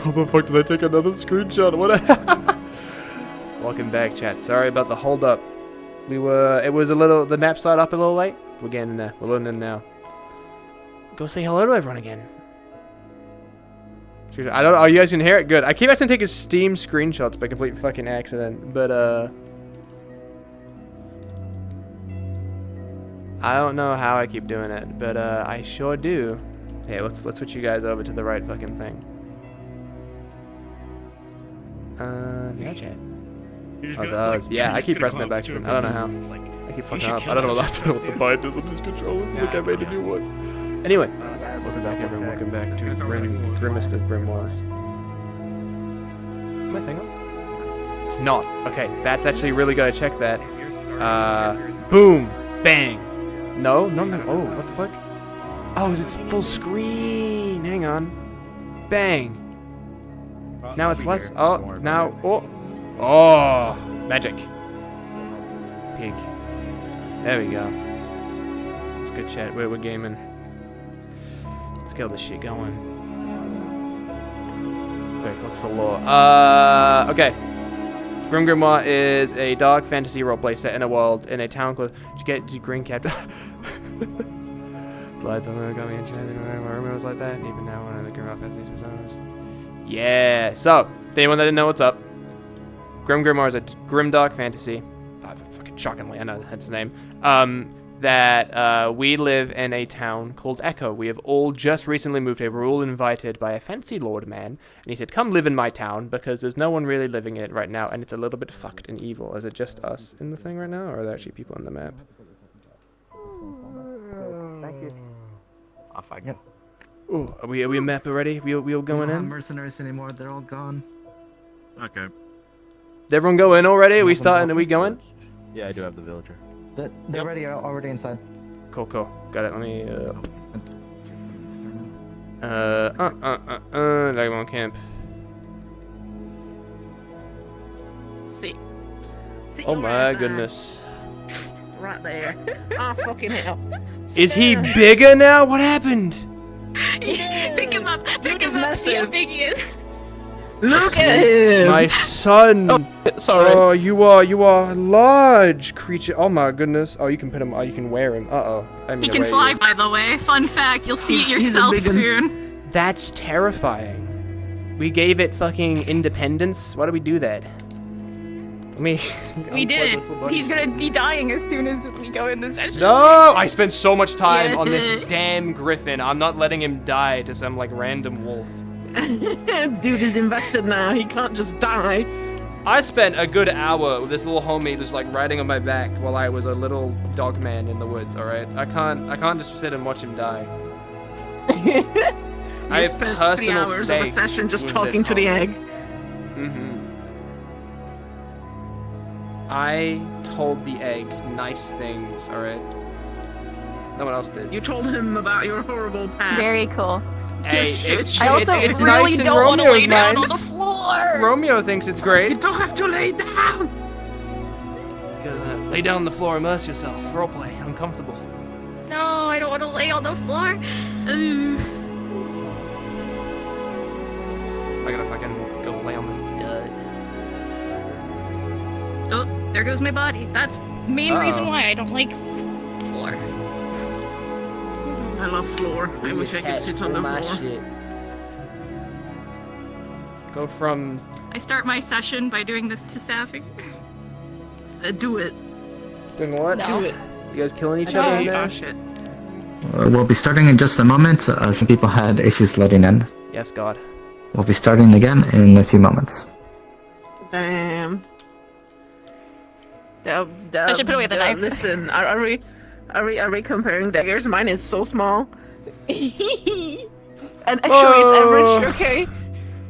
How the fuck did I take another screenshot? What? Welcome back, chat. Sorry about the hold up. It was a little, the map started up a little late. We're getting in there. We're loading in now. Go say hello to everyone again. I don't know. Oh, you guys can hear it? Good. I keep actually taking Steam screenshots by complete fucking accident, but, I don't know how I keep doing it, but, I sure do. Hey, let's switch you guys over to the right fucking thing. Yeah, chat. Oh, those. Yeah, I keep pressing it back accident. I don't know how. I keep fucking up. I don't know what the bind is on these controllers. Look, I made a new one. Anyway, welcome back, everyone. Welcome back to Grimmest of Grimoires. My thing on? It's not. Okay, that's actually really good. I checked that. Boom, bang. No. Oh, what the fuck? Oh, it's full screen. Hang on. Bang. Now it's less. Oh, now. Oh, magic. Pig. There we go. It's good chat. We're gaming. Let's get all this shit going. Quick, what's the law? Okay. Grimoire is a dark fantasy roleplay set in a world in a town called. Did you get green cap? Slides on the got me enchanted. Romeo was like that. Even now, one of the Grimoire fantasies was ours. Yeah. So, if anyone that didn't know what's up, Grimoire is a grimdark fantasy. Fucking shockingly, I know that's the name. That we live in a town called Echo. We have all just recently moved here. We're all invited by a fancy lord man, and he said, "Come live in my town because there's no one really living in it right now, and it's a little bit fucked and evil." Is it just us in the thing right now, or are there actually people on the map? Thank you. Off I go. Oh, are we a map already? We all going in? We don't have in? mercenaries anymore. They're all gone. Okay. Did everyone go in already? Are we starting? Are we going? Yeah, I do have the villager. They're already inside. Cool. Got it. Let me. Vagabond camp. See. Oh my goodness. Right there. Oh fucking hell. Is he bigger now? What happened? Pick him up. Pick him up. massive. See how big he is. Look at him! My son! Oh, sorry. Oh, you are a large creature. Oh my goodness. Oh, you can put him. Oh, you can wear him. Uh-oh. He can fly, by the way. Fun fact. You'll see it yourself soon. That's terrifying. We gave it fucking independence. Why do we do that? We did it. He's gonna be dying as soon as we go in this session. No! I spent so much time on this damn griffin. I'm not letting him die to some like random wolf. Dude is invested now. He can't just die. I spent a good hour with this little homie just like riding on my back while I was a little dog man in the woods. All right, I can't just sit and watch him die. I spent 3 hours of a session just talking to the egg. I told the egg nice things. All right. No one else did. You told him about your horrible past. Very cool. Hey, I also it's really nice in don't want to Romeo's lay down mind. on the floor. Romeo thinks it's great. You don't have to lay down. You gotta lay down on the floor, immerse yourself. Roleplay, uncomfortable. No, I don't want to lay on the floor. I gotta fucking go lay on the dirt. Oh, there goes my body. That's main reason why I don't like floor. I love floor. I wish I could sit on the floor. Shit. Go from. I start my session by doing this to Safi. Do it. Doing what? Do it. You guys killing each other in there? Oh shit. We'll be starting in just a moment. Some people had issues loading in. Yes, God. We'll be starting again in a few moments. Damn. I should put away the knife. Listen, are we comparing daggers? Mine is so small. And actually it's average, okay?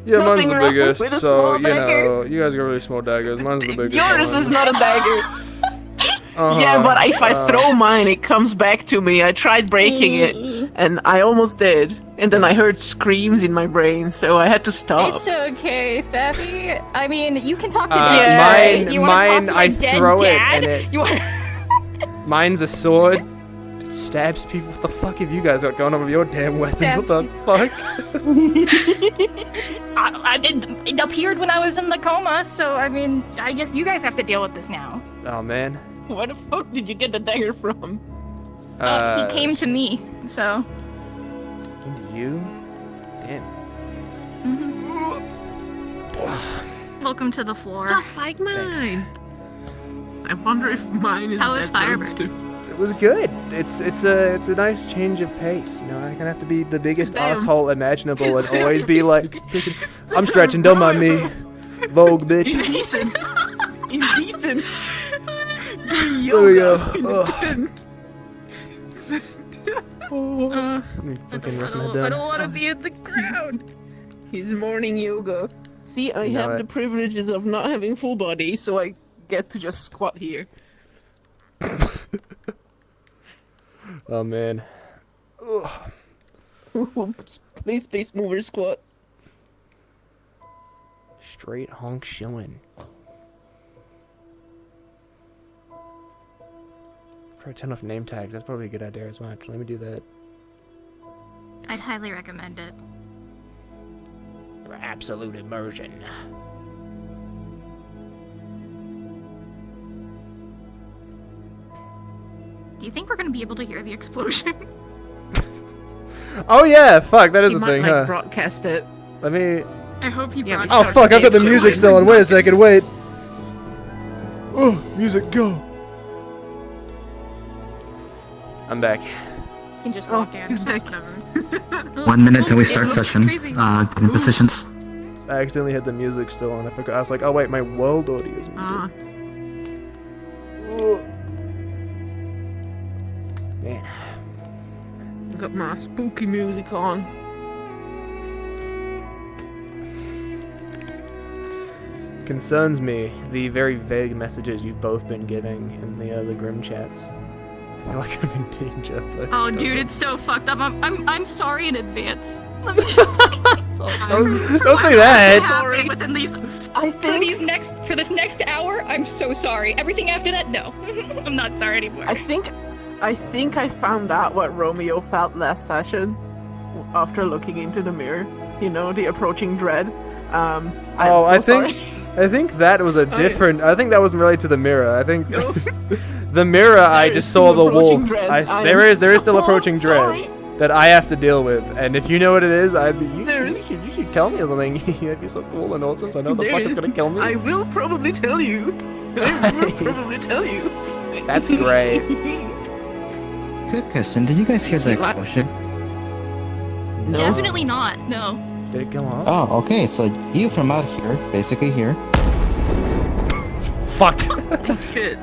Yeah, Nothing mine's the wrong biggest, with a so, small you dagger. know, you guys got really small daggers. Mine's the biggest. Yours is not a dagger. Uh-huh. Yeah, but if I throw mine, it comes back to me. I tried breaking it, and I almost did. And then I heard screams in my brain, so I had to stop. It's okay, Safi. I mean, you can talk to Yeah. Dad. Mine, You wanna talk to my I dead throw it, dad? and it. You want... Mine's a sword, It stabs people. What the fuck have you guys got going on with your damn weapons? Stabs What the fuck? It appeared when I was in the coma, so I mean, I guess you guys have to deal with this now. Oh man. Where the fuck did you get the dagger from? He came to me, so. Came to you? Damn. Welcome to the floor. Just like mine. Thanks. I wonder if mine is. How was better Firebird? too. It was good. It's a nice change of pace. You know, I'm gonna have to be the biggest Damn. asshole imaginable and always be like, I'm stretching. Don't mind me, Vogue, bitch. Indecent. Indecent. Doing There we yoga. go. Uh, Let me fucking rest my I done. don't want to be in the ground. His morning yoga. See, I You know have it. the privileges of not having full body, so I get to just squat here. Oh man. Ugh. Space mover squat. Straight honk shilling. Probably turn off name tags. That's probably a good idea as well. Actually, let me do that. I'd highly recommend it. For absolute immersion. Do you think we're gonna be able to hear the explosion? Oh yeah, fuck, that is You a might thing, like huh? broadcast it. Let me. I hope he Yeah, we brought. Oh fuck, I've got the today, so music it still on. might Wait a not- second, wait. Oh, music, go. I'm back. You can just Oh, walk in. he's It's back. whatever. 1 minute till we It start looks session. crazy. In positions. I accidentally had the music still on. I forgot. I was like, oh wait, my world audio is muted. Ah. Ugh. Man. Got my spooky music on. Concerns me the very vague messages you've both been giving in the other Grim chats. I feel like I'm in danger, but Oh, dude, it's so fucked up. I'm sorry in advance. Let me just say. don't say that. Sorry. Within these I for think this next hour, I'm so sorry. Everything after that, no, I'm not sorry anymore. I think I found out what Romeo felt last session after looking into the mirror. You know, the approaching dread. I'm Oh, so I think that was a different. I think that wasn't related to the mirror. I think No. the mirror. I There just is saw still the approaching wolf. dread. There I'm is still so approaching sorry. dread that I have to deal with. And if you know what it is, There you should tell me or something. That'd be so cool and awesome. So I know what the There fuck is- is gonna kill me. I will probably tell you. I will probably tell you. That's great. Good question. Did you guys hear the See, what- explosion? No. Definitely not. No. Did it go off? Oh, okay. So you from out here, basically here. Fuck. Shit.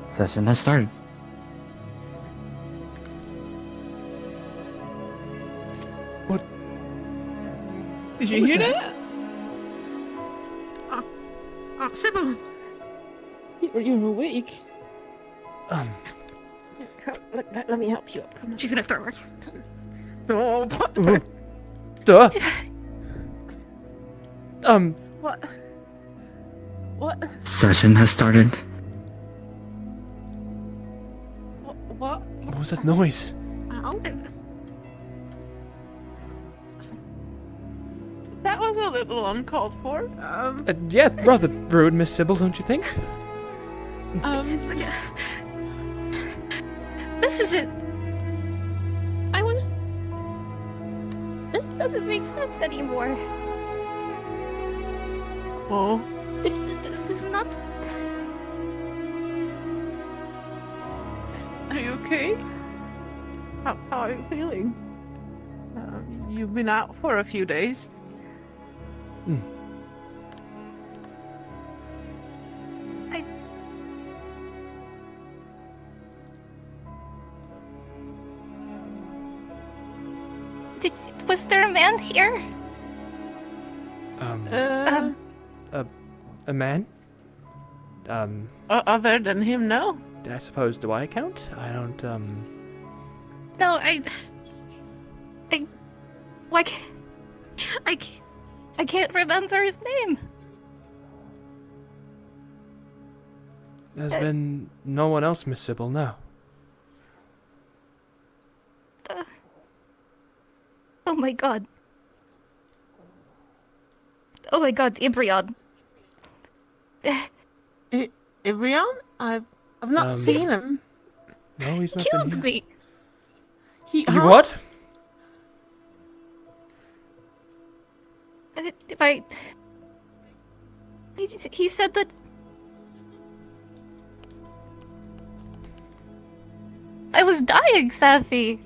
Session has started. Did you hear that? Oh, Sybil. You're awake. Um. Let me help you up. Come on. She's gonna throw her. Oh, Duh. what? What? Session has started. What? What was that noise? Ow. That was a little uncalled for. Yeah, rather rude, Miss Sybil, don't you think? This isn't. This doesn't make sense anymore. Oh. This is not. Are you okay? How are you feeling? You've been out for a few days. Was there a man here? A man? Other than him, no. I suppose, do I count? I don't, No, why I can't remember his name. There's been no one else, Miss Sybil, no. Oh my god. Oh my god, Ibrion. Ivrion? I've not seen him. No, he's not Killed been here. me. He You what? He said that. I was dying, Safi.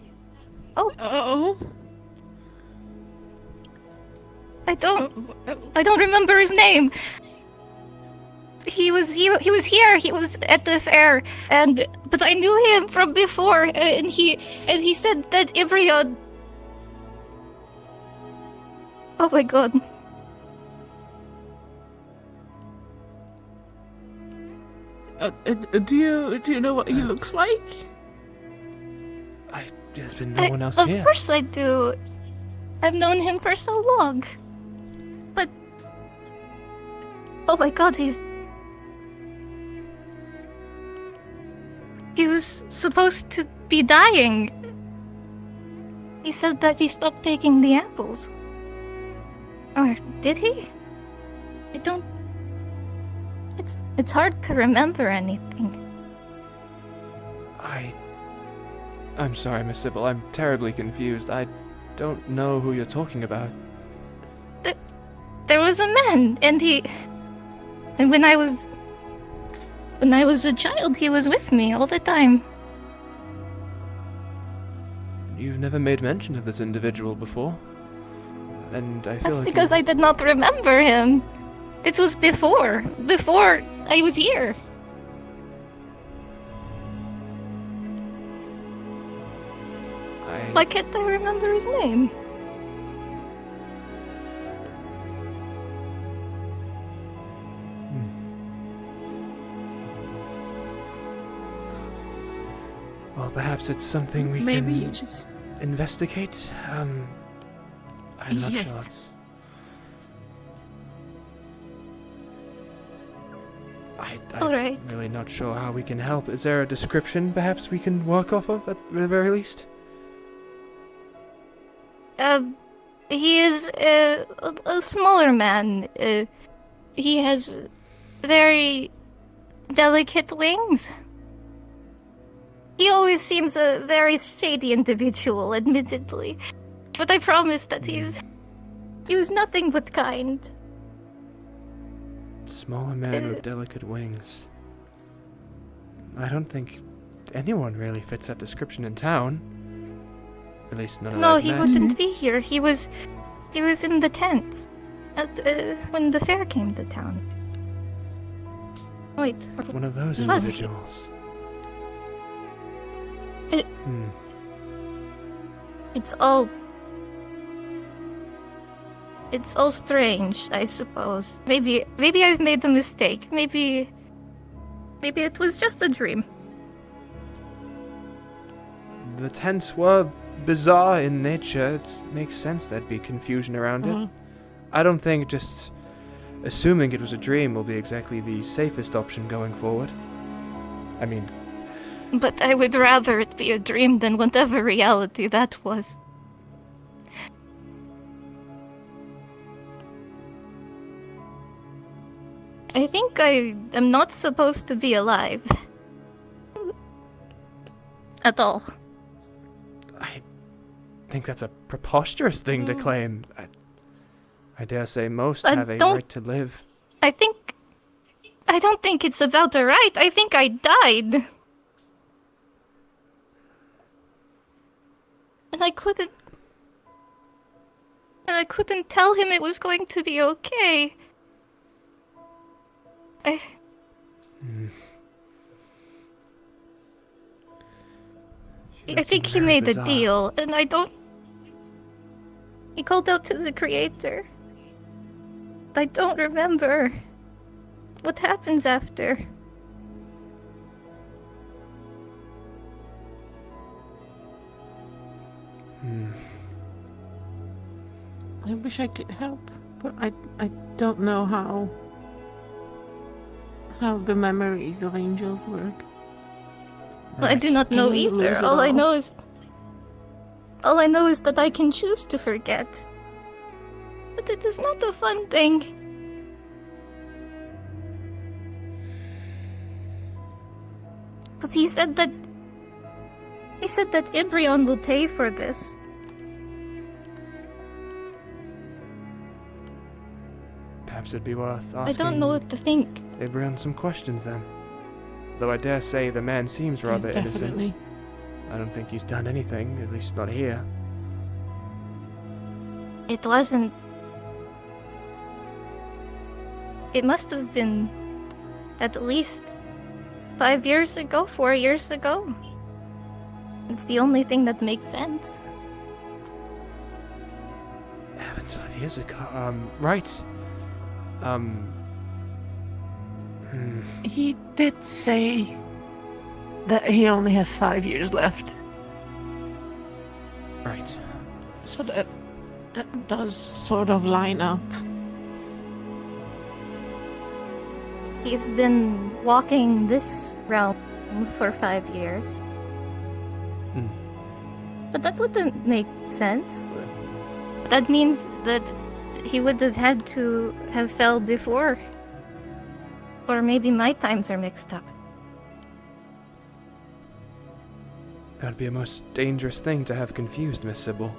Oh. I don't remember his name. He was here. He was at the fair, but I knew him from before, and he said that Ibrion. Oh my god. Do you know what he looks like? There's been no one else Of here. course I do. I've known him for so long. But oh my god, he was supposed to be dying. He said that he stopped taking the apples. Or did he? I don't... It's hard to remember anything. I'm sorry, Miss Sybil. I'm terribly confused. I don't know who you're talking about. There was a man, and when I was a child, he was with me all the time. You've never made mention of this individual before. And I feel That's like because I did not remember him. It was before I was here. Why can't I remember his name? Well, perhaps it's something we Maybe can you just... investigate. I'm not Yes. sure. I'm Alright. really not sure how we can help. Is there a description perhaps we can work off of at the very least? He is a smaller man. He has very delicate wings. He always seems a very shady individual, admittedly. But I promise that he was nothing but kind. Smaller man with delicate wings. I don't think anyone really fits that description in town. At least none of No, I've he met. wouldn't be here. He was in the tent when the fair came to town. Wait. One of those Was he? individuals. It- Hmm. It's all strange, I suppose. Maybe I've made a mistake. Maybe it was just a dream. The tents were bizarre in nature. It makes sense there'd be confusion around it. I don't think just assuming it was a dream will be exactly the safest option going forward. I mean, But I would rather it be a dream than whatever reality that was. I think I am not supposed to be alive. At all. I think that's a preposterous thing to claim. I dare say most I have a don't- right to live. I don't think it's about the right. I think I died. And I couldn't tell him it was going to be okay. I think he made a deal, and I don't... He called out to the creator. I don't remember what happens after. I wish I could help, but I don't know how. how the memories of angels work. I do not know I know you lose either. it All I all. know is that I can choose to forget. But it is not a fun thing. But he said that Ibrion will pay for this. Perhaps it'd be worth I asking don't know what to think. Abraham some questions then. Though I dare say the man seems rather innocent. Definitely. I don't think he's done anything, at least not here. It wasn't. It must have been at least 5 years ago, 4 years ago. It's the only thing that makes sense. Heavens, 5 years ago. Right. He did say that he only has 5 years left. Right. So that does sort of line up. He's been walking this realm for 5 years. Hmm. So that wouldn't make sense. That means that he would have had to have fell before. Or maybe my times are mixed up. That'd be a most dangerous thing to have confused, Miss Sybil.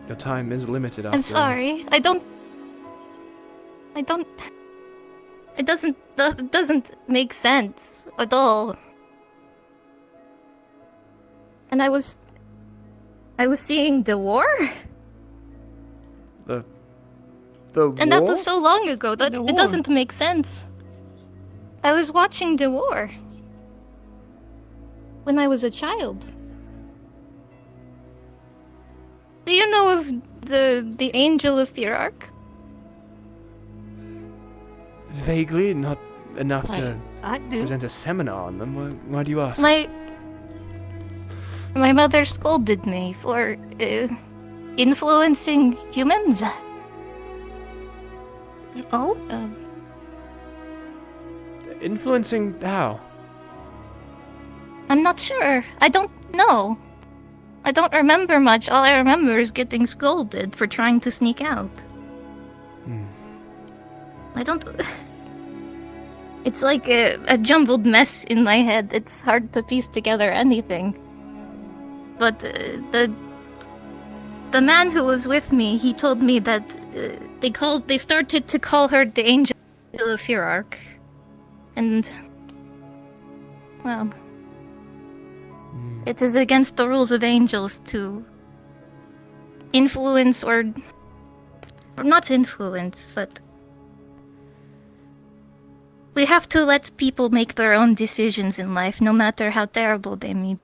Your time is limited after I'm sorry. It doesn't make sense at all. And I was seeing the war, The war? and that was so long ago that The it war. doesn't make sense. I was watching the war when I was a child. Do you know of the Angel of Firark? Vaguely, not enough to I do. present a seminar on them. Why do you ask? My mother scolded me for influencing humans. Oh? Influencing how? I'm not sure. I don't know. I don't remember much. All I remember is getting scolded for trying to sneak out. I don't... It's like a jumbled mess in my head. It's hard to piece together anything. But the man who was with me, he told me that they started to call her the Angel of Firark. And... well... It is against the rules of angels to influence or not influence, but we have to let people make their own decisions in life, no matter how terrible they may be.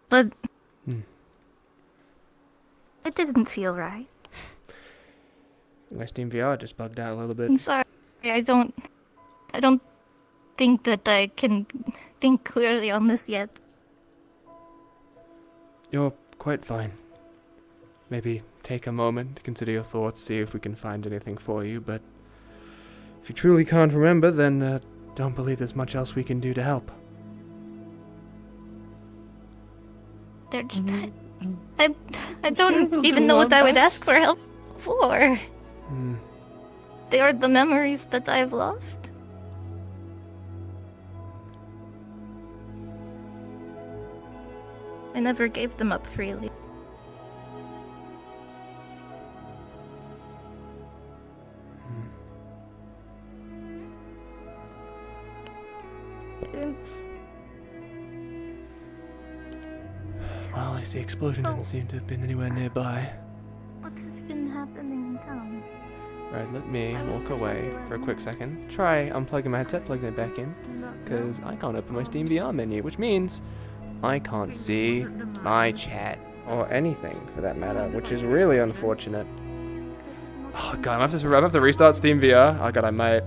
But it didn't feel right. My Steam VR just bugged out a little bit. I'm sorry. I don't think that I can think clearly on this yet. You're quite fine. Maybe take a moment to consider your thoughts, see if we can find anything for you, but if you truly can't remember, then don't believe there's much else we can do to help. I don't even know what I would ask for help for. They are the memories that I've lost. I never gave them up freely. Well, at least the explosion didn't seem to have been anywhere nearby. What has been happening in town? Right, let me walk away for a quick second. Try unplugging my headset, plugging it back in, because I can't open my Steam VR menu, which means I can't see my chat or anything for that matter, which is really unfortunate. Oh god, I'm gonna have to restart Steam VR. Oh god, I might.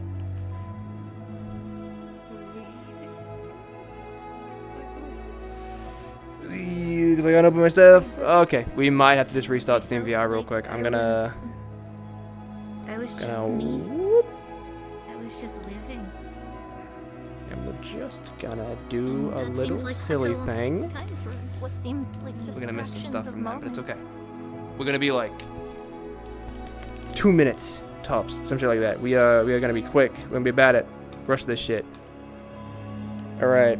Because I can't open my stuff. Okay, we might have to just restart Steam VR real quick. I'm gonna. I was just Gonna. me. I was just living. just gonna do a little silly thing. We're gonna miss some stuff from that, but it's okay. We're gonna be like 2 minutes tops, some shit like that. We are gonna be quick. We're gonna be about it. Rush this shit. All right.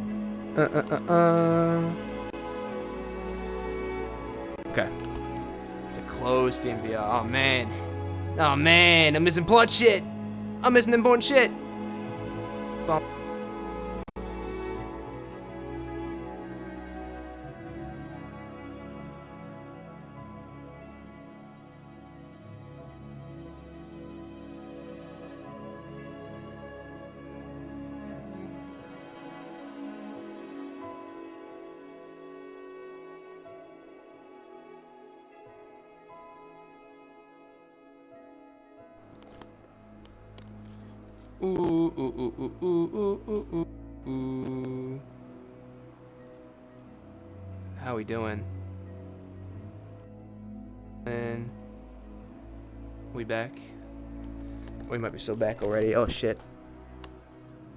Okay. To close DMVR. Oh man. Oh man. I'm missing plot shit. I'm missing important shit. Bum. Ooh, ooh, ooh, ooh, ooh, ooh, ooh, ooh. How we doing? And we back? We might be so back already. Oh shit.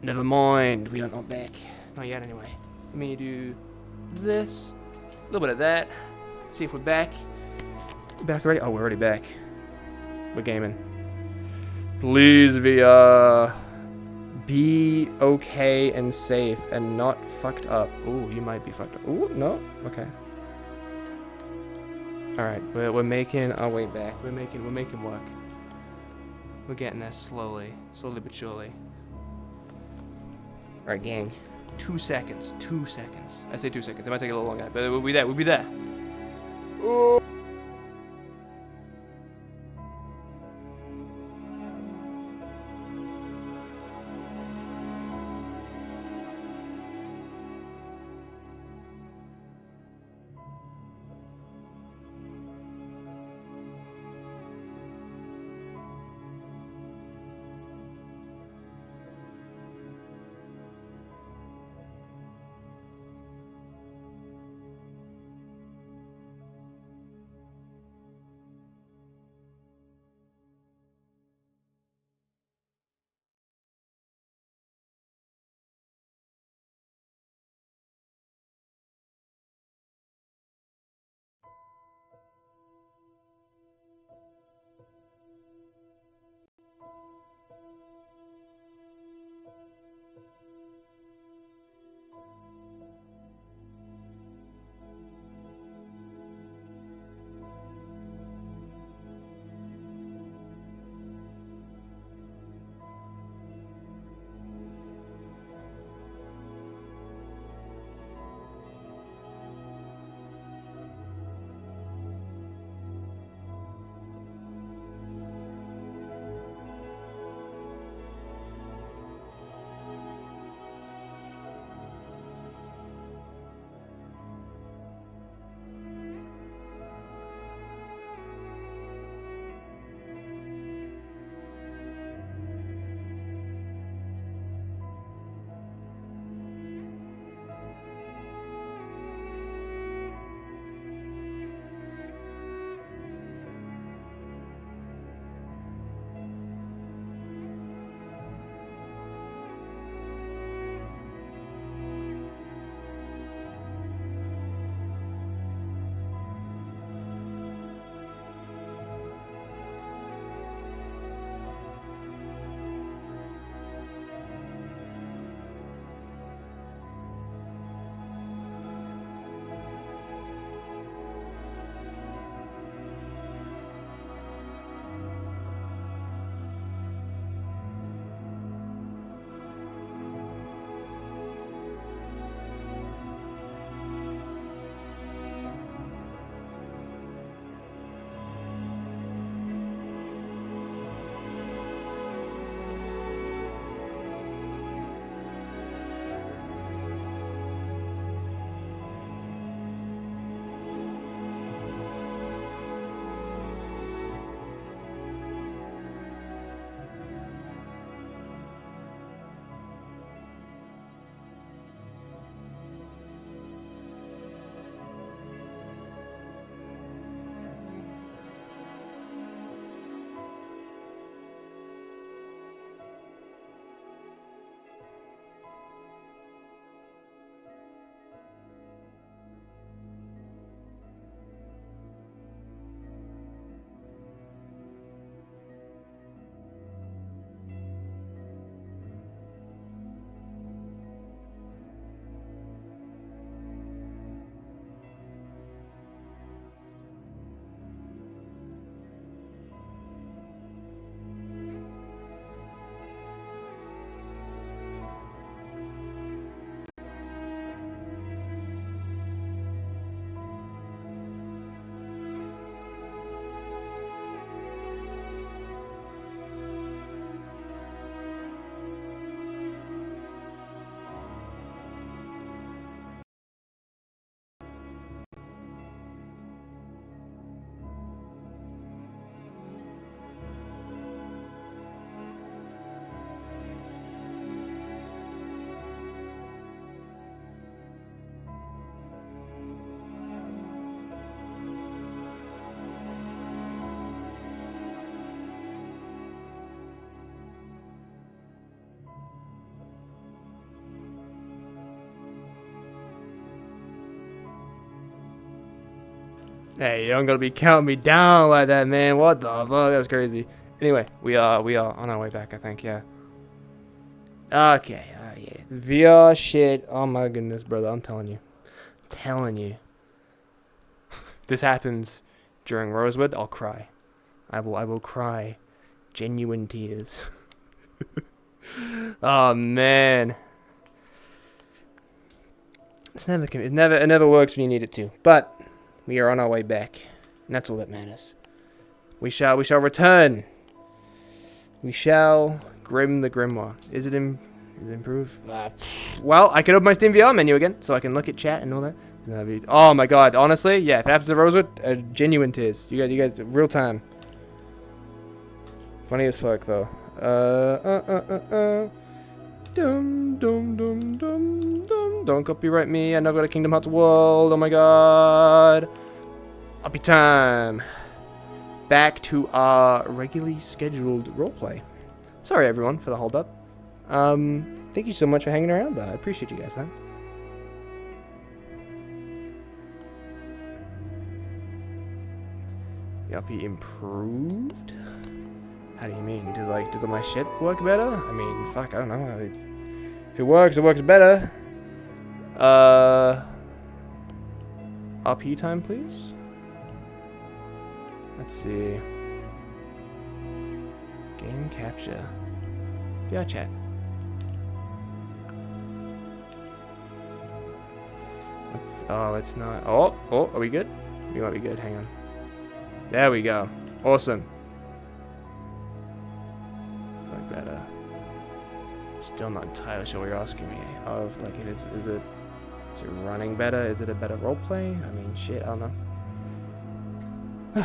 Never mind. We are not back. Not yet anyway. Let me do this. A little bit of that. See if we're back. Back already? Oh, we're already back. We're gaming. Please, VR. Be okay and safe and not fucked up. Ooh, you might be fucked up. Ooh, no? Okay. Alright, we're making our way back. We're making work. We're getting there slowly. Slowly but surely. Alright, gang. 2 seconds. 2 seconds. I say 2 seconds. It might take a little longer, but we'll be there. We'll be there. Ooh. Hey, you don't gotta be counting me down like that, man. What the fuck? That's crazy. Anyway, we are on our way back, I think, yeah. Okay, yeah. VR shit. Oh my goodness, brother. I'm telling you. This happens during Rosewood, I'll cry. I will cry genuine tears. Oh man. It never works when you need it to. But we are on our way back. And that's all that matters. We shall return. We shall grim the Grimoire. Is it improved? Well, I can open my Steam VR menu again, so I can look at chat and all that. Oh my god, honestly, yeah, if it happens to Rosewood, genuine tears. You guys, real time. Funny as fuck, though. Don't copyright me. I never got a Kingdom Hearts world. Oh my god. Uppy time. Back to our regularly scheduled roleplay. Sorry, everyone, for the hold up. Thank you so much for hanging around, though. I appreciate you guys, man. Uppy improved? How do you mean? Did my shit work better? I mean, fuck, I don't know. If it works better. RP time, please? Let's see. Game capture. Yeah, chat. It's not. Oh, are we good? We might be good. Hang on. There we go. Awesome. Like better. Still not entirely sure what you're asking me of. Like, is it running better? Is it a better roleplay? I mean, shit, I don't know.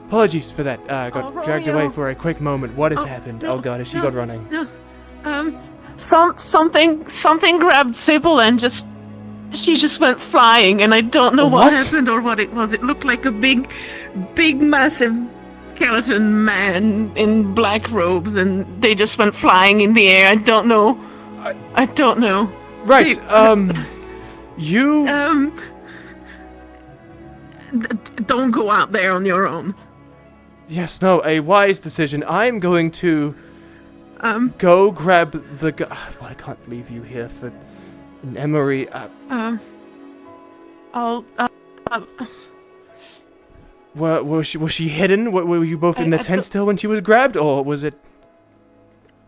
Apologies for that. Got dragged away for a quick moment. What has happened? No, oh god, is she got running? No. Something grabbed Sybil and she just went flying, and I don't know what happened or what it was. It looked like a big, massive skeleton man in black robes, and they just went flying in the air. I don't know. I don't know. Right. You. Don't go out there on your own. Yes, no, a wise decision. I'm going to go grab the guy. Well, I can't leave you here for an Emery. Was she hidden? Were you both in the tent still when she was grabbed, or was it?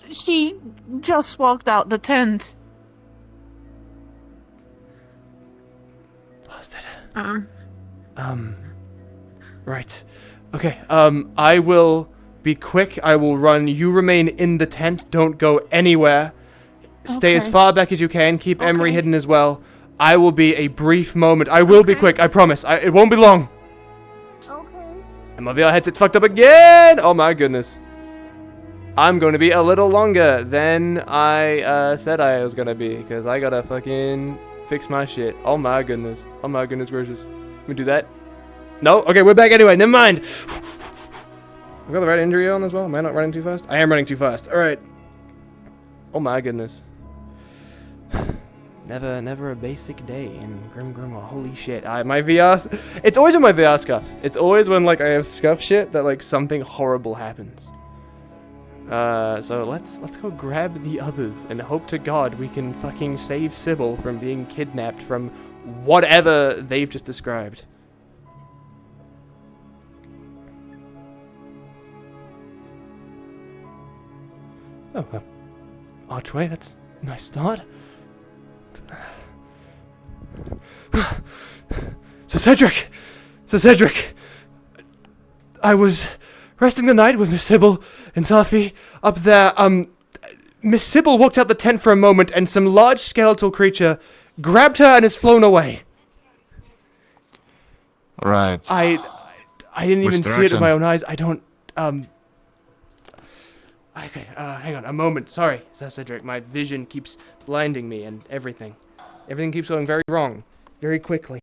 She just walked out the tent. Lost it. Right. Okay, I will be quick. I will run. You remain in the tent. Don't go anywhere. Stay as far back as you can. Keep Emery hidden as well. I will be a brief moment. I will be quick. I promise. It won't be long. Okay. And my VR headset's fucked up again. Oh my goodness. I'm going to be a little longer than I said I was going to be. Because I got to fucking fix my shit. Oh my goodness. Oh my goodness gracious. Let me do that. No? Okay, we're back anyway. Never mind. I've got the right injury on as well. Am I not running too fast? I am running too fast. Alright. Oh my goodness. Never a basic day in Grimoire. Holy shit. My VR... It's always when my VR scuffs. It's always when, like, I have scuff shit that, like, something horrible happens. So let's go grab the others and hope to God we can fucking save Sybil from being kidnapped from whatever they've just described. Oh, archway, that's a nice start. Sir Cedric! I was resting the night with Miss Sybil and Taffy up there. Miss Sybil walked out the tent for a moment and some large skeletal creature grabbed her and has flown away. Right. I didn't even see it with my own eyes. I don't, Okay, hang on, a moment. Sorry, Sir Cedric. My vision keeps blinding me and everything. Everything keeps going very wrong, very quickly.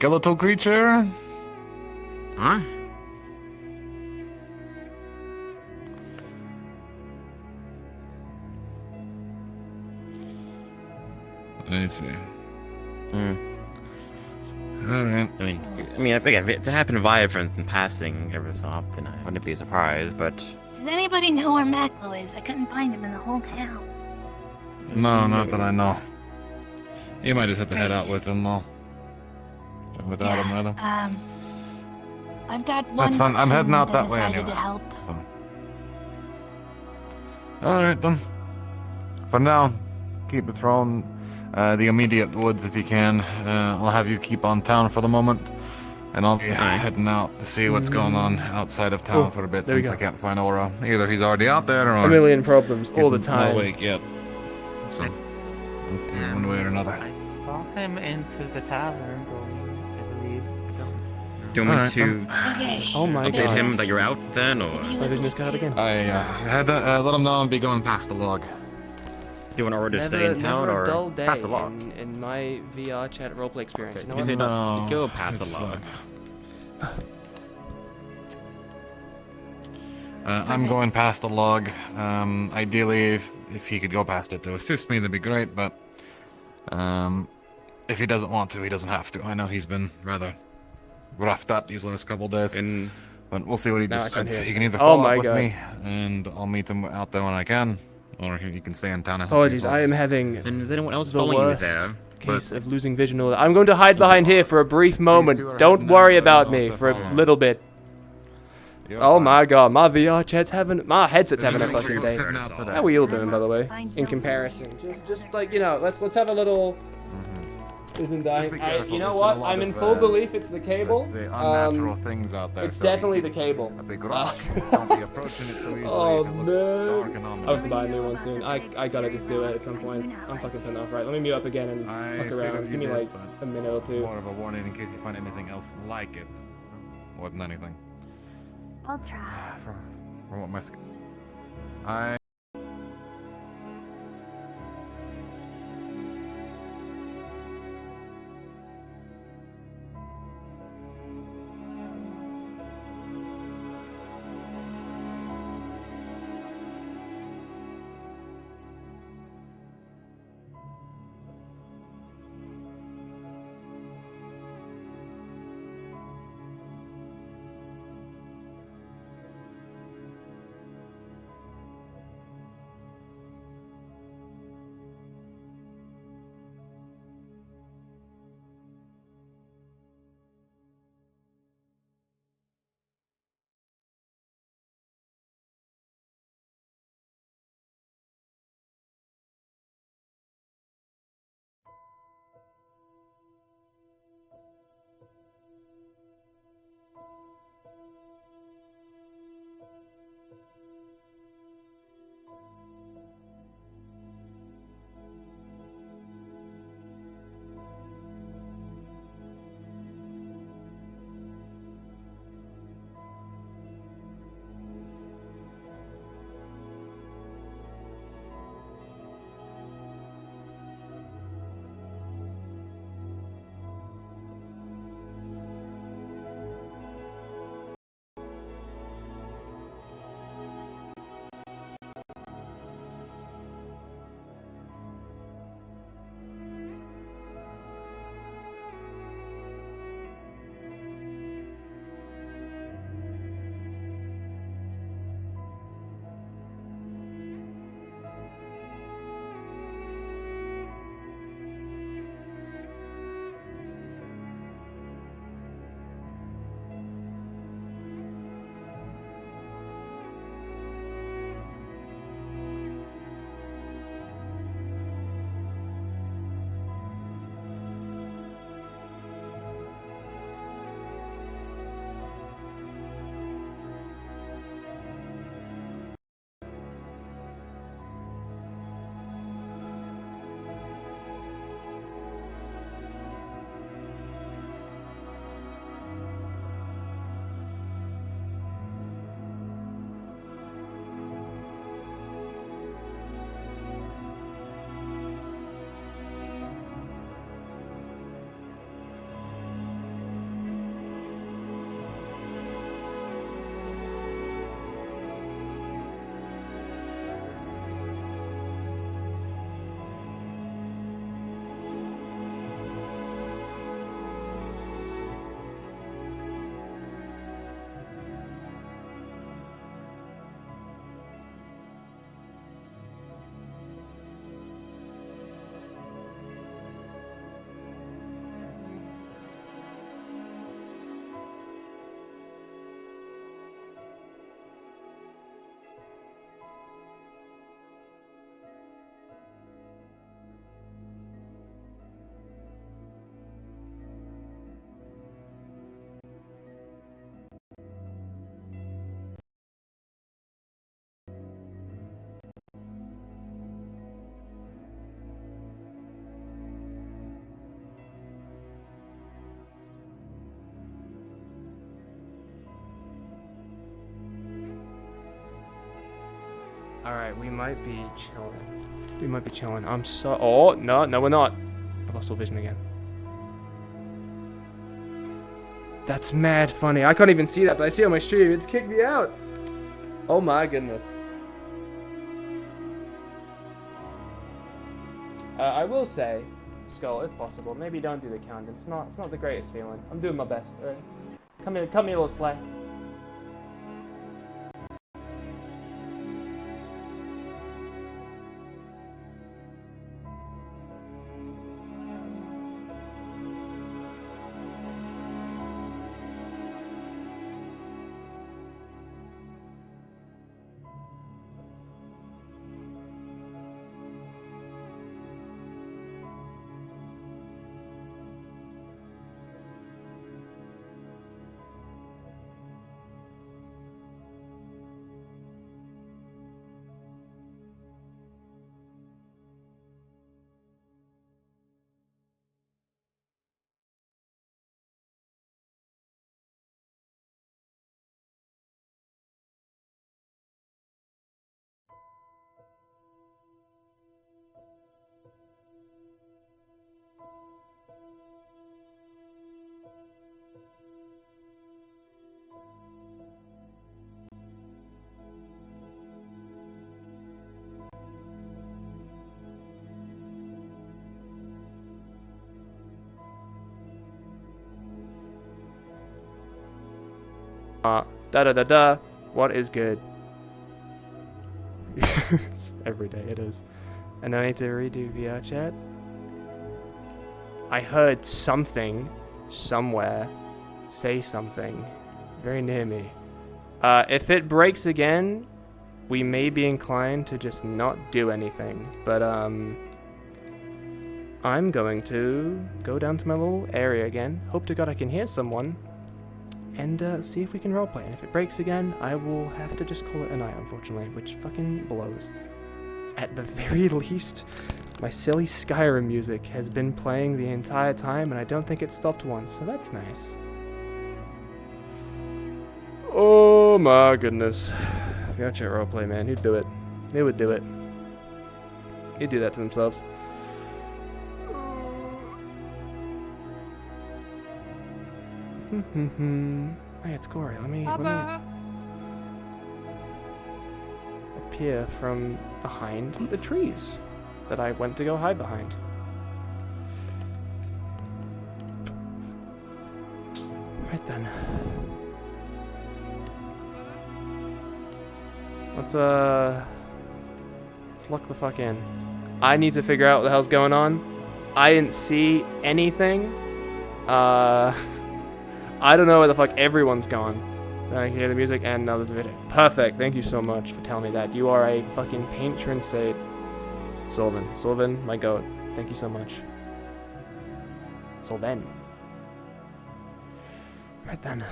skeletal creature. Huh? I see. Hmm. Alright. I mean, again, to happen via, for instance, passing every so often, I wouldn't be surprised, but... Does anybody know where Maclo is? I couldn't find him in the whole town. No, not that I know. You might just have to head out with him, though. Without him, rather. I've got one That's fine. I'm person heading out that way decided anyway. to help. So. Alright, then. For now, keep patrolling the immediate woods if you can. I'll have you keep on town for the moment. And I'll be heading out to see what's going on outside of town for a bit there we since go. I can't find Aura. Either he's already out there or A million problems all the he's time. not awake yet. So, we'll figure one way or another. I saw him into the tavern going, I believe. Do you want me to Okay. Oh my update god. him that you're out then, or... My vision is cut out again. I had to let him know I'll be going past the log. Do you want Aura to stay in town, never or a dull day pass the log? in my VR chat roleplay experience. You know You what? say not No, to go past it's the log. I'm going past the log. Ideally, if he could go past it to assist me, that'd be great, but if he doesn't want to, he doesn't have to. I know he's been rather roughed up these last couple days, And but we'll see what he No, I can't decides. hear. He can either Oh follow my up with God. me, and I'll meet him out there when I can, or he can stay in town and help me Apologies, I am close. having and is anyone else the following you worst there? case of losing vision. I'm going to hide behind here for a brief two moment. are Don't heading worry out, about but me also for a following. little bit. You're Oh fine. my god, my VR chat's having, my headset's having a There's fucking folks day. heading out today. How are you all doing, by the way? Fine. In comparison, just like let's have a little. Isn't dying. Be careful, You know there's what? been a lot I'm in of, full belief it's the cable. Let's say unnatural things out there. It's so definitely the cable. a big rock. Don't be approaching it so easily. Oh It looks dark man. and ominous. I'll have to buy a new one soon. I gotta just do it at some point. I'm fucking putting off. Right, let me mute up again and I fuck around. figured Give me you like did, a minute or but two. more of a warning in case you find anything else like it, more than anything. I'll try. From what my I Alright, we might be chilling. We might be chilling. I'm so... Oh, no, we're not. I've lost all vision again. That's mad funny. I can't even see that, but I see it on my stream. It's kicked me out. Oh my goodness. I will say, Skull, if possible, maybe don't do the count. It's not the greatest feeling. I'm doing my best, alright? Cut me a little slack. Da-da-da-da. What is good? It's every day, it is. And I need to redo VR chat. I heard something, somewhere, say something, very near me. If it breaks again, we may be inclined to just not do anything. But, I'm going to go down to my little area again. Hope to God I can hear someone. And see if we can roleplay. And if it breaks again, I will have to just call it a night, unfortunately, which fucking blows. At the very least, my silly Skyrim music has been playing the entire time, and I don't think it stopped once, so that's nice. Oh my goodness. VR chat roleplay, man, who'd do it? They would do it. They'd do that to themselves. Hey, it's Corey. Let me appear from behind the trees that I went to go hide behind. Right then. Let's lock the fuck in. I need to figure out what the hell's going on. I didn't see anything. I don't know where the fuck everyone's gone. I can hear the music and now there's a video. Perfect. Thank you so much for telling me that. You are a fucking patron saint. Solven, my goat. Thank you so much. Solven. Right then.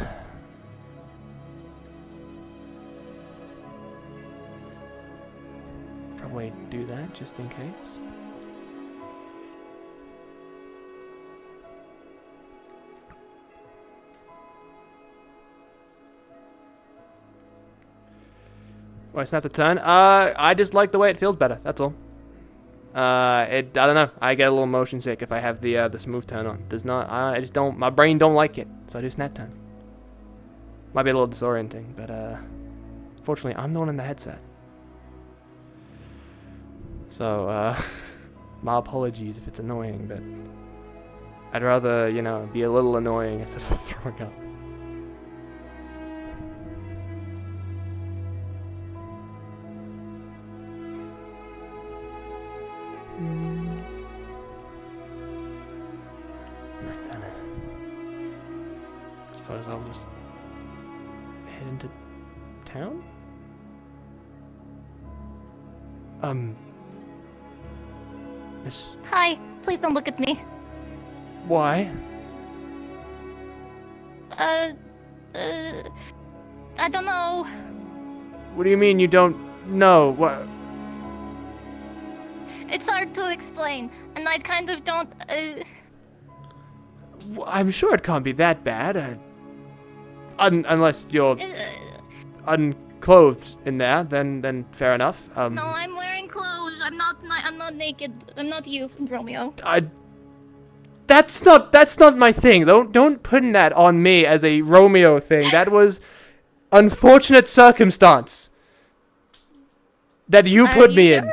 Probably do that just in case. Oh, I snapped a turn. I just like the way it feels better. That's all. I don't know. I get a little motion sick if I have the smooth turn on. Does not. I just don't. My brain don't like it, so I do snap turn. Might be a little disorienting, but fortunately, I'm the one in the headset. So my apologies if it's annoying, but I'd rather be a little annoying instead of throwing up. Right then. I suppose I'll just head into town? Miss... Hi, please don't look at me. Why? I don't know. What do you mean you don't know? What? It's hard to explain, and I kind of don't, I'm sure it can't be that bad. Unless you're clothed in there, then fair enough. No, I'm wearing clothes. I'm not naked. I'm not you, Romeo. That's not my thing. Don't put that on me as a Romeo thing. That was unfortunate circumstance that you put me in.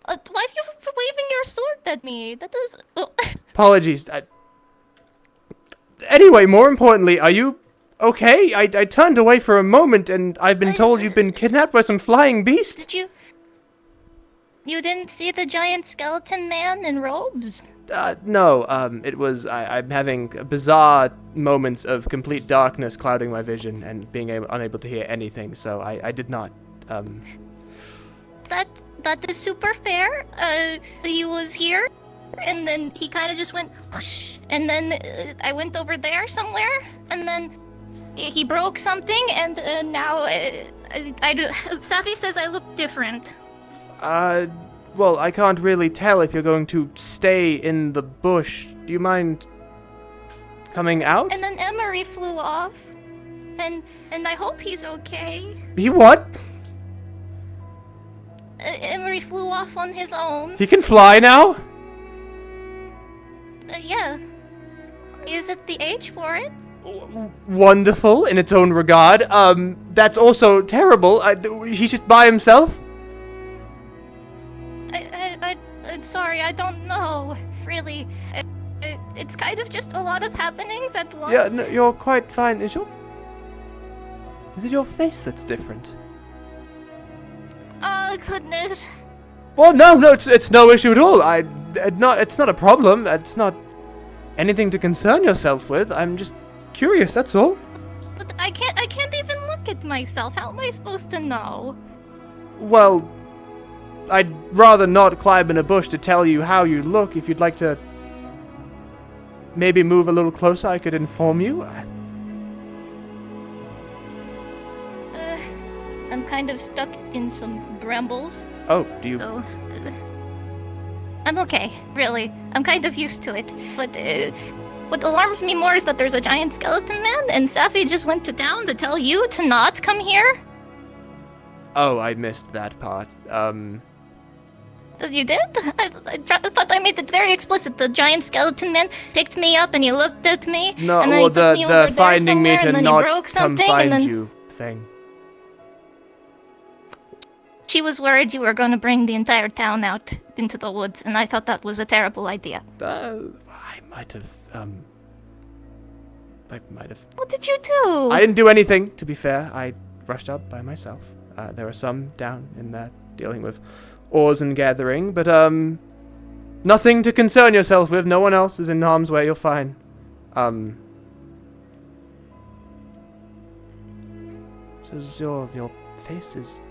Why are you waving your sword at me? That is. Oh. Apologies. Anyway, more importantly, are you okay? I turned away for a moment, and I've been told you've been kidnapped by some flying beast. Did you? You didn't see the giant skeleton man in robes? No. It was. I'm having bizarre moments of complete darkness clouding my vision and being unable to hear anything. So I did not. That is super fair. He was here, and then he kind of just went whoosh, and then I went over there somewhere, and then he broke something, and now Safi says I look different. Well, I can't really tell if you're going to stay in the bush. Do you mind coming out? And then Emery flew off, and I hope he's okay. He what? Emery flew off on his own. He can fly now? Yeah. Is it the age for it? Wonderful in its own regard. That's also terrible. He's just by himself? I'm sorry, I don't know. Really. It's kind of just a lot of happenings at once. Yeah, no, you're quite fine. Is it your face that's different? Oh, goodness. Well, no, it's no issue at all. It's not a problem. It's not anything to concern yourself with. I'm just curious, that's all. But I can't even look at myself. How am I supposed to know? Well, I'd rather not climb in a bush to tell you how you look. If you'd like to maybe move a little closer, I could inform you. I'm kind of stuck in some brambles. Oh, do you... So, I'm okay, really. I'm kind of used to it. But what alarms me more is that there's a giant skeleton man, and Safi just went to town to tell you to not come here. Oh, I missed that part. You did? I thought I made it very explicit. The giant skeleton man picked me up and he looked at me. No, and then well, he took me over the there finding me somewhere, to and then he not broke come something, find and then you thing. She was worried you were going to bring the entire town out into the woods, and I thought that was a terrible idea. I might have. What did you do? I didn't do anything, to be fair. I rushed up by myself. There are some down in there dealing with ores and gathering, but nothing to concern yourself with. No one else is in harm's way. You're fine. So your face is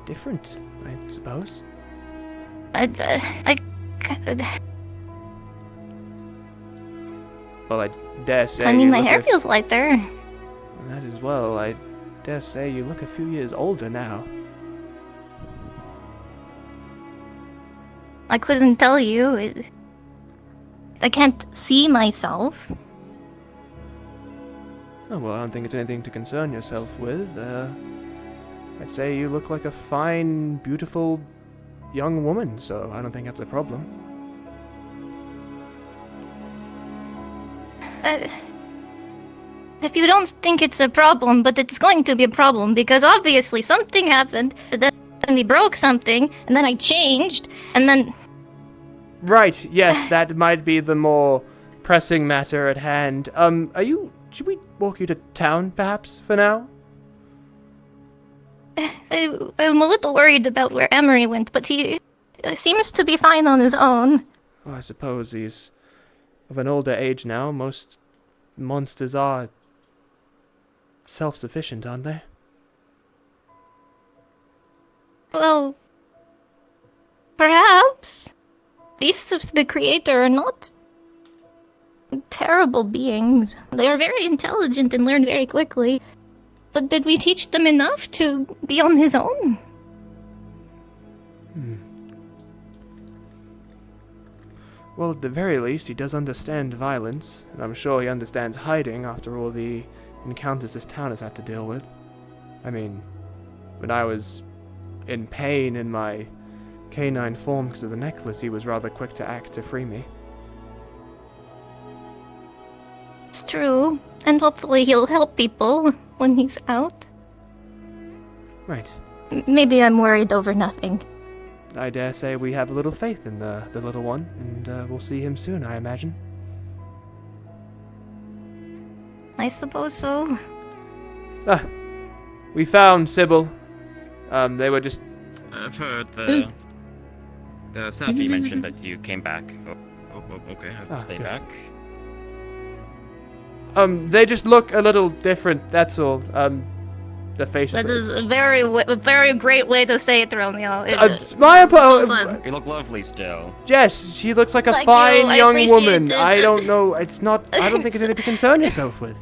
different, I suppose. Well, I dare say. I mean, my hair feels lighter. That as well. I dare say you look a few years older now. I couldn't tell you. I can't see myself. Oh, well, I don't think it's anything to concern yourself with. I'd say you look like a fine, beautiful young woman, so I don't think that's a problem. If you don't think it's a problem, but it's going to be a problem, because obviously something happened, then we broke something, and then I changed, and then... Right, yes, that might be the more pressing matter at hand. Should we walk you to town, perhaps, for now? I'm a little worried about where Emery went, but he seems to be fine on his own. Well, I suppose he's of an older age now. Most monsters are self-sufficient, aren't they? Well, perhaps. Beasts of the Creator are not terrible beings. They are very intelligent and learn very quickly. But did we teach them enough to be on his own? Well, at the very least, he does understand violence, and I'm sure he understands hiding after all the encounters this town has had to deal with. I mean, when I was in pain in my canine form because of the necklace, he was rather quick to act to free me. It's true. And hopefully he'll help people when he's out. Right. Maybe I'm worried over nothing. I dare say we have a little faith in the little one, and we'll see him soon, I imagine. I suppose so. We found Sybil. They were just... I've heard the Safi mentioned that you came back. Okay, I'll stay good. back. They just look a little different, that's all. The faces... That is a very great way to say it, Romeo. You look lovely still. Yes, she looks like a Thank fine you, I young appreciate woman. it. I don't know, it's not... I don't think it's anything to concern yourself with.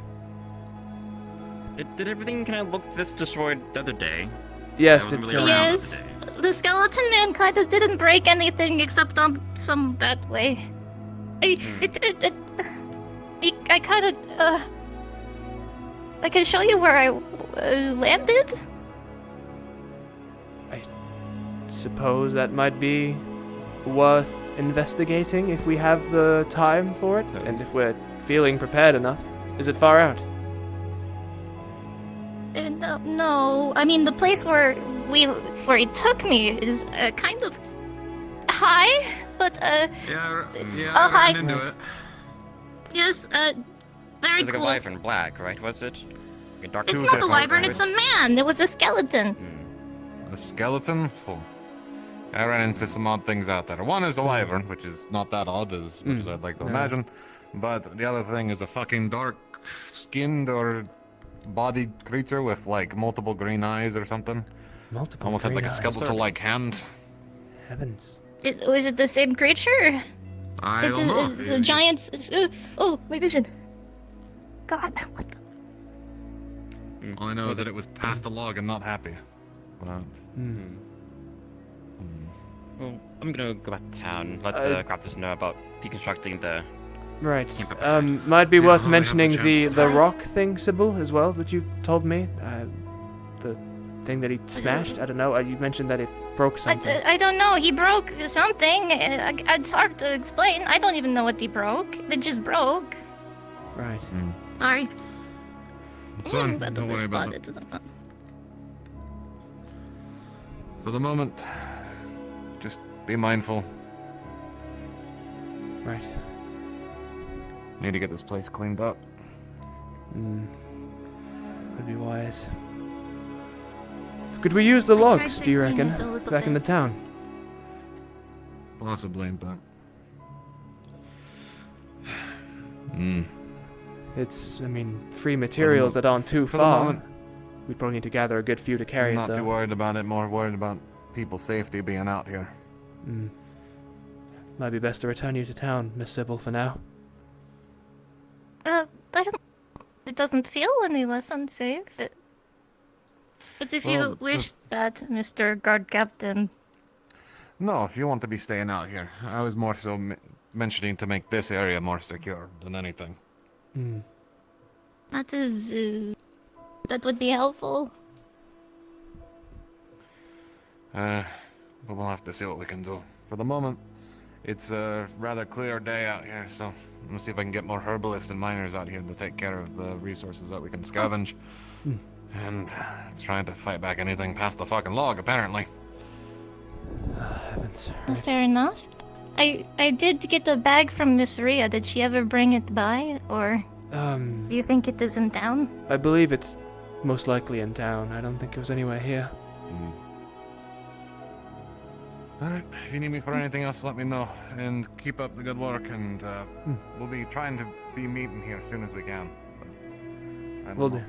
Did everything kind of look this destroyed the other day? Yes, I wasn't it's... really around Yes. the other day. The skeleton man kind of didn't break anything except on some bad way. I kind of, I can show you where I landed. I suppose that might be worth investigating if we have the time for it, and if we're feeling prepared enough. Is it far out? No, I mean the place where he took me is kind of high, but I high. ran into it. Yes, very It was like a cool. wyvern black, right? Was it? Like a dark It's Two not a different wyvern, it's a man. It was a skeleton. A skeleton? Oh. I ran into some odd things out there. One is the wyvern, which is not that odd as much as I'd like to No. imagine. But the other thing is a fucking dark-skinned or bodied creature with like multiple green eyes or something. Multiple Almost had green like a eyes. skeletal-like hand. Heavens. Was it the same creature? I don't know. It's a giant. Oh, my vision. God, what? All I know is that it was past the log and not happy. But, Well, I'm gonna go back to town. Let the crafters know about deconstructing the. Right. Can't prepare. Might be Yeah, worth well, we have mentioning the chance the to- rock thing, Sybil, as well, that you told me. The thing that he smashed. I don't know. You mentioned that it broke something. I don't know. He broke something. It's hard to explain. I don't even know what he broke. It just broke. Right. Sorry. it's fine. Don't worry about it. For the moment, just be mindful. Right. Need to get this place cleaned up. Would be wise. Could we use the logs, do you reckon? Back in the town? Possibly, but... It's, I mean, free materials that aren't too For the far. moment. We'd probably need to gather a good few to carry I'm it, not too though. worried about it, more worried about people's safety being out here. Might be best to return you to town, Miss Sybil, for now. I don't. It doesn't feel any less unsafe. But if Well, you wish that, Mr. Guard Captain. No, if you want to be staying out here. I was more so mentioning to make this area more secure than anything. That is. That would be helpful. But we'll have to see what we can do. For the moment, it's a rather clear day out here, so I'm gonna see if I can get more herbalists and miners out here to take care of the resources that we can scavenge. And trying to fight back anything past the fucking log, apparently. Heavens. Fair enough. I did get a bag from Miss Rhea. Did she ever bring it by, or do you think it is in town? I believe it's most likely in town. I don't think it was anywhere here. Alright, if you need me for anything else, let me know. And keep up the good work, and we'll be trying to be meeting here as soon as we can. But I don't Will know. do.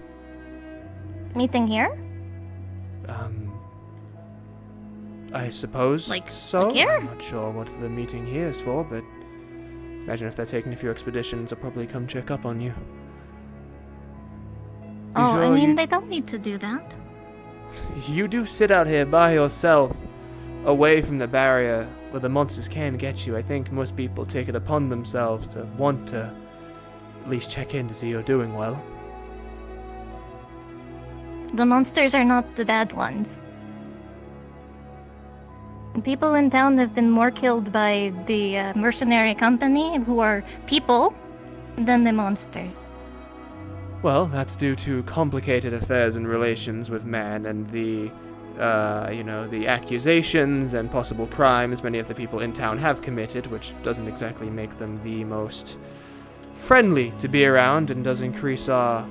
Meeting here? I suppose Like so. here? I'm not sure what the meeting here is for, but imagine if they're taking a few expeditions, they'll probably come check up on you. Oh, sure I mean, you- they don't need to do that. You do sit out here by yourself, away from the barrier where the monsters can get you. I think most people take it upon themselves to want to at least check in to see you're doing well. The monsters are not the bad ones. People in town have been more killed by the mercenary company, who are people, than the monsters. Well, that's due to complicated affairs and relations with man and the accusations and possible crimes many of the people in town have committed, which doesn't exactly make them the most friendly to be around and does increase our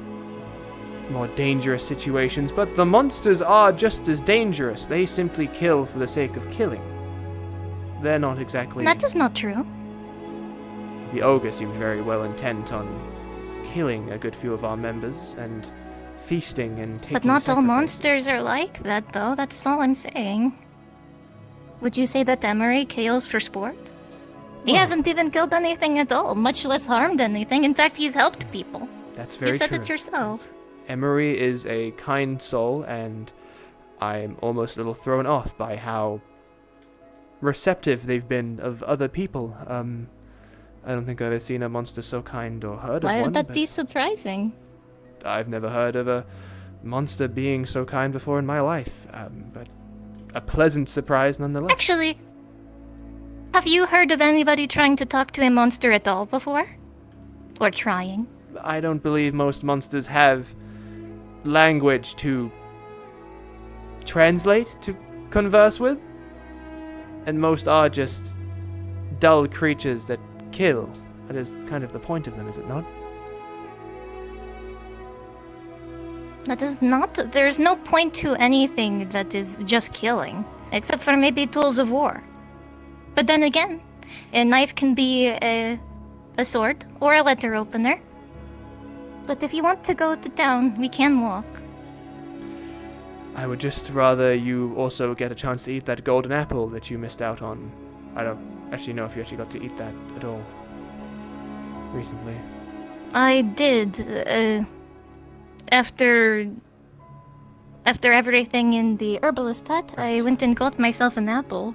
more dangerous situations. But the monsters are just as dangerous. They simply kill for the sake of killing. They're not exactly... That is not true. The ogre seemed very well intent on killing a good few of our members and feasting and taking But not all sacrifices. monsters are like that, though. That's all I'm saying. Would you say that Emery kills for sport? He Well, hasn't even killed anything at all, much less harmed anything. In fact, he's helped people. That's very You said true. it yourself. Emery is a kind soul, and I'm almost a little thrown off by how receptive they've been of other people. I don't think I've ever seen a monster so kind or heard of Why one. would that but be surprising? I've never heard of a monster being so kind before in my life, but a pleasant surprise nonetheless. Actually, have you heard of anybody trying to talk to a monster at all before? Or trying? I don't believe most monsters have language to translate, to converse with. And most are just dull creatures that kill. That is kind of the point of them, is it not? That is not. There's no point to anything that is just killing, except for maybe tools of war. But then again, a knife can be a sword or a letter opener. But if you want to go to town, we can walk. I would just rather you also get a chance to eat that golden apple that you missed out on. I don't actually know if you actually got to eat that at all recently. I did. After everything in the herbalist hut, I went and got myself an apple.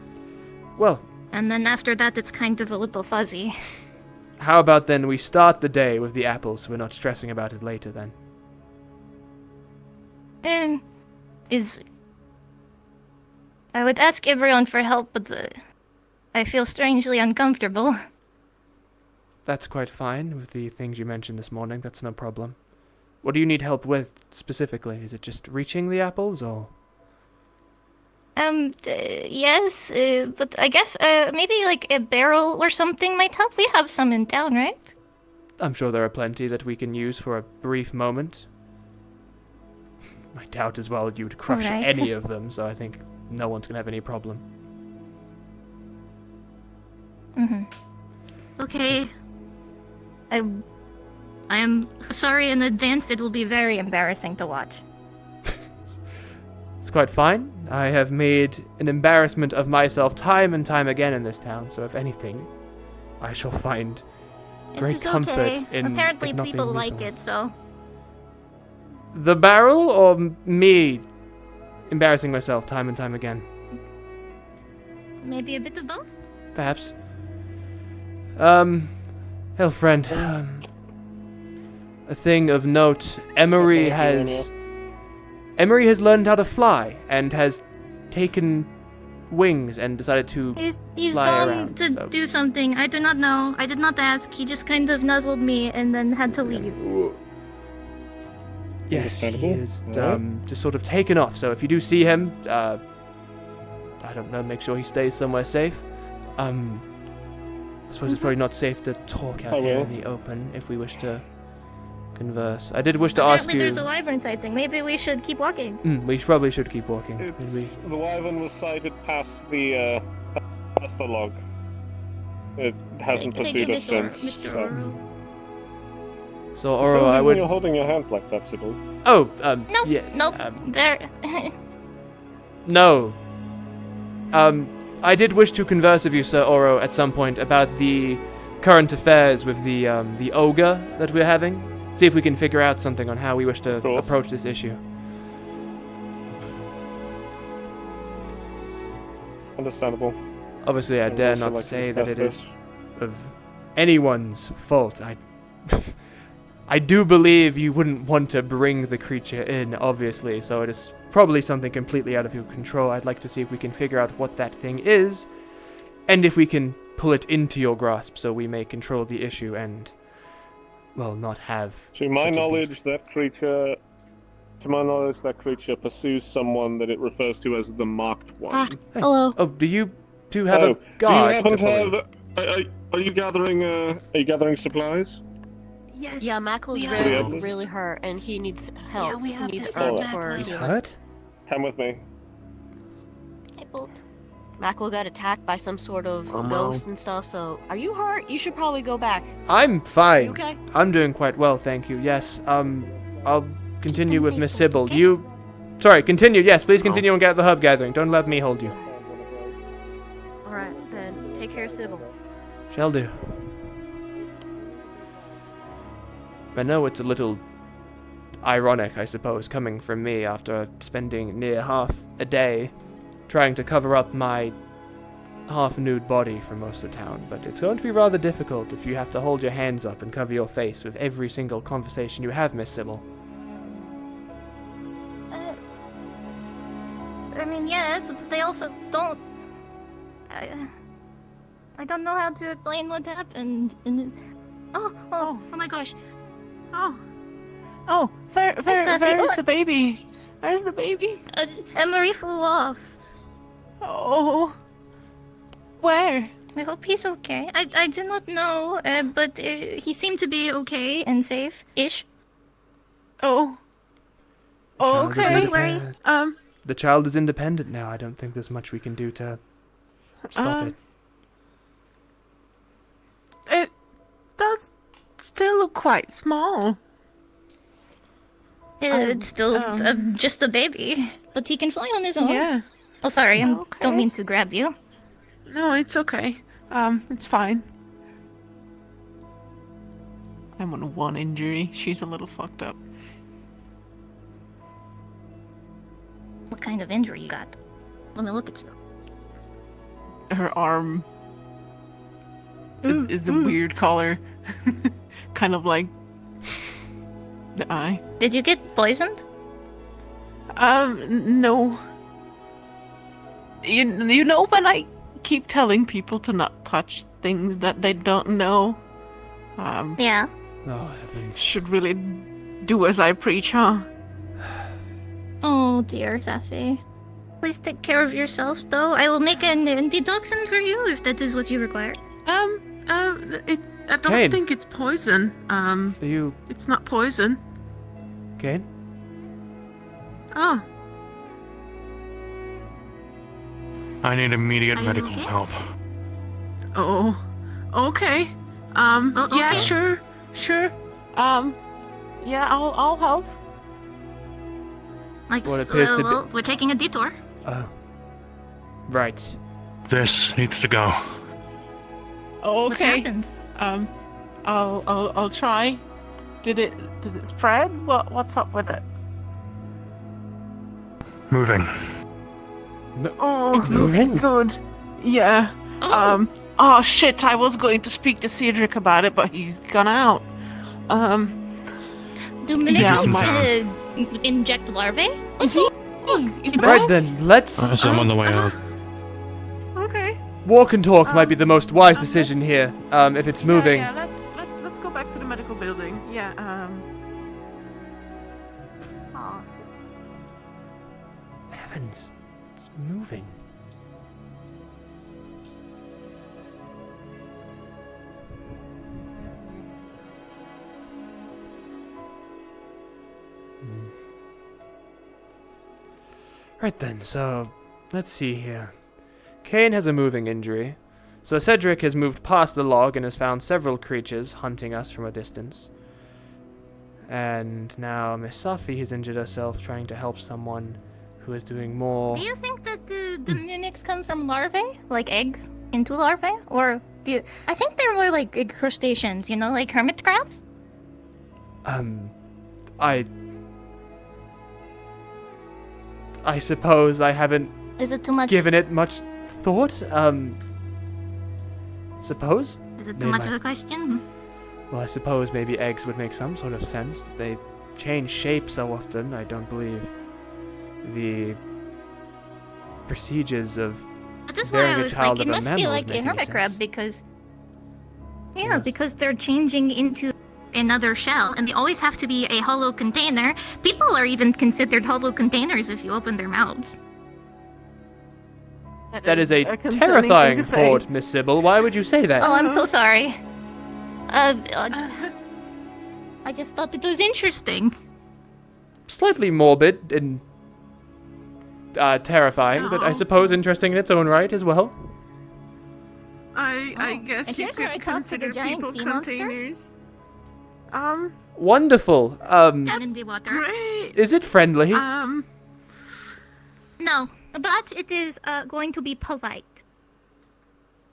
Well, And then after that, it's kind of a little fuzzy. how about then we start the day with the apples so we're not stressing about it later then? I would ask everyone for help, but I feel strangely uncomfortable. That's quite fine with the things you mentioned this morning. That's no problem. What do you need help with specifically? Is it just reaching the apples or? Yes, but I guess, maybe like a barrel or something might help. We have some in town, right? I'm sure there are plenty that we can use for a brief moment. I doubt as well you'd crush Alright. any of them, so I think no one's gonna have any problem. Mm-hmm. Okay. I am sorry in advance. It will be very embarrassing to watch. It's quite fine. I have made an embarrassment of myself time and time again in this town, so if anything, I shall find great It's comfort okay. in Apparently it not people being me like for it, once. so... The barrel or me embarrassing myself time and time again? Maybe a bit of both? Perhaps. Health friend. A thing of note. Emery has learned how to fly and has taken wings and decided to He's fly gone around. to so- do something. I do not know. I did not ask. He just kind of nuzzled me and then had to leave. Yes, he Understandable. is Alright. just sort of taken off. So if you do see him, I don't know, make sure he stays somewhere safe. I suppose it's probably not safe to talk out I here will. in the open if we wish to converse. I did wish to ask Apparently you. there's a wyvern sighting. Maybe we should keep walking. We probably should keep walking. It's, Maybe. the wyvern was sighted past the log. It hasn't Thank you, pursued us since. Mr. so. Oro. So, Oro, I would. You're holding your hands like that, Sybil. Oh, Nope, yeah. nope. There. No. I did wish to converse with you, Sir Oro, at some point about the current affairs with the ogre that we're having. See if we can figure out something on how we wish to Of course. approach this issue. Understandable. Obviously, I I'd dare also not like to say that it discuss is of anyone's fault. I do believe you wouldn't want to bring the creature in, obviously, so it is probably something completely out of your control. I'd like to see if we can figure out what that thing is, and if we can pull it into your grasp so we may control the issue and, well, not have... To my such a knowledge, beast. that creature pursues someone that it refers to as the Marked One. Hello. Oh, do you two have a guard? Do you happen to follow? to have... Are you gathering supplies? Yes. Yeah, Mackle's we really, are. really hurt, and he needs help. Yeah, we have he needs to save herbs for Mackle. He's healing. hurt? Come with me. Hey, Bolt. Mackle got attacked by some sort of Oh, no. ghost and stuff, so... Are you hurt? You should probably go back. I'm fine. You okay? I'm doing quite well, thank you. Yes, I'll continue with Miss Sybil. okay? You... Sorry, continue. Yes, please continue and get the hub gathering. Don't let me hold you. Alright, then take care of Sybil. Shall do. I know it's a little ironic, I suppose, coming from me after spending near half a day trying to cover up my half-nude body for most of the town, but it's going to be rather difficult if you have to hold your hands up and cover your face with every single conversation you have, Miss Sybil. I mean, yes, but they also don't. I don't know how to explain what happened. And oh my gosh. Where's the baby? Where's the baby? Emery flew off. Oh. Where? I hope he's okay. I do not know, but he seemed to be okay and safe-ish. Oh. Oh, Child is okay. Don't worry. independent. The child is independent now. I don't think there's much we can do to stop it. It does still look quite small. It's still just a baby, but he can fly on his own. Yeah. Oh, sorry, I Okay. don't mean to grab you. No, it's okay. It's fine. I'm on one injury. She's a little fucked up. What kind of injury you got? Let me look at you. Her arm is a weird color. Kind of like the eye. Did you get poisoned? No. You know when I keep telling people to not touch things that they don't know? Yeah. Oh, heavens. Should really do as I preach, huh? Oh dear, Safi. Please take care of yourself, though. I will make an antitoxin for you if that is what you require. I don't Kane. think it's poison. Are you... It's not poison. Kane? Oh. I need immediate Are you medical okay? help. Oh. Okay. Yeah, okay. sure. Yeah, I'll help. Like, What appears to be- well, we're taking a detour. Oh. Right. This needs to go. Oh, What okay. happened? I'll try. Did it spread? What's up with it? Moving. Oh, It's moving. good. Yeah. Oh. Oh shit! I was going to speak to Cedric about it, but he's gone out. Do minions yeah, inject larvae? Is he? Is he Right back? then, let's... So I'm on the way out. Okay. Walk and talk might be the most wise decision here, if it's moving. Yeah, let's go back to the medical building. Yeah. Aw. Heavens, it's moving. Right then, so let's see here. Kane has a moving injury, so Cedric has moved past the log and has found several creatures hunting us from a distance. And now Miss Safi has injured herself trying to help someone who is doing more. Do you think that the mimics come from larvae? Like eggs into larvae? Or do you... I think they're more like crustaceans, you know, like hermit crabs? I suppose I haven't Is it too much? given it much thought. Suppose? Is it too They much might- of a question? Well, I suppose maybe eggs would make some sort of sense. They change shape so often, I don't believe the procedures of But that's why bearing I a was child like, of it a must be mammal like would a make any hermit crab sense. because... Yeah, Yes. because they're changing into another shell, and they always have to be a hollow container. People are even considered hollow containers if you open their mouths. That is a concerning terrifying thing to say. thought, Miss Sybil. Why would you say that? Oh, I'm so sorry. I just thought it was interesting. Slightly morbid and terrifying, but I No. suppose interesting in its own right as well. I And guess you here's where I could talked to the consider giant people sea monster. containers. Wonderful. And in the water. Great. Is it friendly? No, but it is going to be polite.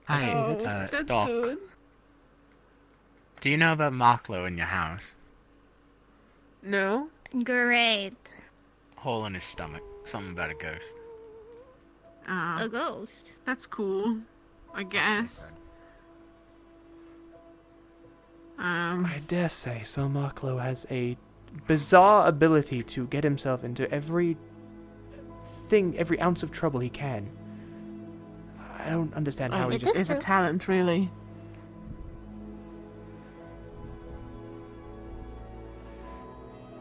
I see, Hi, that's Doc. good. Do you know about Maklo in your house? No. Great. Hole in his stomach. Something about a ghost. A ghost. That's cool. I guess. I dare say Sir Marklo has a bizarre ability to get himself into every ounce of trouble he can. I don't understand how he it just... is a talent, really.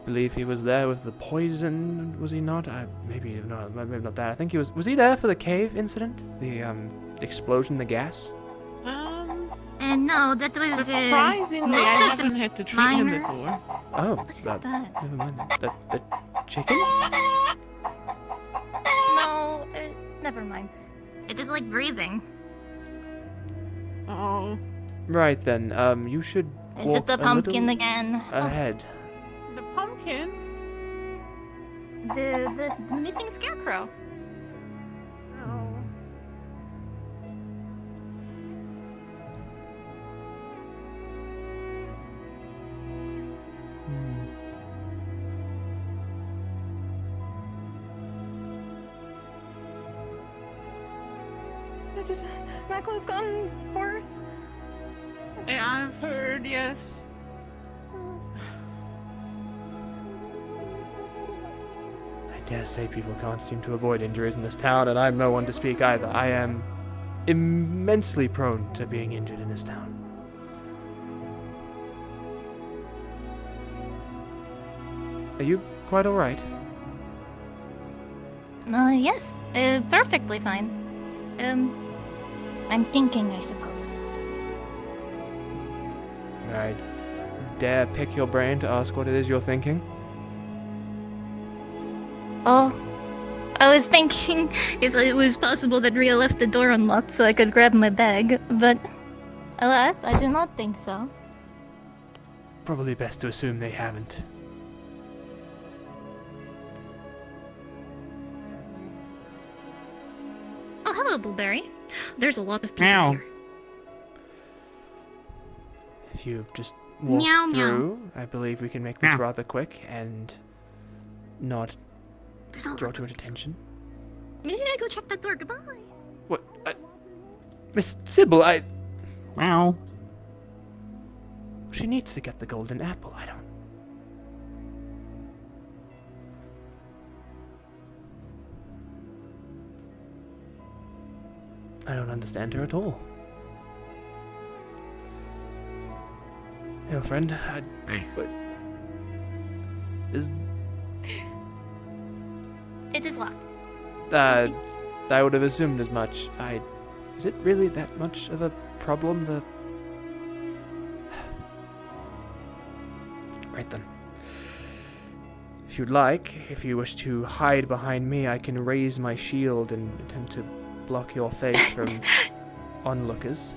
believe he was there with the poison, was he not? Maybe not that. I think he was he there for the cave incident? The explosion, the gas? And no, that was Surprisingly, I haven't had to treat him before. Oh, that? never mind. The chickens? No, never mind. It is like breathing. Oh. Right then, you should Is walk it the a pumpkin little again? ahead. The pumpkin? The missing scarecrow. Oh. Michael's gone worse. I've heard, yes. I dare say people can't seem to avoid injuries in this town, and I'm no one to speak either. I am immensely prone to being injured in this town. Are you quite alright? Yes, perfectly fine. I'm thinking, I suppose. I dare pick your brain to ask what it is you're thinking? Oh, I was thinking if it was possible that Rhea left the door unlocked so I could grab my bag, but alas, I do not think so. Probably best to assume they haven't. Oh, hello, Blueberry. There's a lot of people Meow. here. If you just walk Meow, meow. through, I believe we can make this Meow. rather quick and not There's a lot. draw too much attention. Maybe I go check that door. Goodbye. What? Miss Sybil, Meow. She needs to get the golden apple. I don't understand her at all. Hey, friend. Hey. It is locked. I would have assumed as much. Is it really that much of a problem? Right then. If you'd like, if you wish to hide behind me, I can raise my shield and attempt to block your face from onlookers.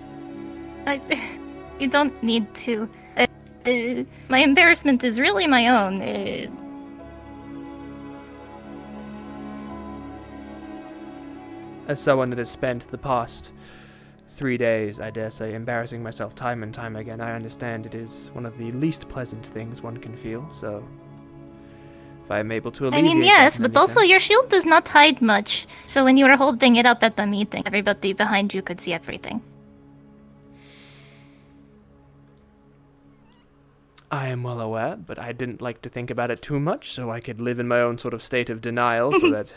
You don't need to. My embarrassment is really my own. As someone that has spent the past 3 days, I dare say, embarrassing myself time and time again, I understand it is one of the least pleasant things one can feel, so if I am able to I alleviate mean, that yes, in but any also sense- your shield does not hide much. So when you were holding it up at the meeting, everybody behind you could see everything. I am well aware, but I didn't like to think about it too much, so I could live in my own sort of state of denial, so that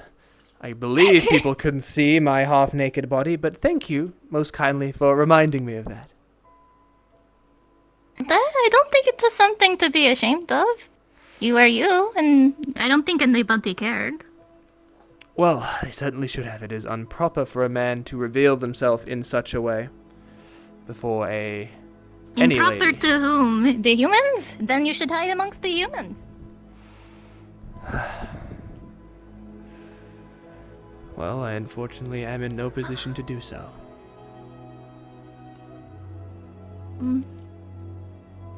I believe people couldn't see my half-naked body. But thank you most kindly for reminding me of that. I don't think it was something to be ashamed of. You are you, and I don't think anybody cared. Well, they certainly should have. It is improper for a man to reveal himself in such a way before any Improper lady. to whom? The humans? Then you should hide amongst the humans. Well, I unfortunately am in no position to do so.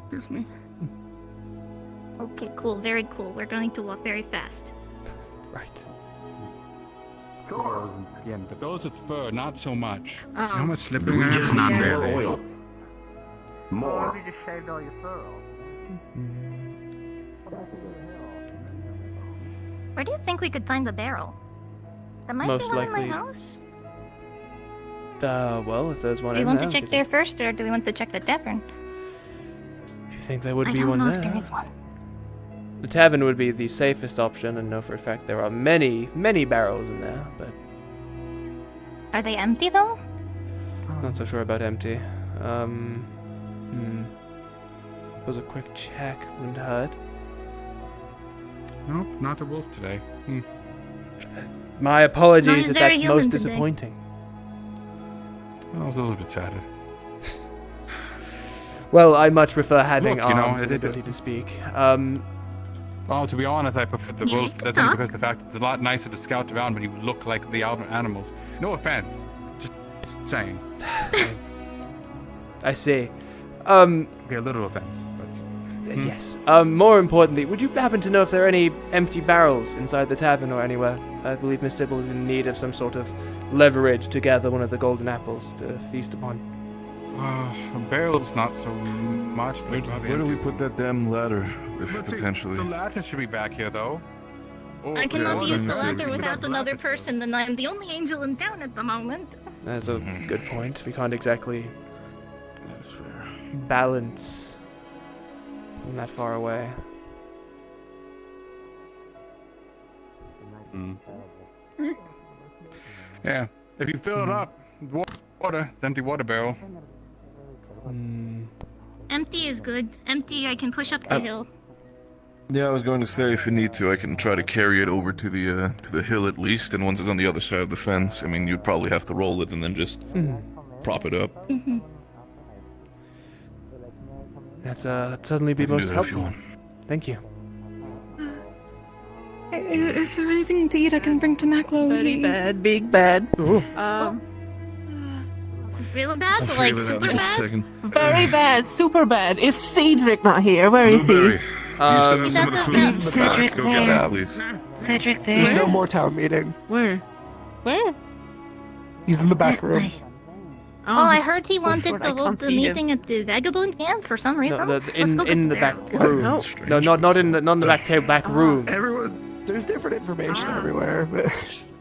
Excuse me. Okay, cool. Very cool. We're going to walk very fast. Right. Skin, but those with fur, not so much. Oh. How much slipping? Just not really. Oil. More. You just shaved all your fur off. Where do you think we could find the barrel? That might Most be one likely. in my house. Well, if there's one Do we in want there, to check there first, or do we want to check the tavern? if you think there would I be don't one know there. if there is one. The tavern would be the safest option, and know for a fact there are many, many barrels in there, but Are they empty though? not so sure about empty. Was a quick check wouldn't hurt. Nope, not a wolf today. My apologies Not if very that's human most today. disappointing. I was a little bit sadder. Well, I much prefer having Look, you know, arms and it ability is- to speak. Oh, to be honest, I prefer the Yeah, wolf. you can That's only talk. because the fact it's a lot nicer to scout around when you look like the other animals. No offense. Just saying. I see. Okay, a little offense, but Yes. More importantly, would you happen to know if there are any empty barrels inside the tavern or anywhere? I believe Miss Sybil is in need of some sort of leverage to gather one of the golden apples to feast upon. a barrel's not so much. But Where do we put that damn ladder, potentially? The ladder should be back here, though. Oh, I cannot yeah, use the let me see. ladder without another person, and I am the only angel in town at the moment. That's a good point. We can't exactly That's fair. balance from that far away. Yeah, if you fill it up with water, it's empty water barrel. Empty is good. Empty, I can push up the hill. Yeah, I was going to say if you need to, I can try to carry it over to the hill at least. And once it's on the other side of the fence, I mean, you'd probably have to roll it and then just prop it up. That'd certainly be I can do most that if you helpful. want. Thank you. Is there anything to eat I can bring to Maclo? Very bad, big bad. Real bad? I'll Like figure that out super in just a bad? second. Very bad, super bad. Is Cedric not here? Where is Blueberry, he? do you still have Is some that of the the food in the Cedric back? Go get there? that, please. Cedric There's there? no more town meeting. Where? Where? He's in the back room. Oh, I he's- heard he wanted Before to I hold come the see him. meeting at the Vagabond Camp for some reason. No, Let's in go in get the there. back room. No. No, not in the back table, back room. Everyone, there's different information everywhere, but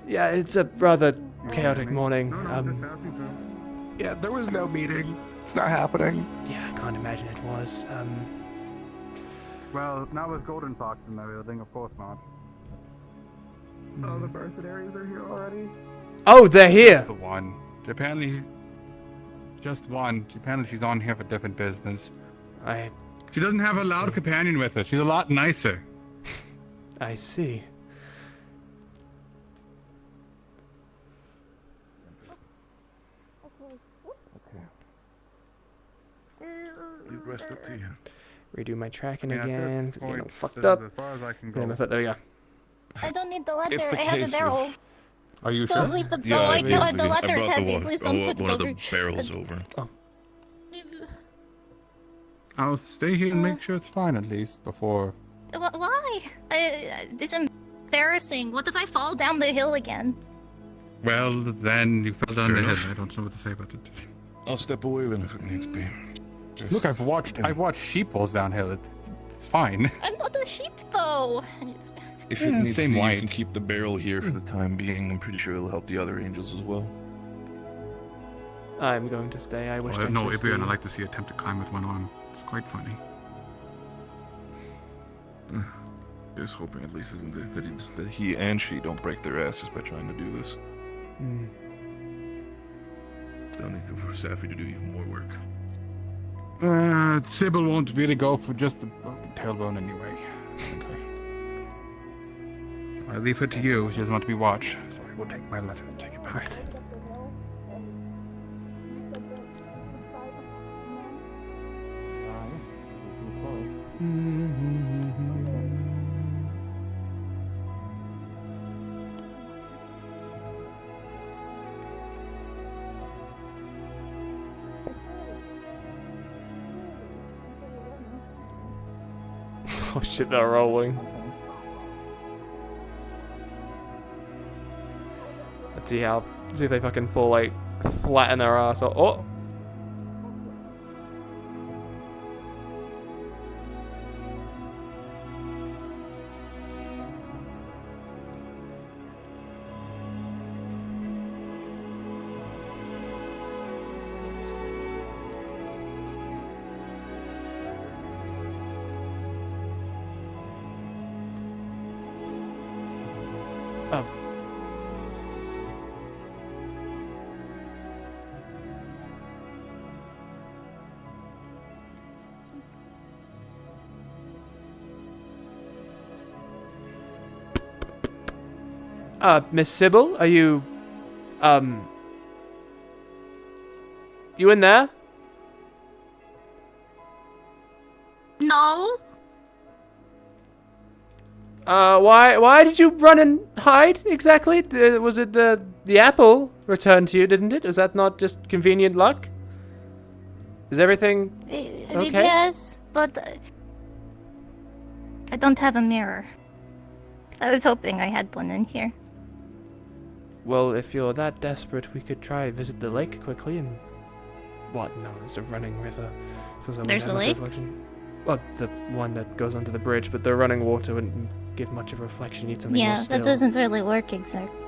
Yeah, it's a rather chaotic morning. yeah, there was no meeting. It's not happening. Yeah, I can't imagine it was. Well, now with Golden Fox and everything, of course not. Oh, the mercenaries are here already? Oh, they're here. The one. Apparently, just one. Apparently, she's on here for different business. She doesn't have a loud companion with her. She's a lot nicer. I see. You rest up to you. Redo my tracking Yeah, at this again because getting all point, fucked this up. is as far as I can Yeah, go. my foot. There we go. I don't need the ladder. It's the I have case the of- barrel. Are you Don't sure? leave the Yeah, barrel. I I can't. The brought ladder's heavy. the Please one don't put it of the over. barrels over. I'll stay here and make sure it's fine at least before. Why? It's embarrassing. What if I fall down the hill again? Well, then you fell down Fair the enough. hill. I don't know what to say about it. I'll step away then if it needs be. Just Look, I've watched sheep falls downhill. It's fine. I'm not a sheep though. If Yeah, it needs same be, white. you can keep the barrel here for the time being. I'm pretty sure it'll help the other angels as well. I'm going to stay. I wish I No, could Ibian, see. I like to see attempt to climb with one arm. It's quite funny. Just hoping at least isn't that he and she don't break their asses by trying to do this. Don't need to for Safi to do even more work. Sybil won't really go for just the tailbone anyway. Okay. I leave it to you. She doesn't want to be watched. So I will take my letter and take it back. Right. Oh shit, they're rolling. Let's see if they fucking fall like flat in their ass. Oh! Miss Sybil, are you, you in there? No. Why did you run and hide exactly? Was it the apple returned to you, didn't it? Was that not just convenient luck? Is everything okay? Yes, but I don't have a mirror. I was hoping I had one in here. Well, if you're that desperate, we could try visit the lake quickly and... What? No, there's a running river. There's a lake? Well, the one that goes onto the bridge, but the running water wouldn't give much of a reflection. You need something more still. That doesn't really work exactly.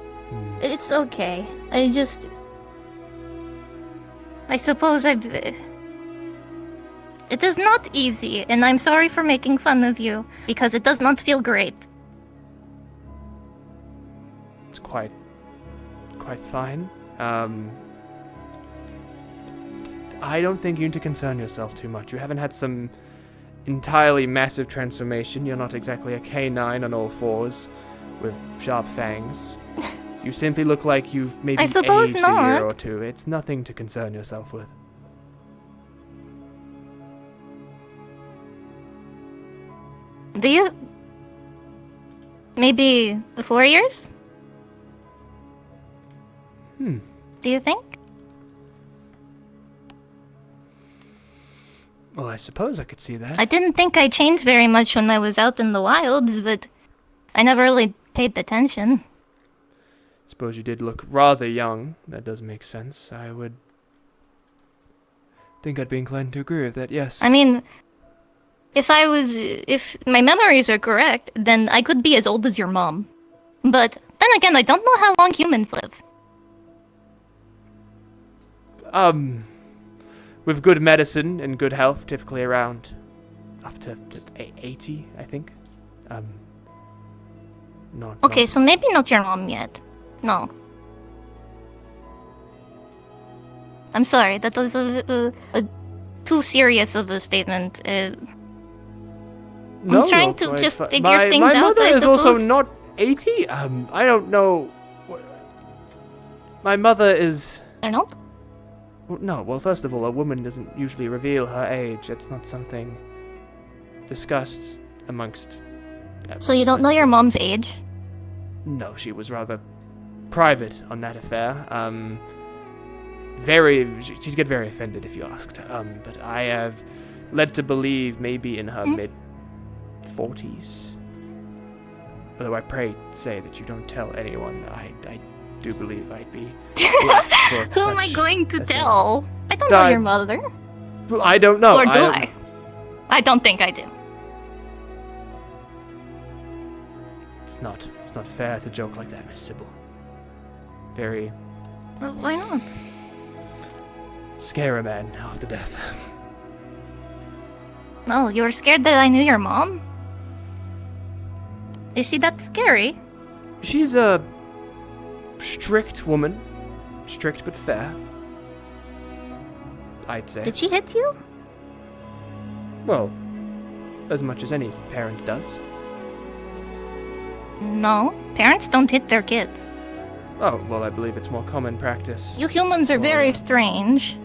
It's okay. I suppose it is not easy, and I'm sorry for making fun of you, because it does not feel great. It's quite fine. I don't think you need to concern yourself too much. You haven't had some entirely massive transformation. You're not exactly a canine on all fours with sharp fangs. You simply look like you've maybe aged a year or two. It's nothing to concern yourself with. Do you? Maybe 4 years? Do you think? Well, I suppose I could see that. I didn't think I changed very much when I was out in the wilds, but I never really paid attention. Suppose you did look rather young. That does make sense. I would think I'd be inclined to agree with that, yes. I mean, if my memories are correct, then I could be as old as your mom. But then again, I don't know how long humans live. With good medicine and good health, typically around up to 80, I think. Okay, so maybe not your mom yet. No. I'm sorry, that was a too serious of a statement. I'm trying to just figure things out. My mother is also not 80. I don't know. My mother is... They're not? No, well, first of all, a woman doesn't usually reveal her age. It's not something discussed amongst... So you don't know your mom's age? No, she was rather private on that affair. She'd get very offended if you asked. But I have led to believe maybe in her mid-40s. Although I pray say that you don't tell anyone. I do believe I'd be blasted for Who am I going to tell? I don't know your mother. Well, I don't know. Or do I? I don't think I do. It's not fair to joke like that, Miss Sybil. Very... Why not? Scare a man after death. No, you were scared that I knew your mom? Is she that scary? She's a strict woman. Strict but fair, I'd say. Did she hit you? Well, as much as any parent does. No, parents don't hit their kids. Oh, well, I believe it's more common practice. You humans are very strange.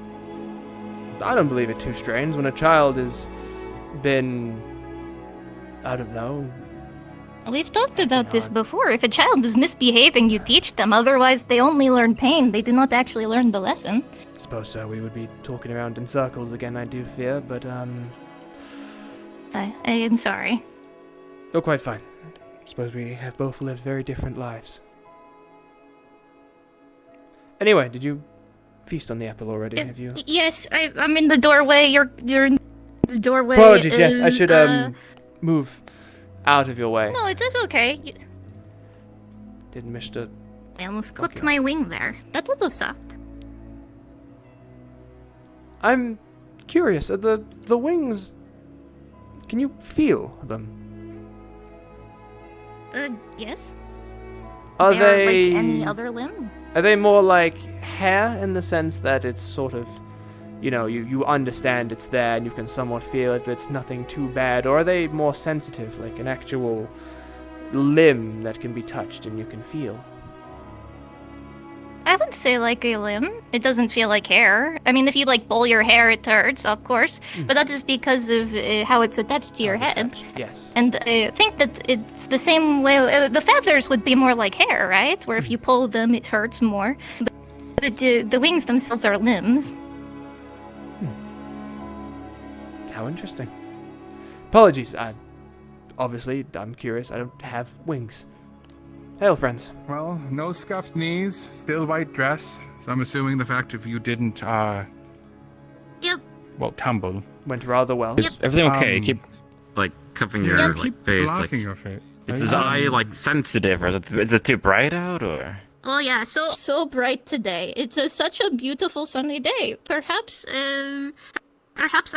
I don't believe it too strange when a child has been, I don't know. We've talked about this before. If a child is misbehaving, you teach them. Otherwise, they only learn pain. They do not actually learn the lesson. I suppose so. We would be talking around in circles again, I do fear, but, I am sorry. You're quite fine. I suppose we have both lived very different lives. Anyway, did you feast on the apple already? Have you? Yes, I'm in the doorway. You're in the doorway. Apologies, yes, I should, move out of your way. No, it is okay. Didn't wish to... I almost clipped my wing there. That was soft. I'm curious, are the wings... Can you feel them? Yes. Are they they... like any other limb? Are they more like hair in the sense that it's sort of, you know, you understand it's there and you can somewhat feel it, but it's nothing too bad? Or are they more sensitive, like an actual limb that can be touched and you can feel? I would say like a limb. It doesn't feel like hair. I mean, if you like pull your hair, it hurts, of course. But that is because of how it's attached to your head. Yes. And I think that it's the same way. The feathers would be more like hair, right? Where if you pull them, it hurts more. But the wings themselves are limbs. How interesting. Apologies. Obviously, I'm curious. I don't have wings. Hail, friends. Well, no scuffed knees, still white dress. So I'm assuming the fact if you didn't, Yep. well, tumble. Went rather well. Is everything okay? Keep, like, covering your, like, keep face. blocking Like, your face. is his eye, like, sensitive, or is it too bright out, or...? Oh yeah, so bright today. It's such a beautiful sunny day. Perhaps I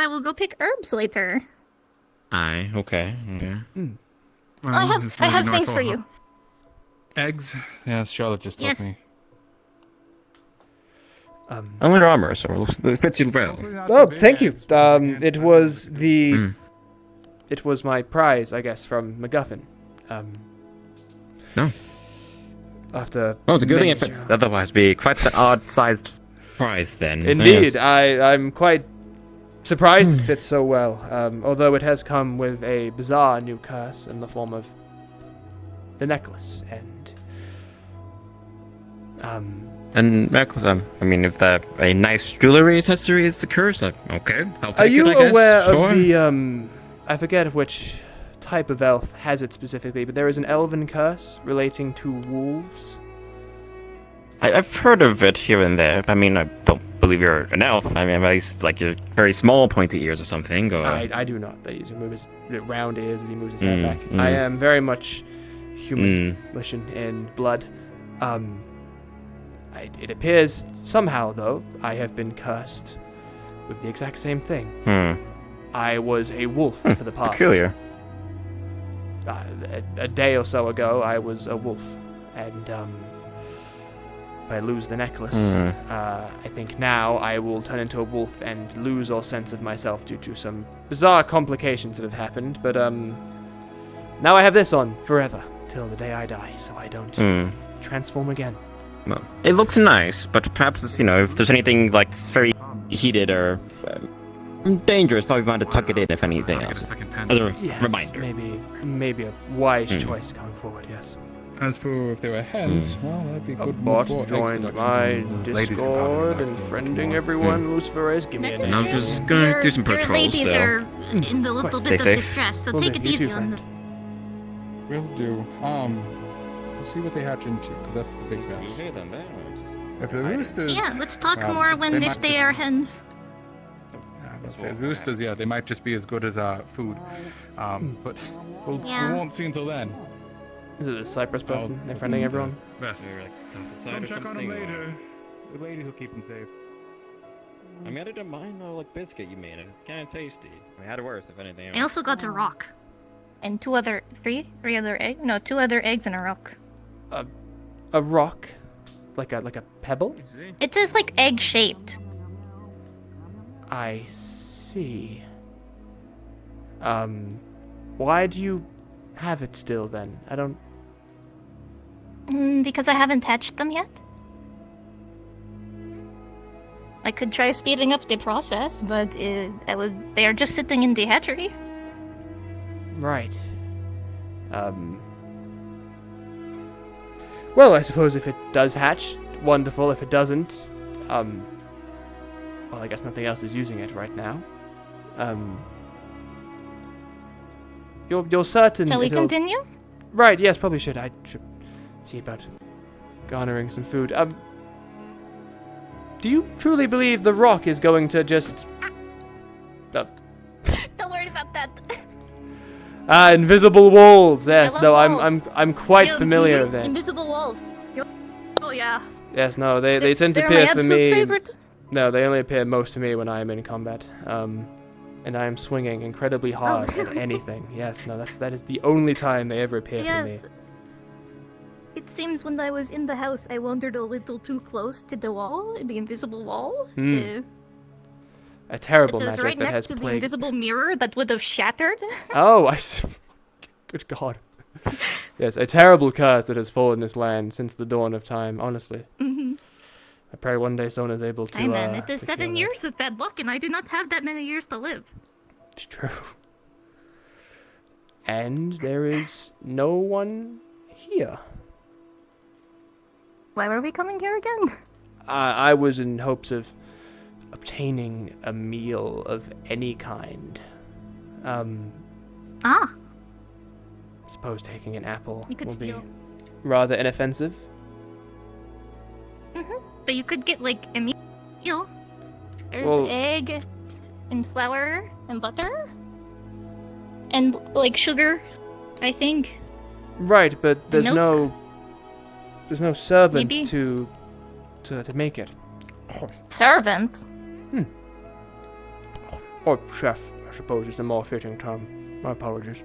will go pick herbs later. Aye, okay. Well, I have really things nice for you. Eggs? Yes, Charlotte just told me. I'm under armor, so it fits you well. Oh, thank you. It was the... It was my prize, I guess, from MacGuffin. No. After... Well, it's a good thing if it's otherwise be quite the odd-sized prize, then. Indeed, I'm quite surprised it fits so well, although it has come with a bizarre new curse in the form of the necklace, and... And necklace, I mean, if that a nice jewelry accessory is the curse, like, okay, I'll take Are you it, I guess. aware Sure. of the, I forget which type of elf has it specifically, but there is an elven curse relating to wolves? I've heard of it here and there. I mean, I don't believe you're an elf. I mean, at least, like, you're very small pointy ears or something, or... I do not. He moves his round ears as he moves his head back. I am very much human, mission in blood. It appears somehow, though, I have been cursed with the exact same thing. I was a wolf for the past... Peculiar. A day or so ago, I was a wolf, and if I lose the necklace, I think now I will turn into a wolf and lose all sense of myself due to some bizarre complications that have happened, but now I have this on forever, till the day I die, so I don't transform again. Well, it looks nice, but perhaps, if there's anything, like, very heated or dangerous, probably want to tuck it in, if anything else. As a reminder. Maybe a wise choice going forward, yes. As for if they were hens, well, that'd be A good. bot joined my Discord and friending everyone. Luciferase, give me a And I'm just going to do some patrols, ladies so... are in the little bit of distress, so take it easy on them. Will do. We'll see what they hatch into, because that's the big bet. You hear them there, or just... If the roosters... Yeah, let's talk more if they are hens. Say roosters, yeah, they might just be as good as food. But we won't see until then. Is it the Cypress person? They're friending everyone? Best. Come check on them later. The lady who'll keep them safe. I mean, I didn't mind the, like, biscuit you made. It's kind of tasty. I mean, had it worse, if anything. I also got a rock. And two other eggs? No, 2 other eggs and a rock. A rock? Like a pebble? It is like egg-shaped. I see. Why do you have it still then? I don't... Because I haven't hatched them yet. I could try speeding up the process, but they are just sitting in the hatchery. Right. Well, I suppose if it does hatch, wonderful. If it doesn't, well, I guess nothing else is using it right now. You're certain Shall we it'll... continue? Right, yes, probably should. I should see about garnering some food. Do you truly believe the rock is going to just... Don't worry about that. Invisible walls. Yes, no, walls. I'm quite familiar with that. Invisible walls. Oh yeah. Yes, no, they tend to They're appear my for absolute me. favorite. No, they only appear most to me when I am in combat. And I am swinging incredibly hard at anything. Yes, no, that is the only time they ever appear for me. It seems when I was in the house, I wandered a little too close to the wall, the invisible wall. A terrible It was magic right that next has to the plagued. invisible mirror that would have shattered. Oh, I see. Good God. Yes, a terrible curse that has fallen this land since the dawn of time, honestly. I pray one day someone is able to... Hey man, it is to 7 kill years of bad luck, and I do not have that many years to live. It's true. And there is no one here. Why were we coming here again? I was in hopes of obtaining a meal of any kind. I suppose taking an apple You could will be steal. rather inoffensive. But you could get like a meal. There's Well- egg and flour and butter and like sugar, I think. Right, but there's Milk? no servant Maybe. to make it. Servant. Or chef, I suppose, is the more fitting term. My apologies.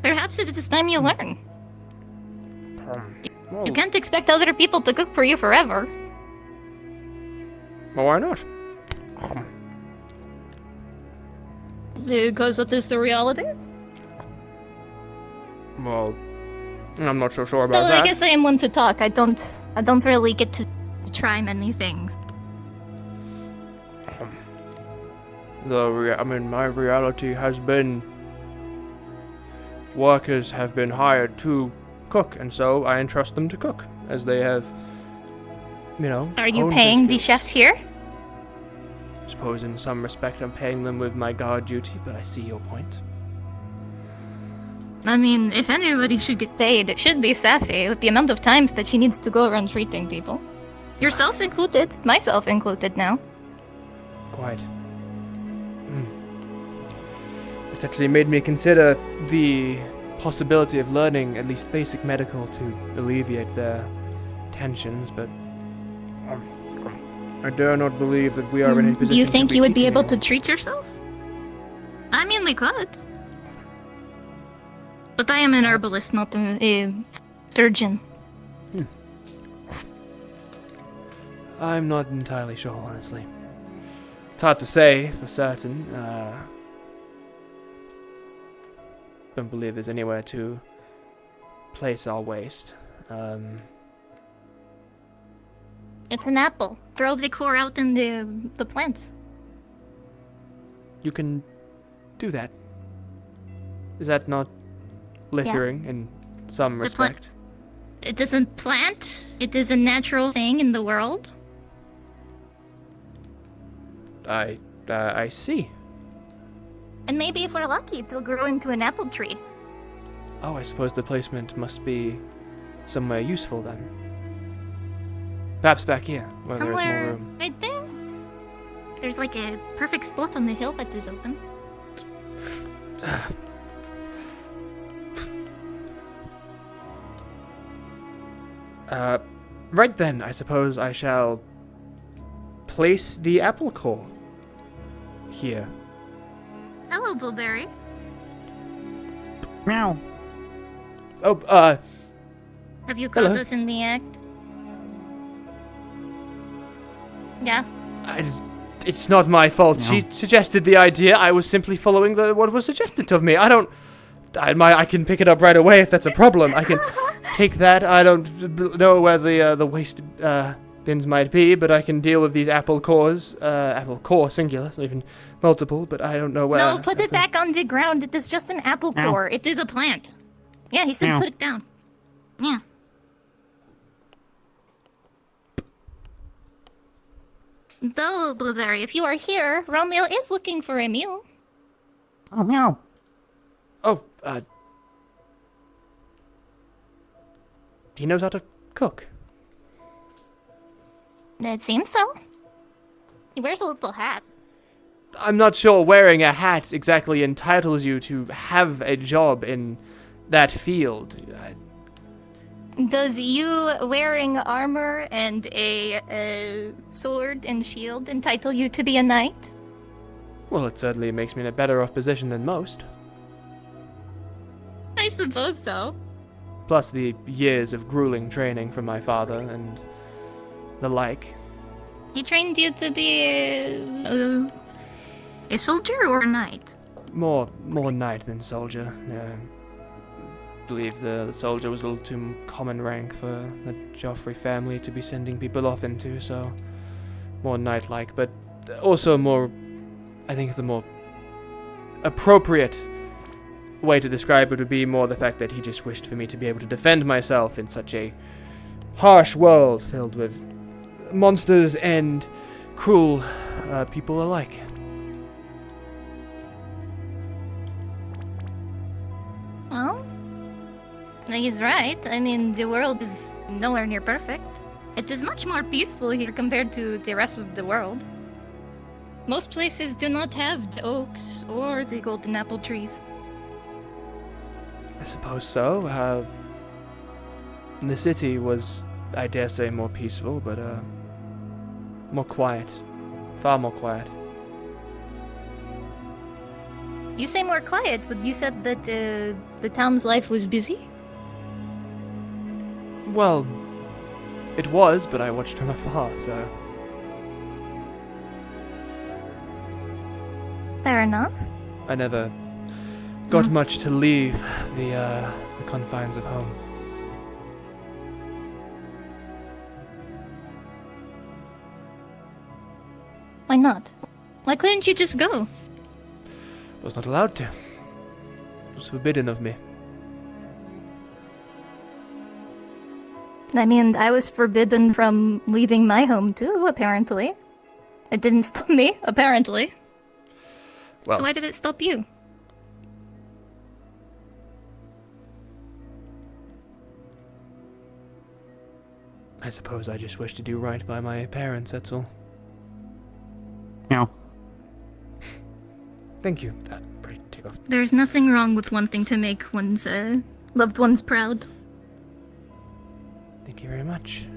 Perhaps it is time you learn. Well, You can't expect other people to cook for you forever. well, why not? Because that is the reality. Well, I'm not so sure about Well, that. I guess I am one to talk. I don't really get to try many things. My reality has been workers have been hired to cook, and so I entrust them to cook, as they have, Are you honed their paying the skills. chefs here? I suppose in some respect I'm paying them with my guard duty, but I see your point. I mean, if anybody should get paid, it should be Safi, with the amount of times that she needs to go around treating people. Yourself included, myself included now. Quite. It's actually made me consider the possibility of learning at least basic medical to alleviate their tensions, but I dare not believe that we are in a position Do you think to you would be teaching able to anyone. treat yourself? I mean, we could. But I am an herbalist, not a surgeon. I'm not entirely sure, honestly. It's hard to say for certain. Don't believe there's anywhere to place our waste. It's an apple. Throw the core out in the plant. You can do that. Is that not littering in some The plant- respect? It isn't plant. It is a natural thing in the world. I see. And maybe if we're lucky, it'll grow into an apple tree. Oh, I suppose the placement must be somewhere useful then. Perhaps back here, where there is more Somewhere room. right there. There's like a perfect spot on the hill that is open. Right then, I suppose I shall place the apple core here. Hello, Blueberry. Meow. Oh, Have you caught Hello. us in the act? Yeah. It's not my fault. No. She suggested the idea. I was simply following what was suggested of me. I can pick it up right away if that's a problem. I can take that. I don't know where the waste bins might be, but I can deal with these apple cores. Apple core singular, not even multiple, but I don't know where. No, put it back on the ground. It is just an apple Ow. core. It is a plant. Yeah, he said Ow. put it down. Yeah. Though, Blueberry, if you are here, Romeo is looking for a meal. Oh, meow. Oh, he knows how to cook. It seems so. He wears a little hat. I'm not sure wearing a hat exactly entitles you to have a job in that field. Does you wearing armor and a sword and shield entitle you to be a knight? Well, it certainly makes me in a better off position than most. I suppose so. Plus the years of grueling training from my father and the like. He trained you to be a soldier or a knight? More knight than soldier. I believe the soldier was a little too common rank for the Joffrey family to be sending people off into, so more knight-like, but also more, I think the more appropriate way to describe it would be more the fact that he just wished for me to be able to defend myself in such a harsh world filled with monsters and cruel people alike. Well, he's right. I mean, the world is nowhere near perfect. It is much more peaceful here compared to the rest of the world. Most places do not have the oaks or the golden apple trees. I suppose so. The city was, I dare say, more peaceful, but more quiet. Far more quiet. You say more quiet, but you said that the town's life was busy? Well, it was, but I watched from afar, so... Fair enough. I never got much to leave the confines of home. Why not? Why couldn't you just go? I was not allowed to. It was forbidden of me. I mean, I was forbidden from leaving my home too, apparently. It didn't stop me, apparently. Well, So why did it stop you? I suppose I just wish to do right by my parents, that's all. Meow. Thank you. Pretty take off. There's nothing wrong with wanting to make one's loved ones proud. Thank you very much.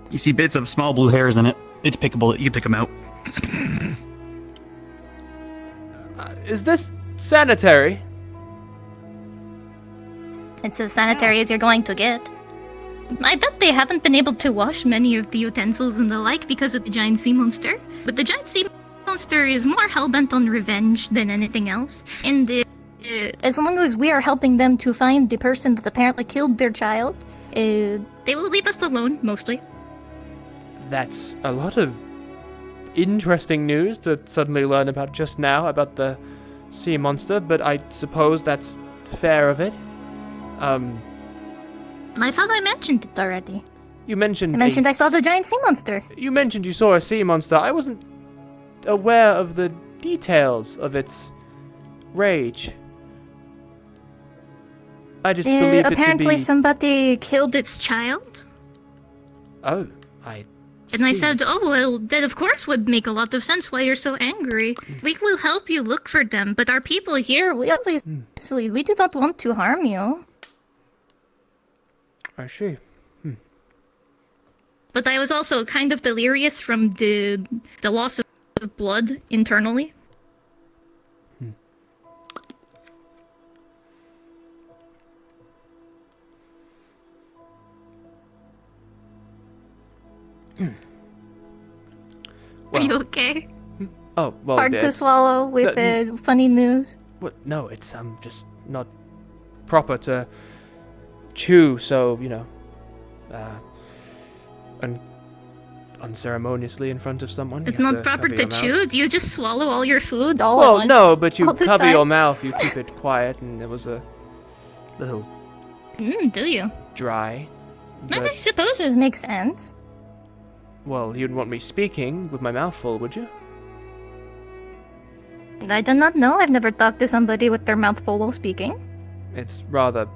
You see bits of small blue hairs in it. It's pickable. You can pick them out. Is this sanitary? It's as sanitary as you're going to get. I bet they haven't been able to wash many of the utensils and the like because of the giant sea monster. But the giant sea monster is more hellbent on revenge than anything else. And as long as we are helping them to find the person that apparently killed their child, they will leave us alone, mostly. That's a lot of interesting news to suddenly learn about just now, about the sea monster, but I suppose that's fair of it. I thought I mentioned it already. You mentioned I saw the giant sea monster. You mentioned you saw a sea monster. I wasn't aware of the details of its rage. I just believed it to be... Apparently somebody killed its child. Oh, I And I see. said, oh, well, that of course would make a lot of sense why you're so angry. We will help you look for them, but our people here, we obviously, we do not want to harm you. I see. But I was also kind of delirious from the loss of blood internally. Are you okay? Oh, well, Hard to it's- swallow with funny news. What? No, it's just not proper to chew. So unceremoniously in front of someone. It's You have not proper cover to your mouth. chew. Do you just swallow all your food all at Well, once? no, but you all the cover time? your mouth. You keep it quiet, and it was a little Do you? dry. I But, suppose it makes sense. well, you'd want me speaking with my mouth full, would you? I do not know. I've never talked to somebody with their mouth full while speaking. It's rather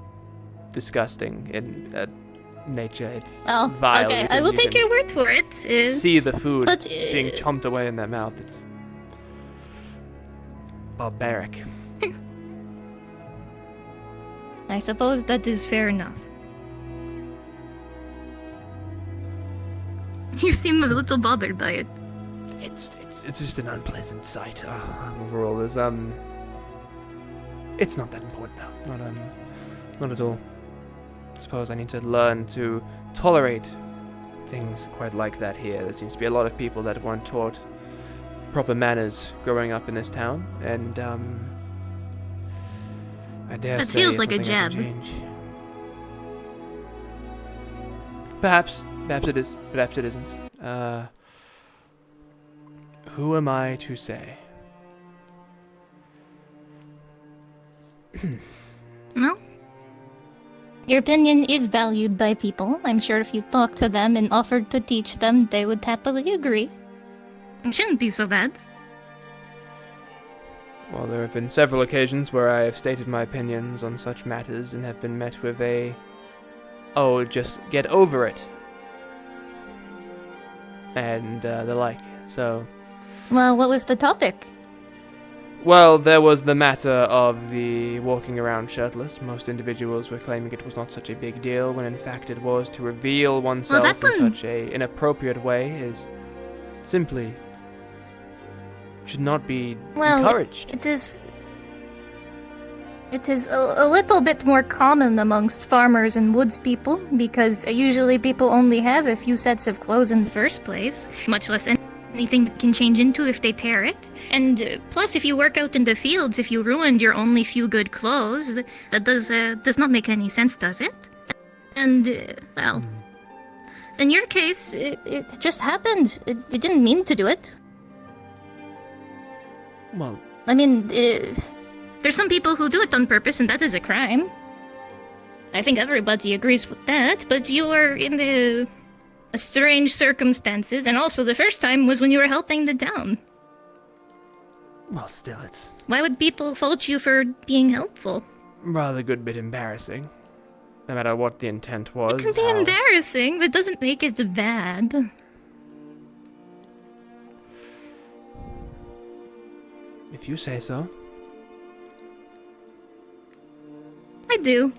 disgusting in nature. It's Oh, vile. okay. You I can- will you take can your word for it. see the food but, being chomped away in their mouth. It's barbaric. I suppose that is fair enough. You seem a little bothered by it. It's just an unpleasant sight. Overall, it's not that important though. Not at all. I suppose I need to learn to tolerate things quite like that here. There seems to be a lot of people that weren't taught proper manners growing up in this town, and I dare That say feels it's like a something I can jab. change. Perhaps it is. Perhaps it isn't. Who am I to say? No? Your opinion is valued by people. I'm sure if you talked to them and offered to teach them, they would happily agree. It shouldn't be so bad. Well, there have been several occasions where I have stated my opinions on such matters and have been met with a, "Oh, just get over it," and the like. So, Well, what was the topic? well, there was the matter of the walking around shirtless. Most individuals were claiming it was not such a big deal, when in fact it was. To reveal oneself that in one- such a inappropriate way is simply should not be Well, encouraged. It is a little bit more common amongst farmers and woods people, because usually people only have a few sets of clothes in the first place, much less anything that can change into if they tear it. And plus, if you work out in the fields, if you ruined your only few good clothes, that does not make any sense, does it? And, well, in your case, it just happened. You didn't mean to do it. Well, I mean, there's some people who do it on purpose, and that is a crime. I think everybody agrees with that, but you were in the strange circumstances, and also the first time was when you were helping the town. well, still, it's Why would people fault you for being helpful? rather a good bit embarrassing. No matter what the intent was. It can be how- embarrassing, but doesn't make it bad. If you say so. I do.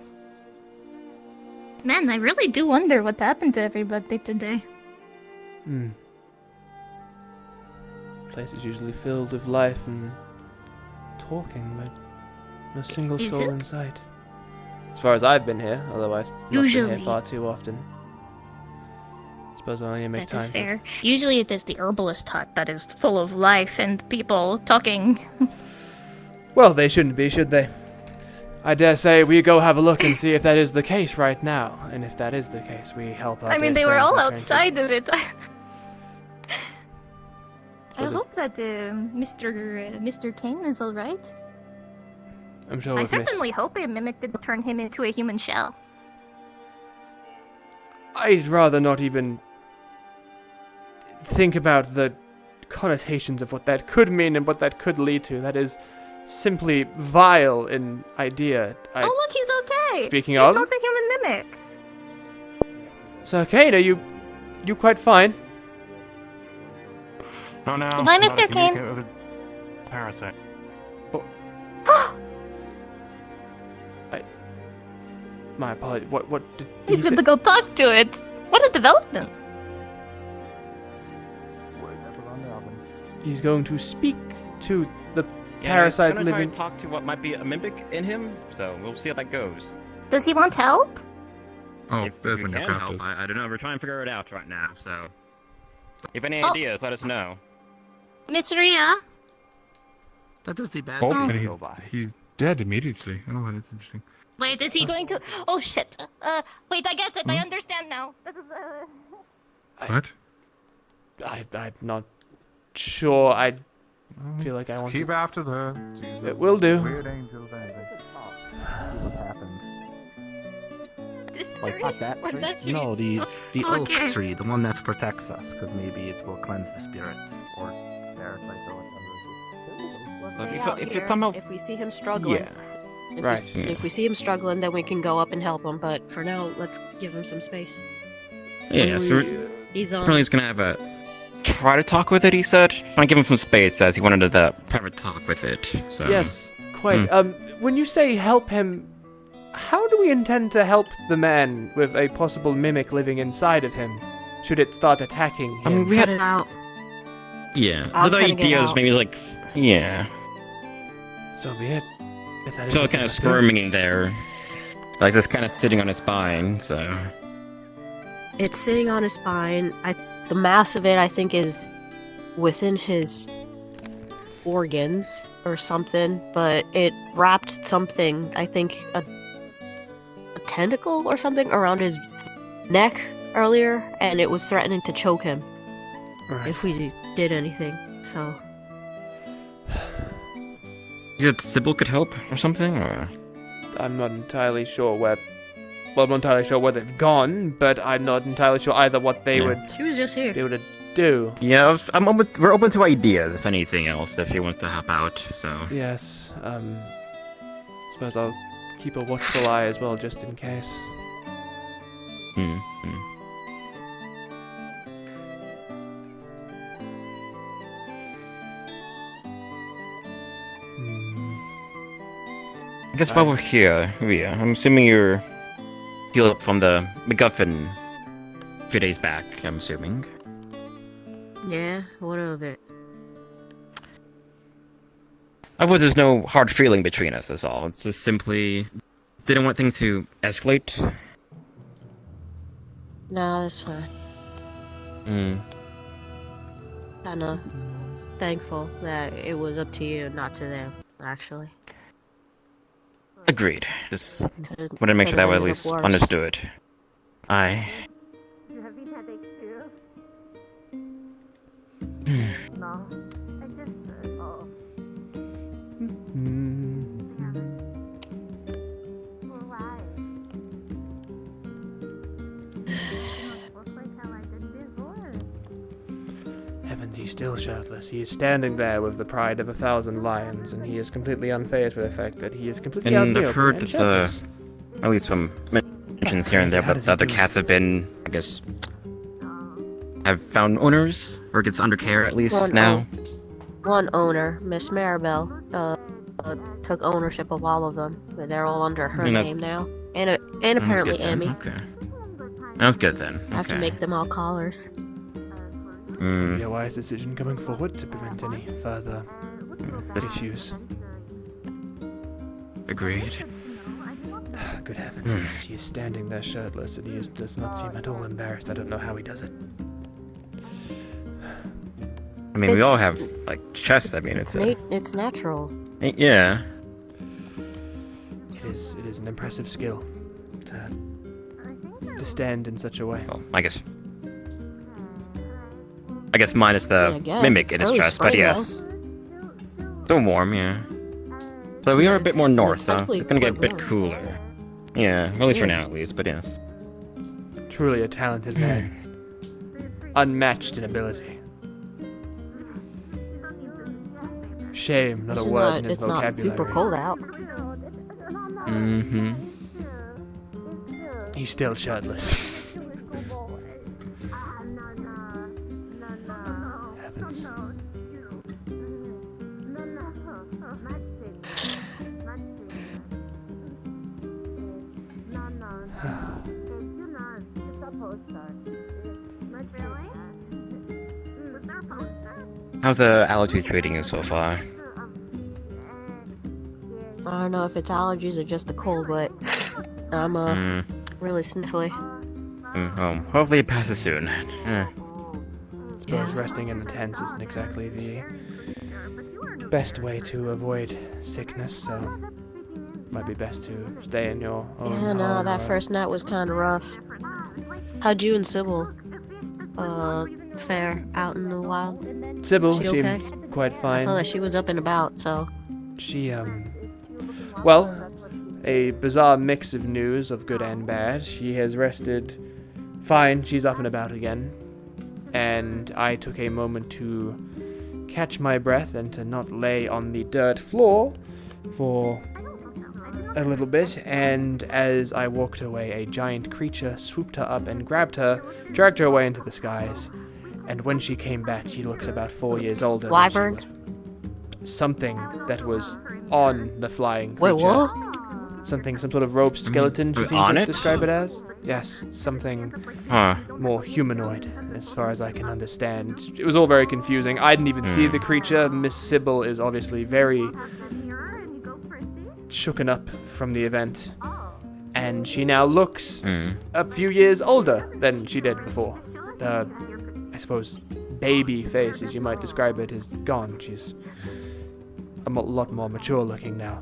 Man, I really do wonder what happened to everybody today. Place is usually filled with life and talking, but no single Is soul it? in sight. As far as I've been here, although I've not been Usually. here far too often. Suppose I only make That time is for- fair. Usually it is the herbalist hut that is full of life and people talking. Well, they shouldn't be, should they? I dare say we go have a look and see if that is the case right now. And if that is the case, we help out. I mean, dead they were friend all return to- outside of it. I Was it- hope that Mr. Kane is alright. I'm sure I with Miss- certainly hope a mimic didn't turn him into a human shell. I'd rather not even think about the connotations of what that could mean and what that could lead to. That is simply vile in idea. Oh look, he's okay! Speaking he's of- not a human mimic! So, Kane, are you quite fine? No, no. Goodbye, I'm not Mr. a Kane. communicator with a parasite. My apologies. What did He's he going say? to go talk to it! What a development! He's going to speak to the Yeah, parasite I'm gonna try living. and talk to what might be a mimic in him, so we'll see how that goes. Does he want help? Oh, If there's we when your can craft help, is. I don't know. We're trying to figure it out right now, so If any ideas, let us know. Miss Ria? That is the bad Oh, thing. and he's dead immediately. Oh, that's interesting. Wait, is he going to? Oh shit! Wait, I get it. I understand now. What? I'm not sure. I feel like I want Keep to. after the. It will do. Weird angels, anything. What happened? Like not that What, tree? that tree? No, the oak Okay. tree, the one that protects us, because maybe it will cleanse the spirit or parasite or whatever. If you somehow- if we see him struggling, Yeah. if Right. If we see him struggling, then we can go up and help him. But for now, let's give him some space. Yeah, so He's on. apparently he's gonna have a try to talk with it. He said, "I give him some space," as he wanted to have a talk with it. So Yes, quite. When you say help him, how do we intend to help the man with a possible mimic living inside of him? Should it start attacking him? I mean, we had it out. yeah. I'm The other cutting it ideas out. maybe like yeah. So be it. If that is So what kind you of must do. squirming in there, like this, kind of sitting on his spine. So It's sitting on his spine. The mass of it, I think, is within his organs or something. But it wrapped something, I think, a tentacle or something around his neck earlier, and it was threatening to choke him Right. if we did anything. So you said Sybil could help or something, or I'm not entirely sure where. Well, I'm not entirely sure where they've gone, but I'm not entirely sure either what they Yeah. would she was just here. be able to do. yeah. I'm open, we're open to ideas if anything else if she wants to help out. So Yes. Suppose I'll keep a watchful eye as well, just in case. hmm. I guess while we're here, Rhea, I'm assuming you're healed up from the MacGuffin a few days back. I'm assuming. Yeah, what of it? I was there's no hard feeling between us. That's all. It's just simply didn't want things to escalate. No, that's fine. Mm. Kinda thankful that it was up to you, not to them, actually. Agreed. Just Could've- wanted to make sure that could've was at ended least up worse. understood. Aye. Do you have these headaches too? Hmm. No. I just, oh. Well, why? Looks like how I did before. Heavens, he's still shirtless. He is standing there with the pride of 1,000 lions, and he is completely unfazed with the fact that he is completely And out I've heard and that shirtless. at least some mentions here and there, How but does the he other do cats have been, I guess, have found owners or gets under care at least now. One owner, Miss Maribel, took ownership of all of them. But they're all under her I mean, that's- name now, and That's apparently good then, Emmy. Okay. That's good then. I have to Okay. make them all collars. Be a wise decision coming forward to prevent any further issues. Agreed. Good heavens, he is standing there shirtless, and he does not seem at all embarrassed. I don't know how he does it. I mean, we all have like chests. I mean, it's It's natural. yeah. It is an impressive skill to stand in such a way. Well, I guess minus the I guess, mimic it's in his early chest, but spring, yes. Still warm, yeah. So we are a bit more north, though. technically It's gonna get a quite bit warm. cooler. Yeah, at least for now, at least. But yes. Truly a talented man. Unmatched in ability. Shame, not a word in his It's not vocabulary. super cold out. Mm-hmm. He's still shirtless. Heavens. How's the allergy treating you so far? I don't know if it's allergies or just the cold, but I'm really sniffly. Hopefully it passes soon. suppose resting in the tents isn't exactly the best way to avoid sickness, so might be best to stay in your own Yeah, no, home, that first night was kind of rough. How'd you and Sybil, fare out in the wild? Sybil She seemed okay? quite I fine. saw that she was up and about, so... She, well, a bizarre mix of news of good and bad. She has rested fine, she's up and about again. And I took a moment to catch my breath and to not lay on the dirt floor for a little bit. And as I walked away, a giant creature swooped her up and grabbed her, dragged her away into the skies. And when she came back, she looks about 4 years older. Wyvern? Something that was on the flying creature. Wait, what? Some sort of rope skeleton, she was seemed on to it? describe it as. Yes, something more humanoid, as far as I can understand. It was all very confusing. I didn't even see the creature. Miss Sybil is obviously very shooken up from the event. And she now looks a few years older than she did before. The, I suppose, baby face, as you might describe it, is gone. She's a lot more mature looking now.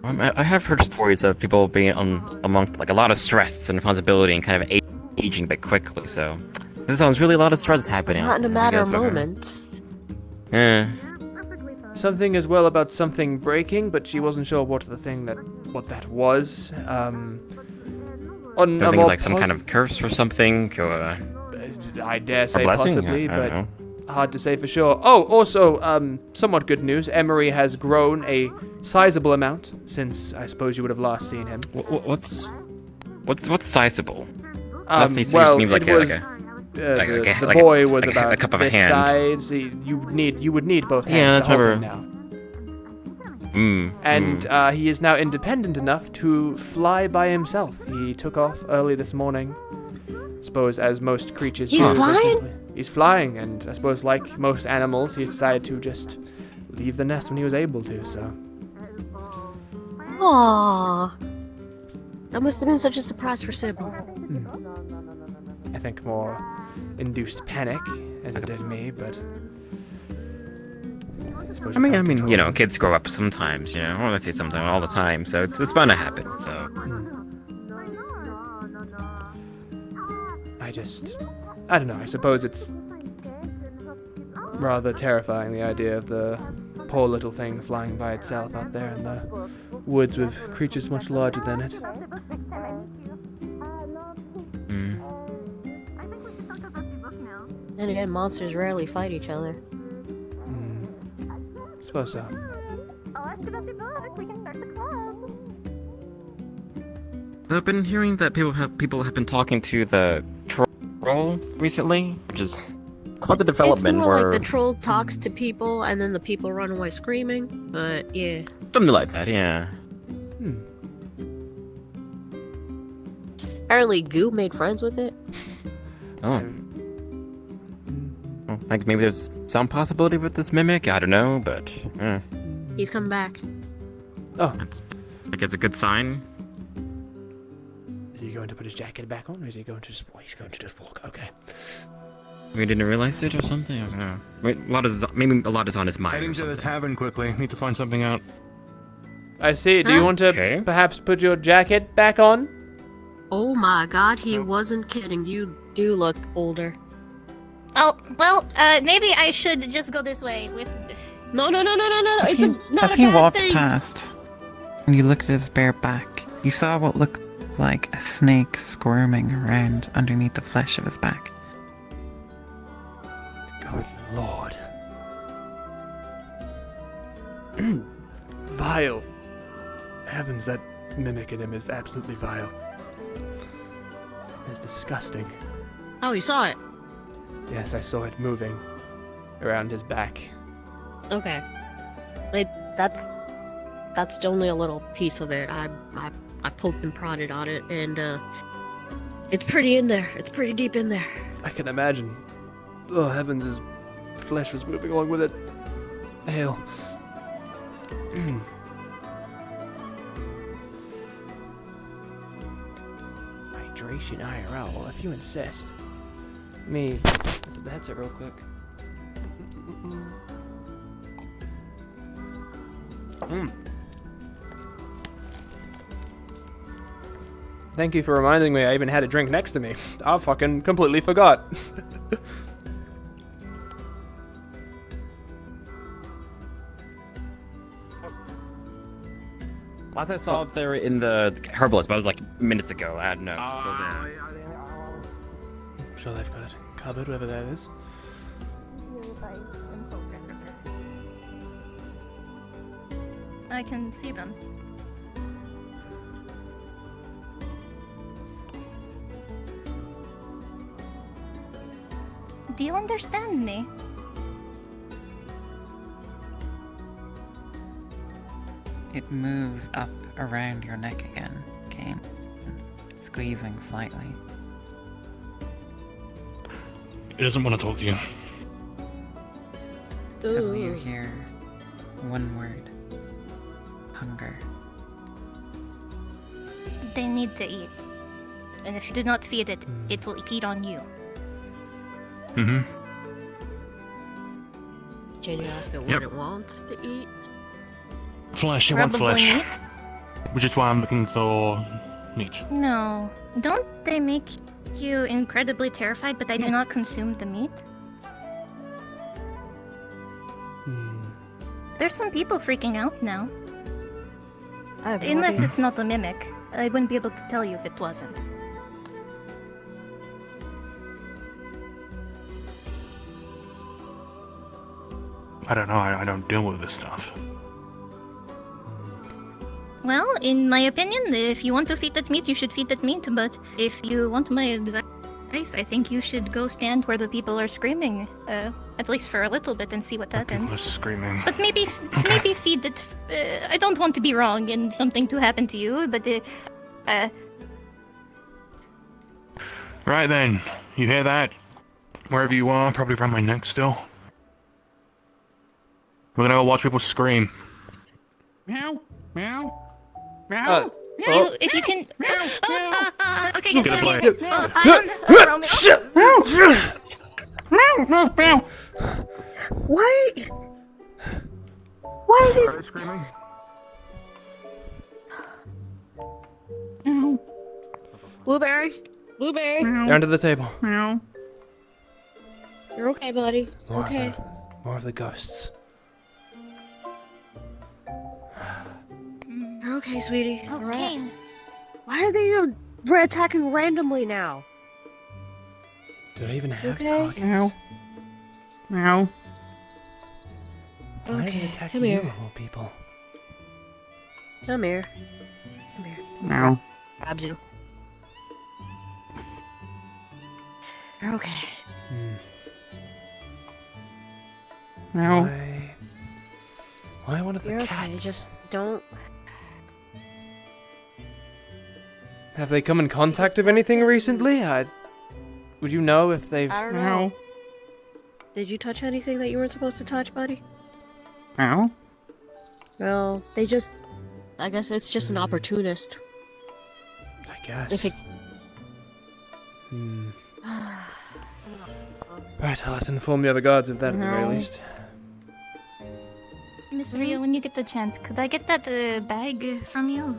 I have heard stories of people being amongst like a lot of stress and responsibility and kind of aging a bit quickly. So this sounds really a lot of stress happening. Not in a matter of moments. Yeah. Something as well about something breaking, but she wasn't sure what that was. On I a think more like some kind of curse or something, or I dare say blessing? possibly, I don't but know. hard to say for sure. Oh, also, somewhat good news. Emery has grown a sizable amount since I suppose you would have last seen him. What's sizable? Well, like it was the boy was like about a cup of a this hand. size. You would need both Yeah, hands that's to hold him remember. now. And he is now independent enough to fly by himself. He took off early this morning. I suppose as most creatures He's do. flying? He's flying, and I suppose like most animals, he decided to just leave the nest when he was able to, so. Aww. That must have been such a surprise for Sybil. I think more induced panic, as it did me, but... I mean, you know, kids grow up sometimes, you know, or let's say sometimes all the time, so it's bound to happen, so. I don't know, I suppose it's rather terrifying, the idea of the poor little thing flying by itself out there in the woods with creatures much larger than it. Then again, monsters rarely fight each other. Suppose so. I've been hearing that people have been talking to the troll recently, which is quite the development. It's more where like the troll talks to people and then the people run away screaming, but yeah. something like that, yeah. Apparently Goo made friends with it. Oh. Well, like maybe there's some possibility with this mimic. I don't know, but He's come back. Oh, I guess a good sign. Is he going to put his jacket back on, or is he going to just? He's going to just walk. Okay. We didn't realize it or something. I don't know. Maybe a lot is on his mind. Heading to the tavern quickly. Need to find something out. I see. Do you want to perhaps put your jacket back on? Oh my god, he wasn't kidding. You do look older. Oh, well, maybe I should just go this way with... No. As It's he, not as a he bad walked thing. past, and you looked at his bare back, you saw what looked like a snake squirming around underneath the flesh of his back. Good lord. Vile. Heavens, that mimic in him is absolutely vile. It's disgusting. Oh, you saw it? Yes, I saw it moving around his back. Okay. That's only a little piece of it. I poked and prodded on it, and it's pretty in there. It's pretty deep in there. I can imagine. Oh, heavens, his flesh was moving along with it. Hail. Hydration IRL, well, if you insist. Let me set the headset real quick. Thank you for reminding me I even had a drink next to me. I fucking completely forgot. Last I saw up there in the herbalist, but it was like minutes ago. I don't know. So I'm sure they've got it covered, whoever that is. I can see them. Do you understand me? It moves up around your neck again, Kane, squeezing slightly. He doesn't want to talk to you. Suddenly you hear one word. Hunger. They need to eat. And if you do not feed it, it will eat on you. Mm-hmm. Can you ask it what it wants to eat? Flesh, it wants Probably flesh. meat? Which is why I'm looking for meat. No. Don't they make you incredibly terrified, but I do not consume the meat? There's some people freaking out now. I have no Unless idea. it's not a mimic. I wouldn't be able to tell you if it wasn't. I don't know. I don't deal with this stuff. Well, in my opinion, if you want to feed that meat, you should feed that meat, but if you want my advice, I think you should go stand where the people are screaming, at least for a little bit, and see what happens. People are screaming. But maybe feed it. I don't want to be wrong and something to happen to you, but Right then, you hear that? Wherever you are, probably around my neck still. We're gonna go watch people scream. Meow, meow, meow. if you can. Okay, Get a get play. Why? Why is he screaming? Blueberry? Blueberry? Down to the table. Meow. You're okay, buddy. More Okay. of more of the ghosts. You're okay, sweetie. Okay. Alright. Why are they attacking randomly now? Do they even have Okay. targets? Meow. Meow. Why are they Okay, attacking come you, here. of all people? Come here. Come here. Meow. Grabs you. You're okay. Meow. Why one of the You're cats? okay. Just don't. Have they come in contact with anything recently? Would you know if they've... I don't know. Did you touch anything that you weren't supposed to touch, buddy? Meow. Well, they just. I guess it's just an opportunist. I guess. If it. Right, I'll have to inform the other guards of that at the very No. least. Miss Rio, when you get the chance, could I get that bag from you?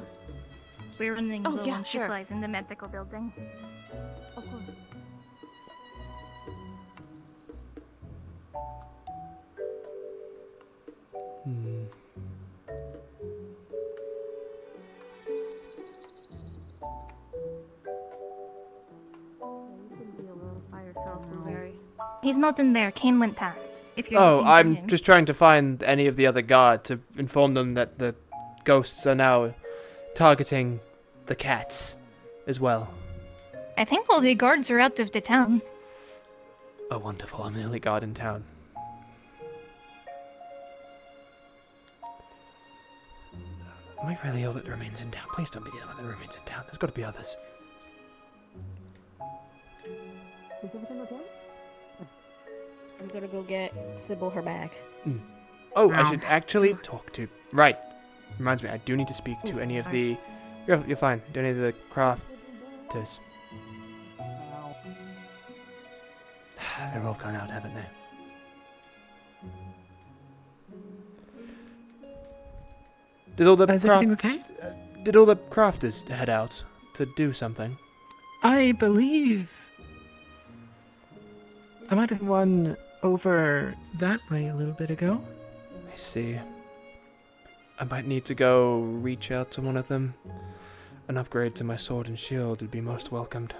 We're running Oh, low yeah, on sure. supplies in the medical building. Of course. He's not in there. Kane went past. If you're Oh, looking for I'm him. just trying to find any of the other guard to inform them that the ghosts are now targeting the cats as well. I think all the guards are out of the town. Oh, wonderful. I'm the only guard in town. Am I really ill that remains in town? Please don't be the only one that remains in town. There's got to be others. I'm gonna go get Sybil her bag. Oh, I should actually talk to... Right. Reminds me, I do need to speak to any of the... You're fine. Do any of the crafters. They've all gone out, haven't they? Did all the Is everything okay? Did all the crafters head out to do something? I believe I might have won over that way a little bit ago. I see. I might need to go reach out to one of them. An upgrade to my sword and shield would be most welcomed.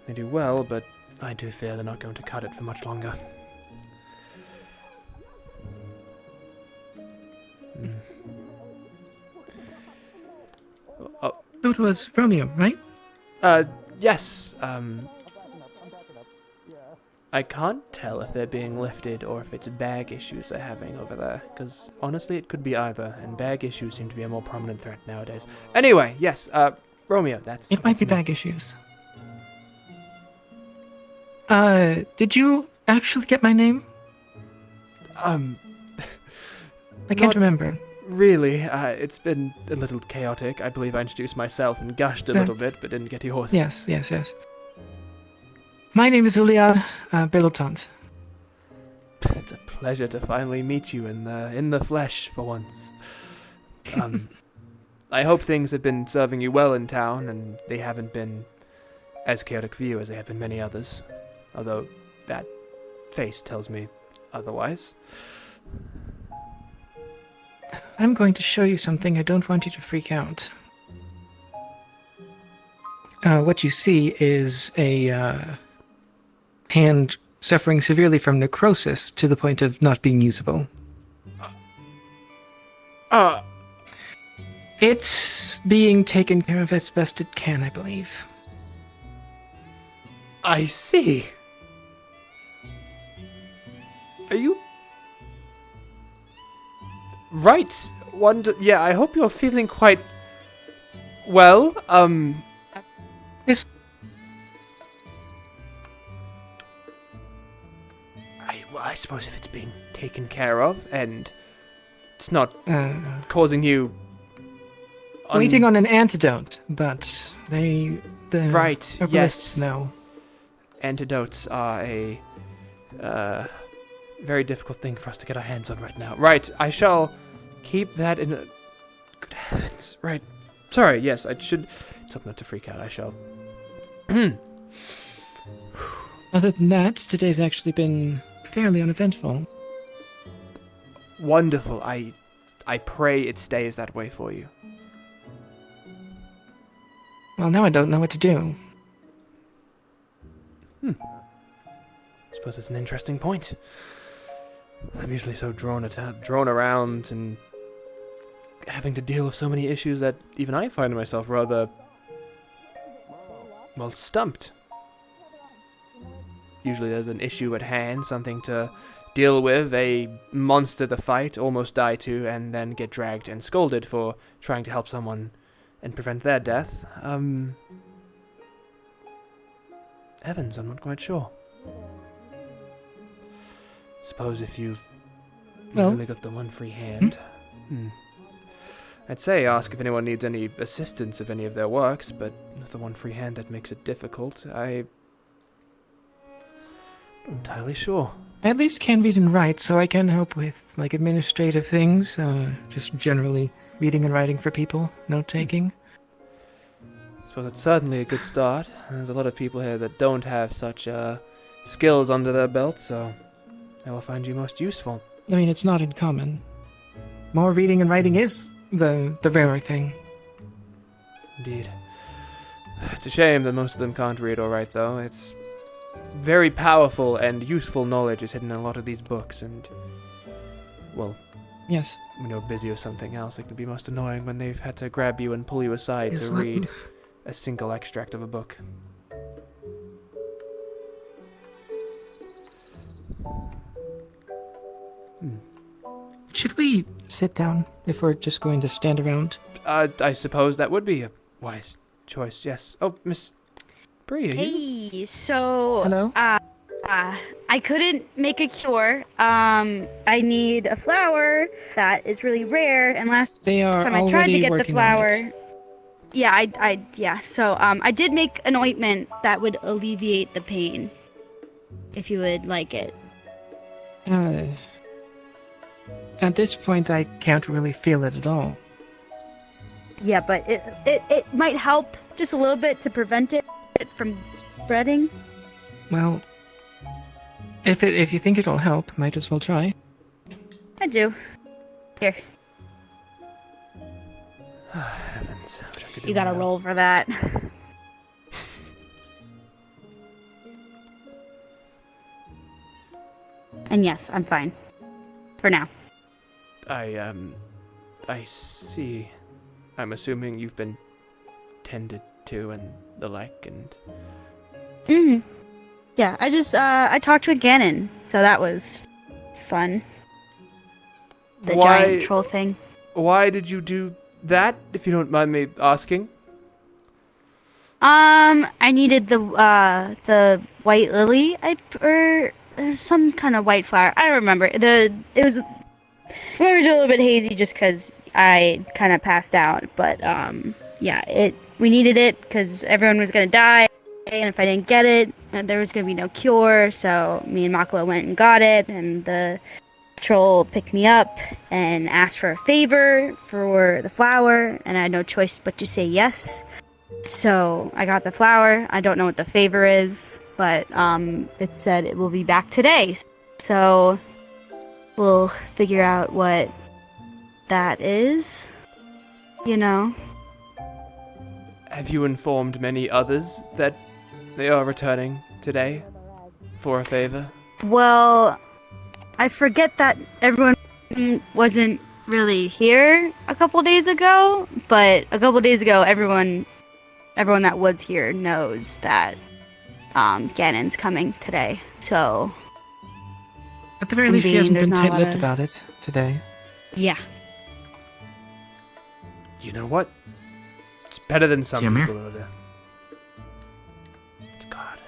They do well, but I do fear they're not going to cut it for much longer. Oh. It was Romeo, right? Yes. I can't tell if they're being lifted or if it's bag issues they're having over there, because honestly it could be either, and bag issues seem to be a more prominent threat nowadays. Anyway, yes, Romeo, It might be bag issues. Did you actually get my name? I can't remember. Really, it's been a little chaotic. I believe I introduced myself and gushed a little bit, but didn't get yours. Yes. My name is Julia Belotant. It's a pleasure to finally meet you in the flesh for once. I hope things have been serving you well in town, and they haven't been as chaotic for you as they have been many others. Although that face tells me otherwise. I'm going to show you something. I don't want you to freak out. What you see is a hand suffering severely from necrosis to the point of not being usable. It's being taken care of as best it can, I believe. I see. Are you... Right. Yeah, I hope you're feeling quite... well, Yes. I suppose if it's being taken care of, and it's not causing you... Waiting on an antidote, but the right, herbalists yes. know. Antidotes are a very difficult thing for us to get our hands on right now. Right, I shall keep that in... Good heavens, right. Sorry, yes, I should... It's up not to freak out, I shall... Other than that, today's actually been fairly uneventful. Wonderful. I pray it stays that way for you. Well, now I don't know what to do. Suppose it's an interesting point. I'm usually so drawn around and having to deal with so many issues that even I find myself rather, well, stumped. Usually there's an issue at hand, something to deal with, a monster to fight, almost die to, and then get dragged and scolded for trying to help someone and prevent their death. Heavens, I'm not quite sure. Suppose if you've really got the one free hand. I'd say ask if anyone needs any assistance of any of their works, but with the one free hand that makes it difficult, I'm not entirely sure. I at least can read and write, so I can help with, like, administrative things, just generally reading and writing for people, note-taking. Suppose it's certainly a good start. There's a lot of people here that don't have such skills under their belt, so I will find you most useful. I mean, it's not uncommon. More reading and writing is the rarer thing. Indeed. It's a shame that most of them can't read or write, though. It's very powerful and useful knowledge is hidden in a lot of these books, and, well, yes, when you're busy with something else, it can be most annoying when they've had to grab you and pull you aside to read a single extract of a book. Should we sit down if we're just going to stand around? I suppose that would be a wise choice, yes. Oh, Miss Bree, are you? Hey, so... Hello? I couldn't make a cure. I need a flower that is really rare, and last time I tried to get the flower... Yeah, yeah. So, I did make an ointment that would alleviate the pain. If you would like it. At this point, I can't really feel it at all. Yeah, but it might help just a little bit to prevent it from spreading. Well, if you think it'll help, might as well try. I do. Here. Heavens. I wish I could do You gotta that. roll for that. And yes, I'm fine. For now. I see. I'm assuming you've been tended to and the like, and... Yeah, I talked with Ganon, so that was fun. The giant troll thing. Why did you do that, if you don't mind me asking? I needed the white lily, or some kind of white flower. I don't remember. It was a little bit hazy just because I kind of passed out. But yeah, we needed it because everyone was gonna die, and if I didn't get it, there was gonna be no cure. So me and Makala went and got it, and the troll picked me up and asked for a favor for the flower, and I had no choice but to say yes. So I got the flower. I don't know what the favor is, but it said it will be back today. So we'll figure out what that is, you know. Have you informed many others that they are returning today for a favor? Well, I forget that everyone wasn't really here a couple days ago, but a couple days ago, everyone that was here knows that Ganon's coming today. So At the very least, she hasn't been there's not a lot tight-lipped of- about it today. Yeah. You know what? It's better than some Jamir? people over there. God.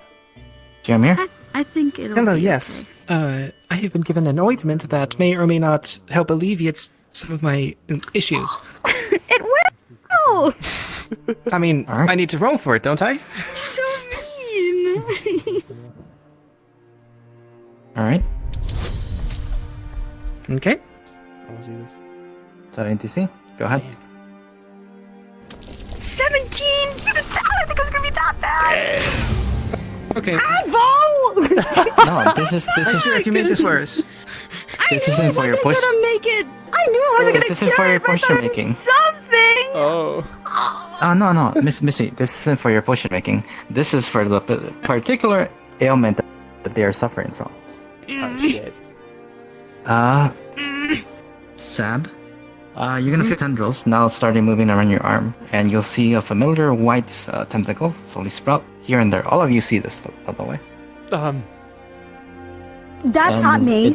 Jamir? I think it'll Hello, be yes. okay. I have been given an ointment that may or may not help alleviate some of my issues. It will! I mean, I need to roll for it, don't I? So mean! Alright. Okay. I want to see this. Is that NTC? Go ahead. 17! I didn't think it was gonna be that bad! Okay. Advo! No, this is Sure, you made this worse. this isn't for your push. gonna make it! I knew I wasn't gonna This is cure for your it, but I potion thought it was making. something! Oh. No, Missy, this isn't for your potion making. This is for the particular ailment that they are suffering from. Oh, shit. Sab, you're gonna feel tendrils now starting moving around your arm, and you'll see a familiar white tentacle slowly sprout here and there. All of you see this, by the way. That's not me.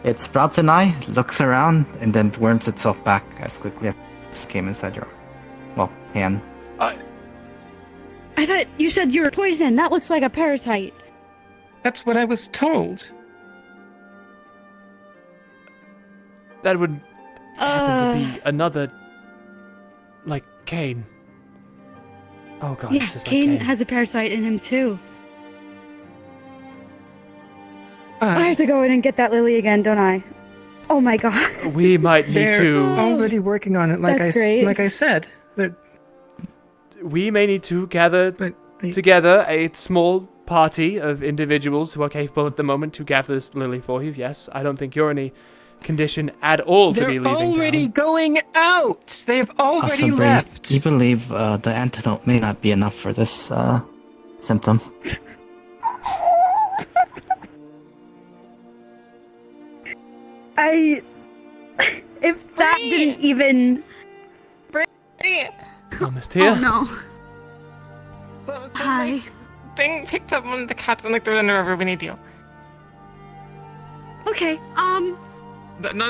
It sprouts an eye, looks around, and then worms itself back as quickly as it came inside your, hand. I thought you said you were poisoned. That looks like a parasite. That's what I was told. That would happen to be another, like, Cain. Oh god, Yeah, it's just Cain like Cain. has a parasite in him too. I have to go in and get that lily again, don't I? Oh my god. We might need They're to... already working on it, like That's great. like I said. We may need to gather together a small party of individuals who are capable at the moment to gather this lily for you. Yes, I don't think you're in any condition at all to They're be leaving already town. going out. They've already Possibly, left. you believe the antidote may not be enough for this symptom. If that didn't even... Oh, Miss Tia? Oh no. So Hi. Thing picked up one of the cats and like threw it in the river. We need you. Okay,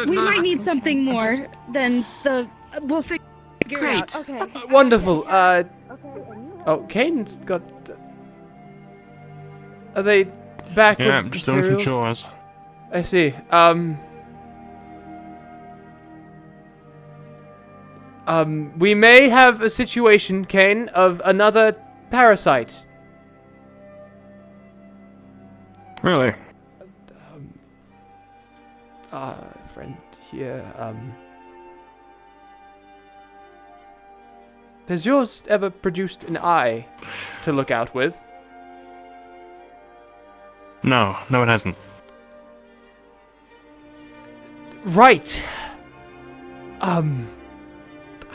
we might need something more than the... We'll figure Great. it out. Okay. Wonderful. Oh, Cain's got... Are they back Yeah, with just doing some materials? chores. I see. We may have a situation, Kane, of another parasite. Really? Friend here, Has yours ever produced an eye to look out with? No, it hasn't. Right. I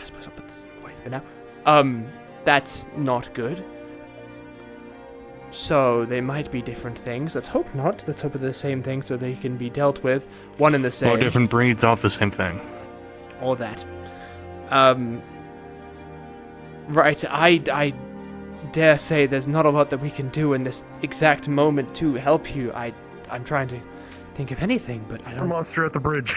suppose I'll put this away for now. That's not good. So they might be different things. Let's hope not. Let's hope they're the same thing so they can be dealt with. One and the same. Or different breeds of the same thing. Or that. Right, I dare say there's not a lot that we can do in this exact moment to help you. I'm trying to think of anything, but I A don't... monster at the bridge.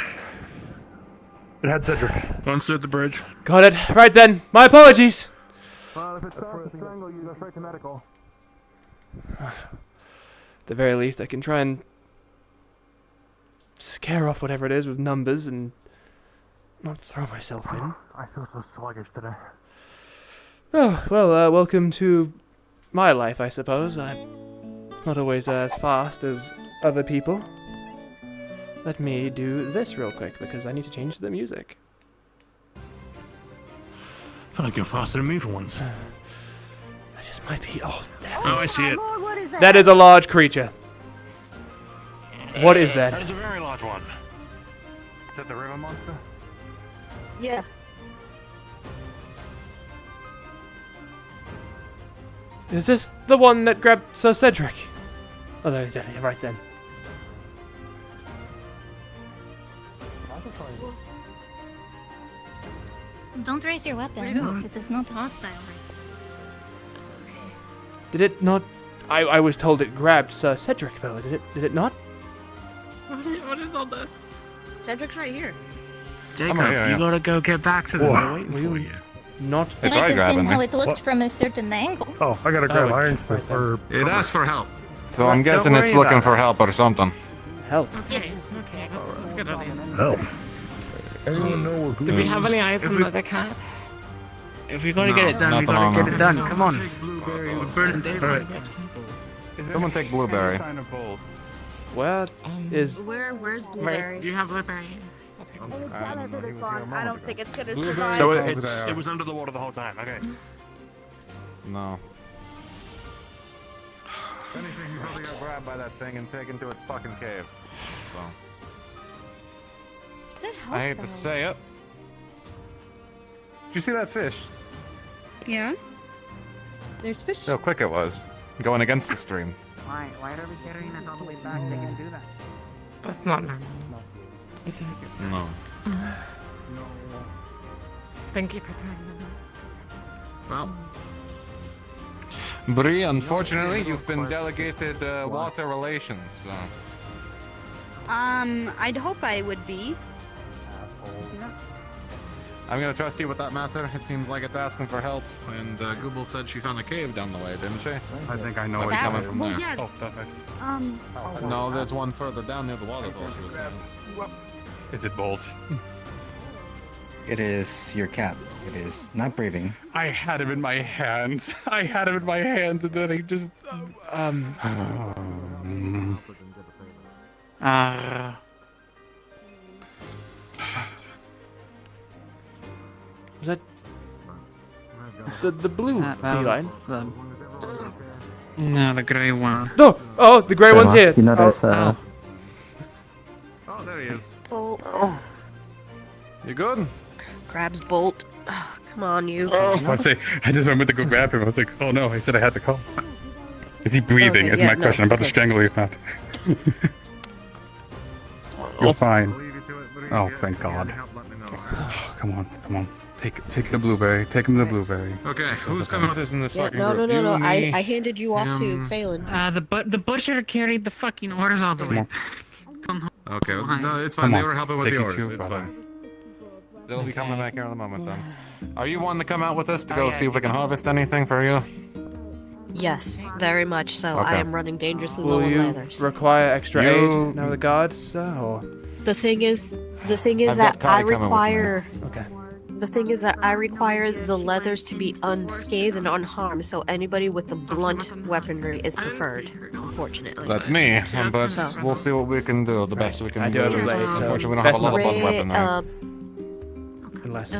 It had Cedric. Monster at the bridge. Got it. Right then. My apologies. Well, if it's starting to strangle you, go straight to medical. At the very least, I can try and scare off whatever it is with numbers and not throw myself in. I feel so sluggish today. Oh, well, welcome to my life, I suppose. I'm not always as fast as other people. Let me do this real quick, because I need to change the music. I feel like you're faster than me for once. That just might be... Oh, I see it. What is that? that is a large creature. What is that? That is a very large one. Is that the river monster? Yeah. Is this the one that grabbed Sir Cedric? Oh, there, yeah, right then. Don't raise your weapons. It is not hostile. Did it not... I was told it grabbed Sir Cedric, though. Did it not? What is all this? Cedric's right here. Jacob, yeah. you gotta go get back to them. They're waiting for you. Not... I might have seen how it looked from a certain angle. Oh, I gotta grab Iron Fist. Or It asked for help. So Don't I'm guessing worry it's looking about for it. help or something. Help. Okay, let's get on this. help. Anyone know who? Do we have any eyes on the other cat? If we're gonna get it done, we gotta get it done. Come on. We're burning days on it. Someone take blueberry. Where is... Where's Blueberry? Do you have blueberry? I don't think it's gonna Blueberry. survive. So Over it's there. it was under the water the whole time. Okay. No. If anything, you probably got grabbed by that thing and taken to its fucking cave. So. I hate to say it. Did you see that fish? Yeah. There's fish. See how quick it was, going against the stream. Why are we carrying it all the way back? They can do that. That's not normal. Is it? No. Thank you for telling me that. Well. Bree, unfortunately, you've been delegated water relations. So. I'd hope I would be. I'm gonna trust you with that matter. It seems like it's asking for help, and Google said she found a cave down the way, didn't she? I think I know Might where be you're coming going. from there. Yeah. Oh, perfect. No, there's one further down near the waterfall she was at. Is it Bolt? It is your cat. It is not breathing. I had him in my hands. And then he just. Was that... The blue feline? No, the grey one. No! Oh, the grey one's here! You notice, Oh, there he is. Bolt. You good? Grabs Bolt. Oh, come on, you. I just remembered to go grab him. I was like, oh no, I said I had to call. Is he breathing? Okay, Is yeah, my no, question. I'm about to okay. strangle you if not. You're fine. Oh, thank God. Come on. Take the blueberry. Take him the blueberry. Okay, who's coming with us in this Yeah, fucking no, group? no. You, me, I handed you off to Phelan. The butcher carried the fucking orders all the way. Okay, no, it's fine. Come They on. were helping with Take the it orders. too, It's brother. fine. They'll be coming back here in a moment then. Are you wanting to come out with us to go see if we can harvest anything for you? Yes, very much so. I Okay. am running dangerously low Will on you leathers. require extra You- aid now the guards, or... The thing is I've that got Kai I coming with me. require. Okay. The thing is that I require the leathers to be unscathed and unharmed, so anybody with the blunt weaponry is preferred, unfortunately. That's me, but we'll see what we can do. The best we can I do. do have a blade, so Unfortunately, we don't have a lot of blunt weapon there. Unless.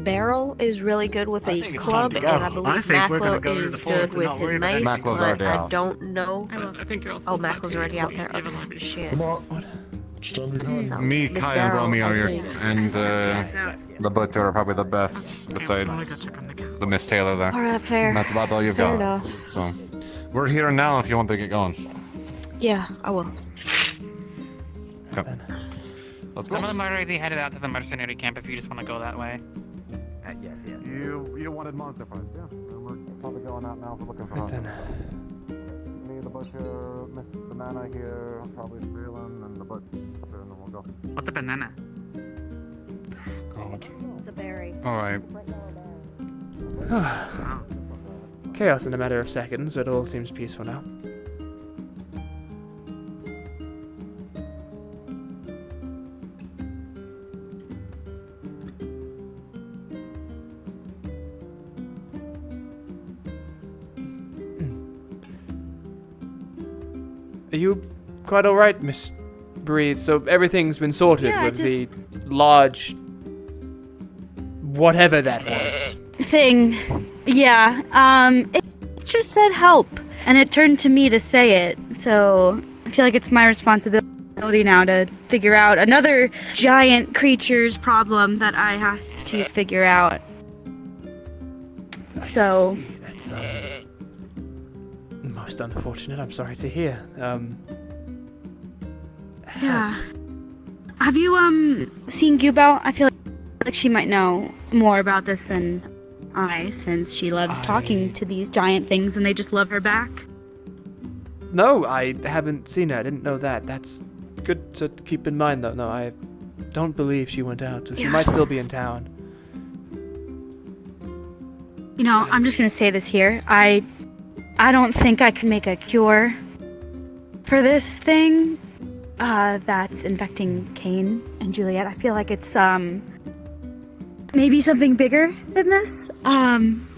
Barrel is really good with a club, and I believe Maclo is good with his mace, Maclo's but already I out. don't know. I think you're also. Oh, Maclo's already out there. Okay, shit. Me, Miss Kai, and Barrel, Romeo I are think. and the butcher are probably the best, besides the Miss Taylor there. Alright, fair. And that's about all you've Fair got. enough. So, we're here now if you want to get going. Yeah, I will. Okay. Let's go. Some of them are already headed out to the mercenary camp if you just want to go that way. Yes. You wanted monster fights, yeah. We're probably going out now. We're looking for monsters. Me, the butcher, Miss Banana here, probably Freeland, and the butcher, and then we'll go. What's a banana? God. The berry. Alright. Chaos in a matter of seconds, but it all seems peaceful now. Are you quite alright, Miss Breed? So everything's been sorted with the large... whatever that was. Thing. Yeah. It just said help. And it turned to me to say it. So I feel like it's my responsibility now to figure out another giant creature's problem that I have to figure out. So... That's most unfortunate. I'm sorry to hear. Yeah. Have you seen Gubel? I feel like she might know more about this than I, since she loves talking to these giant things and they just love her back. No, I haven't seen her. I didn't know that. That's good to keep in mind, though. No, I don't believe she went out, so she might still be in town. You know, I'm just gonna say this here. I don't think I can make a cure for this thing that's infecting Cain and Juliet. I feel like it's maybe something bigger than this.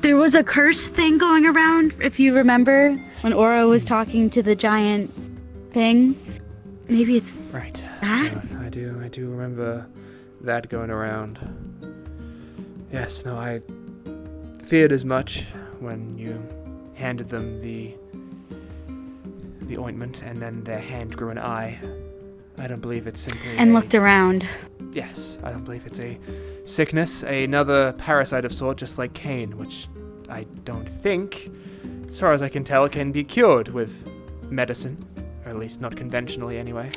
There was a curse thing going around, if you remember, when Aura was talking to the giant thing. Maybe it's right. That? I do remember that going around. Yes, no, I feared as much when you handed them the ointment, and then their hand grew an eye. I don't believe it's simply and looked around. Yes, I don't believe it's a sickness, another parasite of sort, just like Cain, which I don't think, as far as I can tell, can be cured with medicine, or at least not conventionally anyway.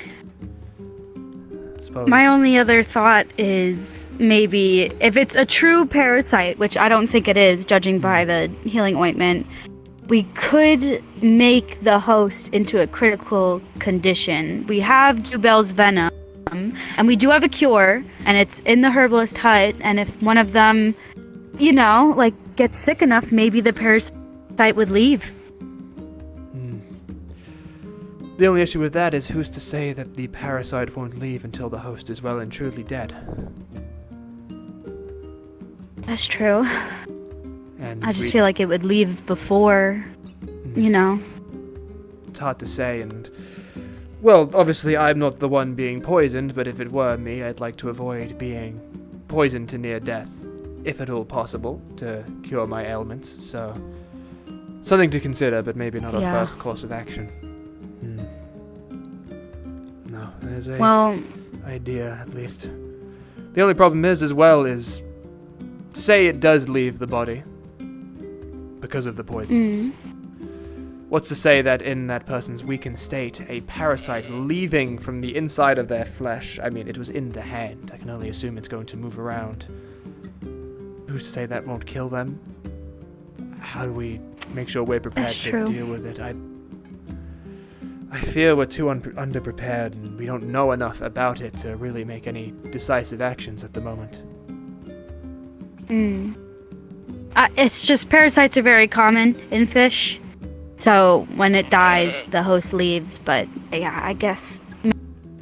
My only other thought is maybe if it's a true parasite, which I don't think it is, judging by the healing ointment, we could make the host into a critical condition. We have Gubel's venom, and we do have a cure, and it's in the herbalist hut, and if one of them, you know, like, gets sick enough, maybe the parasite would leave. The only issue with that is who's to say that the parasite won't leave until the host is well and truly dead. That's true. And I just feel like it would leave before, you know. It's hard to say, and... Well, obviously I'm not the one being poisoned, but if it were me, I'd like to avoid being poisoned to near death, if at all possible, to cure my ailments, so... Something to consider, but maybe not a first course of action. No, there's a idea, at least. The only problem is, as well, is... Say it does leave the body, because of the poisons. What's to say that in that person's weakened state, a parasite leaving from the inside of their flesh, I mean, it was in the hand, I can only assume it's going to move around. Who's to say that won't kill them? How do we make sure we're prepared to deal with it? I fear we're too underprepared, and we don't know enough about it to really make any decisive actions at the moment. It's just parasites are very common in fish. So when it dies, the host leaves. But yeah, I guess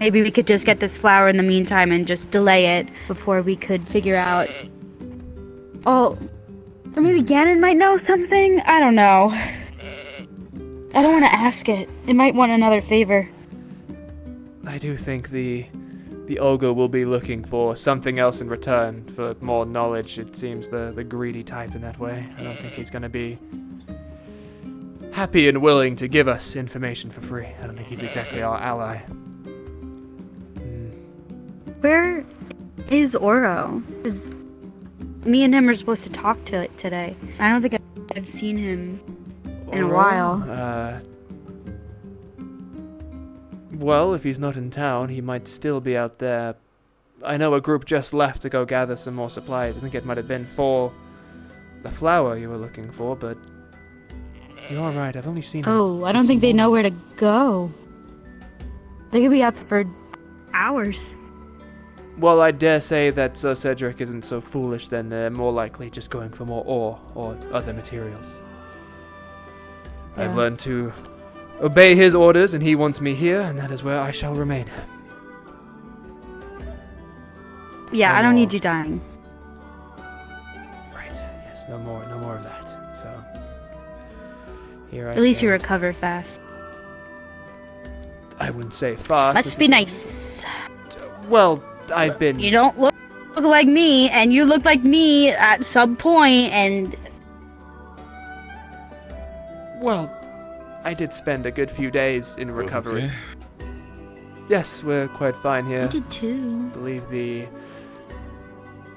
Maybe we could just get this flower in the meantime and just delay it before we could figure out... Oh, or maybe Ganon might know something? I don't know. I don't want to ask it. It might want another favor. I do think the ogre will be looking for something else in return for more knowledge. It seems the greedy type in that way. I don't think he's going to be happy and willing to give us information for free. I don't think he's exactly our ally. Where is Oro? 'Cause me and him are supposed to talk to it today. I don't think I've seen him in a while. Well, if he's not in town, he might still be out there. I know a group just left to go gather some more supplies. I think it might have been for the flower you were looking for, but you're right, I've only seen him. Oh, I don't think they know where to go. They could be up for hours. Well, I dare say that Sir Cedric isn't so foolish, then they're more likely just going for more ore or other materials. I've Yeah. learned to obey his orders, and he wants me here, and that is where I shall remain. Yeah, No I don't more. need you dying. Right, yes, no more of that. So, here I At least you stand. recover fast. I wouldn't say fast. Must be nice. Well, I've been... You don't look like me, and you look like me at some point, and... Well, I did spend a good few days in recovery. Okay. Yes, we're quite fine here. I did too. I believe the...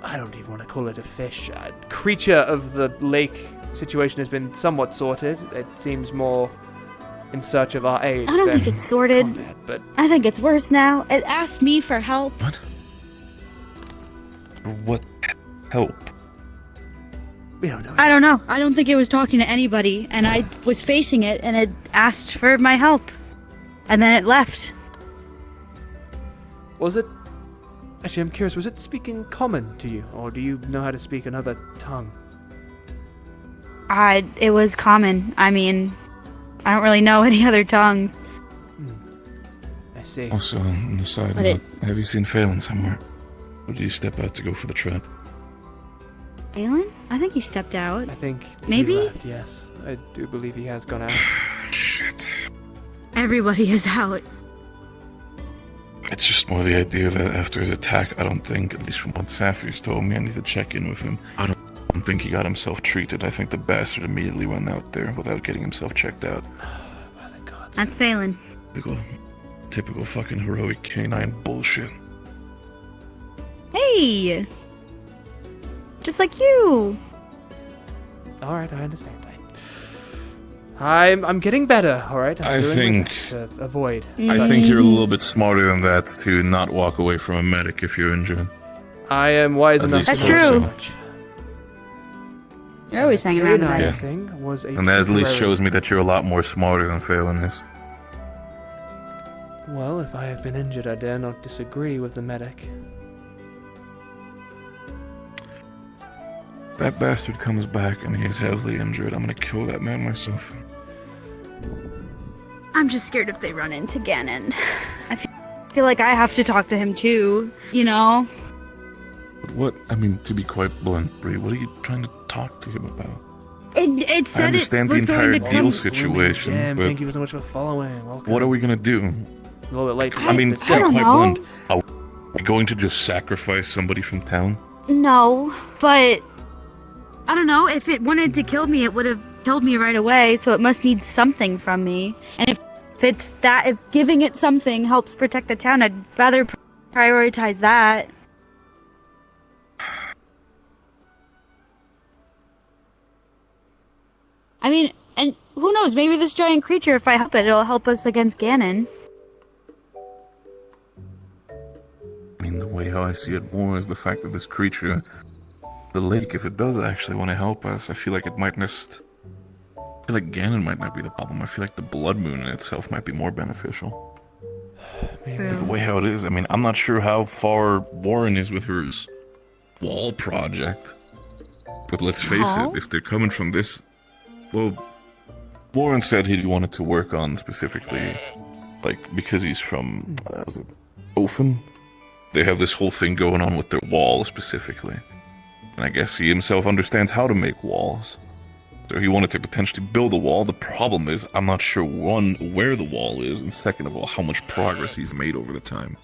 I don't even want to call it a fish. Creature of the lake situation has been somewhat sorted. It seems more in search of our aid. I don't than think it's sorted. combat, but I think it's worse now. It asked me for help. What help? we don't know. I don't know. I don't think it was talking to anybody, and I was facing it, and it asked for my help. And then it left. Was it... Actually, I'm curious, was it speaking common to you? Or do you know how to speak another tongue? It was common. I mean, I don't really know any other tongues. I see. Also, on the side But note, have you seen Phelan somewhere? Or did you step out to go for the trap? Alan? I think he stepped out. I think Maybe? he left, yes. I do believe he has gone out. Shit. Everybody is out. It's just more the idea that after his attack, I don't think, at least from what Sapphire's told me, I need to check in with him. I don't think he got himself treated. I think the bastard immediately went out there without getting himself checked out. That's Phelan. Typical fucking heroic canine bullshit. Hey! Just like you! Alright, I understand. I'm getting better, alright? I think to avoid. I think you're a little bit smarter than that to not walk away from a medic if you're injured. I am wise At enough least to I know hope so so. much. You're always hanging around Canine about it. thing was a And that at least temporary- shows me that you're a lot more smarter than Phelan is. Well, if I have been injured, I dare not disagree with the medic. That bastard comes back and he is heavily injured. I'm gonna kill that man myself. I'm just scared if they run into Ganon. I feel like I have to talk to him too, you know? But what? I mean, to be quite blunt, Bree, what are you trying to talk to him about? It said I understand it was the entire going to deal come... situation, Jim, but thank you so much for following. Welcome. what are we gonna do? A little bit late to I mean, but to still. be quite know. blunt, are we going to just sacrifice somebody from town? No, but... I don't know, if it wanted to kill me, it would have killed me right away, so it must need something from me. And if if giving it something helps protect the town, I'd rather prioritize that. I mean, and who knows, maybe this giant creature, if I help it, it'll help us against Ganon. I mean, the way how I see it more is the fact that this creature, the lake, if it does actually want to help us, I feel like it might just... I feel like Ganon might not be the problem. I feel like the blood moon in itself might be more beneficial. Because the way how it is, I mean, I'm not sure how far Warren is with her wall project. But let's face it, if they're coming from this... Well, Warren said he wanted to work on specifically, like, because he's from... Ofen, they have this whole thing going on with their wall specifically. And I guess he himself understands how to make walls. So he wanted to potentially build a wall. The problem is, I'm not sure, one, where the wall is, and second of all, how much progress he's made over the time.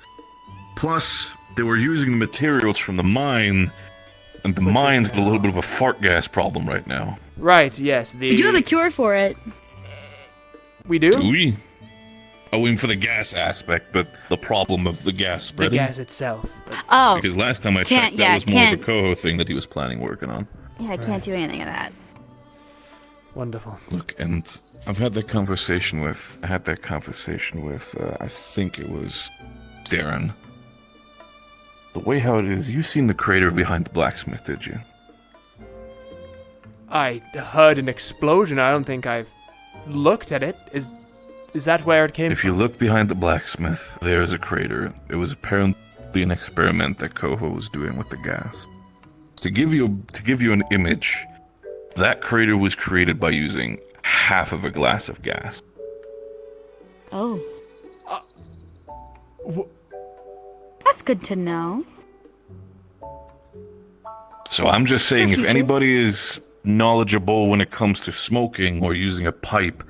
Plus, they were using the materials from the mine, and the mine's got a little bit of a fart gas problem right now. Right, yes. We do have a cure for it. We do? Do we? I mean, for the gas aspect, but the problem of the gas spreading. The gas itself. Oh. Because last time I checked, that was more of a Coho thing that he was planning working on. Yeah, I can't do anything of that. Wonderful. Look, and I had that conversation with, I think it was Darren. The way how it is, you seen the crater behind the blacksmith, did you? I heard an explosion. I don't think I've looked at it. Is that where it came If from? you look behind the blacksmith, there's a crater. It was apparently an experiment that Coho was doing with the gas. To give you an image, that crater was created by using half of a glass of gas. Oh. That's good to know. So I'm just saying, if anybody is knowledgeable when it comes to smoking or using a pipe,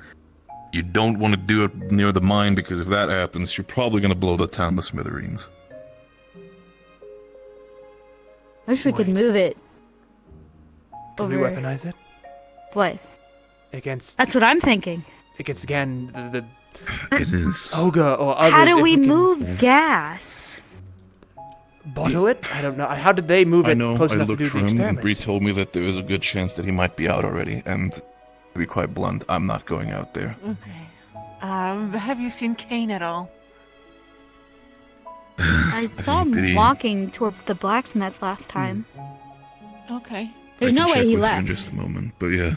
you don't want to do it near the mine, because if that happens, you're probably going to blow the town to smithereens. I wish we could move it. Can we weaponize it? What? Against... That's what I'm thinking. Against, again, the It is. Ogre or others. How do if we can move gas? Bottle it? I don't know. How did they move it close I enough to looked do for the him, and experiment? Bree told me that there was a good chance that he might be out already, and to be quite blunt, I'm not going out there. Okay. Have you seen Kane at all? I saw Did him he- walking towards the blacksmith last time. Okay. There's I no can way check he with you left. in just a moment, but yeah.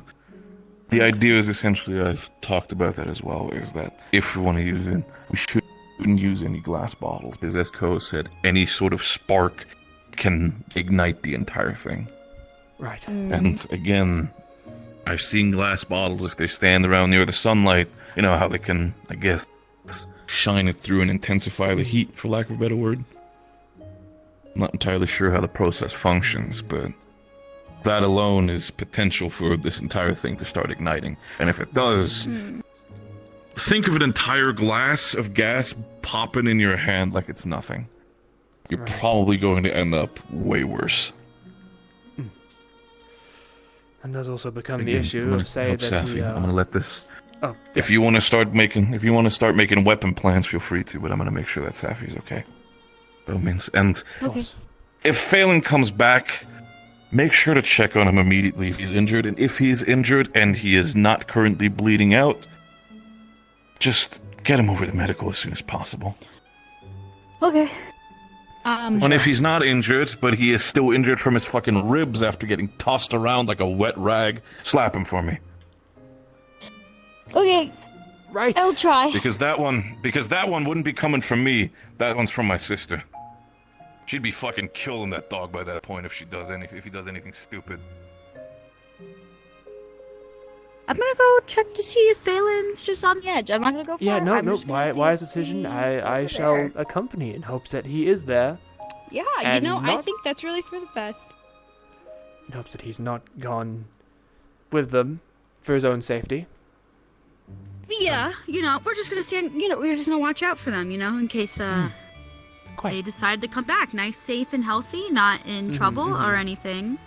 The idea is essentially, I've talked about that as well, is that if we want to use it, we shouldn't use any glass bottles, because as Ko said, any sort of spark can ignite the entire thing. Right. And again, I've seen glass bottles, if they stand around near the sunlight, you know how they can, I guess, shine it through and intensify the heat, for lack of a better word. I'm not entirely sure how the process functions, but that alone is potential for this entire thing to start igniting. And if it does, think of an entire glass of gas popping in your hand like it's nothing. You're probably going to end up way worse. And does also become the Again, issue I'm gonna of say help that Safi. we, I'm gonna let this. Oh, If you want to start making weapon plans, feel free to. But I'm gonna make sure that Safi's okay. By all means. And if Phelan comes back, make sure to check on him immediately if he's injured. And if he's injured and he is not currently bleeding out, just get him over to medical as soon as possible. Okay. And if he's not injured, but he is still injured from his fucking ribs after getting tossed around like a wet rag, slap him for me. Okay. Right. I'll try. Because that one wouldn't be coming from me. That one's from my sister. She'd be fucking killing that dog by that point if he does anything stupid. I'm gonna go check to see if Phelan's just on the edge. I'm not gonna go far. Yeah, no, I'm no. just gonna see Wise if decision. he's I over shall there. accompany in hopes that he is there. Yeah, you And know, I not- think that's really for the best. In hopes that he's not gone with them for his own safety. Yeah, you know, we're just gonna stand. You know, we're just gonna watch out for them. You know, in case they decide to come back, nice, safe, and healthy, not in trouble or anything.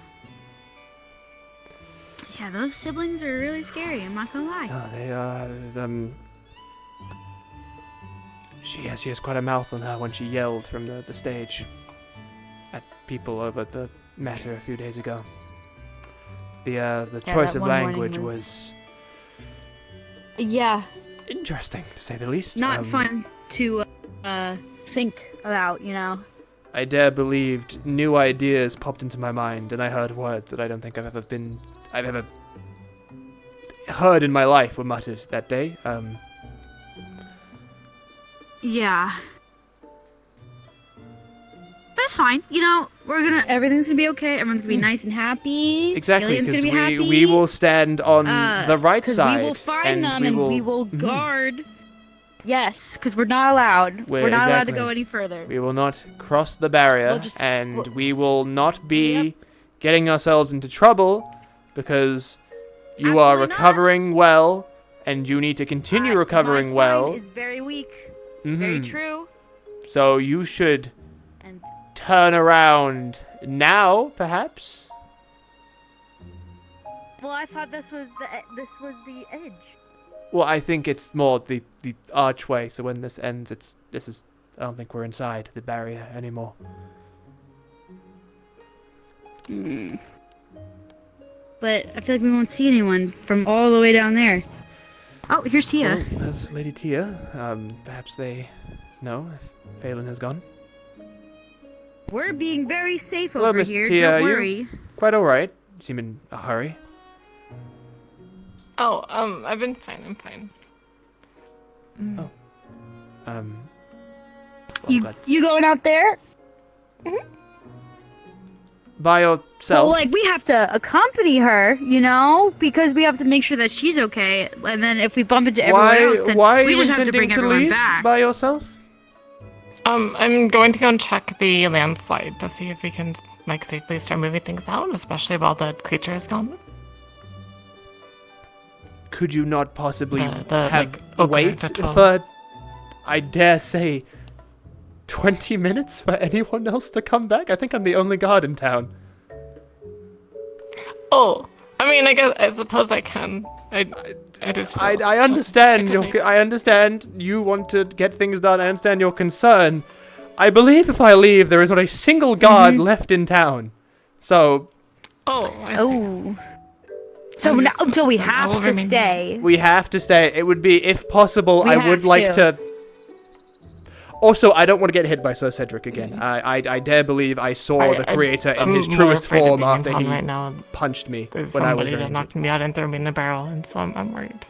Yeah, those siblings are really scary. I'm not gonna lie. No, they She has quite a mouth on her when she yelled from the stage at people over the matter a few days ago. The choice that of one morning language was- was Yeah. interesting, to say the least. Not fun to think about, you know. I dare believed new ideas popped into my mind, and I heard words that I don't think I've ever heard in my life were muttered that day. Yeah. But it's fine. You know, everything's gonna be okay. Everyone's gonna be nice and happy. Exactly, Alien's because gonna be happy. we will stand on the right 'cause side. we will find them and we will guard Yes, because we're not allowed. We're not allowed to exactly. go any further. We will not cross the barrier, We'll just- and we will not be getting ourselves into trouble because you are recovering well, and you need to continue recovering well. Is very weak. Mhm. Very true. So you should And- turn around now, perhaps. Well, I thought this was the edge. Well, I think it's more the archway. So when this ends, this is. I don't think we're inside the barrier anymore. But I feel like we won't see anyone from all the way down there. Oh, here's Tia. Well, that's Lady Tia. Perhaps they know if Phelan has gone. We're being very safe Hello, over Miss here. Tia. Don't You worry. quite all right? You seem in a hurry. Oh, I've been fine. I'm fine. Oh. Well, You going out there? by yourself. Well, like we have to accompany her, you know, because we have to make sure that she's okay. And then if we bump into everyone else, then why are we you just have to intending bring to everyone leave back. by yourself? I'm going to go and check the landslide to see if we can like safely start moving things out, especially while the creature is gone. Could you not possibly The, have like, opener wait to 12. for, I dare say, 20 minutes for anyone else to come back? I think I'm the only guard in town. Oh, I mean, I suppose I can. I just. I understand I understand you want to get things done. I understand your concern. I believe if I leave, there is not a single guard left in town. So. Oh. I see. So now, so we have to stay. We have to stay. It would be, if possible, We I have would like to. to. Also, I don't want to get hit by Sir Cedric again. I dare believe I saw the creator in I'm his more truest afraid of form being after in he town right now. punched me There's when I was somebody very that knocked me out and threw me in a barrel, and so I'm worried.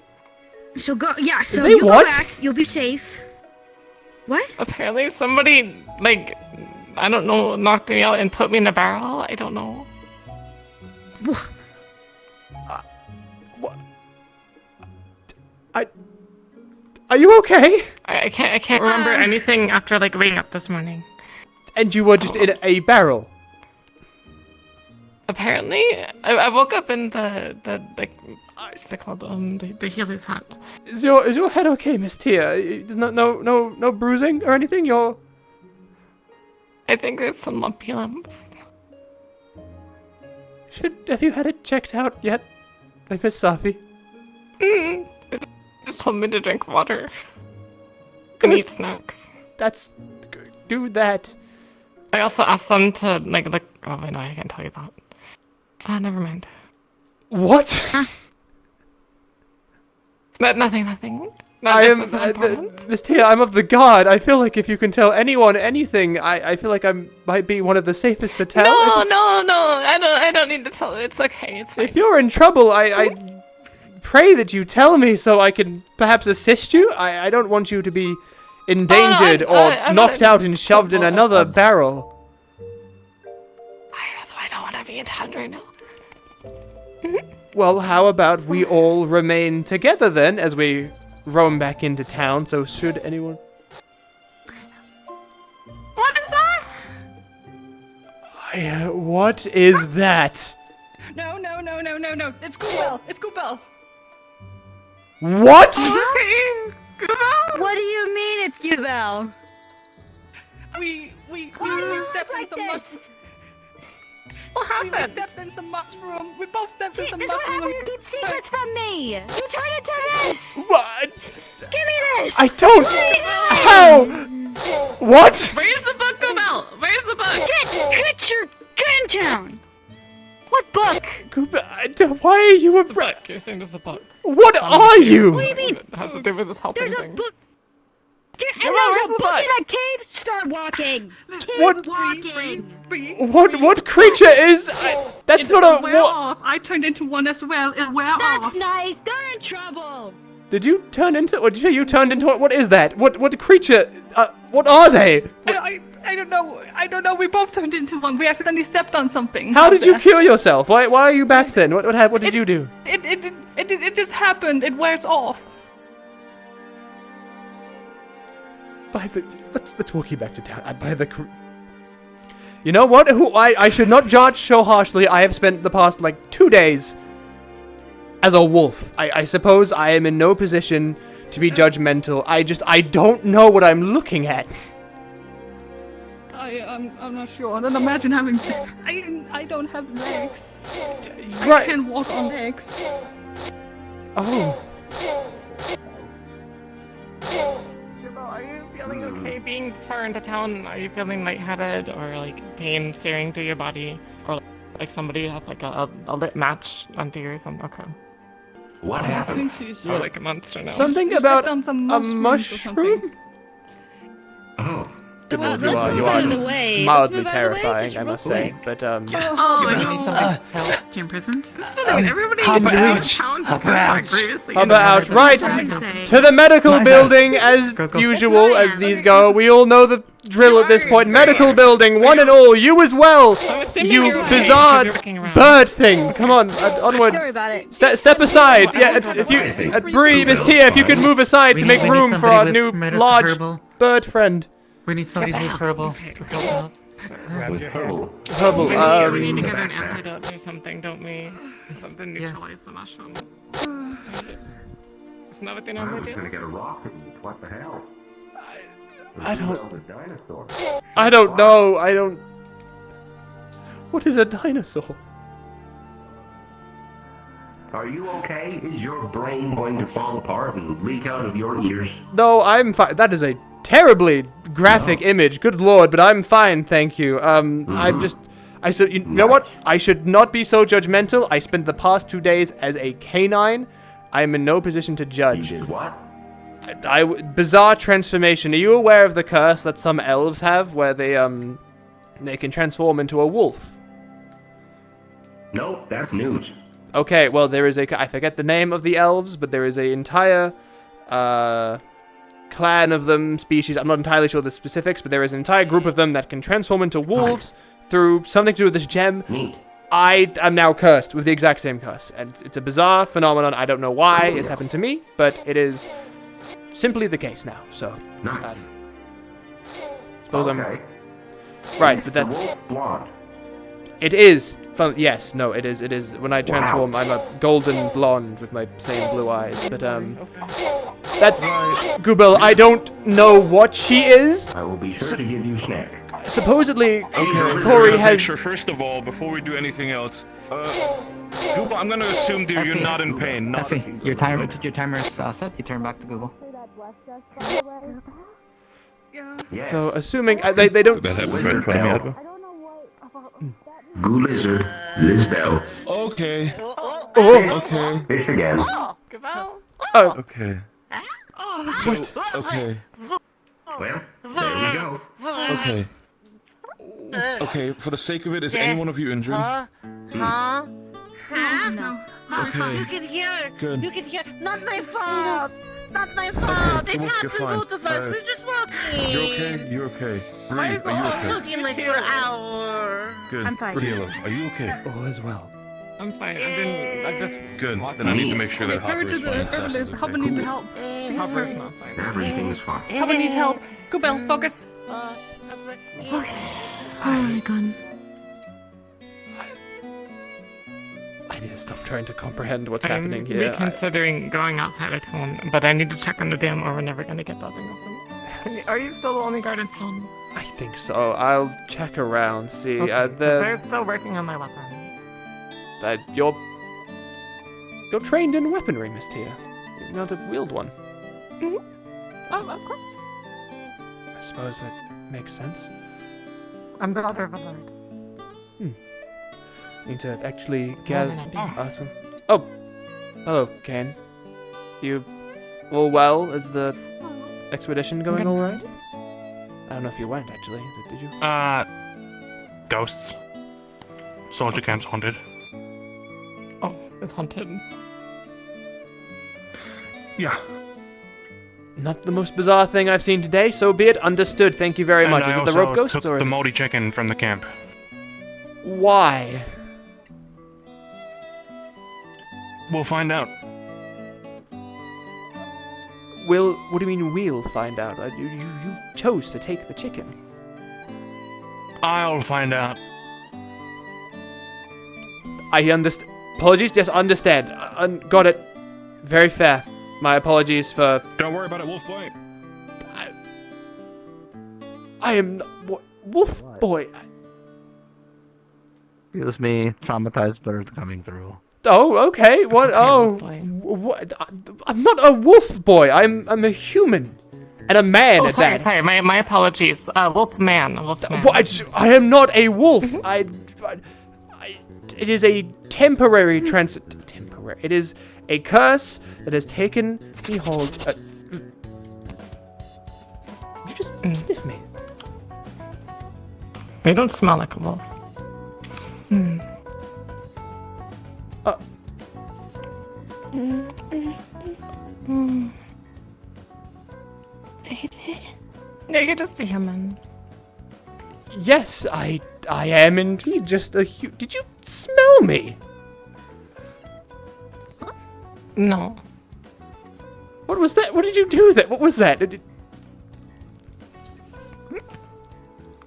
So go, yeah. So They you what? go back. You'll be safe. What? Apparently, somebody like I don't know knocked me out and put me in a barrel. I don't know. Are you okay? I can't remember anything after like waking up this morning. And you were just in a barrel. Apparently, I woke up in the like what's it called the healer's hut. Is your head okay, Miss Tia? No bruising or anything? I think there's some lumpy lumps. Have you had it checked out yet, by Miss Safi? They just told me to drink water and eat snacks. Do that. I also asked them to like look. Oh wait, no, I can't tell you that. Never mind. What? But nothing. No, I this am, is not important. Miss Tia, I'm of the guard. I feel like if you can tell anyone anything, I feel like I might be one of the safest to tell. No. I don't need to tell. It's okay. It's fine. If you're in trouble, I pray that you tell me so I can perhaps assist you. I don't want you to be endangered I'm or not knocked out and shoved in another barrel. That's why I don't want to be in town right now. Well, how about we all remain together then as we roam back into town? So should anyone... What is that? What is that? No. It's Goobel. It's Goobel. What? What do you mean it's Gubel? We stepped in some mushroom. What happened? We stepped in some mushroom. We both stepped in some This is what mushroom. happened. You keep secrets from me. You turned into this. What? Give me this. I don't... How? What? Where's the book, Goobel? Where's the book? Get your gun down. What book? Why are you The book. You're saying there's a book. What are you? What do you mean? It has to do with this helping There's a thing. book. And Come on, there's where's a the book book? in a cave. Start walking. What? Walking. What creature is... That's not a... Wear off. I turned into one as well. It wear off. That's nice. They're in trouble. Did you turn into... What did you say you turned into? What is that? What creature... what are they? I don't know. I don't know. We both turned into one. We accidentally stepped on something. How did you cure yourself? Why are you back then? What did you do? It just happened. It wears off. Let's walk you back to town. By the... You know what? I should not judge so harshly. I have spent the past, 2 days as a wolf. I suppose I am in no position to be judgmental. I don't know what I'm looking at. I'm not sure. And imagine having... I don't have legs. Right. I can't walk on legs. Oh. Are you feeling okay being turned to town? Are you feeling lightheaded or pain searing through your body? Or like somebody has a lit match under you or something? Okay. What happened? She's You're like a monster now. Something about a mushroom? Oh. Good Well, lord, let's you move are out of the way. mildly Let's move out of the way, terrifying, just I real must say. But Oh, help. She imprisoned? Everybody Hubba out. Right! To the medical building as usual, as these go. We all know the drill at this point. Medical building, one and all. You as well. You bizarre bird thing. Come on, onward. Don't worry about it. Step aside. Yeah, if you, Bree, Miss Tia, if you could move aside to make room for our new large bird friend. We need somebody who's herbal. With herbal. Herbal. We need to get an antidote or something, don't we? Something to neutralize the mushroom. Isn't that what they normally do? Gonna get a rocket. What the hell? I don't know. What is a dinosaur? Are you okay? Is your brain going to fall apart and leak out of your ears? No, I'm fine. That is a terribly graphic image. Good lord, but I'm fine, thank you. I said, you know what? I should not be so judgmental. I spent the past 2 days as a canine. I am in no position to judge. You did what? Bizarre transformation. Are you aware of the curse that some elves have, where they can transform into a wolf? No, that's news. Okay, well, there is I forget the name of the elves, but there is an entire clan of them, species. I'm not entirely sure the specifics, but there is an entire group of them that can transform into wolves through something to do with this gem. Neat. I am now cursed with the exact same curse, and it's a bizarre phenomenon. I don't know why it's happened to me, but it is simply the case now. So, nice. Suppose okay. I'm right, but that wolf blonde. It is fun. Yes, no, it is. It is. When I transform, I'm a golden blonde with my same blue eyes. But that's Google. I don't know what she is. I will be sure to give you a snack. Supposedly, Corey has. First of all, before we do anything else, Google, I'm gonna assume you're not in pain. Effie, your timer is set. You turn back to Google. Yeah. So, assuming they don't. Goo lizard, Lizbel. Okay. Oh. Okay. Fish again. Oh. Okay. What? Okay. Well, there we go. Okay. Okay, for the sake of it, is any one of you injured? No. Okay. You can hear. Good. You can hear. Not my fault. Not my fault. Okay, It you're happened fine. both of us. We're just walking. You're okay? You're okay. Bree, are you okay? Talking like for an hour. Good. I'm fine. Bree, are you okay? All is well. I'm fine. I just. Good. Then I need to make sure that Hurry Hopper to is the fine. herbalist. Hubba needs help. Hopper's not fine. Everything is fine. Hubba needs help. Kubel, focus. Oh my god. I need to stop trying to comprehend what's happening here. I'm reconsidering going outside of town, but I need to check on the dam or we're never gonna get that thing open. Are you still the only guard in town? I think so. I'll check around, see. Okay, 'cause they're still working on my weapon. You're trained in weaponry, Miss Tia. You know how to wield one. Mm-hmm. Oh, of course. I suppose that makes sense. I'm the daughter of a lord. Need to actually More gather. than I do. Awesome. Oh, hello, Kane. You all well? Is the expedition going all right? I don't know if you went actually. Did you? Ghosts. Soldier camp's haunted. Oh, it's haunted. Yeah. Not the most bizarre thing I've seen today. So be it. Understood. Thank you very much. I Is it the rope also ghosts took or the moldy chicken from the camp? why? We'll find out. What do you mean we'll find out? You chose to take the chicken. I'll find out. I understand. Apologies, yes, understand. Got it. Very fair. My apologies for... Don't worry about it, Wolf Boy. I am... Wolf Boy. Excuse me, traumatized bird coming through. Oh, okay. What? What? I'm not a wolf boy. I'm a human, and a man at that. Sorry. My apologies. Wolf man. What? I am not a wolf. It is a temporary temporary. It is a curse that has taken me hold. You just sniff me. You don't smell like a wolf. Yeah, you're just a human. Yes, I am indeed just a Did you smell me? No. What was that? What did you do that? What was that?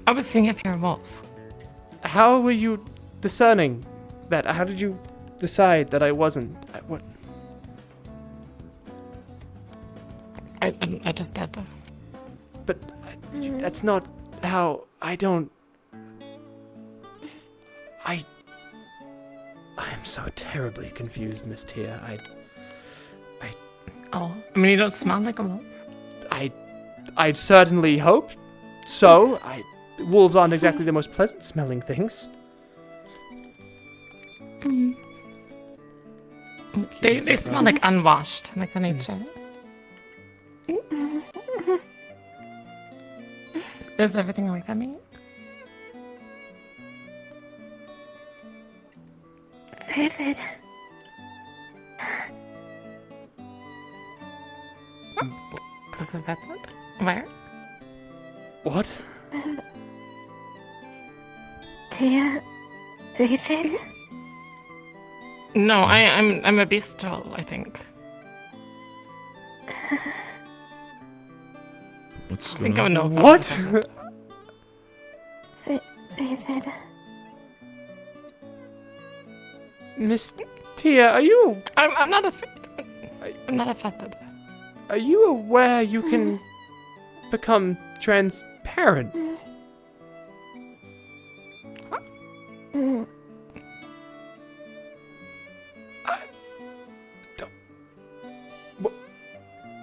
I was seeing if you're a wolf. How were you discerning that? How did you decide that I wasn't? What? I just did. But that's not how. I don't. I am so terribly confused, Miss Tia. Oh, I mean, you don't smell like a wolf. I'd certainly hope so. Wolves aren't exactly the most pleasant smelling things. They smell like unwashed, like the nature. Is everything away from me? David. This is that one? Where? What? Tia. David. No, I'm a bestial, I think. What's I think going I on? know. What? David. Miss Tia, are you? I'm not I'm not offended. Are you aware you can become transparent?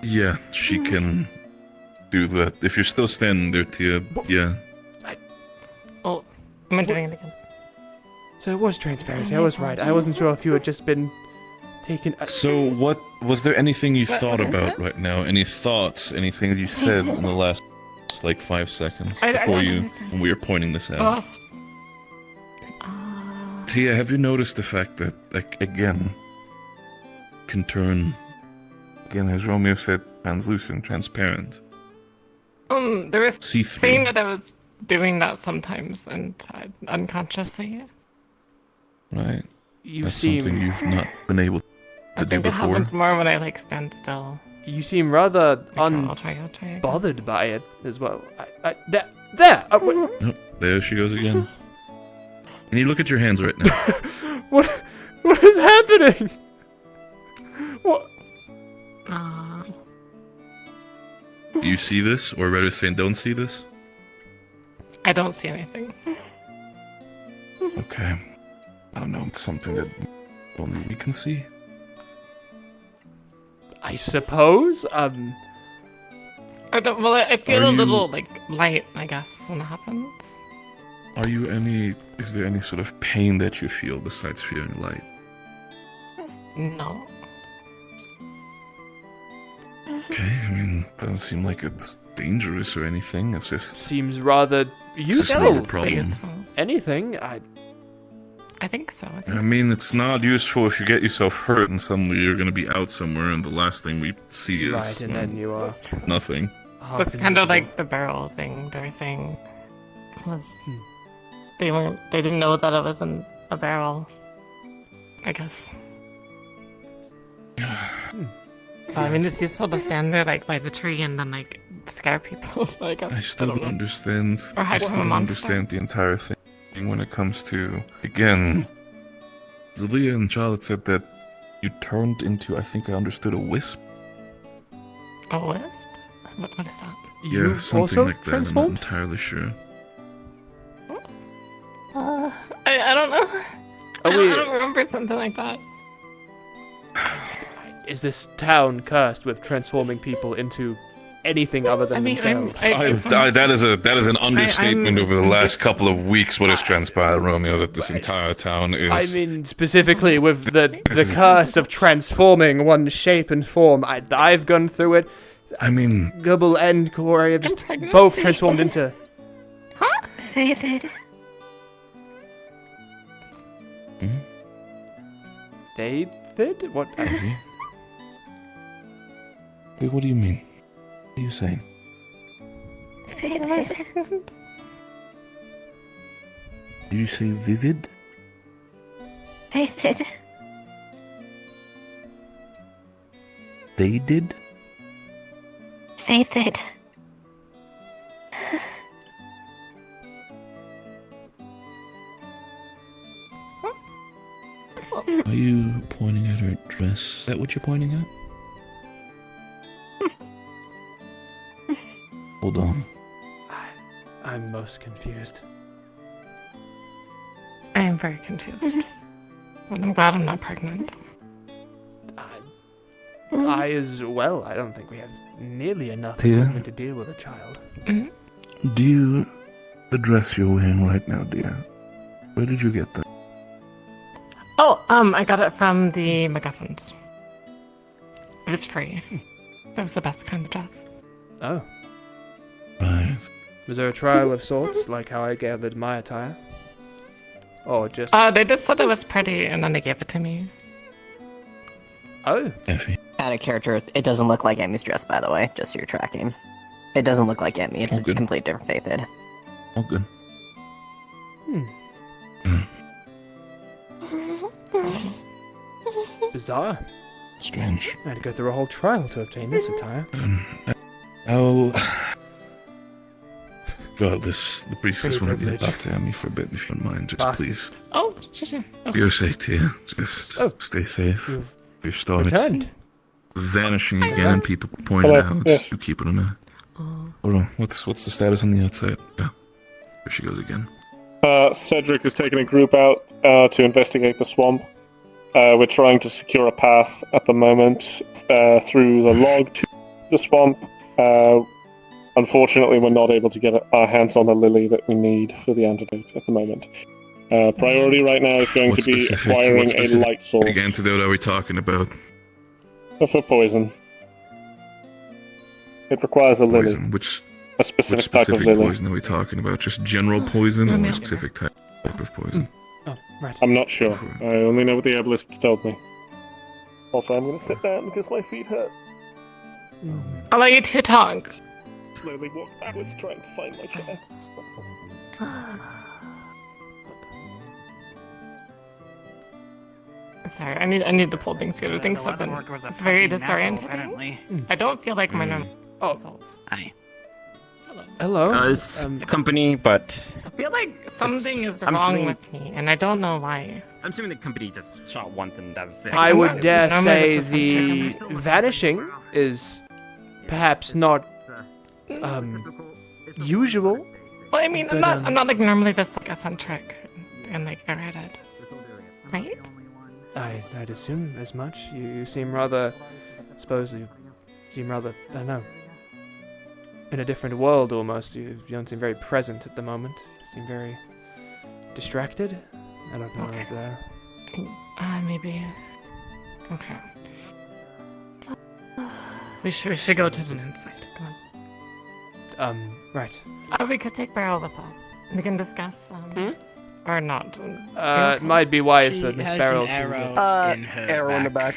Yeah, she can do that. If you're still standing there, Tia, yeah. Oh, am I doing it again? So it was transparency. I was right. I wasn't sure if you had just been taken. So, what was there anything you thought about right now? Any thoughts? Anything you said in the last, like, 5 seconds before when we were pointing this out? Tia, have you noticed the fact that, like, again, can turn, again, as Romeo said, translucent, transparent? There was See-through. saying that I was doing that sometimes, and unconsciously. Right. That's seem- something you've not been able I to do think it before. happens more when I like stand still. You seem rather I'll try, I guess. unbothered by it as well. There! Oh, there she goes again. Can you look at your hands right now? What is happening? What? Do you see this? Or rather saying, don't see this? I don't see anything. Okay. I don't know, it's something that only we can see. I suppose. I don't. Well, I feel Are a you- little like light, I guess, when it happens. Are you is there any sort of pain that you feel besides feeling light? No. Okay, I mean, doesn't seem like it's dangerous or anything, it's just... Seems rather It's a small useful. problem. Anything. I think so. I mean, it's not useful if you get yourself hurt and suddenly you're gonna be out somewhere and the last thing we see is... Right, and then you are... Nothing. That's kind of like the barrel thing they were saying was they didn't know that it was in a barrel. I guess. I mean, it's useful to stand there like by the tree and then like scare people. Like I still don't understand. Or I hide still from a don't monster. understand the entire thing when it comes to, again, Zelia and Charlotte said that you turned into, I think I understood, a wisp. A wisp? What is that? Yeah, something like that. I'm not entirely sure. I don't know. I we- don't remember something like that. Is this town cursed with transforming people into anything other than themselves? That is an understatement over the last couple of weeks. What has transpired, Romeo? That this entire town is. I mean, specifically with the curse of transforming one shape and form. I've gone through it. I mean, Gubble and Corey have just both transformed into. Faithed. They did what? Wait, what do you mean? What are you saying? Did you say vivid? Faithed. They did? Faithed. Are you pointing at her dress? Is that what you're pointing at? Hold on. I'm most confused. I am very confused. But I'm glad I'm not pregnant. I as well. I don't think we have nearly enough Tia? equipment to deal with a child. Do you. The dress you're wearing right now, dear? Where did you get that? Oh, I got it from the MacGuffins. It was free. That was the best kind of dress. Oh. Right. Was there a trial of sorts, like how I gathered my attire? Or just... They just said it was pretty, and then they gave it to me. Oh. Out of character, it doesn't look like Emmy's dress, by the way, just so you're tracking. It doesn't look like Emmy, it's a complete different Faithed. Oh, good. Bizarre. Strange. I had to go through a whole trial to obtain this attire. Oh. Regardless, the priestess Pretty want to be privileged. back to Emmy for a bit, if you don't mind, just Bastard. please. Oh, sure. For your sake, Tia, just stay safe. Your star returned. vanishing again, and people pointing Hello, out. yes. You keep it on a. Hold on, what's the status on the outside? Yeah, there she goes again. Cedric is taking a group out to investigate the swamp. We're trying to secure a path at the moment through the log to the swamp. Unfortunately, we're not able to get our hands on the lily that we need for the antidote at the moment. Priority right now is going What to be specific- acquiring what a specific light source antidote are we talking about? for poison. It requires a lily. Poison. Which specific which type of specific lily. poison are we talking about? Just general poison or a specific type of poison? Oh, right. I'm not sure. I only know what the herbalist told me. Also, I'm going to sit down because my feet hurt. I'll let you two talk. Slowly walk backwards, trying to find my chair. Sorry, I need to pull things together. Things have been very disorienting. I don't feel like my normal self. Hi. Hello. It's company, but I feel like something is I'm wrong assuming- with me, and I don't know why. I'm assuming the company just shot once and that was it. I would dare Normally say this is the something- vanishing is perhaps not usual. Well, I mean, But, I'm not like normally this like eccentric and like errated, right? I'd assume as much. You seem rather, I don't know, in a different world almost. You don't seem very present at the moment. You seem very distracted. I don't know. Okay. Is Maybe. Okay. We should go to the inside. Come on. Right. We could take Beryl with us. We can discuss. Or not. It might be wise for Miss Beryl to. Arrow in the back.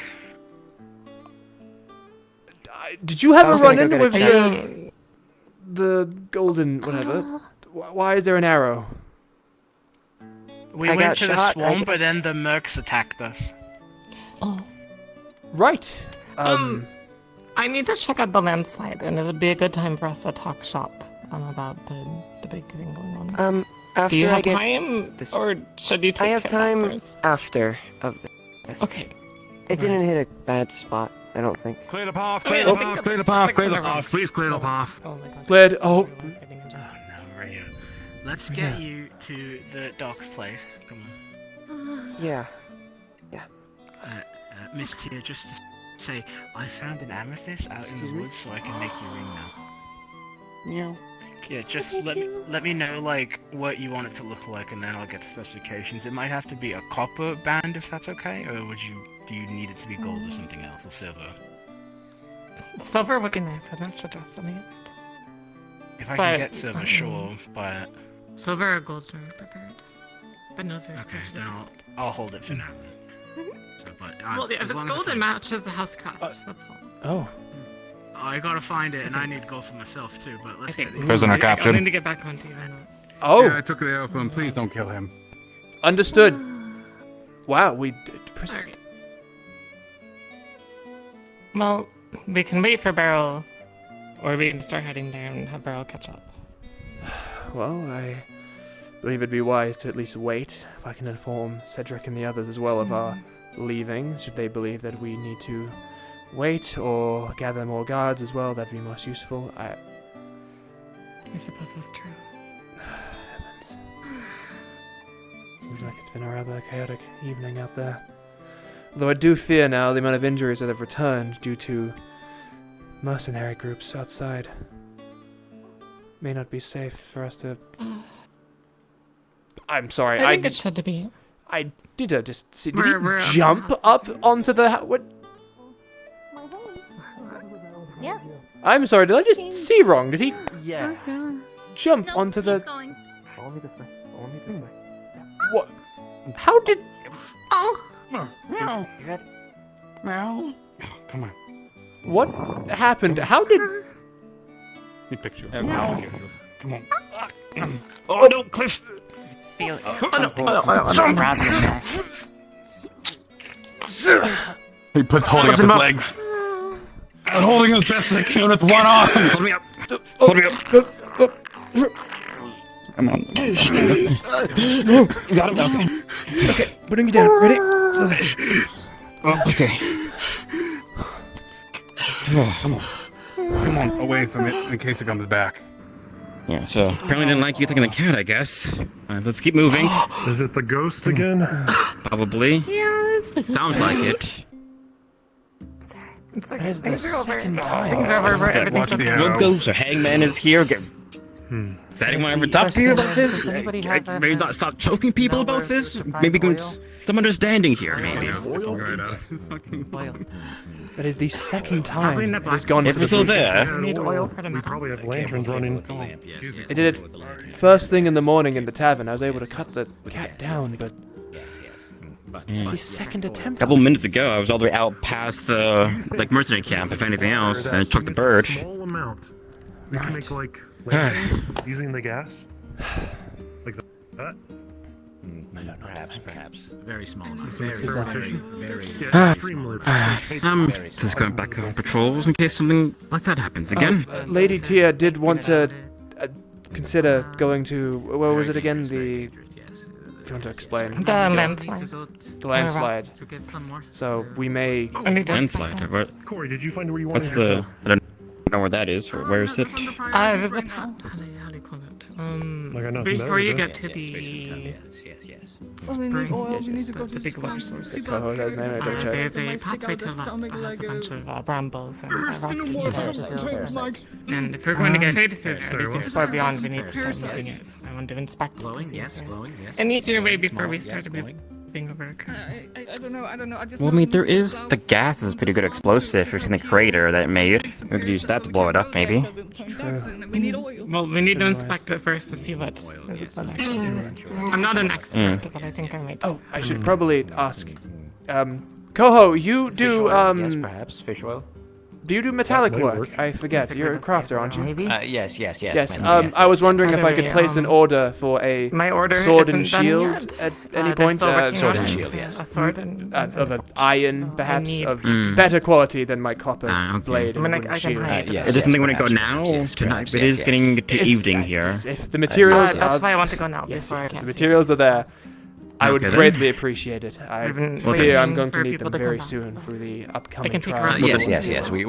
Did you have a Okay, run-in go get with it. the golden whatever? Why is there an arrow? We I went got to shot, the I swamp, but guess. then the mercs attacked us. Right. I need to check out the landslide, and it would be a good time for us to talk shop about the big thing going on. After Do you have I get time, or should you take I have care of that time first? after of this. Okay. It didn't hit a bad spot, I don't think. Clear the path, clear the path, clear the path, clear the path. Please clear the path. Oh my god. Cleared. Oh. Romeo, let's get you to the doc's place. Come on. Yeah. Miss Tia, just to say, I found an amethyst out in the woods, so I can make you a ring now. Yeah, just let me know like what you want it to look like, and then I'll get the specifications. It might have to be a copper band if that's okay, or do you need it to be gold or something else, or silver? Silver would be nice. I don't should dress the least. If I can get silver, sure, but Silver or gold are preferred. But no, sir. okay, then I'll hold it for now. So, but Well, yeah, as if it's long as gold, it matches the house crest. That's all. Oh. I gotta find it, and I need gold for myself too. But let's get Prisoner captain. I need to get back onto you. I know. Oh. Yeah, I took the oath of him. Please don't kill him. Understood. Wow, we did. Alright. Well, we can wait for Beryl, or we can start heading there and have Beryl catch up. Well, I believe it'd be wise to at least wait. If I can inform Cedric and the others as well of our leaving, should they believe that we need to wait or gather more guards as well, that'd be most useful. I suppose that's true. Heavens. Seems like it's been a rather chaotic evening out there. Although I do fear now the amount of injuries that have returned due to mercenary groups outside. May not be safe for us to... I'm sorry, I think it should be. I need to just see... Did We're he jump up onto the... What? Yeah. I'm sorry, did I just see wrong? Did he Yeah. jump onto the... Follow me this way. Follow me this way. What? How did... Oh! Meow. You ready? Meow. Come on. What happened? How did... He picked you. Meow. Come on. Oh no, Cliff! Feel it. Oh, Grab your neck. He puts holding up his legs. I'm holding as best as I can with one arm. Hold me up. Hold me up. Come on. You got him? Okay. Okay, putting you down. Ready? Oh, okay. Come on. Come on, away from it in case it comes back. Yeah, so apparently didn't like you taking the cat, I guess. Let's keep moving. Is it the ghost again? Probably. Yes. Sounds like it. It's That is the second time. Things are over. Everything's okay. Good ghost, so Hangman is here. Has anyone ever talked to you about this? Anybody have that, Maybe not stop choking people about this? Maybe some understanding here, maybe. That is the second time it has gone If for we're still the there. We need oil for the We probably have lanterns running. I did it first thing in the morning in the tavern. I was able to cut the cat down, but it's the second A attempt. couple minutes ago, I was all the way out past the mercenary camp, if anything else, and I took the bird. Small amount. We can make like lanterns using the gas. Like that. I don't know. Perhaps. Very small amount. Yeah, extremely. I'm just going back on patrols in case something like that happens again. Lady Tia did want to consider going to... Where was it again? The... If you want to explain. The landslide. The landslide. So we may... Landslide? What? Corey, did you find where you wanted What's to the... go? I don't know where that is. Where is it? There's a... How do you call it? Like I know Before you there, get to the... We need oil. Yes, We need to go the to big the water store. source. Oh, that's name. I don't check. There's a pathway to the left that has a bunch of brambles and rocks and if we're going to get straight through there, this is far beyond, we need to start moving it. So I want to inspect it to see if there's an easier way before we start moving over. I don't know. I don't know. I just Well, I mean, there is... The gas is a pretty good explosive. You've seen the crater that it made. We could use that to blow it up, maybe. We need oil. Well, we need to inspect it first to see what actually is. I'm not an expert, but I think I might. Oh, I should probably ask. Coho, you do, Yes, perhaps. Fish oil? do you do metallic work? I forget. You're a crafter, aren't you? Yes. Yes. mainly, I was wondering if I Okay, could place an order for a my order sword and isn't done shield yet. at any They're point. still working Sword on and it. shield, yes. A sword and Of an iron, perhaps, need- of better quality than my copper blade I mean, and I can shield. hide it. Is this something we want to go now? Tonight? It is getting to If- evening here. If the materials That's are... why I want to go now. Yes, before I if can't the see. materials are there, I would Okay, then. greatly appreciate it. I We've been fear I'm waiting going to for need people them to come very back, soon so through the upcoming can take trial. around- Yes. We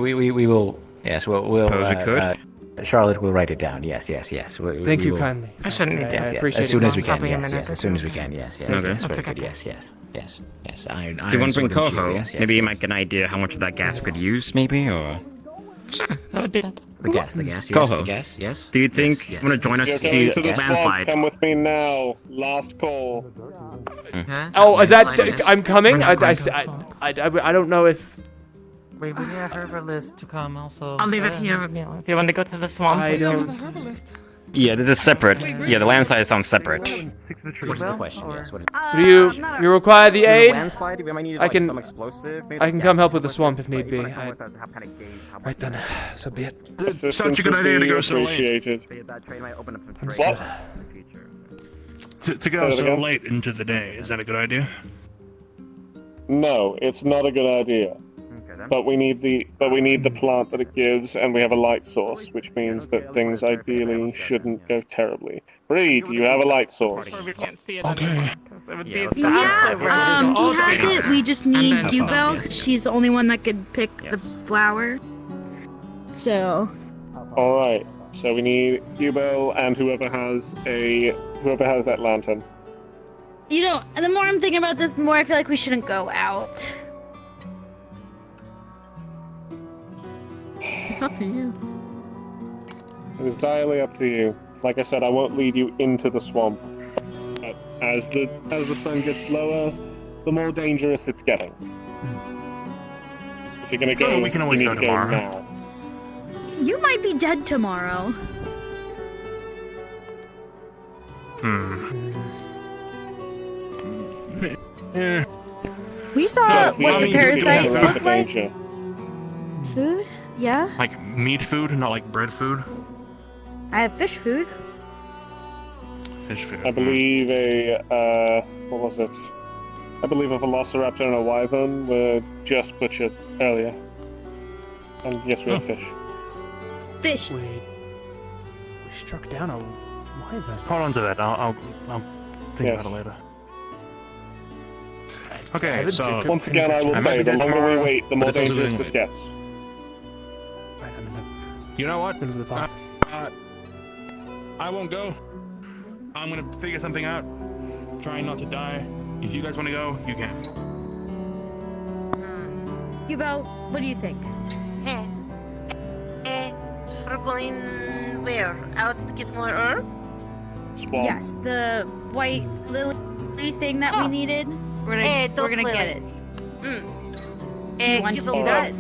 will. Yes, we'll. Suppose we could. Charlotte will write it down. Yes. Thank you kindly. I shouldn't need to. I appreciate As soon it. as we can. Probably a Yes. minute or As soon as two. we can. Yes. Okay. That's Very okay. good. Yes. Iron, Do you want to bring sword and shield, Coho? yes, Maybe you might get an idea how much of that gas we could use, maybe, or Sure, that would be it. the gas. Yes. Coho. The gas. Yes. Do you think you want to join us You're to see going to the the swamp. landslide? Come with me now. Last call. Oh, is that... I'm coming? I don't know if... Wait, we need a herbalist to come also. I'll leave it to you, Romeo. If you want to go to the swamp. I don't... Yeah, this is separate. Yeah, the landslide sounds separate. What's the question? Yes. What Do you require the aid? landslide? We might need I can... some explosive. I can come help with the swamp if need be. Right then, so be it. Such a good idea to go so late. Appreciated. Understood. To go so late into the day, is that a good idea? No, it's not a good idea. But we need the plant that it gives, and we have a light source, which means that things ideally shouldn't go terribly. Breed, you have a light source. Okay. Yeah, he has it. We just need Yubel. She's the only one that could pick the flower. So. All right. So we need Hubel and whoever has that lantern. You know, the more I'm thinking about this, the more I feel like we shouldn't go out. It's up to you. It is entirely up to you. Like I said, I won't lead you into the swamp. But as the sun gets lower, the more dangerous it's getting. If you're gonna go, we can always you go need to tomorrow. now. You might be dead tomorrow. We saw Yes, what the need to parasite see the looked like. danger. Food? Yeah. Like meat food, not like bread food? I have fish food. Fish food. I believe what was it? I believe a velociraptor and a wyvern were just butchered earlier. And yes, we have fish. Fish. We struck down a wyvern. Hold on to that. I'll think Yes. about it later. Okay, Heavens, so it Once again, I will say, the longer we wait, the more But it's also dangerous doing this it. gets. Right, I'm in the you know what? middle of the path. I won't go. I'm gonna figure something out. Trying not to die. If you guys want to go, you can. Yubel, what do you think? We're going where? Out to get more herb? Swamp. Yes, the white lily thing that we needed. We're don't gonna play get with it. Do you want to do that?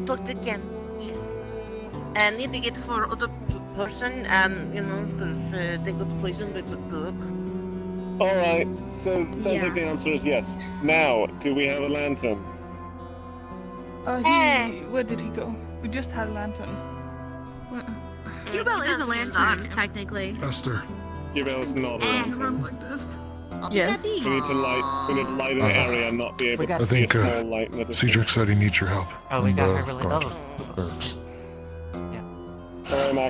Talk again. Yes. Need to get for other person, because they got poisoned by the book. Alright, so sounds like the answer is yes. Now, do we have a lantern? Where did he go? We just had a lantern. Yubel is a lantern, technically. Esther. Gibel is not a lantern. Run like this. Yes. We need to light an area and not be able I to see a think small light in the distance. Cedric said he needs your help. Oh, we in got the her really garden. low. Herbs.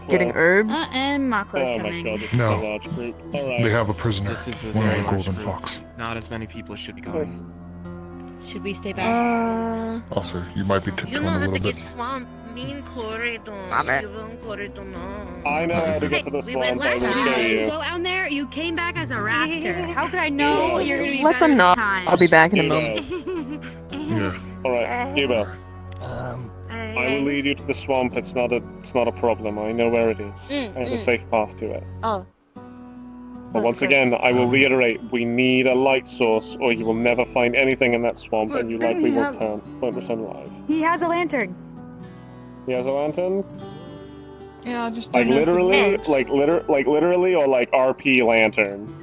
Getting herbs? And Mako's Oh my coming. god, this No. is a large group. Alright. They have a prisoner. This is a One very of the large golden group. fox. Not as many people should be Yes. going. Should we stay back? Also, you might be You tiptoeing know a how to little get bit. swamp. Mean corridor. Stop it. You won't corridor, no. I know how to get to the we went swamp, I last will time. show You you. go out there, you came back as a raptor. How could I know you're gonna be Let better them know. this time? I'll be back in a Gibel. moment. Yeah. Alright, Gibel. I will lead you to the swamp. It's not a problem. I know where it is. I have a safe path to it. Oh. But once again, I will reiterate: we need a light source, or you will never find anything in that swamp, and you likely won't return alive. He has a lantern. He has a lantern, Yeah, just like turn off the literally, lights. like literally, or like RP lantern.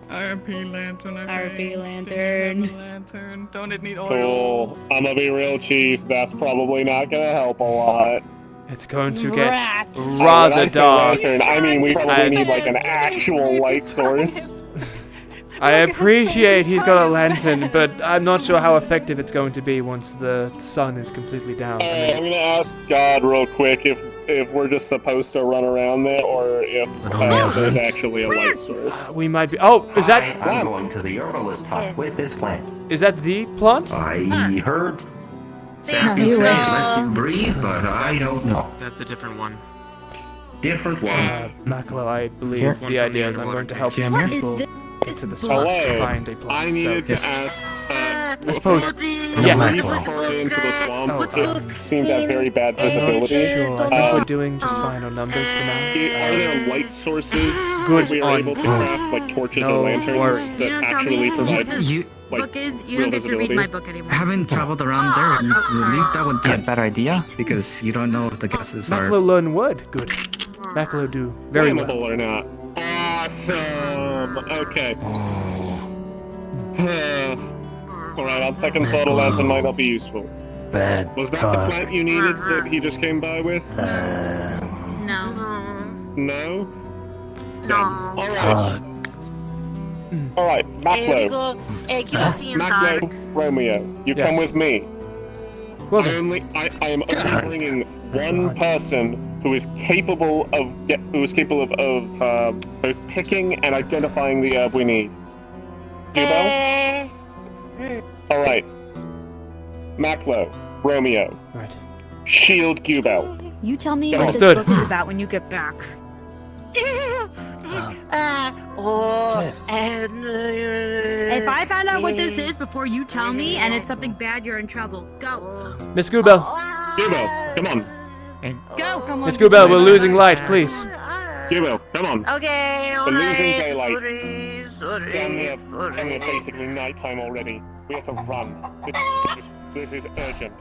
RP lantern. RP lantern. Lantern. Don't it need oil? Cool. I'm gonna be real, Chief. That's probably not gonna help a lot. It's going to get Rats. rather dark. Lantern, I mean, we probably need like an actual light source. I appreciate he's got a lantern, but I'm not sure how effective it's going to be once the sun is completely down. I mean, I'm gonna ask God real quick if we're just supposed to run around there or if there's actually a light source. We might be. Oh, is that? I'm going to the herbalist hut with this plant. Is that the plant? I heard Sappy say it lets you breathe, but I don't know. That's a different one. Different one. Maclo, I believe the idea is I'm going to help people get to the spot to find a plant. I needed to ask. I suppose. Yes. Foray into the swamp. It seemed to have very bad visibility. Sure, I think we're doing just fine on numbers for now. Are there light sources? Good We are on. able to craft like torches No and lanterns worries. that actually provide like book is you real don't get to read visibility. my book anymore. Haven't traveled around there and leave that would be a bad idea because you don't know if the guesses are. Maclo learn wood. Good. Maclo do very well. Flammable or not? Awesome. Okay. Alright, on second thought, a lantern might not be useful. Bad Was that talk. the plant you needed that he just came by with? No. No? Alright. Talk. Alright, Here we Maclo. go. Give us the dark. Maclo, Romeo, you Yes. come with me. Well I am only bringing one person who is capable of both picking and identifying the herb we need. Jubel? All right. Maclo, Romeo. Right. Shield Gubel. You tell me Yeah, what this understood. book is about when you get back. If I find out what this is before you tell me and it's something bad, you're in trouble. Go. Miss Gubel. Gubel, come on. Go. Come Miss Gubel, we're losing light, please. Gubel, come on. Okay, We're losing alright. daylight. Sorry, Damn near basically nighttime already. We have to run. This is urgent.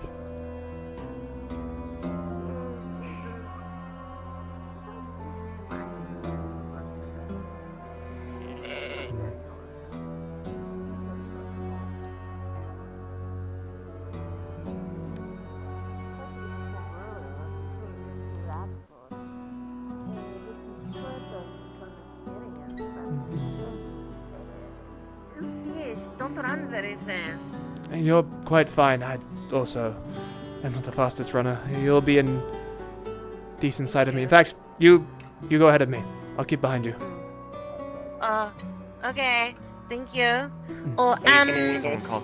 Don't run very fast. You're quite fine. I also am not the fastest runner. You'll be in decent sight of me. In fact, you go ahead of me. I'll keep behind you. Okay. Thank you. Oh,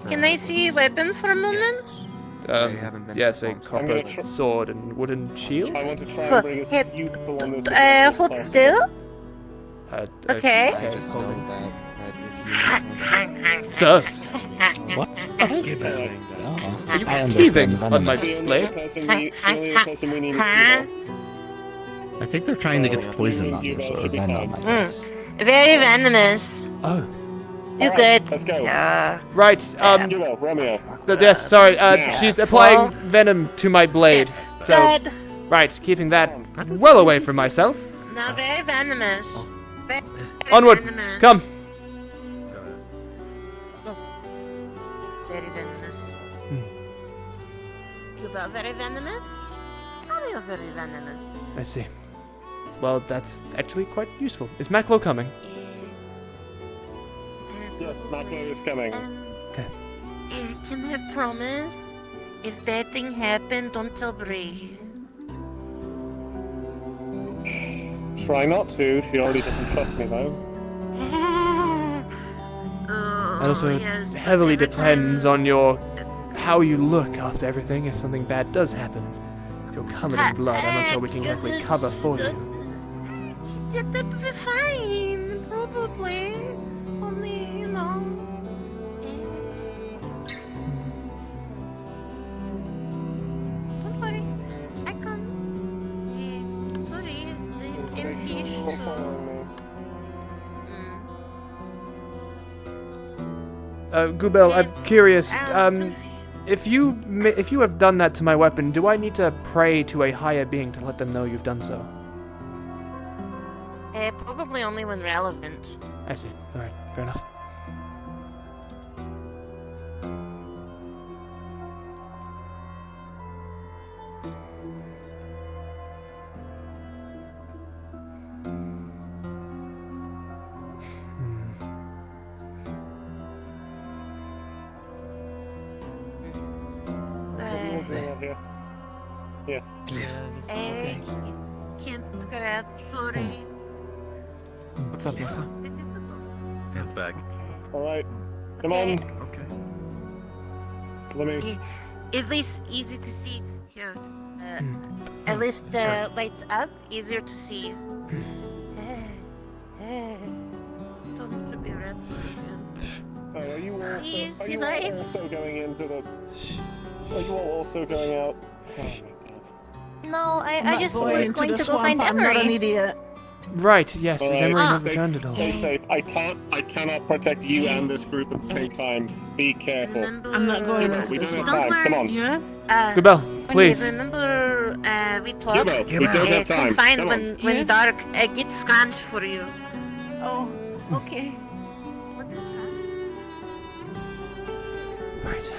can I see your weapon for a moment? Yes, a copper sword and wooden shield. I want to try and bring us youthful on this. Hold still. Okay. Duh. What? Are you teething on my blade? I think they're trying to get the poison on this or venom, I guess. Very venomous. Oh. You good? Let's go. Right. Romeo. Yes. Sorry. She's applying venom to my blade. So. Good. Right. Keeping that well away from myself. No, very venomous. Very Onward. venomous. Come. Very venomous. Cuba, very venomous? How are you very venomous? I see. Well, that's actually quite useful. Is Maclo coming? Yes, Maclo is coming. Okay. Can I have promise? If bad thing happen, don't tell Bree. Try not to. She already doesn't trust me though. It also heavily depends on how you look after everything. If something bad does happen, if you're covered in blood, I'm not sure we can exactly cover for you. Yeah, that'd be fine, probably. Only, you know. Don't worry, I come. Sorry, I'm fish. Gubel, I'm curious. If you have done that to my weapon, do I need to pray to a higher being to let them know you've done so? Probably only when relevant. I see. All right. Fair enough. Yeah. Can't grab, sorry. What's up, Martha? Dan's back. Alright. Come on. Okay. Let me. At least easy to see here. At least the lights up, easier to see. Don't need to be red. Oh, are you also, Please, are you lights. also going into the... Are you all also going out? Oh my god. No, I not just going was into going the to go swamp, find I'm not an Emery. idiot. Right, yes, is Emery not Stay- returned at all? Stay safe. I cannot protect you and this group at the same time. Be careful. I'm not going into We the don't have swamp. time. Come on. Yes? Gabelle, please. Remember, we talked. Gibbo, we don't have time. Come find Come on. when dark. Get scratch for you. Oh, okay. Right.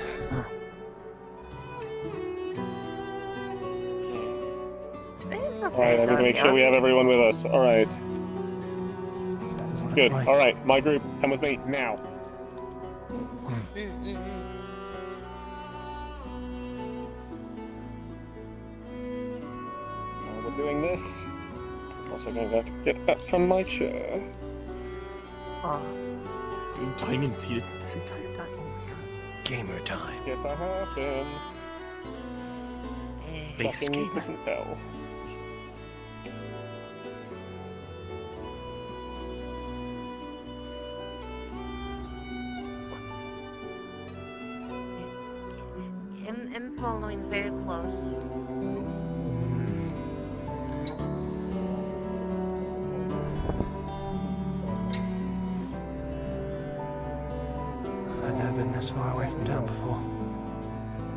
Alright, I need to make sure we have everyone with us. Alright. Good. like. Alright, my group, come with me now. While we're doing this, I'm also going to have to get up from my chair. Been playing in seated this entire time. Oh my god. Gamer time. Get that happen. Base Fucking gamer. couldn't tell. I'm following very close. I've never been this far away from town before.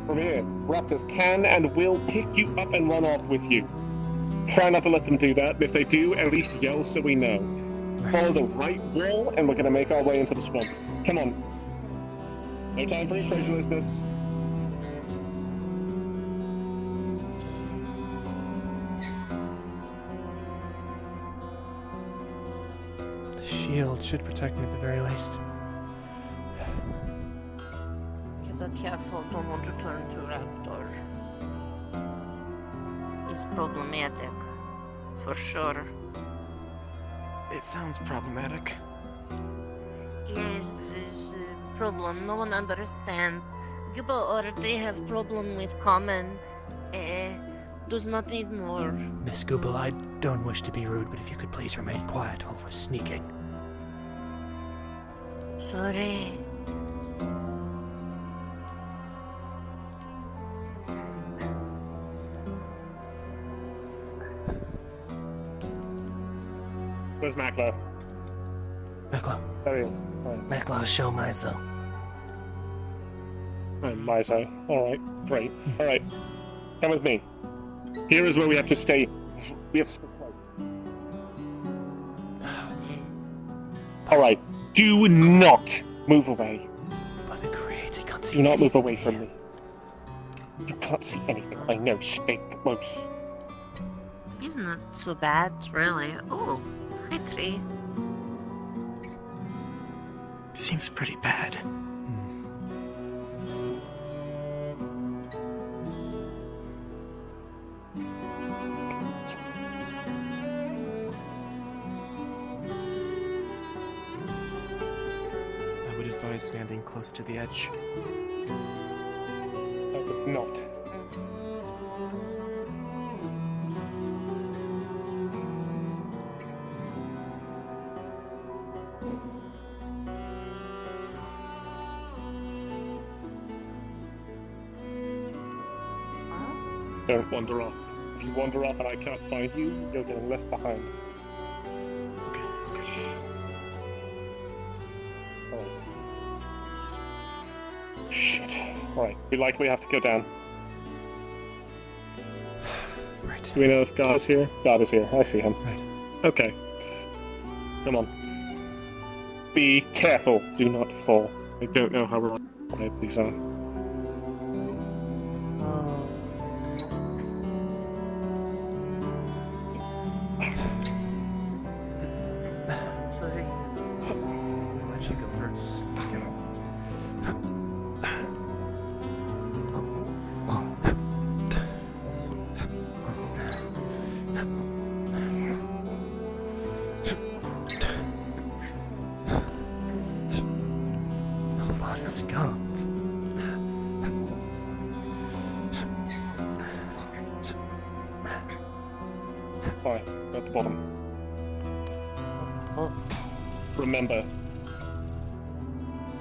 From here, raptors can and will pick you up and run off with you. Try not to let them do that. If they do, at least yell so we know. Follow the right wall, and we're gonna make our way into the swamp. Come on. No time for incredulousness. The shield should protect me at the very least. Be careful, don't want to turn into raptor. It's problematic, for sure. It sounds problematic. Yes, it's a problem. No one understands. People already have problem with common. Does not need more. Miss Google, I don't wish to be rude, but if you could please remain quiet while we're sneaking. Sorry. Where's Maklo? Maklo. There he is. Right. Maklo, show myself. Miso. Alright, great. Alright. Come with me. Here is where we have to stay. We have to stay close. Alright. Do not move away. By the creator can't see Do not anything. move away from me. You can't see anything. I know. Stay close. He's not so bad, really. Oh, hi, tree. Seems pretty bad. I would advise standing close to the edge. I would not. Don't wander off. If you wander off and I can't find you, you're getting left behind. Oh. Shit. Alright, we likely have to go down. Right. Do we know if God is here? God is here. I see him. Right. Okay. Come on. Be careful. Do not fall. I don't know how reliable these are. Sorry. Why should I go first? How far does this go? Fine, at the bottom. Remember,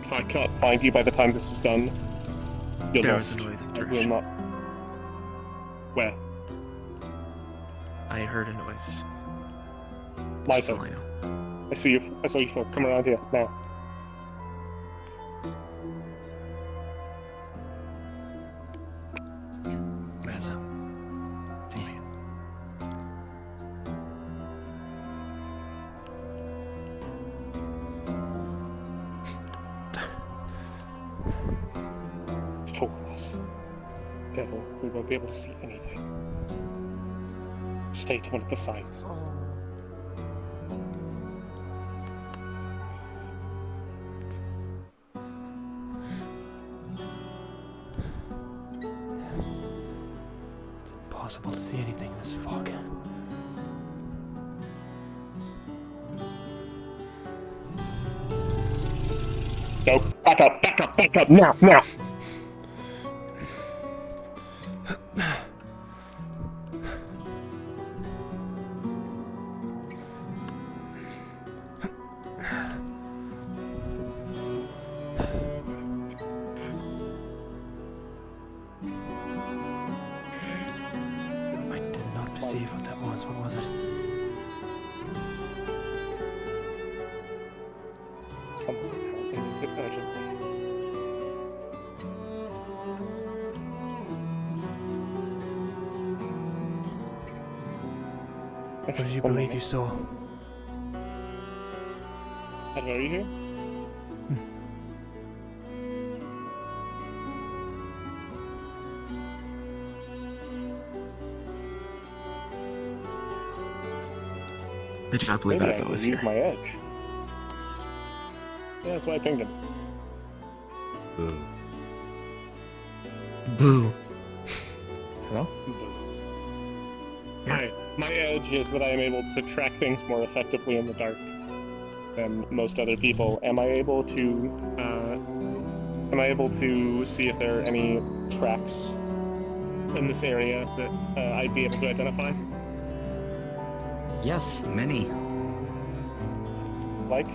if I can't find you by the time this is done, you're There lost. was a noise in I will direction. not. Where? I heard a noise. Liza. That's all I know. I see you. I saw you fall. Come around here now. Reza. Talk with us. Careful, we won't be able to see anything. Stay to one of the sides. It's impossible to see anything in this fog. Go. Back up, back up, back up, now, now! I did not perceive what that was. What was it? Come on, I need it urgently. What did you believe you saw? How are you here? I did not believe Maybe that I it was could use here. my edge. Yeah, that's why I pinged him. Boo. Boo. Hello? Hi. My edge is that I am able to track things more effectively in the dark than most other people. Am I able to see if there are any tracks in this area that I'd be able to identify? Yes, many. Like?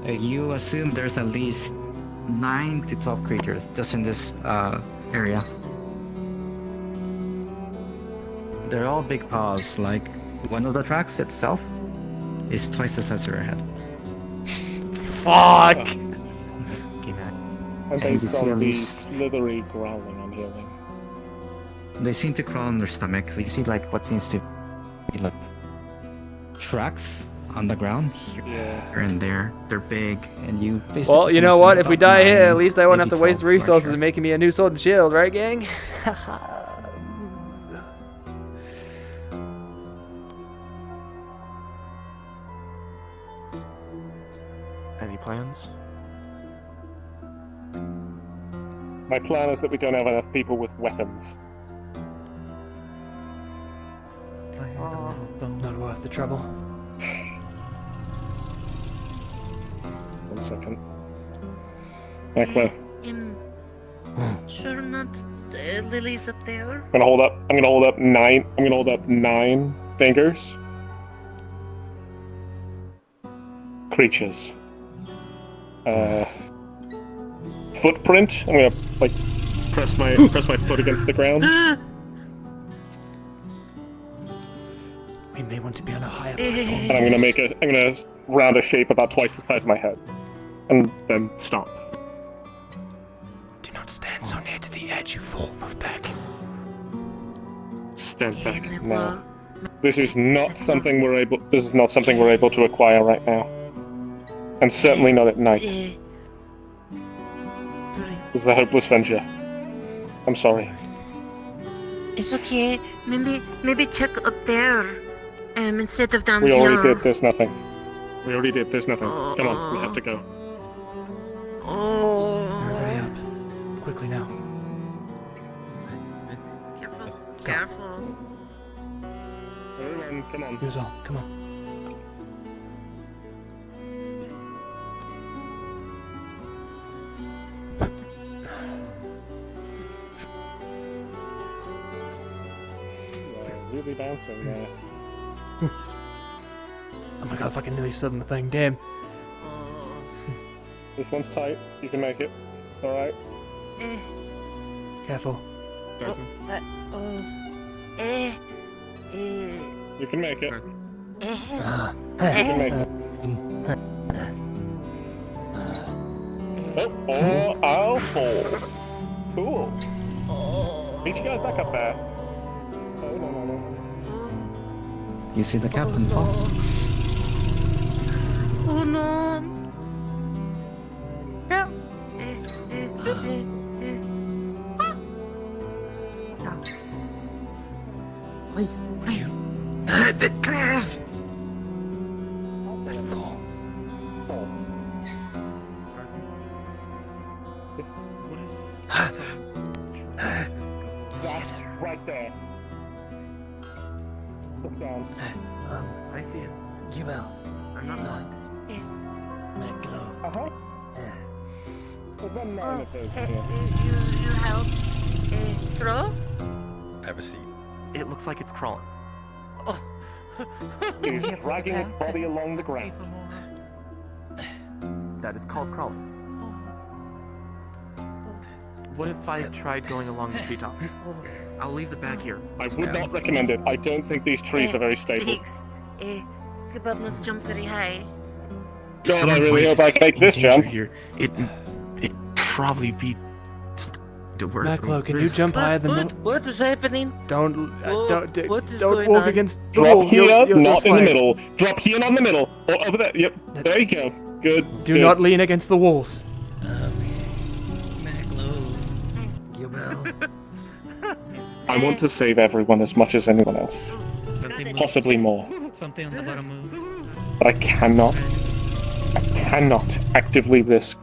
You assume there's at least 9 to 12 creatures just in this area. They're all big paws, like one of the tracks itself is twice the size of your head. Fuck! And And you based see on at the least slithery growling I'm hearing. they seem to crawl on their stomach, so you see like what seems to be like tracks on the ground here and there. They're big, and you basically. Well, you know can what? see If we about die here, 9, at least I won't have maybe to waste 12 resources larger. in making me a new sword and shield, right, gang? Any plans? My plan is that we don't have enough people with weapons. Not worth the trouble. 1 second. Ekla, Sure not Lily's up there? I'm gonna hold up 9 fingers. Creatures. Footprint. I'm gonna like press my foot against the ground. We may want to be on a higher And I'm gonna round a shape about twice the size of my head. And then stop. Do not stand so near to the edge, you fool. Move back. Stand back now. This is not something we're able to acquire right now. And certainly not at night. This is a hopeless venture. I'm sorry. It's okay. Maybe check up there, instead of down We here. already did, there's nothing. We already did, there's nothing. Come on, we have to go. Oh. Hurry up. Quickly now. Careful. Everyone, come on. Use all. Come on. Really bouncing there. Oh my god, I fucking nearly stood on the thing. Damn. This one's tight. You can make it. Alright. Careful. You can make it. You can make it. Oh, I'll fall. Cool. Meet you guys back up there. Oh, no. You see the captain fall? Oh no. Yeah. Please. The cliff. Let's fall. That's right there. Look down. I see it. Gimel. I'm not blind. Yes. Meklo. There's one man that goes here. You help. Throw? I have a seat. It looks like it's crawling. Oh. He's dragging its body along the ground. That is called crawling. What if I tried going along the treetops? I'll leave the bag here. I would not recommend it. I don't think these trees are very stable. Thanks. You better not jump very high. God, I really hope I can make this jump. Here, it probably be to work. Maclo, can you jump higher than the... What is happening? Don't What is don't going walk on? against the Drop wall. here, You'll not in the slide. middle. Drop here, not in the middle. Or over there. Yep. There you go. Good. Do good. not lean against the walls. I want to save everyone as much as anyone else. Possibly more. Something on the bottom move. But I cannot actively risk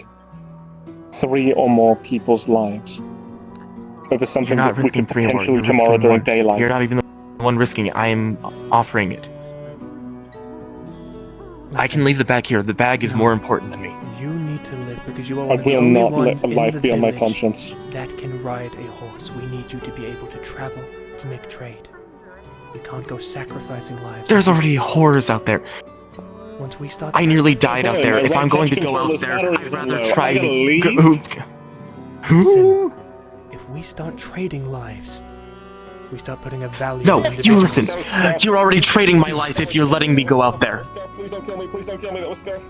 3 or more people's lives over something You're not that we risking could 3 or more. potentially You're tomorrow risking during 1. daylight. You're not even the one risking it. I am offering it. I can leave the bag here. The bag is more important than me. You need to live because you are I one of the will only not ones let a in life the be on my village conscience. that can ride a horse. We need you to be able to travel to make trade. We can't go sacrificing lives. There's already horrors out there. Once we start I nearly died out there. my If I'm right going to touch go out controller's there, battery I'd is rather low. try I gotta to leave. Listen, if we start trading lives, we start putting a value No, in you individuals. listen. You're already trading my life if you're letting me go out there. Please don't kill me. Please don't kill me. That was Scarf.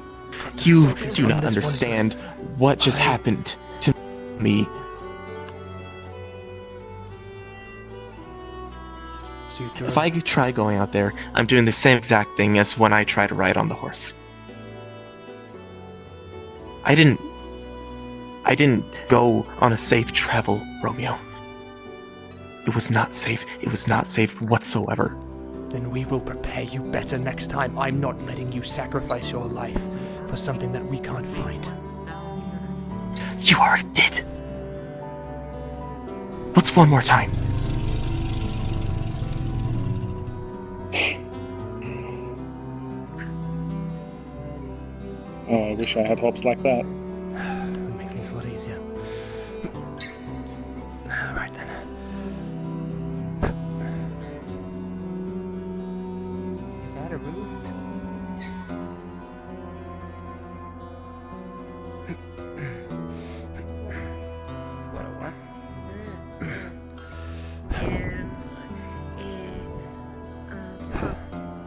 You do not understand what just happened to me. So you If I could try going out there, I'm doing the same exact thing as when I try to ride on the horse. I didn't go on a safe travel, Romeo. It was not safe. It was not safe whatsoever. Then we will prepare you better next time. I'm not letting you sacrifice your life for something that we can't find. You already did. What's one more time? Oh, I wish I had hopes like that. It would make things a lot easier. Alright then. Is that a roof? What?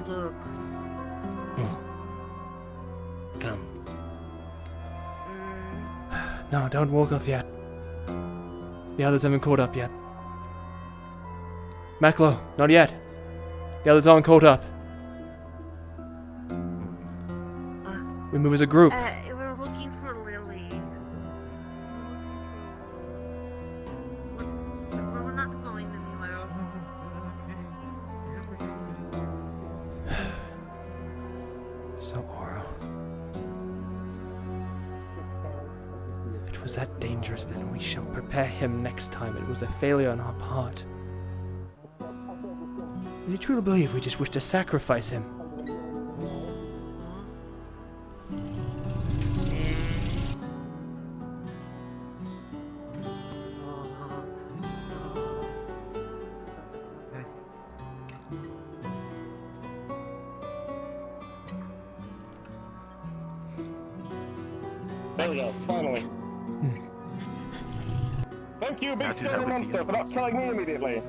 Look. Come. No, don't walk off yet. The others haven't caught up yet. Maclo, not yet. The others aren't caught up. We move as a group. We're looking for Lily. We're not going anywhere. So, Oro. If it was that dangerous, then we shall prepare him next time. It was a failure on our part. Does he truly believe we just wish to sacrifice him? There we go, finally. Thank you, big scary monster, for not killing me immediately.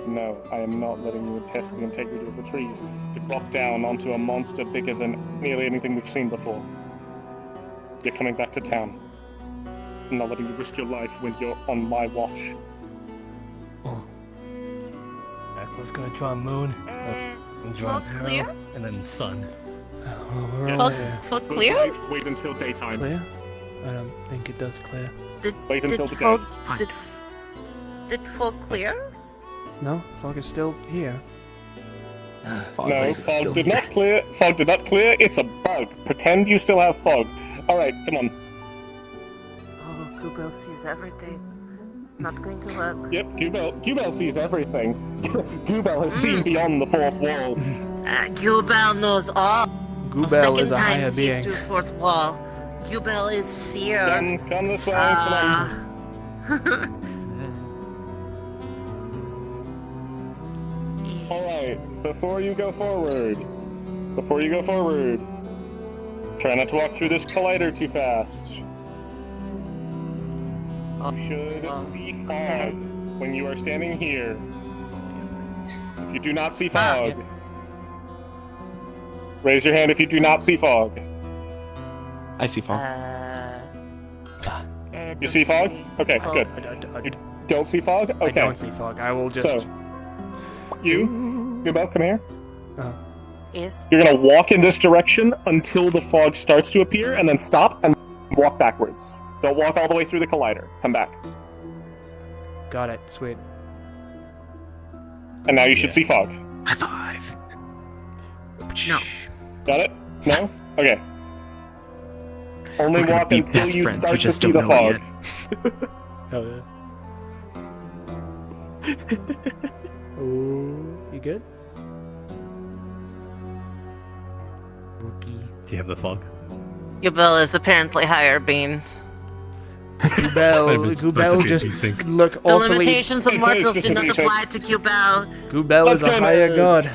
No, I am not letting you test the integrity of the trees to drop down onto a monster bigger than nearly anything we've seen before. You're coming back to town. I'm not letting you risk your life when you're on my watch. Let's go draw moon, and draw clear? arrow, and then sun. Fog clear? Wait until daytime. Clear? I don't think it does clear. Wait until the fog, day. did fog clear? No, fog is still here. No, fog did not clear. Fog did not clear. It's a bug. Pretend you still have fog. All right, come on. Oh, Kubel sees everything. Not going to work. Yep, Kubel sees everything. Kubel has seen beyond the fourth wall. Kubel knows all. Kubel is a Second time higher sees being. through fourth wall. Kubel is seer. Come this way. Come on. Alright, before you go forward, try not to walk through this collider too fast. You should see fog when you are standing here. If you do not see fog, raise your hand if you do not see fog. I see fog. You see fog? Okay, good. You don't see fog? Okay. I don't see fog. I will just... So, you both come here. Yes. You're gonna walk in this direction until the fog starts to appear, and then stop and walk backwards. Don't walk all the way through the collider. Come back. Got it. Sweet. And now you should see fog. High five. No. Got it? No? Okay. Only We're gonna walk be until best you friends, start we to just see don't the know it fog. Hell yeah. Oh, you good? Do you have the fog? Kubel is apparently higher being. Gubel just look The awfully... limitations of mortals do not apply to Kubel. Gubel is a higher god.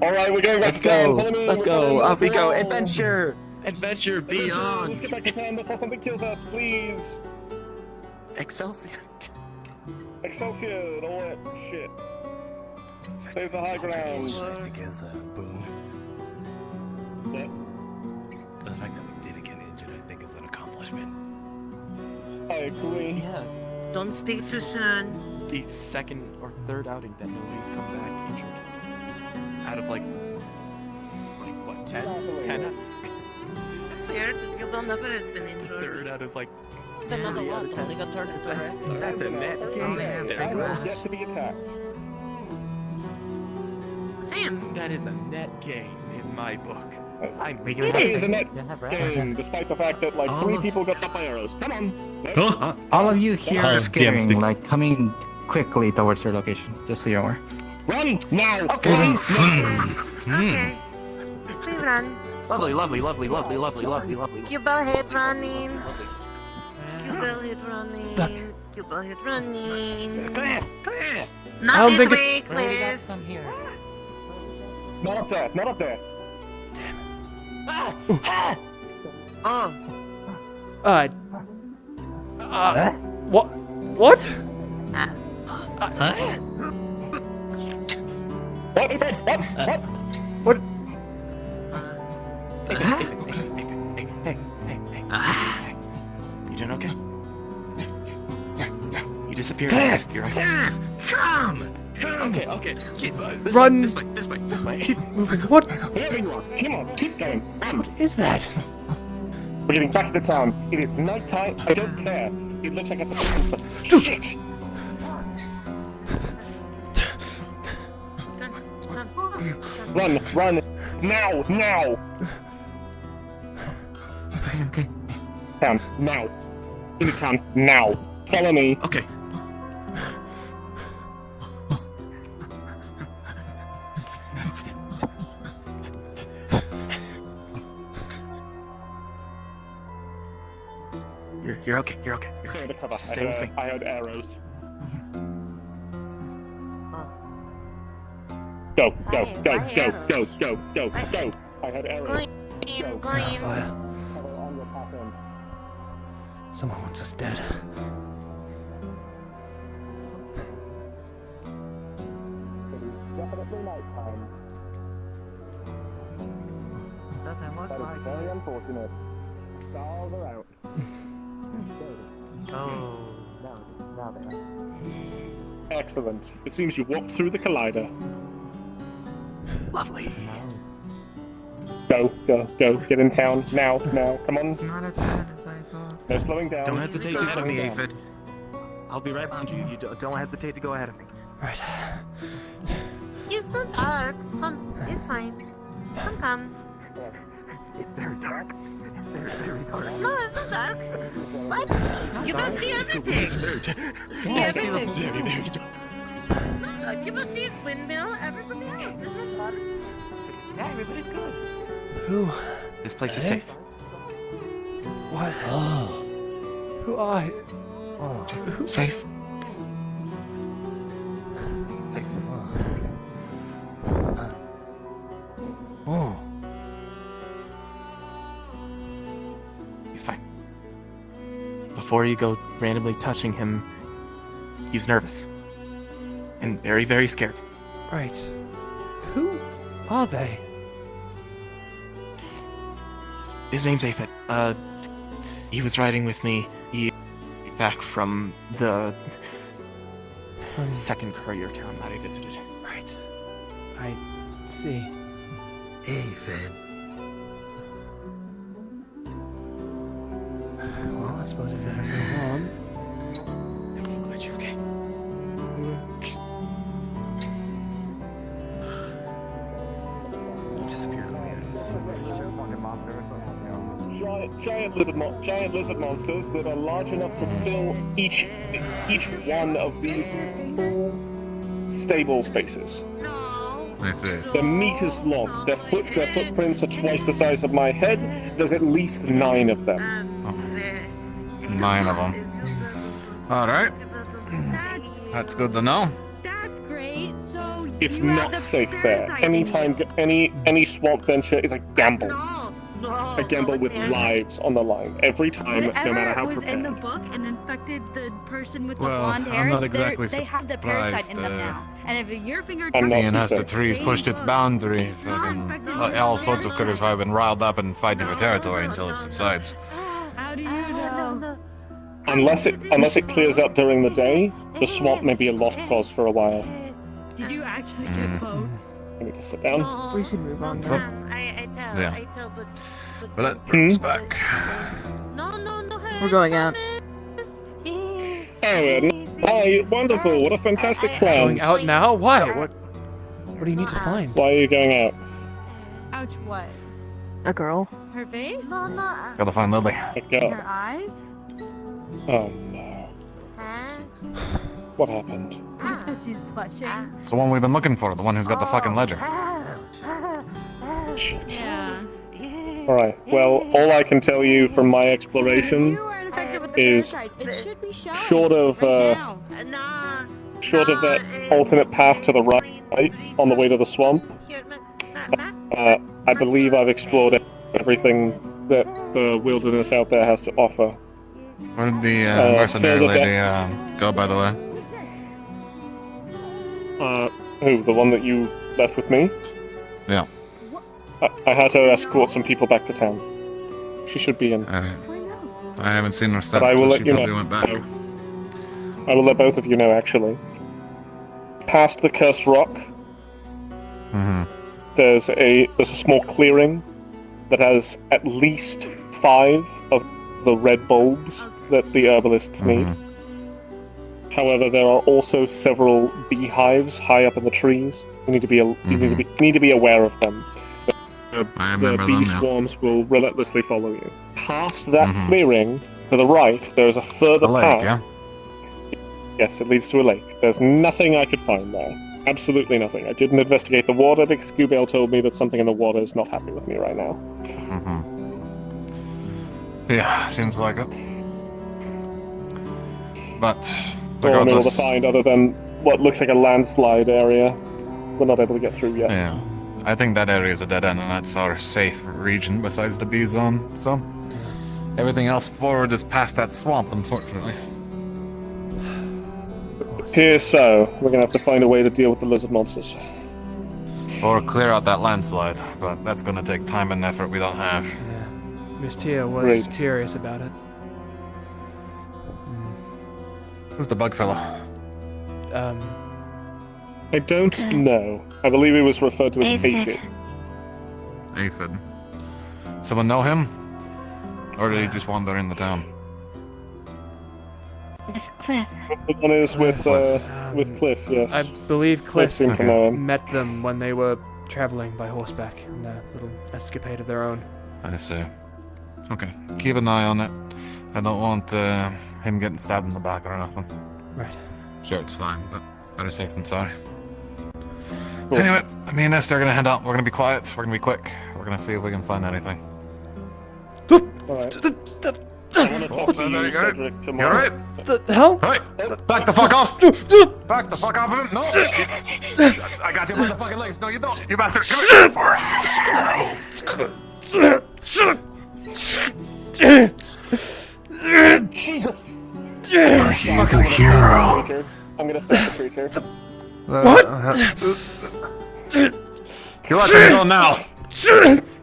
Alright, we're going back Let's to town. go. Follow me. Let's go. Off we go. Adventure. Adventure. Adventure Let's beyond. get back to town before something kills us, please. Excelsior. Excelsior, all that shit. Save the high ground. Because, boom. Yeah. The fact that we didn't get injured, I think, is an accomplishment. I agree. Yeah. Don't speak too soon. The second or third outing that nobody's come back injured. Out of like what, 10? 10 outs? That's weird. Kubel never has been injured. Third out of like... But not a lot. Only got turned into a That's a net game. I will get to be attacked. Sam! That is a net gain in my book. I'm It's a net game, despite the fact that like 3 people got shot by arrows. Come on. All of you here are DM scaring, speak. like coming quickly towards your location, just so you're aware. Run now. Okay. Okay. We run. Lovely, lovely, lovely, lovely, lovely, lovely, lovely. Kubel hit running. Kubel hit running. Kubel hit running. Not this way, Cliff. Not up there. Not up there. Oh. What? What? What? Hey. You doing okay? You disappeared. Cliff! You're okay. Cliff! Come! Okay. Run! This way. Keep moving. What? Wherever you are, come on, keep going. What is that? We're getting back to the town. It is nighttime. I don't care. It looks like it's a shit. Run, now. Okay. Town, now. Into town, now. Follow me. Okay. You're okay. Stay under cover. Stay with me. I heard arrows. Go. I heard arrows. Fire. Someone wants us dead. Definitely nighttime. Doesn't look That like is very it. unfortunate. Stars are out. Oh. Now there. Excellent. It seems you walked through the collider. Lovely. Go. Get in town. Now. Come on. Not as bad as I thought. No slowing down. Don't hesitate to ahead of me, Aphid. I'll be right behind you. You don't hesitate to go ahead of me. Right. It's not dark. Come, it's fine. Come. It's very dark. It's very dark. No, it's not dark. What? You don't see everything. It's very dark. See everything. It's very dark. No, you don't see windmill. Everybody else. It's not dark. Yeah, everybody's good. Who? This place is safe. What? Who are you? Safe. Oh. He's fine. Before you go randomly touching him, he's nervous. And very, very scared. Right. Who are they? His name's Aphid. He was riding with me. He back from the second courier town that I visited. Right. I see. Aphid. Well, I suppose if they're gone. I'm so glad you're okay. You disappeared on me. Giant lizard monsters that are large enough to fill each one of these full stable spaces. I see. They're meters long. Their footprints are twice the size of my head. There's at least 9 of them. 9 of them. Alright. That's good to know. That's great. So It's you have not the safe there. parasite Anytime, any swamp venture is a gamble. No. A gamble with lives on the line every time, Whatever no matter how was in the prepared. book and infected the person with the Well, blonde hair, I'm not exactly they have the parasite in them surprised, now. And if your finger I'm not Seeing as the surprised. trees pushed its boundary, fucking all sorts of critters have been riled up and fighting for territory until it subsides. How do you know? Unless it clears up during the day, the swamp may be a lost cause for a while. Did you actually get both? I need to sit down. We should move on. I tell, Yeah. but But that brings back. no. We're going out. Aaron, hi, wonderful, what a fantastic plan. Going out now? Why? What do you need to find? Why are you going out? Ouch, what? A girl. Her face? No. Gotta find Lily. A girl. Her eyes? Oh no. What happened? She's blushing. It's the one we've been looking for, the one who's got the fucking ledger. Yeah. Alright, well, all I can tell you from my exploration You are infected with the is parasite. It should be shown. short of that alternate path to the right on the way to the swamp. I believe I've explored everything that the wilderness out there has to offer. Where did the mercenary further lady go, by the way? Who? The one that you left with me? Yeah. I had her escort some people back to town. She should be in. I haven't seen her since, But I will so let she you probably know. went back. I will let both of you know, actually. Past the cursed rock, there's a small clearing that has at least 5 of the red bulbs that the herbalists need. However, there are also several beehives high up in the trees. You need to be aware of them. I The remember bee them now. swarms will relentlessly follow you. Past that clearing, to the right, there is a further A lake, path. yeah? Yes, it leads to a lake. There's nothing I could find there. Absolutely nothing. I didn't investigate the water because Scoobail told me that something in the water is not happy with me right now. Yeah, seems like it. But All I'm able to regardless, find, other than what looks like a landslide area, we're not able to get through yet. yeah, I think that area is a dead end, and that's our safe region besides the bee zone. So everything else forward is past that swamp, unfortunately. Here, so we're gonna have to find a way to deal with the lizard monsters. Or clear out that landslide, but that's gonna take time and effort we don't have. Yeah. Miss Tia was curious about it. Who's the bug fella? I don't know. I believe he was referred to as Aphid. Aphid. Someone know him? Or did he just wander in the town? Cliff. The one is with Cliff, yes. I believe Cliff seemed to know him. met them when they were traveling by horseback in a little escapade of their own. I see. Okay, keep an eye on it. I don't want him getting stabbed in the back or nothing. Right. Sure, it's fine, but better safe than sorry. Cool. Anyway, me and Esther are gonna head out. We're gonna be quiet. We're gonna be quick. We're gonna see if we can find anything. Alright. There you go. You alright? The hell? Hey, back the fuck off! Back the fuck off of him! No! I got you by the fucking legs. No, you don't. You bastard! Jesus! Fucking hero. I'm gonna stop the creature. What? You let him go now.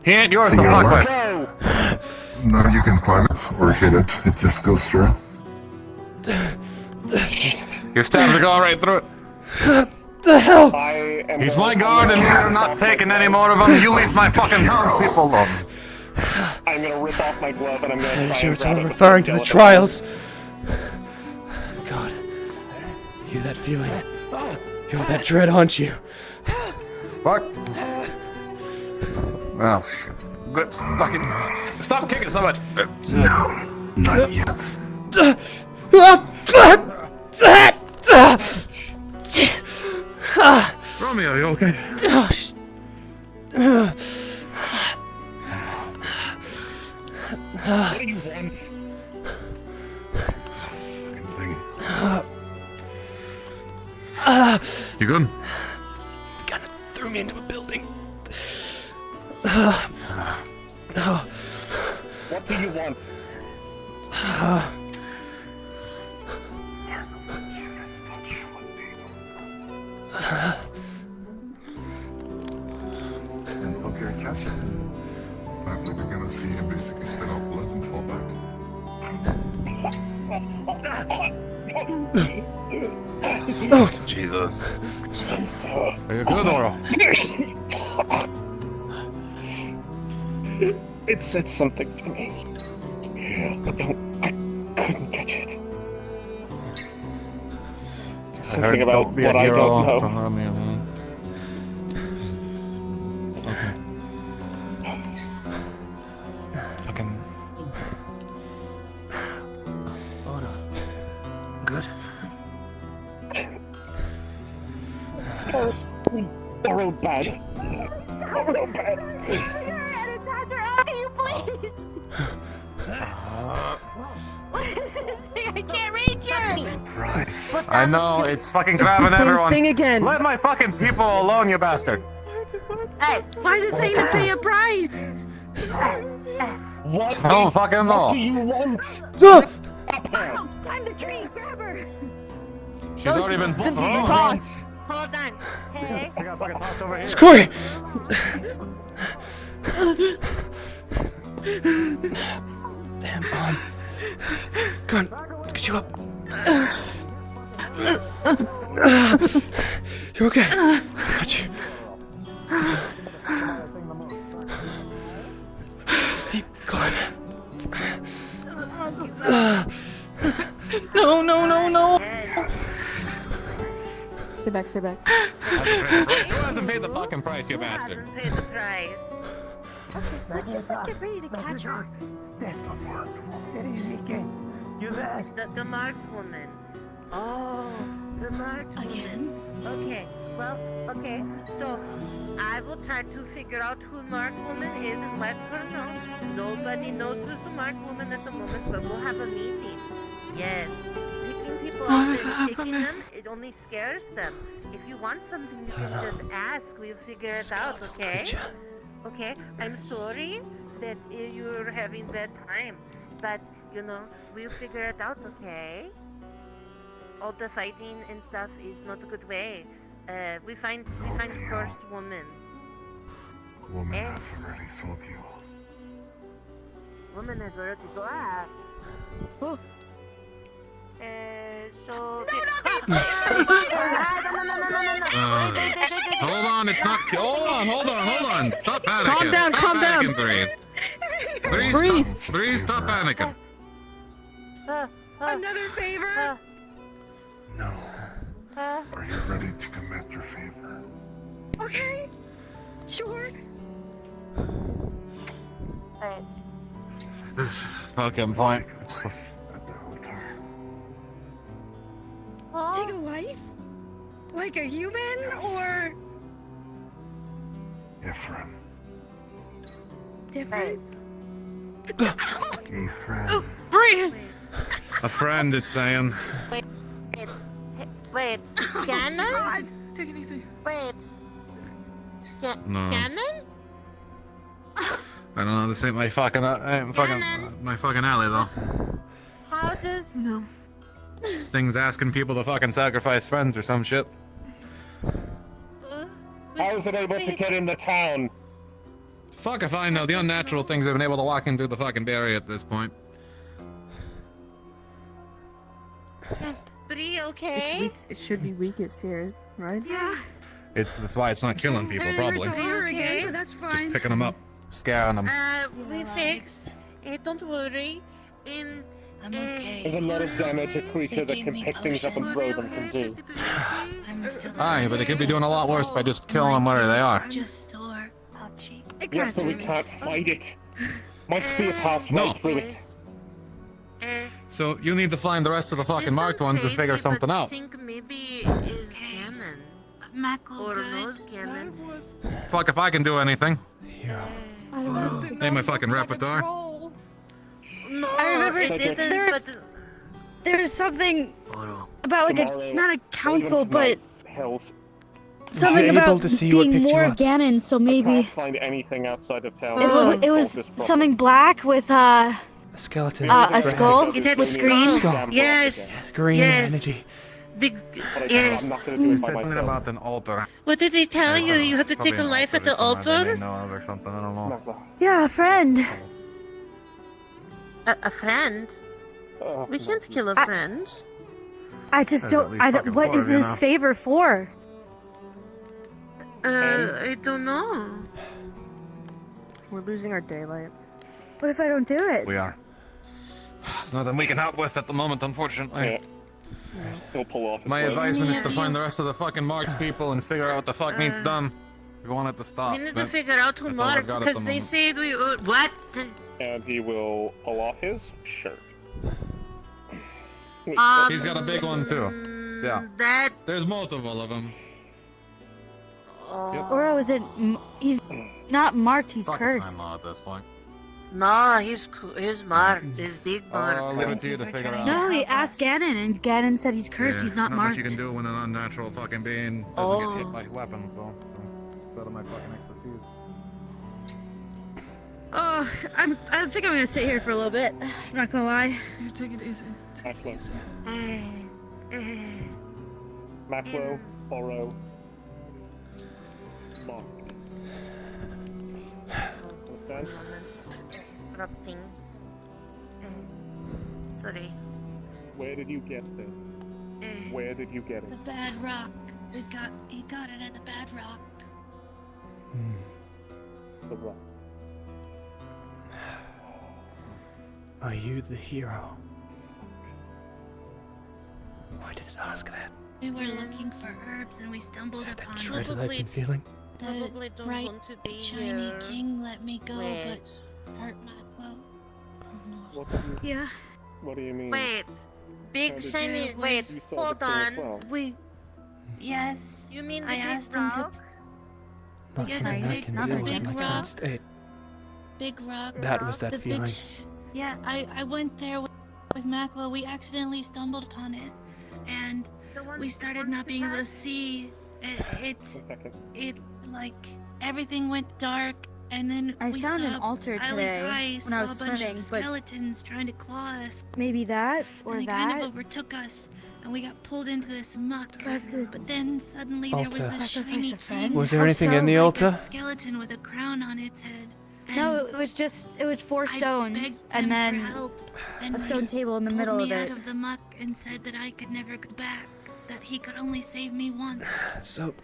He ain't yours to fuck with. No, you can climb it or hit it. It just goes through. Your stabs are going right through it. The hell? He's my guard, and we're not taking any more of them. You leave my fucking townspeople alone. I'm gonna rip off my glove and I'm gonna I'm try sure and it's grab all it with referring my to the skeleton. trials. God. You hear that feeling? You have that dread, haunts you. Fuck. Oh, shit. Grips, fucking. Stop kicking somebody. No, not yet. Romeo, you okay? What do you want? Fucking thing. You good? Kinda threw me into a building. What do you want? And poke your chest. After we're gonna see him basically spit out blood and fall back. Jesus. Are you good, Oro? It said something to me. But I couldn't catch it. Something about don't be what a I hero don't know. from Romeo, man. Okay. Fucking. Oh no. Good. Oro bad. Oro bad. What is this thing? I can't reach you! I know, it's fucking grabbing everyone. thing again. Let my fucking people alone, you bastard. Hey, Why is it saying to pay a price? What? I don't fucking know. What do you want? climb the tree, grab her! She's already been tossed. Hold on. Hey. It's Corey! Damn, come on, let's get you up. You're okay. I got you. Steep climb. No, no, no, no. Stay back, stay back. Who hasn't paid the fucking price, you bastard? Pay the price. Let's just get ready to catch her. The marked woman. Oh, the marked woman. Okay, well, okay. So, I will try to figure out who the marked woman is and let her know. Nobody knows who's the marked woman at the moment, but we'll have a meeting. Yes. Picking people up and taking them, it only scares them. If you want something, you can just ask. We'll figure it out, okay? Okay, I'm sorry that you're having bad time, but, you know, we'll figure it out, okay? All the fighting and stuff is not a good way. We find first woman. Woman has already told you. Woman has already told you. So... Hold on, it's not. Hold on. Stop panicking. Calm down, Stop calm panicking, down. Bree, stop panicking. Another favor? No. Are you ready to commit your favor? Okay. Sure. Wait. This fucking point. Take a wife? Like a human, or Different. different? A friend. Bree! A friend, it's saying. Wait. Cannon? Take it easy. Wait. No. Cannon? I don't know. This ain't my fucking my fucking alley though. How does... No. Things asking people to fucking sacrifice friends or some shit. How is it able to get in the town? Fuck if I know. The unnatural things have been able to walk in through the fucking barrier at this point. Bree, okay? It should be weakest here, right? Yeah. That's why it's not killing people, probably. Okay, but that's fine. Just picking them up, scaring them. We fix. Don't worry. I'm okay. There's a lot of damage a creature that can pick things up and throw them can do. Aye, but they could be doing a lot worse by just killing them where they are. Just sore, Pupchy. Yes, but we can't fight it. My spear passed right through it. So you need to find the rest of the fucking marked ones and figure something out. I think maybe is Cannon. Or knows Cannon. Fuck if I can do anything. I don't know. Ain't my fucking repertoire. No, I remember it didn't, there's, but... there's something about like a, not a council, but Health. something You're able about to see what being picked you more up. Ganon, so maybe Can't find anything outside of town. it was something black with A skeleton. a skull It had with skull. green. Yes. Green Yes. energy. Big. I'm Yes. not gonna do it by Something myself. about an altar. What did they tell you? You had to Probably take a an life at the or something I altar? didn't know of or something. I don't know. Yeah, a friend. A friend? We can't kill a friend. I just There's at don't. least I don't. fucking What four is of you this now. favor for? I don't know. We're losing our daylight. What if I don't do it? We are. It's nothing we can help with at the moment, unfortunately. He'll pull off his My leg. advisement is to find the rest of the fucking marked people and figure out what the fuck needs done. We want it to stop. We need to but figure out who that's all I've marked got at because the they moment. said we. What? And he will pull off his shirt. He's got a big one too. Yeah. That. There's multiple of them. Or was it? He's not marked. He's cursed. I'm at this point. No, he's marked. He's big I'll leave it marked. to you to figure out. No, he asked Ganon, and Ganon said he's cursed. Yeah, He's not marked. much you can do when an unnatural fucking being doesn't get hit by weapons, though. So, out of my fucking expertise. Oh, I think I'm gonna sit here for a little bit. I'm not gonna lie. You take it easy. Excellent. Maxwell, borrow. Mark. man. Drop things. Sorry. Where did you get this? Where did you get The it? Bad Rock. He got it at the Bad Rock. The rock. Are you the hero? Why did it ask that? We were looking for herbs and we stumbled upon Dread that I've been feeling? Probably the don't bright, want to be shiny here. king let me go, Wait. but hurt my clothes. Yeah. What do you mean? Wait. Big How did shiny. you- Wait. You saw Hold the thing as on. well. Yes. You mean the I big asked him to. rock? Not Yeah, something the I big- can the deal with big in my rock. current state. Big rock. That was that the big feeling. Yeah, I went there with Maclo. We accidentally stumbled upon it, and we started not being able to see. It like everything went dark, and then I we found saw, an altar at least today I when saw I was a bunch swimming, of but skeletons trying to claw us. maybe that or and they that. kind of overtook us, and we got pulled into this muck. That's a But then suddenly there was altar. this shiny Sacrifice a friend? king. Was there anything in the like altar? A skeleton with a crown on its head. No, And it was 4 stones begged him and for then help, and a he stone table in the pulled middle me of out it. of the muck and said that I could never go back, that he could only save me once. So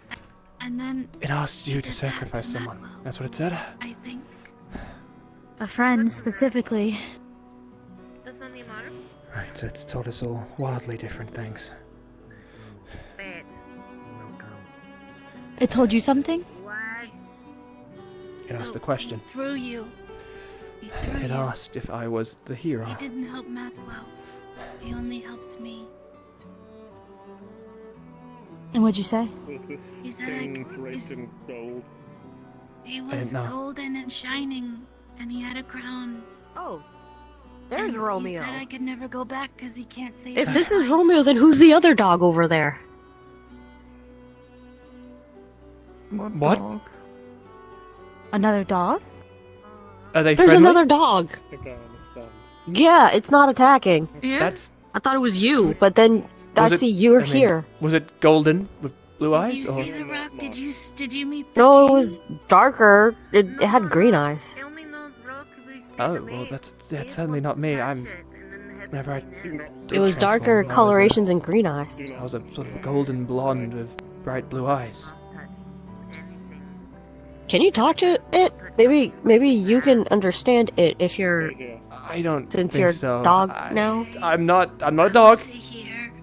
And then it asked you to sacrifice someone. That's what it said. I think A friend specifically. Right, so it's told us all wildly different things. Wait. It told you something? It asked a question. through you. He threw It you. asked if I was the hero. He didn't help Maclo. He only helped me. And what'd you say? He said I Thing could. draped in gold. He didn't was know. golden and shining, and he had a crown. Oh, there's And Romeo. He said I could never go back because he can't save If me this is twice. Romeo, then who's the other dog over there? What? Another dog? Are they There's friendly? another dog. I think I understand. Yeah, it's not attacking. That's. I thought it was you, but then I Was it- see you're I mean, here. Was it golden with blue Did eyes? you Or see the rock? Did you meet the No, king? it was darker. It had green eyes. oh well, that's certainly not me. I'm. Whenever I. It was darker colorations and green eyes. I was a sort of a golden blonde with bright blue eyes. Can you talk to it? Maybe you can understand it if you're. I don't Since think you're so. a dog I- now. I'm not a dog.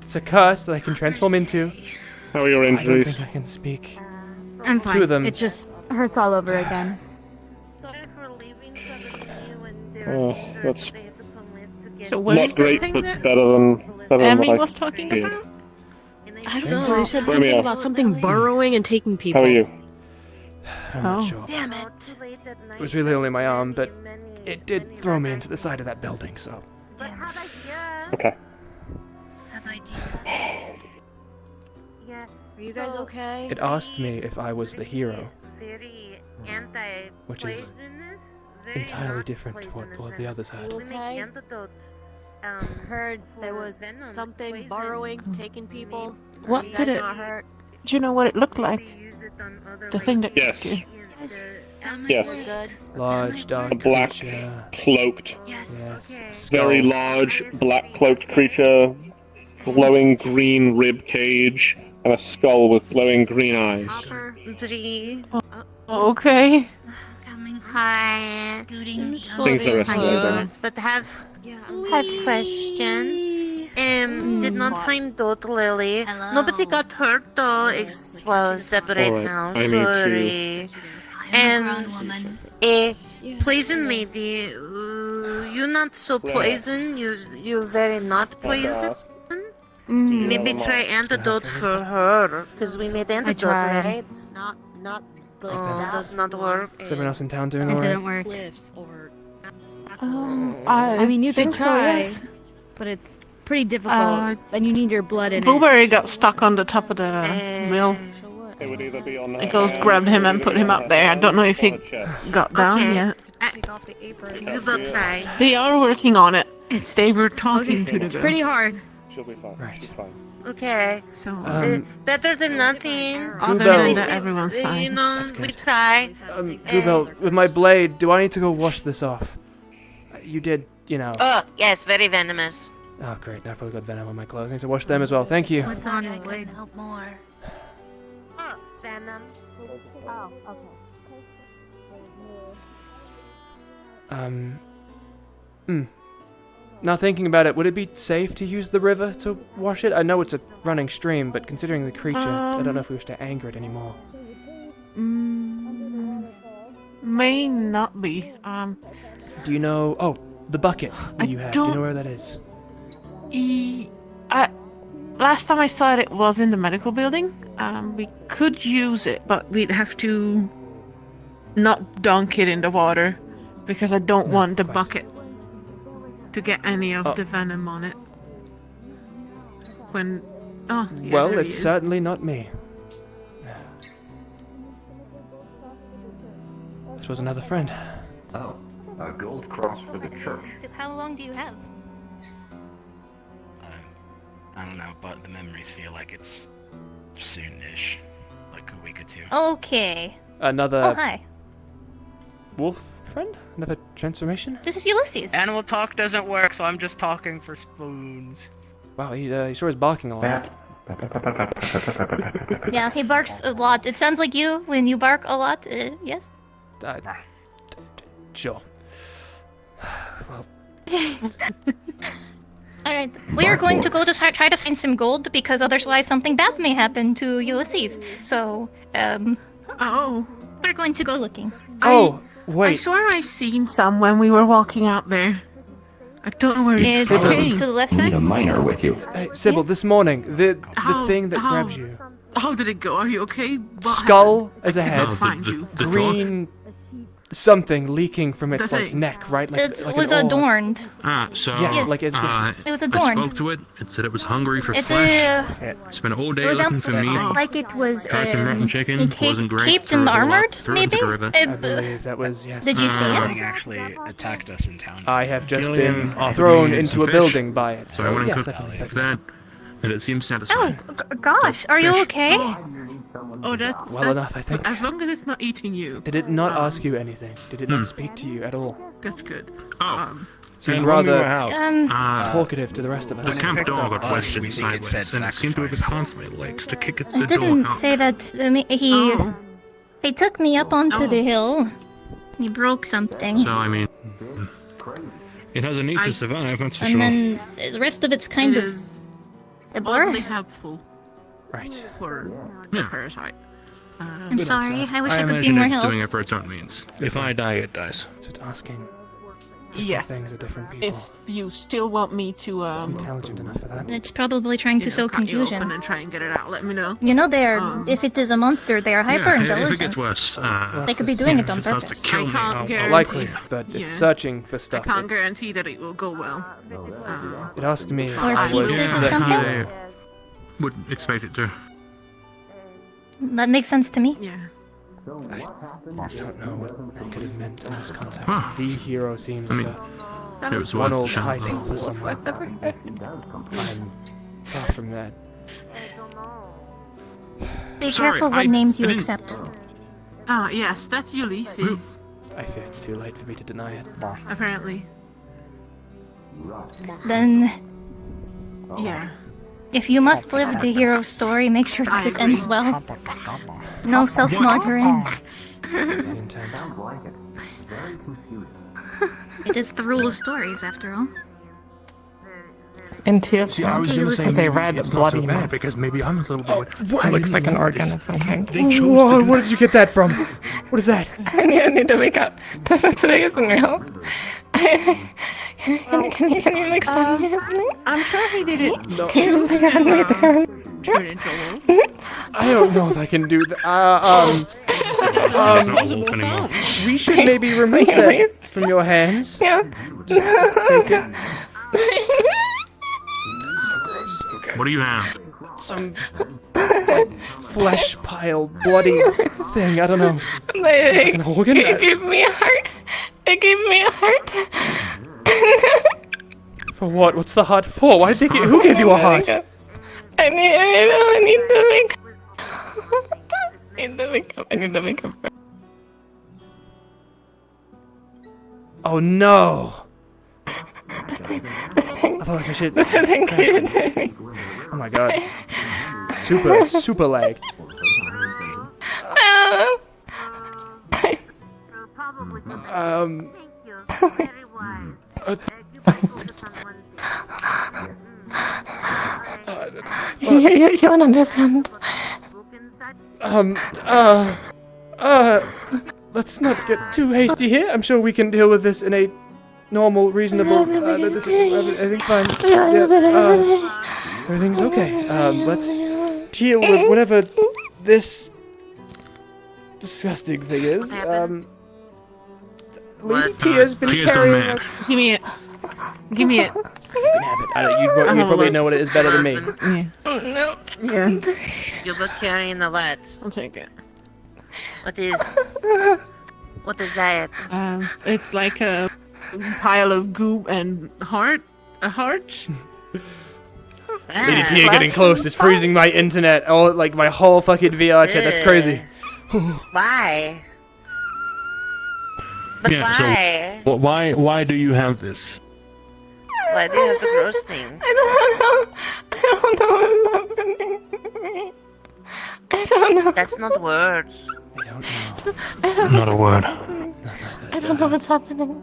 It's a curse that I can transform into. How are your I don't injuries? think I can speak. I'm fine. To them. It just hurts all over again. Oh, that's So what not is the great, thing but that better than Emmy what I was talking feared. about? I don't know. You said something Romeo. about something burrowing and taking people. How are you? I'm not Oh. sure. Damn it! It was really only my arm, but it did throw me into the side of that building. So Okay. Have I Are you guys okay? it asked me if I was the hero, Very which is anti-poisonous, very entirely not different to what poisonous, the others and had. we make Okay. antidotes, Heard there for was venom, something poison, burrowing, taking people. What You did guys it? not hurt? Do you know what it looked like? use it on other The thing that. Yes. Yes. Good. Large, dark A black, creature. cloaked, Yes. very Skull. large, black cloaked creature, glowing green rib cage, and a skull with glowing green eyes. Bree. Okay. coming? Hi. Scooting. Things are escalating down. But have question. Did not find Dot Lily. Hello. Nobody got hurt though. Well, separate Alright, now. I need to- Sorry. I'm a grown woman. Poison lady, you not so poison. You very not poison. Maybe try antidote for her, because we made antidote, tried. right? Not Oh, does not work. Is everyone else in town doing It alright? didn't work. cliffs or I mean, you could think so, try, yes. but it's pretty difficult, and you need your blood in it. Blueberry got stuck on the top of the mill. It would either be on her I goes hand, grabbed him and it put would him be on up her there. I don't know if he or her chest. got down Okay. yet. off the apron. You will try. They are working on it. They were talking to the It's girl. pretty hard. She'll be fine. Right. She's fine. Okay. So, better than nothing. other Goobel. than that, everyone's You fine. know, That's we good. try. Goobel, with my blade, do I need to go wash this off? You did, you know. Oh, yes, very venomous. Oh, great. Now I've probably got venom on my clothes. I need to wash them as well. Thank you. What's on his blade? Help more. Oh, venom. Oh, okay. Now thinking about it, would it be safe to use the river to wash it? I know it's a running stream, but considering the creature, I don't know if we wish to anger it anymore. May not be. Do you know... Oh, the bucket that you have. Do you know where that is? Last time I saw it, it was in the medical building. We could use it, but we'd have to not dunk it in the water because I don't want the bucket to get any of the venom on it. When... Oh, yeah, Well, there he it's is. certainly not me. I suppose another friend. Oh, a gold cross for the church. How long do you have? I don't know, but the memories feel like it's soon-ish, like a week or two. Okay. Another... Oh, hi. wolf friend? Another transformation? This is Ulysses. Animal talk doesn't work, so I'm just talking for spoons. Wow, he sure is barking a lot. Yeah, he barks a lot. It sounds like you when you bark a lot. Yes? Sure. Well... Alright, we are going to go to try to find some gold because otherwise something bad may happen to Ulysses. So, Oh. we're going to go looking. Oh, I wait. swear I've seen some when we were walking out there. I don't know where he's To going. the left You need side? a miner with you. Hey, Sybil, this morning, the How- thing that how- grabs you. How did it go? Are you okay? What Skull happened? as a I head. couldn't find you. Green... something leaking from its The like thing. neck, right? Like, It like was an orb. adorned. So Yeah, like it's It was I adorned. spoke to it. It said it was hungry for It, flesh. Spent a whole day it was looking for meat. like it was Tried some rotten chicken. Wasn't great. caped Threw and it all up, armored, threw it maybe? into the river. I believe that was, yes. Did you see Something it? actually attacked us in town. I have just Gillian been offered thrown me into some a fish, building by it. So I went and yes, cooked I believe that, and it seems Oh, satisfying. gosh, are you Fish. okay? Oh, that's... Well enough, I think. As long as it's not eating you. Did it not ask you anything? Did it not speak to you at all? That's good. Seemed And when we rather were out, talkative to the rest of us. the camp dog got wasted sideways, and it seemed to have advanced my legs to kick at the It door didn't out. say that. He took me up onto the hill. He broke something. So, I mean, it has a need to survive, that's for And sure. then the rest of it's kind of a blur. Oddly helpful. Right. For the parasite. I'm sorry. I wish I I could be imagine more it's help. doing it for its own means. If I die, it dies. So it's asking different Yeah. things of different If people. you still want me to, It's intelligent enough for that. It's probably trying to sow cut you confusion. open and try and get it out, let me know. You know, if it is a monster, they are hyper Yeah, if it intelligent. gets worse, They could be doing it on if it starts to purpose. kill me, can't I'll guarantee- Likely, but it's Yeah. searching for I stuff. can't guarantee that it will go well. It asked me if Or I was pieces of the something? hero. I would expect it to. That makes sense to me. Yeah. I don't know what that could have meant in this context. Huh. The hero seems I mean, like it was one worth old the chance. title for someone. I'm far from that. Be Sorry, careful what I names you didn't- accept. Ah, yes, that's Ulysses, I fear it's too late for me to deny it. apparently. Then, Yeah. if you must live the hero's story, make sure that it ends well. No self-martyring. That's the intent. It is the rule of stories, after all. In TS1, See, I was gonna say they read it's not so bloody bad mouth. because maybe I'm a little bit. It looks like an organ of some kind. They chose Whoa, to do where did you get that from? What is that? I need to wake up. Today isn't real. Can you like send me something? I'm sure he did it. No. Can you say I need to go? Turn into a wolf. I don't know if I can do that. It's not a wolf anymore. We should maybe remove that from your hands. Yeah. Just take it. That's so gross. Okay. What do you have? Some flesh pile, bloody thing. I don't know. Like, an organ? it gave me a heart. It gave me a heart. For what? What's the heart for? Why did who gave you a heart? I need the makeup. I need the makeup. I need the makeup. Oh no! This thing. I thought that shit. This thing gave it to me. Oh my god. Super lag. You won't understand. Let's not get too hasty here. I'm sure we can deal with this in a normal, reasonable. Everything's fine. Everything's okay. Let's deal with whatever this disgusting thing is. Lady Tia's been carrying. Give me it. Give me it. You can have it. You probably know what it is better than me. Yeah. No. Yeah. You're both carrying a what? I'll take it. What is that? It's like a pile of goo and heart. A heart. Lady Tia getting close is freezing my internet. Oh, like my whole fucking VR chat. That's crazy. Why? But why? So, why do you have this? Why do you have the gross thing? I don't know what's happening. I don't know. That's not words. I don't know. Not a word. I don't know what's happening.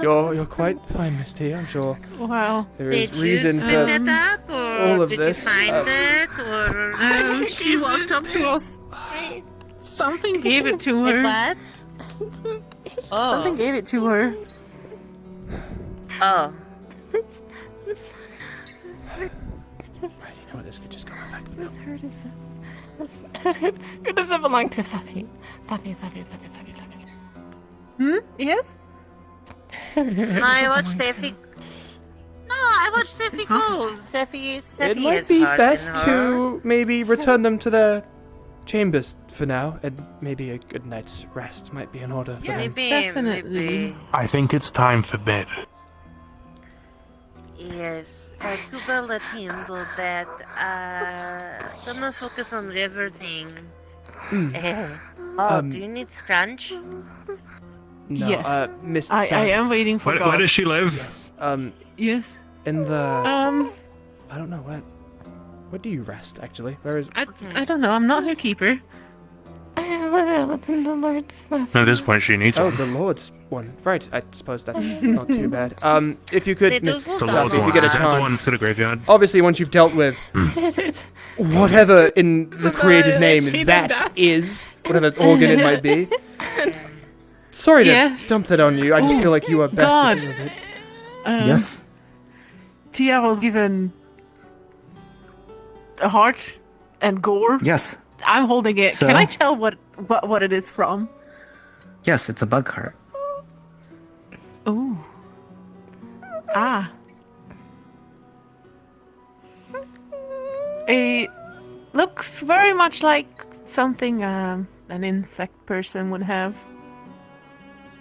You're quite fine, Miss Tia. I'm sure. Wow. There is Did reason you for spit that up, or all of did this. you find it, or She walked up to us. Something gave it to her. what? Oh. Something gave it to her. Oh. Right, you know what? This could just go back for now. Whose hurt is this? Who does it belong to? Safi. Yes? No, I watched Seffi. No, I watched Seffi go. Seffi It might is be hard best in her. to maybe return them to their chambers for now, and maybe a good night's rest might be in order for them. Maybe, Definitely. maybe. I think it's time for bed. Yes, Cuba let handle that. Gonna focus on the other thing. Do you need scrunch? No, Yes. Miss. I Sam. am waiting for God. Where does she live? Yes. Yes. In the. I I don't know where do you rest actually? Where is? I don't know. I'm not her keeper. I live in the Lord's nest. At this point, she needs Oh, one. the Lord's one. Right. I suppose that's not too bad. If you could, Miss. The Safi, Lord's if you one. get a Is that the one chance. to the graveyard? Obviously, once you've dealt with whatever in the creator's name that is, whatever organ it might be. Sorry to Yes. dump that on you. I just Oh, feel like you are best God. to deal with it. Yes. Tia was given a heart and gore. Yes. I'm holding it. So? Can I tell what it is from? Yes, it's a bug heart. Ooh. Ah. It looks very much like something an insect person would have.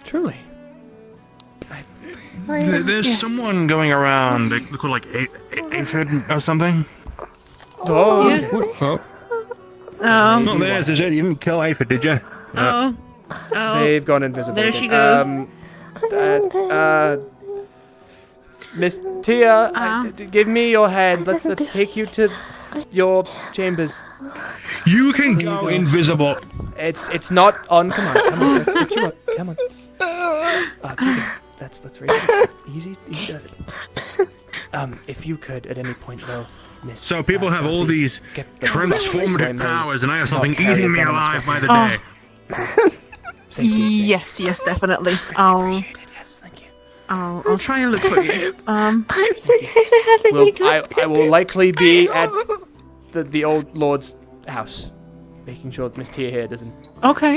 Truly. There's Yes. someone going around, they call like aphid or something. Oh. Yeah. Oh. Um, It's not theirs, is it? You didn't kill aphid, did you? Oh. Oh. They've gone invisible. There again. she goes. Miss Tia, give me your hand. Let's take you to your chambers. You can go invisible. It's not on. Come on. Let's get you up. Come on. That's really easy does it. If you could at any point though, Miss. So people have all these transformative powers, and I have something carry eating me a alive by the Oh. day. Yes, definitely. I'll I'll try and look for you. I'm so having I will likely be at the old lord's house, making sure that Miss Tia here doesn't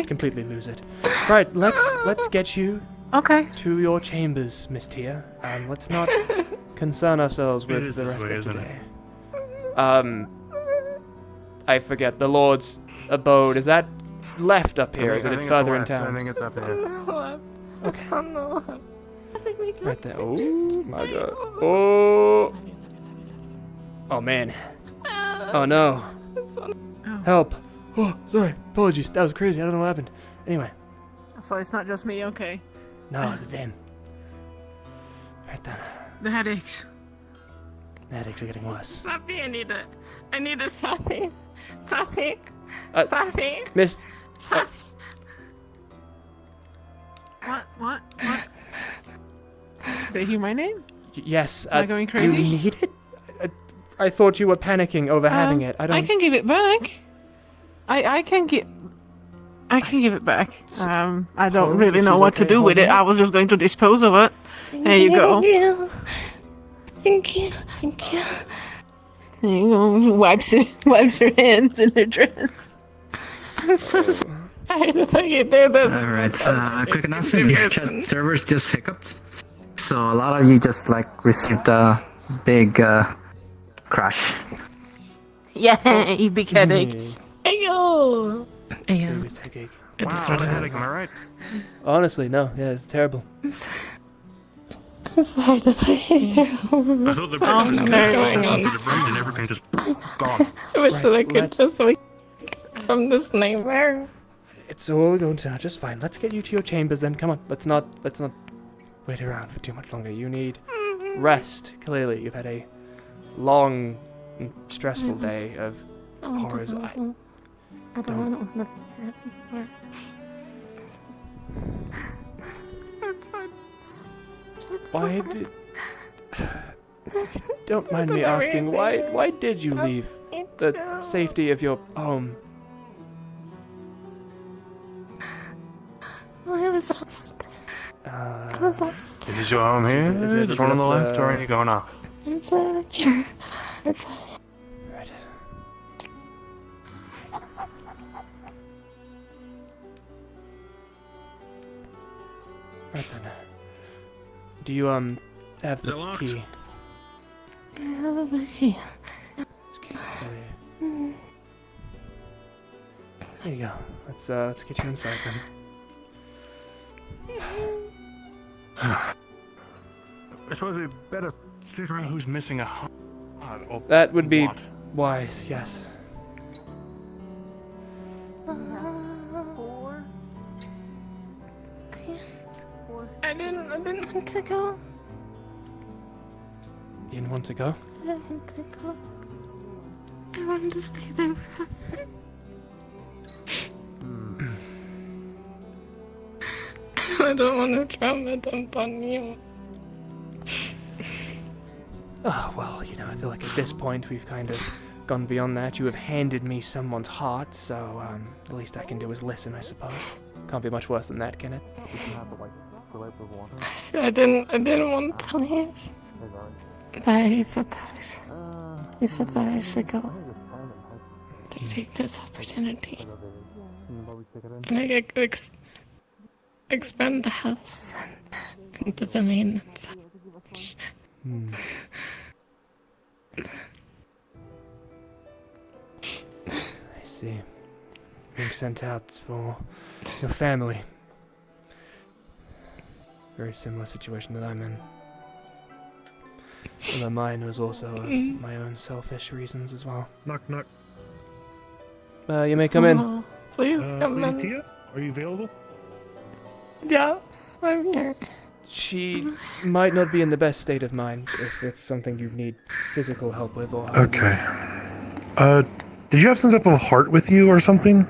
completely lose it. Right, let's get you to your chambers, Miss Tia. Let's not concern ourselves with the rest of today. I forget the lord's abode. Is that left up here? Is it further in town? I think it's up here. Okay. Right there. Oh my god. Oh. Oh man. Oh no. Help. Oh, sorry. Apologies. That was crazy. I don't know what happened. Anyway. So it's not just me, okay. No, it's them. Right then. The headaches. The headaches are getting worse. Safi, I need a Safi. Safi. Uh, Safi. Miss. Safi. What? Did you hear my name? Yes. Am I going Do you crazy? need it? I thought you were panicking over having it. I don't. I can give it back. I can give it back. I don't Holmes, really if know she's what to okay do with it. holding it? I was just going to dispose of it. There you go. Thank you. There you go. Wipes her hands in her dress. I'm so sorry if I get there. Alright, so quick announcement. Your chat servers just hiccuped. So a lot of you just like received a big crash. Yeah, you big headache. Ayo. Biggest headache. It's Wow, what a headache, am I right? Honestly, no. Yeah, it's terrible. I'm sorry if I get there. I thought the bridge was going on. The bridge and everything just gone. I wish that I could let's- just wake from this nightmare. It's all going to turn out just fine. Let's get you to your chambers then. Come on. Let's not wait around for too much longer. You need rest. Clearly, you've had a long and stressful day of horrors. I don't want to. Why did... If you don't mind me asking, why did you leave the safety of your home? I was lost. I was lost. Is your home here? Is it Just one on the up left, or are you going up? It's here. It's Right. Right then. Do you have Is it the locked? key? I have the key. There you go. Let's get you inside then. I suppose we better figure out who's missing a heart. Or That would be what. wise, yes. I didn't want to go. You didn't want to go? I didn't want to go. I wanted to stay there forever. I don't want to trauma dump on you. Oh, well, you know, I feel like at this point we've kind of gone beyond that. You have handed me someone's heart, so the least I can do is listen, I suppose. Can't be much worse than that, can it? I didn't want to leave. But he said that I should go to take this opportunity. And I could expand the house and do the maintenance. I see. Being sent out for your family. Very similar situation that I'm in. Although mine was also of my own selfish reasons as well. Knock, knock. You may come in. Oh, please come in. Tia, are you available? Yes, I'm here. She might not be in the best state of mind if it's something you need physical help with or... Okay. Did you have some type of heart with you or something?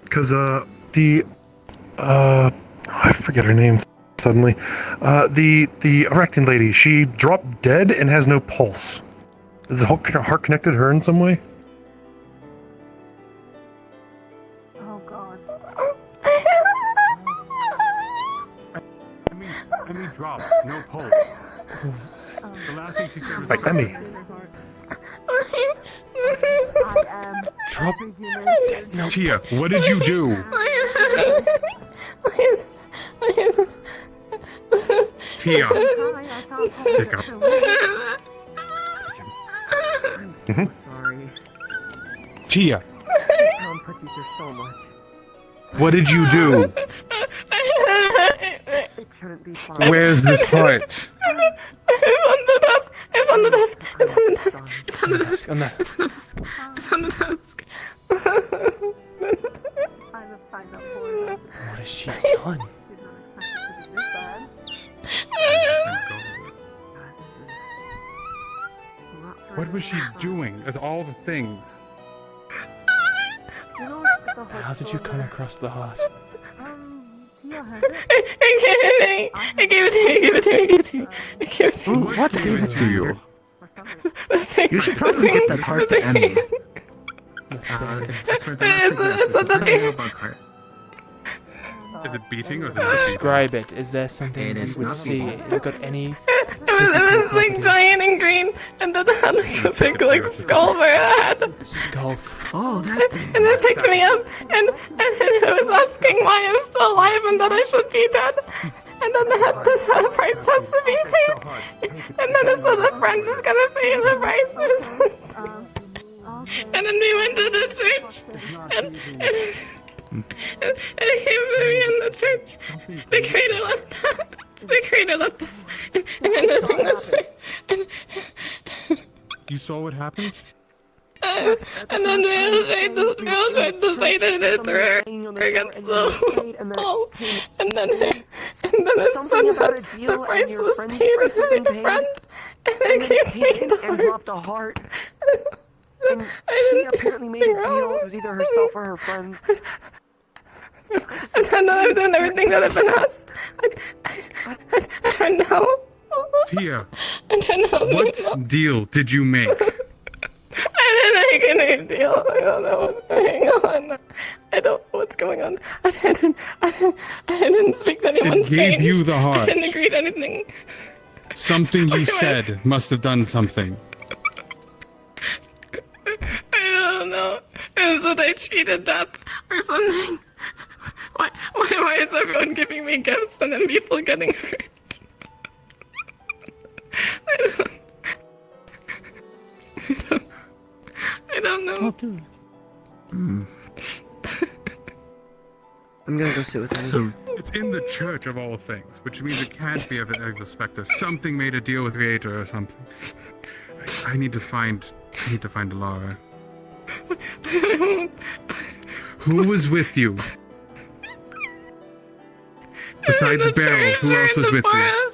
Because, I forget her name suddenly. The erecting lady, she dropped dead and has no pulse. Is the heart connected to her in some way? Oh god. Emmy dropped, no pulse. The last thing she said was... Like, Emmy. Drop dead, no. Tia, what did you do? Tia. Pick up. Sorry. Tia, Tom put you through so much. what did you do? I shouldn't be fine. Where's this heart? It's on the desk. It's on the desk. It's on the desk. It's on the desk. It's on the desk. What has she done? What was she doing with all the things? How did you come across the heart? It gave it to me. It gave it to me. It gave it to me. It gave it to me. What gave it to you? You should probably get that heart to Emmy. Is it beating or is it not Describe it. Is there something It you is would not see? beating. Has it got any? It was like giant and green, and then it had like a big like skull for a head. Skull. Oh, that thing. And it picked me up, and it was asking why I'm still alive and that I should be dead. And then the price has to be paid. And then it said the friend is gonna pay the price. And then we went to the church, and it came to me in the church. The creator left us. The creator left us. And then the thing was there. You saw what happened? And then Meryl tried to fight it through against the wall. And then it said that the price was paid by a friend. And it gave me the heart. And she apparently made a deal. It was either herself or her friends. I've done everything that I've been asked. I don't know. Tia, I don't know. what deal did you make? I didn't make any deal. I don't know what's going on. I don't know what's going on. I didn't speak to anyone. It gave you the heart. I didn't agree to anything. Something you said must have done something. I don't know. Is that I cheated death or something? Why is everyone giving me gifts and then people getting hurt? I don't know. I'm gonna go sit with him. So it's in the church of all things, which means it can't be of a specter. Something made a deal with Creator or something. I need to find Alara. Who was with you? Besides Beryl, who else was with you?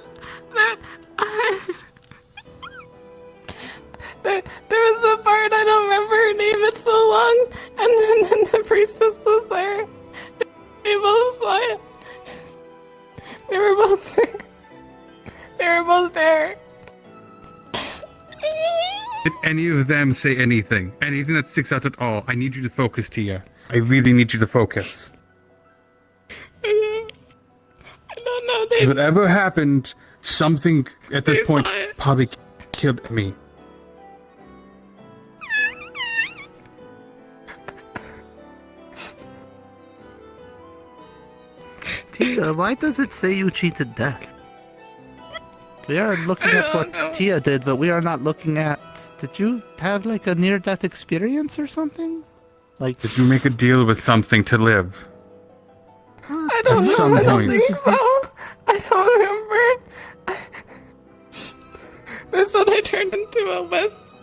There was a part, I don't remember her name, it's so long, and then the priestess was there. They both saw it. They were both there. They were both there. Did any of them say anything? Anything that sticks out at all? I need you to focus, Tia. I really need you to focus. I don't know. Whatever happened, something at this point probably killed me. Tia, why does it say you cheated death? We are looking at what Tia did, but we are not looking at... Did you have like a near-death experience or something? Like, did you make a deal with something to live? I don't know. I don't think so. I don't remember. They said I turned into a wisp.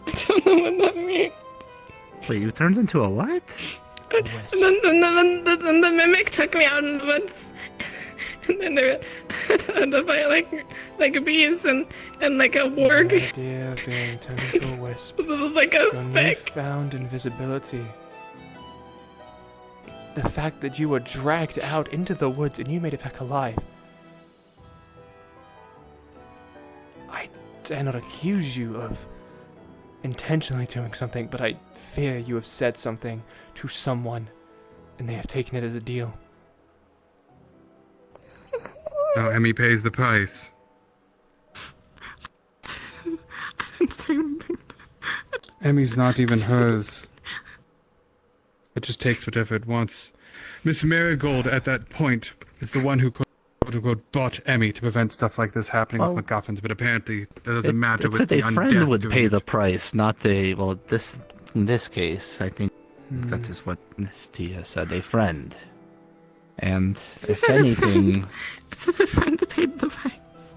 I don't know what that means. Wait, you turned into a what? And then the mimic took me out in the woods. And then there had to fight like bees and like a warg. The idea of being turned into a wisp. Like a Your stick. newfound invisibility. The fact that you were dragged out into the woods and you made it back alive. I dare not accuse you of intentionally doing something, but I fear you have said something to someone and they have taken it as a deal. Now Emmy pays the price. I didn't say anything. Emmy's not even hers. It just takes whatever it wants. Miss Marigold, at that point, is the one who quote-unquote bought Emmy to prevent stuff like this happening with MacGuffins, but apparently that doesn't matter with the undead. A friend would pay the price, not a... Well, in this case, I think that is what Miss Tia said, a friend. And if anything, It's a friend to pay the price.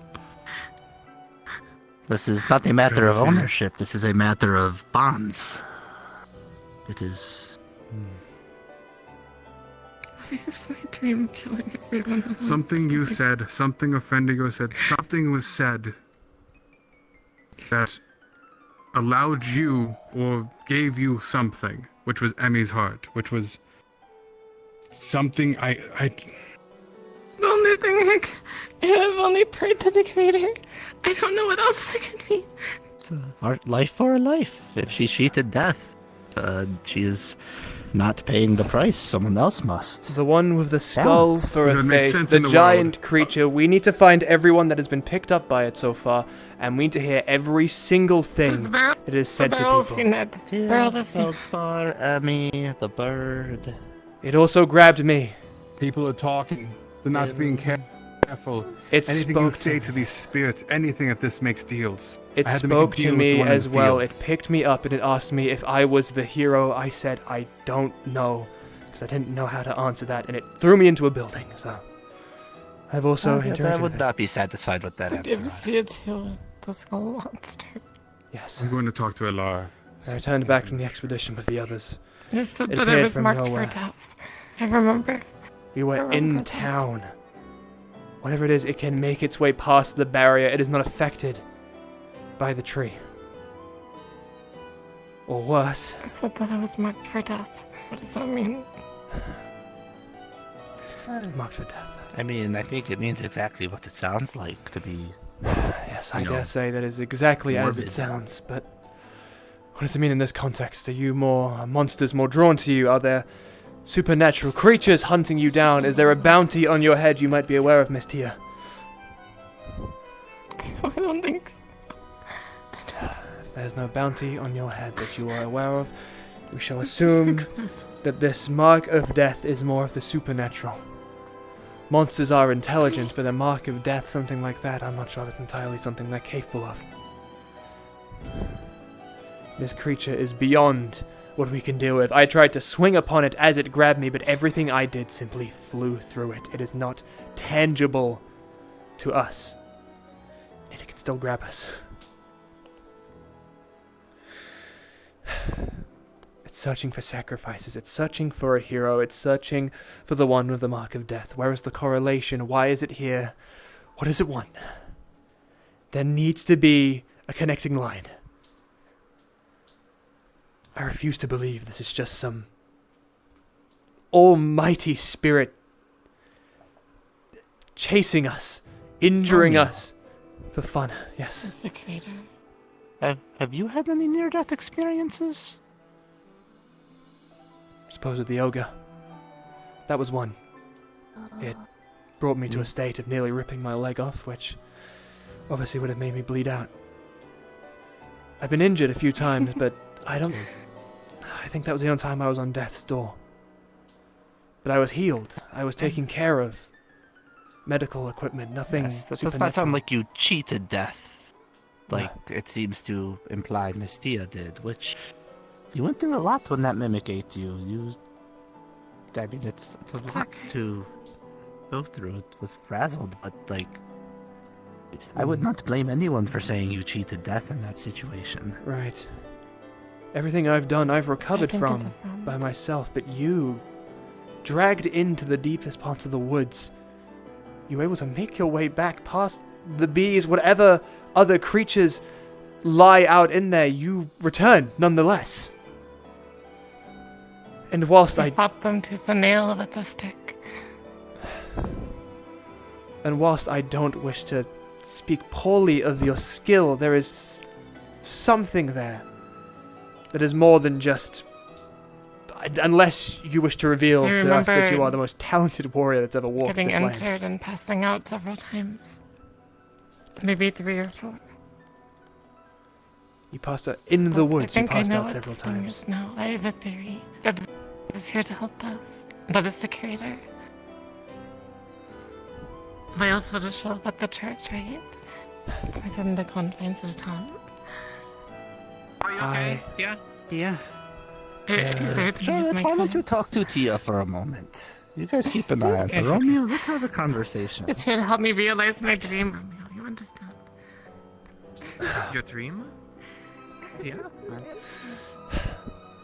this is not a matter of ownership. This is a matter of bonds. It is. It's my dream killing everyone. Something you said, something Offendigo said, something was said that allowed you or gave you something, which was Emmy's heart, which was something I The only thing I've only prayed to the Creator. I don't know what else it could be. It's a life for a life. If she cheated death, she is not paying the price. Someone else must. The one with the skull for a That makes face, sense the in the giant creature. We need to find everyone that has been picked up by it so far, and we need to hear every single thing it has said to people. Feldspar, Emmy, the bird. It also grabbed me. People are talking. They're not being careful. It anything you spoke say to these spirits, anything at this makes deals. It I had to make a spoke deal to with the me one in as the well. It fields. picked me up and it asked me if I was the hero. I said I don't know, because I didn't know how to answer that, and it threw me into a building. So I've also I interacted would with not be satisfied with that I answer. did see it too. The skull monster. Yes. I'm going to talk to Elara. I returned back from the expedition with the others. It said It that I appeared was from marked nowhere. for death. I remember. We were I in remember town. Whatever it is, it can make its way past the barrier. It is not affected by the tree. Or worse. I said that I was marked for death. What does that mean? Marked for death. I mean, I think it means exactly what it sounds like to be. Yes, I dare say that is exactly as it sounds, but what does it mean in this context? Are monsters more drawn to you? Are there supernatural creatures hunting you down? Is there a bounty on your head you might be aware of, Miss Tia? I don't think so. If there's no bounty on your head that you are aware of, we shall assume that this mark of death is more of the supernatural. Monsters are intelligent, but a mark of death, something like that, I'm not sure that's entirely something they're capable of. This creature is beyond what we can deal with. I tried to swing upon it as it grabbed me, but everything I did simply flew through it. It is not tangible to us. And it can still grab us. It's searching for sacrifices. It's searching for a hero. It's searching for the one with the mark of death. Where is the correlation? Why is it here? What does it want? There needs to be a connecting line. I refuse to believe this is just some almighty spirit chasing us, injuring us for fun. Yes. It's the Creator. Have you had any near-death experiences? Suppose with the ogre. That was one. It brought me to a state of nearly ripping my leg off, which obviously would have made me bleed out. I've been injured a few times, but I think that was the only time I was on death's door. But I was healed. I was taken care of. Medical equipment, nothing Yes, that does supernatural. not sound like you cheated death. Like it seems to imply Miss Tia did, which you went through a lot when that mimic ate you. I mean, it's a lot to go through. It was frazzled, but like, I would not blame anyone for saying you cheated death in that situation. Right. Everything I've done, I've recovered think it's from a friend. by myself, but you, dragged into the deepest parts of the woods, you were able to make your way back past the bees, whatever other creatures lie out in there, you return nonetheless. And whilst I fought them tooth and nail with a stick. And whilst I don't wish to speak poorly of your skill, there is something there that is more than just... Unless you wish to reveal I to us that you remember are the most talented warrior that's ever walked Getting this land. entered and passing out several times. Maybe 3 or 4. You passed out in the woods, I you think I passed know out what several this thing times. is now. I have a theory that is here to help us. That is the Creator. Why else would it show up at the church, right? Within the confines of town. Are you okay? Yeah. Yeah. Is there to Charlotte, use my why don't you clothes? talk to Tia for a moment? You guys keep an eye on her. Romeo, let's have a conversation. It's here to help me realize my dream, Romeo. You understand? Your dream? Yeah.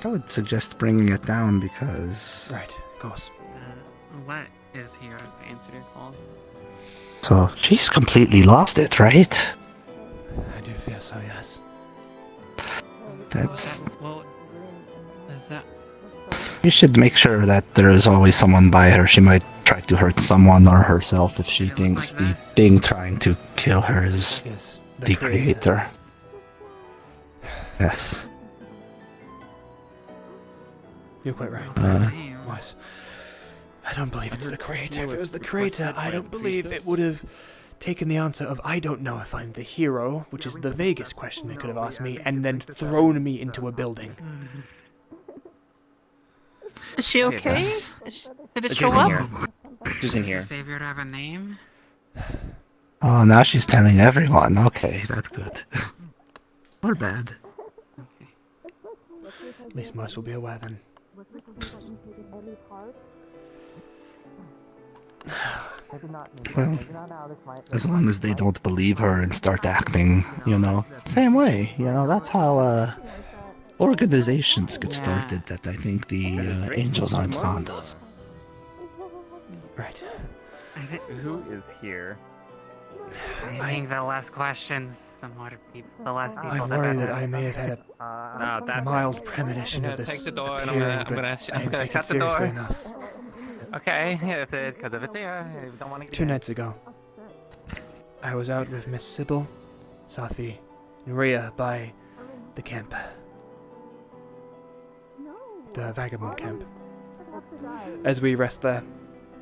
I would suggest bringing it down because... Right, of course. What is here to answer your call? So, she's completely lost it, right? I do fear so, yes. That's... Well, is that... You should make sure that there is always someone by her. She might try to hurt someone or herself if she thinks the thing trying to kill her is the creator. Yes. You're quite right. Was. I don't believe it's the creator. If it was the creator, I don't believe it would have taken the answer of I don't know if I'm the hero, which is the vaguest question it could have asked me, and then thrown me into a building. Is she okay? Did it show She's in up? here. She's in here. Savior to have a name? Oh, now she's telling everyone. Okay, that's good. Or bad. At least most will be aware then. Well, as long as they don't believe her and start acting, same way. That's how organizations get started that I think the angels aren't fond of. Right. Who is here? I think the less questions, the more people, the less people. I worry that I may have had a mild premonition of this appearing, but I didn't take it seriously enough. Okay, because if it's here, you don't want to get 2 nights ago, I was out with Miss Sybil, Safi, and Rhea by the camp. The vagabond camp. As we rest there,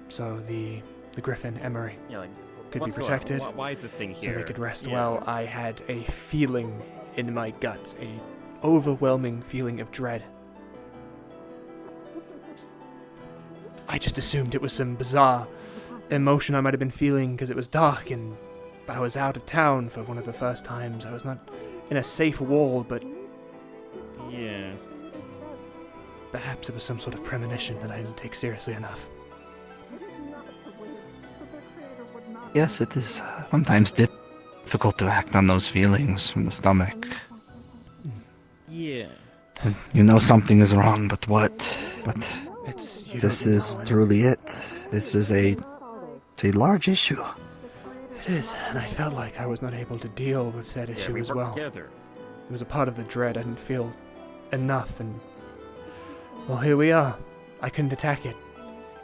so the Griffin, Emery, could be protected, Why is this thing here? so they could rest well. I had a feeling in my guts, a overwhelming feeling of dread. I just assumed it was some bizarre emotion I might have been feeling because it was dark and I was out of town for one of the first times. I was not in a safe wall, but Yes. perhaps it was some sort of premonition that I didn't take seriously enough. Yes, it is sometimes difficult to act on those feelings from the stomach. Yeah. And you know something is wrong, but what? This is know, truly it. This is it's a large issue. It is, and I felt like I was not able to deal with said issue as well. It was a part of the dread. I didn't feel enough, and well, here we are. I couldn't attack it.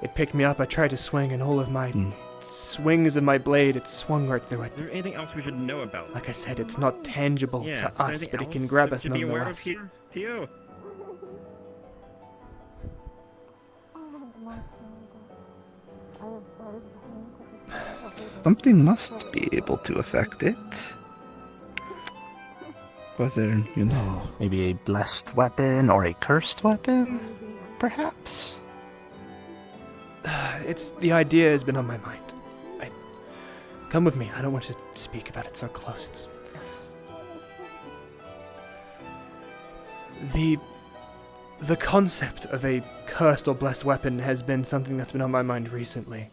It picked me up. I tried to swing, and all of my swings of my blade, it swung right through it. Is there anything else we should know about? Like I said, it's not tangible Yeah, to is there us, anything but it else can grab that us we should be aware of nonetheless. here? To you? Something must be able to affect it. Whether, maybe a blessed weapon or a cursed weapon, perhaps. It's the idea has been on my mind. Come with me. I don't want to speak about it so close. It's the concept of a cursed or blessed weapon has been something that's been on my mind recently.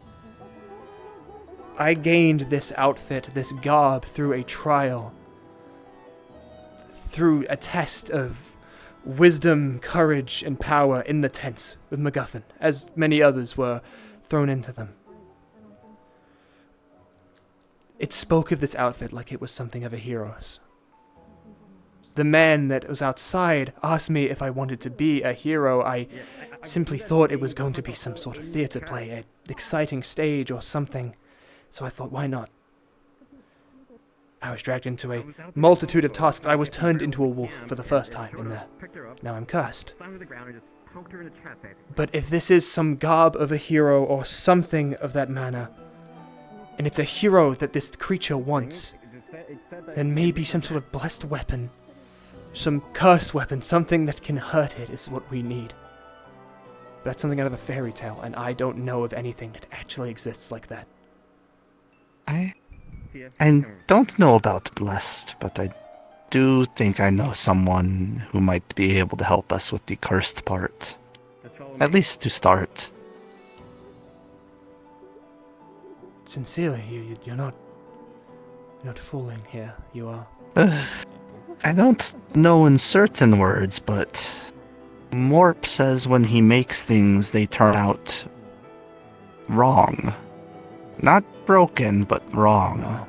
I gained this outfit, this garb, through a trial. Through a test of wisdom, courage, and power in the tents with MacGuffin, as many others were thrown into them. It spoke of this outfit like it was something of a hero's. The man that was outside asked me if I wanted to be a hero. I simply thought it was going to be some sort of theater play, an exciting stage or something. So I thought, why not? I was dragged into a multitude of tasks. I was turned into a wolf for the first time in there. Now I'm cursed. But if this is some garb of a hero or something of that manner, and it's a hero that this creature wants, then maybe some sort of blessed weapon, some cursed weapon, something that can hurt it is what we need. But that's something out of a fairy tale, and I don't know of anything that actually exists like that. I don't know about blessed, but I do think I know someone who might be able to help us with the cursed part. At least to start. sincerely, you're not fooling here. You are. I don't know in certain words, but Morp says when he makes things, they turn out wrong. Not broken, but wrong.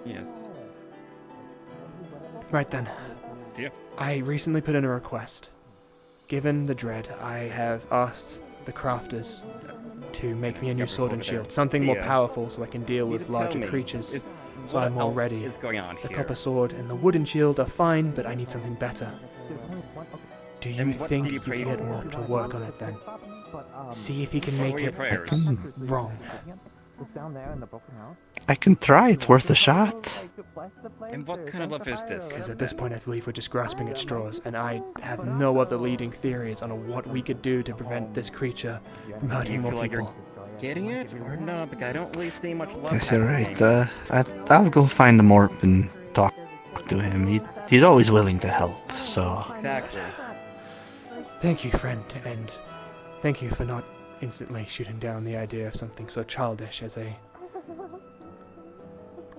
Yes. Right then. Yeah. I recently put in a request. Given the dread, I have asked the crafters to make me a new sword and shield, something more powerful so I can deal with larger creatures. So I'm all ready. The copper sword and the wooden shield are fine, but I need something better. Do you think you can get Morp to work on it then? See if he can make it wrong. I can try, it's worth a shot. And what kind of love is this? Because at this point I believe we're just grasping at straws, and I have no other leading theories on what we could do to prevent this creature from hurting more people. Getting it or not? Because I don't really see much love. Yes, you're right. I'll go find the Morp and talk to him. He's always willing to help, so... Exactly. Thank you, friend, and thank you for not instantly shooting down the idea of something so childish as a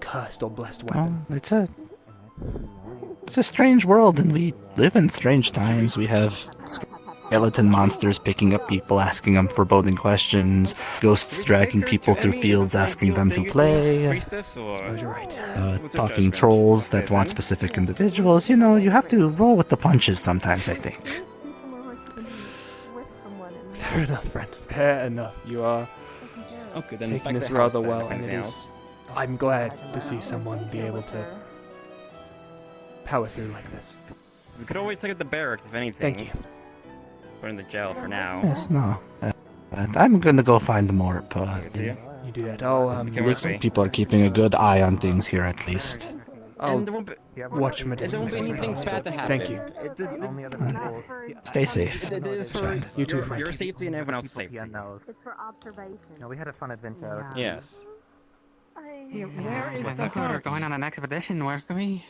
cursed or blessed weapon. Well, it's a strange world, and we live in strange times. We have skeleton monsters picking up people, asking them foreboding questions, ghosts dragging people through fields, asking them to play, Suppose you're right. talking trolls that want specific individuals. You know, you have to roll with the punches sometimes, I think. Fair enough, friend. Fair enough. You are Okay, then taking back this to the house rather then, well, if and it anything is. I'm glad to see someone be able to power through like this. We could always take it to barracks if anything. Thank you. We're in the jail for now. Yes, no. I'm gonna go find the Morp. You do that. I'll Looks like people are keeping a good eye on things here, at least. I'll And there won't watch from a distance, I suppose. bad to but happen. Thank you. Stay safe. It is for You too, friend. your safety and everyone else's safety. It's for observation. No, we had a fun adventure. Yes. Where is the heart? We're going on an expedition, weren't we?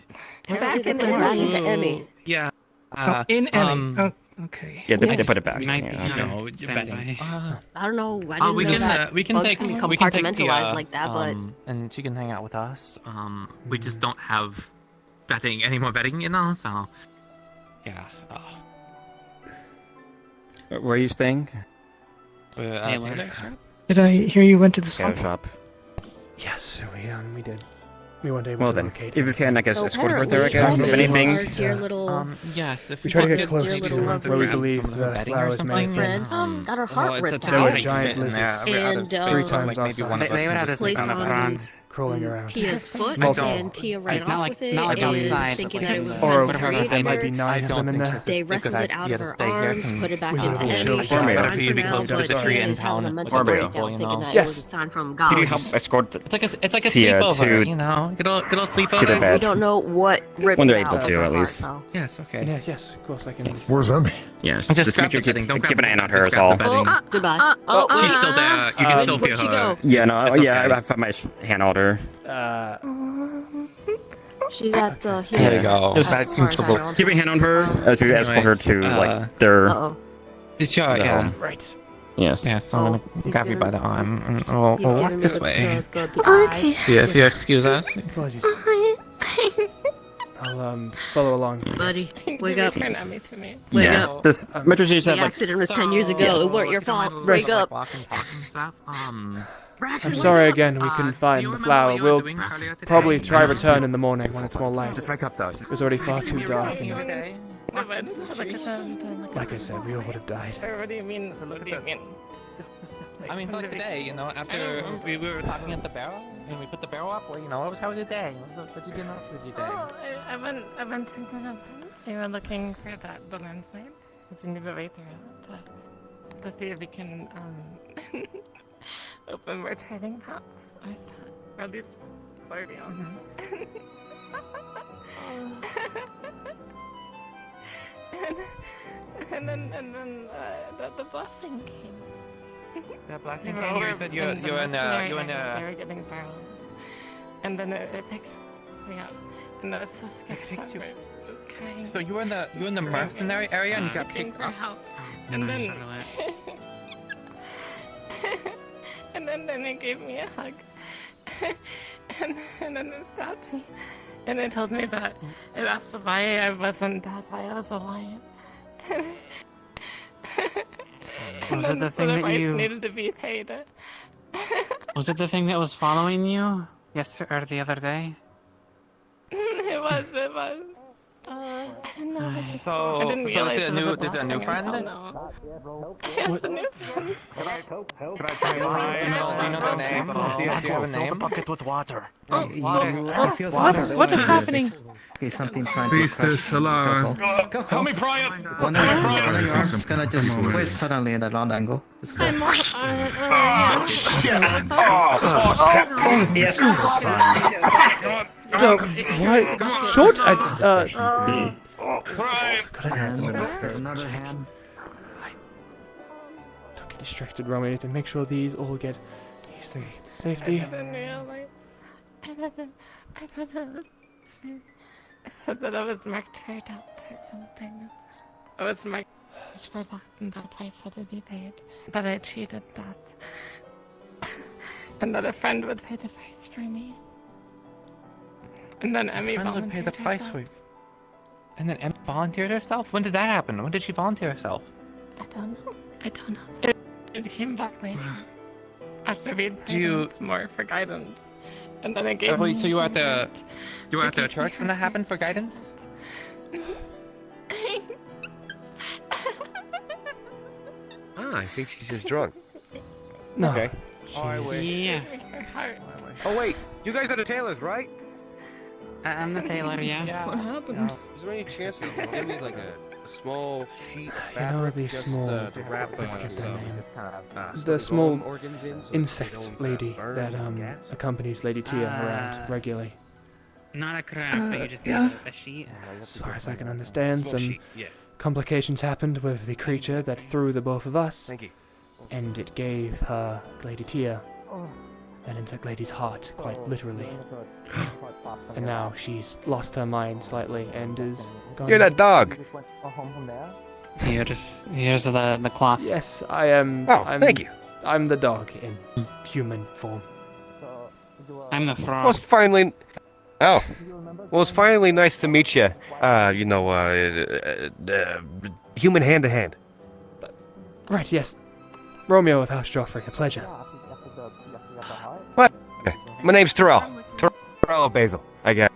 We're back in Emmy. Yeah. In Emmy. Oh, okay. Yeah, they put it back. Might Yeah. be, no, it's bad. I don't know. I didn't we know can that we can bugs take can be we can take the compartmentalized like that, but and she can hang out with us. We just don't have any more vetting, you know. So yeah. Where are you staying? Did I hear you went to the Scatter swamp? shop. Yes, we did. We weren't able Well to then, locate if you can, I guess So escort her there. I guess apparently, if anything. our dear little yes, if We try to get dear close little to lovely where we believe the bedding or flowers may something. have been. got her heart ripped There were out. giant lizards. And 3 times our size. They would have this Placed on the on front. Crawling around. Tia's foot, Multiple. and Tia ran Not off like- with it, not like and outside, thinking but that it like was inside. Or time for there might be her. 9 of them in there. They wrestled it out of her arms, put it back We into will Emmy. surely She's find fine out. for You'd be now, closer to but the tree Tia in is having a town. mental Romeo. breakdown, thinking that it Yes. was a sign from Could you God. help escort the It's like a Tia sleepover, to- you know. Good old to the sleepover. bed? We don't know what ripped When they're it able out to, of her at heart, least. so. Yes, okay. Yeah, yes, of course I can. Where's Emmy? Yes. Just Just grab make sure the you bedding, don't keep grab an the eye on bedding, her. just Is grab the all. bedding. Goodbye. She's still there. You can still feel Where'd she her. go? Yeah, no, It's yeah, okay. I have my hand on her. She's at the There you go. Just That seems to work. keep a hand on her as we escort her to like their. Uh-oh. It's your, to the yeah. home. Right. Yes. Yeah, so I'm Oh, gonna grab you by the arm and He's we'll giving walk me this the- way. the eye. Yeah, if you excuse us. Apologies. I'll follow along. Buddy, wake up. Wake Yeah. up. This Metro City The had like. accident was 10 years ago. It weren't your fault. Wake up. I'm sorry again, we couldn't find the flower. We'll probably try return in the morning when it's more light. Just wake up though. It was already far too dark, and Like like I said, we all would have died. What do you mean? What do you mean? I mean, like today, you know, after we were talking at the barrel, and we put the barrel up, well, you know, how was your day? What you did up with your day? Oh, I went to the we were looking for the landslide. Because we need to wait there to see if we can open more trading paths. Or at least flirty on them. and then the blessing came. The blessing We came. were You said over you're in the mercenary the. area, they were getting barrels. And then it picks me up. And I was so scared. It was crying. So you were in the mercenary area and you got Asking picked for up. help. Oh, And nice. then And then he gave me a hug. and then it stopped me. And it told me that it asked why I wasn't dead, why I was alive. Was it the thing that you needed to be paid? Was it the thing that was following you yesterday or the other day? It was. I didn't know. So, I didn't is realize it a new friend? Yes, a new friend. Do you know their name? Do you have a name? bucket with water. Water. What is happening? Okay, something trying Priestess, hello. Help me pry it! One of your arms is gonna just twist suddenly at a round angle. Just go. Yes. What? Short? Another hand. Don't get distracted, Romeo. I need to make sure these all get safety. I didn't realize. I thought I said that I was marked for death or something. I was marked for death and that price had to be paid. That I cheated death. And that a friend would pay the price for me. And then Emmy Friend would pay the volunteered price herself. for. And then Emmy volunteered herself? When did that happen? When did she volunteer herself? I don't know. It came back later. After we'd Do you- prayed more for guidance. And then it gave me... So you were at the church when that happened for guidance? I think she's just drunk. No. Okay. Yeah. Oh wait, you guys are the tailors, right? I'm the tailor, yeah. What happened? Is there any chance that you can give me like a small sheet of You know fabric the just small, to wrap I forget their name. some The small organs in so they insect don't, lady burn that and gas? accompanies Lady Tia around regularly. Not a crab, but you just yeah. need a sheet. As far as I can understand, Small some sheet, yeah. complications happened with the creature that threw the both of us. Thank you. And it gave her, Lady Tia, that insect lady's heart, quite literally. And now she's lost her mind slightly and is gone. You're that dog. Here's the cloth. Yes, I am. Oh, thank you. I'm the dog in human form. I'm the frog. Well, it's finally. Oh. Well, it's finally nice to meet you. Human hand to hand. Right, yes. Romeo of House Joffrey, a pleasure. What? My name's Terrell. Terrell Basil, I guess.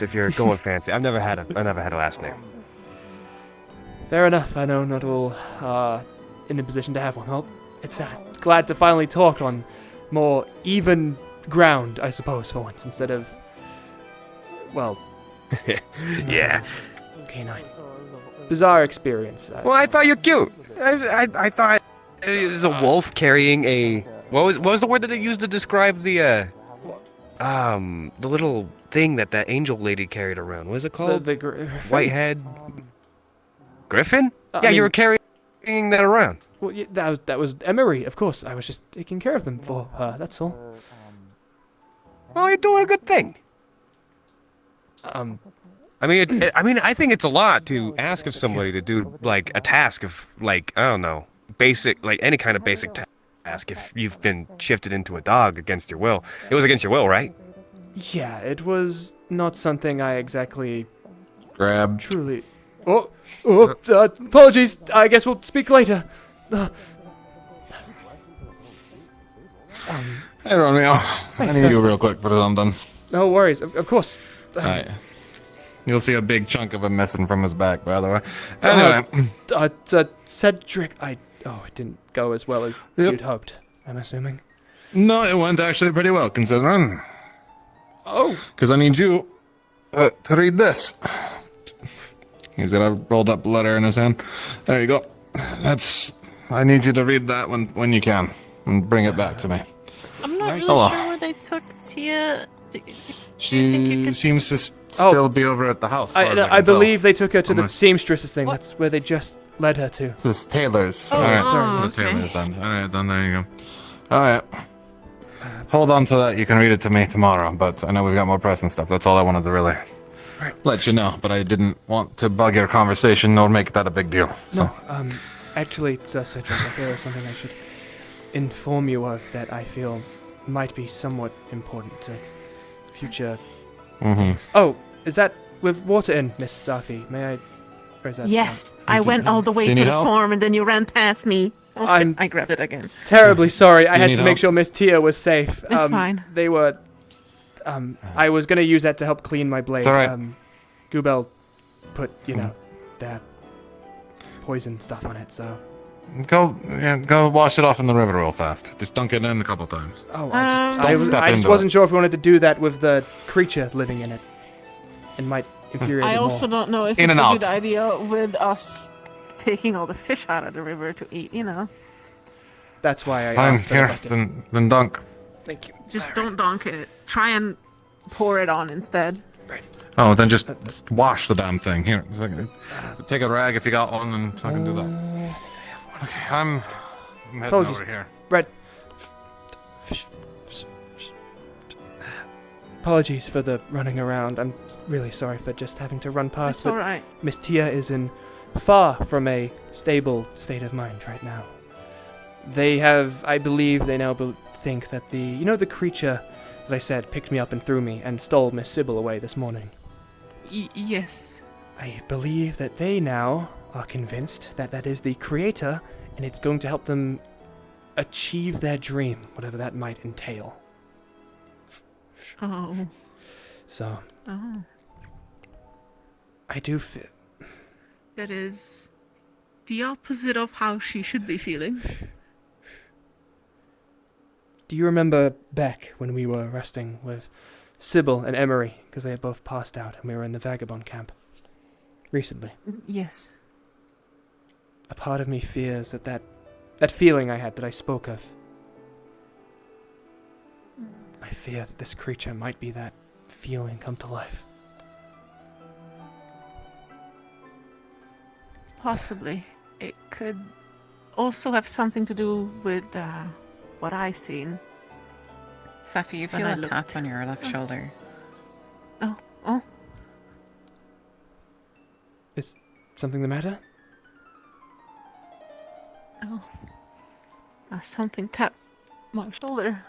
If you're going fancy, I never had a last name. Fair enough. I know not all are in a position to have one. Well, it's glad to finally talk on more even ground, I suppose, for once, instead of, well, Yeah. canine. Bizarre experience. Well, I thought you're cute. I thought it was a wolf carrying a. What was the word that they used to describe the little thing that angel lady carried around? What is it called? The Whitehead. Griffin? I Yeah, you mean- were carrying that around. Well, yeah, that was Emery, of course. I was just taking care of them for her. That's all. Well, you're doing a good thing. I mean, I think it's a lot to ask of somebody to do like a task of like I don't know, basic like any kind of basic task. If you've been shifted into a dog against your will, it was against your will, right? Yeah, it was not something I exactly Grab. truly. Apologies. I guess we'll speak later. Hey Romeo, I Thanks, need you real quick for something. No worries. Of course. Alright. You'll see a big chunk of him missing from his back, by the way. Anyway. Cedric. It didn't go as well as you'd hoped. I'm assuming. No, it went actually pretty well, considering. Oh. Because I need you to read this. He's got a rolled up letter in his hand. There you go. I need you to read that when you can, and bring it back to me. I'm not really Hello. sure where they took Tia. She seems to still be over at the house. I believe they took her to the seamstresses thing. That's where they just led her to. This Taylor's. Oh, Alright, sorry. the Taylor's end. Alright, then there you go. Alright. Hold on to that. You can read it to me tomorrow, but I know we've got more press and stuff. That's all I wanted to really let you know, but I didn't want to bug your conversation nor make that a big deal. No, actually, Cedric, I feel there's something I should inform you of that I feel might be somewhat important to future things. Oh, is that with water in, Miss Safi? May I? Or is that Yes, I went all the way Do you to need the help? farm and then you ran past me. Oh, shit, I'm I grabbed it again. terribly sorry. I Do you had need to make help? sure Miss Tia was safe. It's fine. They were. I was gonna use that to help clean my blade. It's all right. Goobel put, the poison stuff on it, so. Go wash it off in the river real fast. Just dunk it in a couple times. Oh, Don't step I just into wasn't it. sure if we wanted to do that with the creature living in it. It might infuriate I it also more. don't know if In it's and a out. good idea with us taking all the fish out of the river to eat, That's why I Fine, asked for the here, bucket. then dunk. Thank you. Just don't dunk it. Try and pour it on instead. Oh, then just wash the damn thing. Here, take a rag if you got one, and I can do that. Okay, I'm heading Apologies. over here. Red. Apologies for the running around. I'm really sorry for just having to run past. It's but alright. Miss Tia is in far from a stable state of mind right now. They have, I believe, they now think that the creature that I said picked me up and threw me and stole Miss Sybil away this morning. Yes. I believe that they now are convinced that that is the creator, and it's going to help them achieve their dream, whatever that might entail. Oh. So, Oh. I do feel. That is the opposite of how she should be feeling. Do you remember back when we were resting with Sybil and Emery, because they had both passed out and we were in the vagabond camp recently? Yes. A part of me fears that feeling I had that I spoke of. I fear that this creature might be that feeling come to life. Possibly. It could also have something to do with what I've seen. Safi, you When feel I a look- tap on your left Oh. shoulder. Oh. Is something the matter? Oh. Something tapped my shoulder.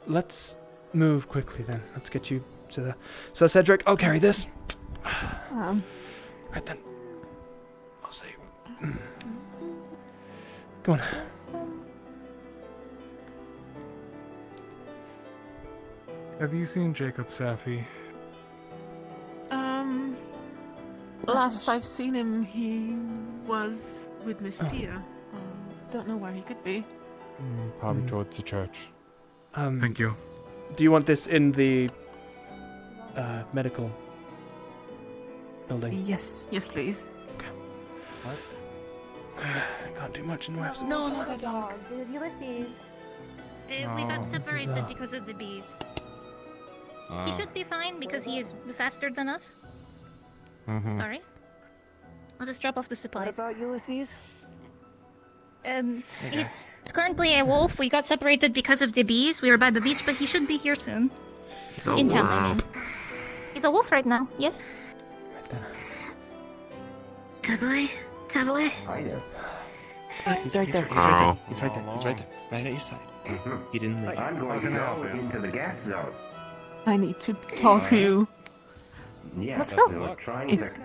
Let's move quickly then. Let's get you to the... So, Cedric, I'll carry this. Right then. I'll see. Go on. Have you seen Jacob Safi? Last I've seen him, he was with Miss Tia. Don't know where he could be. Probably towards the church. Thank you. Do you want this in the medical building? Yes, please. I can't do much in the way of some... No, not the dog. Ulysses. We got separated because of the bees. He should be fine because he is faster than us. Mm-hmm. Sorry. I'll just drop off the supplies. What about Ulysses? He's currently a wolf. We got separated because of the bees. We were by the beach, but he should be here soon. He's a In town, wolf. I mean. He's a wolf right now, yes? Tablet? Tablet? He's right there. He's right there. He's right there. He's right there. Right at your side. He didn't leave. I'm going to go into the gas zone. I need to talk to you. Yeah, Let's that's go. what I'm trying It's, to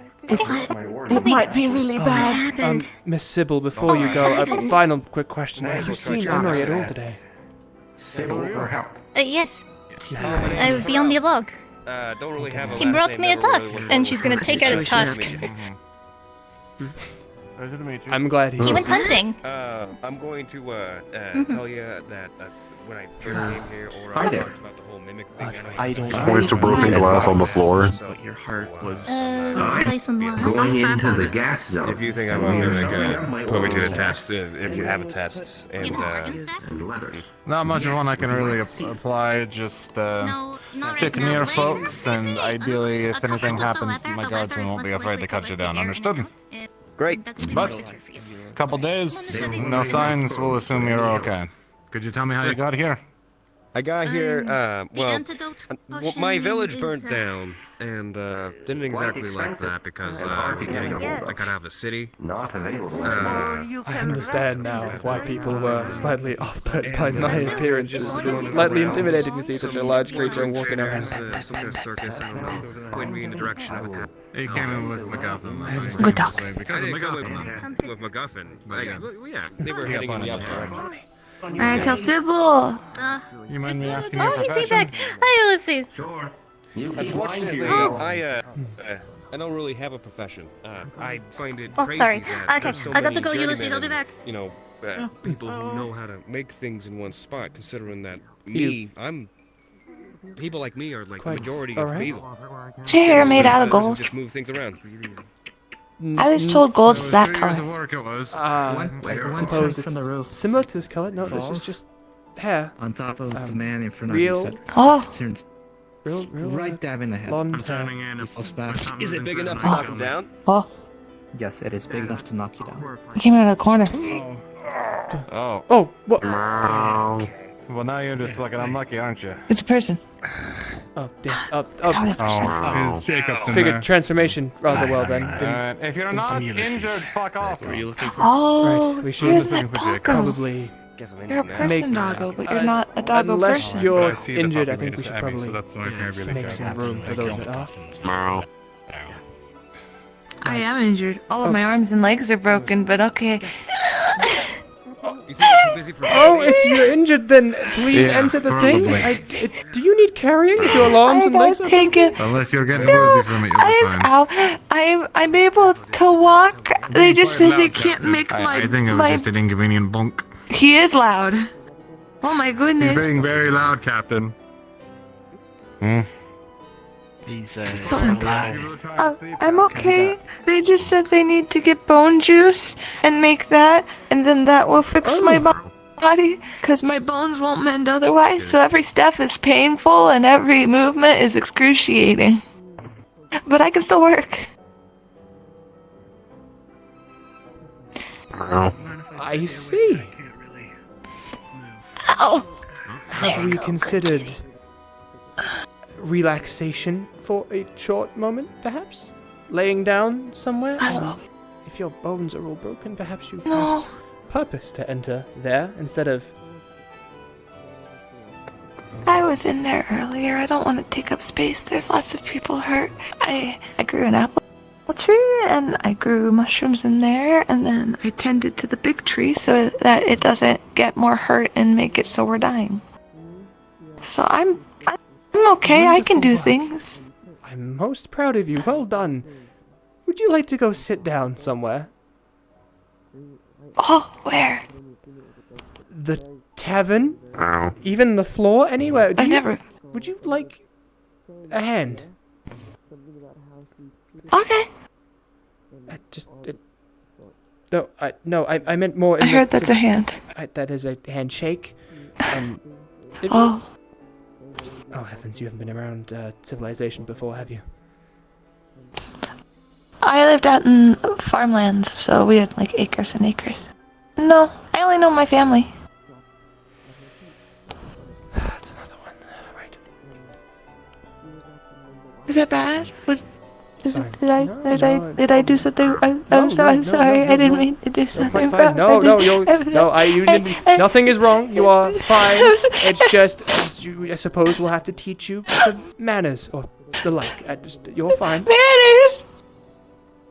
it might be really bad. Miss Sybil, before you go, a final quick question. Have you seen Emery at all today? Sybil for help. Yes. I would be on the log. Don't really have a He last brought name, me a never really tusk, was and one she's of gonna those take out a situations. tusk. Pleasure to meet you. I'm glad he's... He went hunting. I'm going to tell you that when I first came here, or Hi I there. talked about the whole mimic thing, I don't Points to broken glass on the floor. But your heart was. Place on what? Going into the gas zone. If you think I'm a mimic, put me to the test if you have a test. And And letters. Not much of one I can really apply. Just No, not stick right now. near Wait, folks, and ideally, if couple anything of the happens, leather- my the guardsmen leather won't be is afraid to liquid cut you with the down. air, Understood? you know? Great. That's been But easier for you. couple days, no signs. We'll assume you're okay. Could you tell me how you got here? I got here, well, antidote my potion village is, burnt down, and, didn't exactly like that because, I got out of the city. Not available. I understand now why people were slightly off-put by my appearances. It was slightly intimidating to see such a large creature walking around. Some kind of circus, I don't know, pointed me in the direction of a... He came in with MacGuffin. Good dog. Because of MacGuffin. With MacGuffin. But yeah. Well, yeah, they were heading in the opposite direction. Tell Sybil. You mind me asking Oh, he's back. Hi, Ulysses. Sure. You keep lying to Unfortunately, yourself. I don't really have a profession. I find it Oh, crazy sorry. that Okay, there's so I got many to go, Ulysses. journeymen I'll be and, back. You know, people who know how to make things in one spot. Considering that people like me are like the majority of Basil. Hair made out of gold. Just move things around. I was told gold's that Years of color. work it was. I suppose from it's the roof. similar to this color. No, this is False. just hair. On top of the man in front real- of you. Oh. It turns Real, right dab in the head. blonde I'm turning hair. in He falls back. Is it big enough to knock him down? Oh, Yes, it is big enough to knock you down. he came out of the corner. Oh. Oh, what? Well, now you're just looking unlucky, aren't you? It's a person. Oh, yes. Oh, His Jacob's in figured there. transformation rather well then. Didn't- Alright, if you're not injured, fuck off. Are you looking for? Oh, Right, we you're should that doggo. probably. Guess I'm You're a in now. person doggo, but you're not a doggo Unless person. you're But I see the injured, I puppy think made we it should to Abby, probably so that's why I can't really make care. some room for those that are. I am injured. All of my arms and legs are broken, but okay. You think I'm too busy for Oh, if you're injured, then please Yeah, enter the probably. thing. Do you need carrying if your arms and legs are Take it. Unless you're getting woozy from it, you'll be fine. I'm able to walk. They just said they can't make I think it was just an inconvenient bonk. He is loud. Oh my He's goodness. being very loud, Captain. He's I'm okay. They just said they need to get bone juice and make that, and then that will fix my body, because my bones won't mend otherwise. So every step is painful and every movement is excruciating. But I can still work. I see. Ow. Have we considered relaxation for a short moment, perhaps? Laying down somewhere? If your bones are all broken, perhaps you No. have purpose to enter there instead of... I was in there earlier. I don't want to take up space. There's lots of people hurt. I grew an apple tree and I grew mushrooms in there, and then I tended to the big tree so that it doesn't get more hurt and make it so we're dying. So I'm okay. I can do things. I'm most proud of you. Well done. Would you like to go sit down somewhere? Oh, where? The tavern? Even the floor? Anywhere? Would you like a hand? Okay. I meant more. I heard that's a hand. That is a handshake. Oh. Oh heavens! You haven't been around civilization before, have you? I lived out in farmlands, so we had like acres and acres. No, I only know my family. That's another one. Right. Is that bad? Fine. Did I do something? I'm sorry. I didn't mean to do something. Fine. Nothing is wrong. You are fine. It's just, I suppose we'll have to teach you some manners or the like. You're fine. Manners.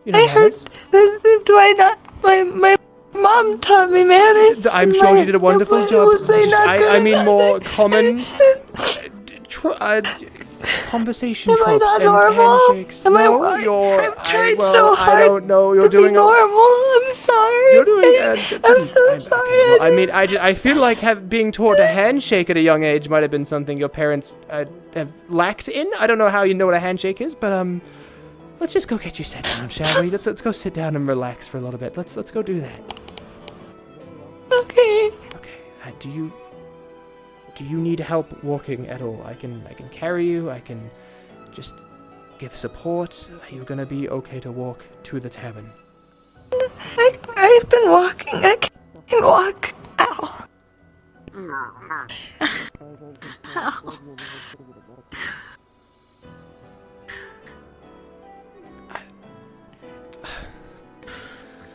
You know manners. Do I not? My mom taught me manners. I'm sure she did a wonderful job. I mean more common conversation tropes and handshakes. I've tried so hard. I don't know. You're to doing be normal. I'm sorry. You're doing. I'm so sorry. Well, I mean, I feel like being taught a handshake at a young age might have been something your parents have lacked in. I don't know how you know what a handshake is, but let's just go get you set down, shall we? Let's go sit down and relax for a little bit. Let's go do that. Okay. Okay. Do you need help walking at all? I can carry you. I can just give support. Are you gonna be okay to walk to the tavern? I've been walking. I can walk. Ow.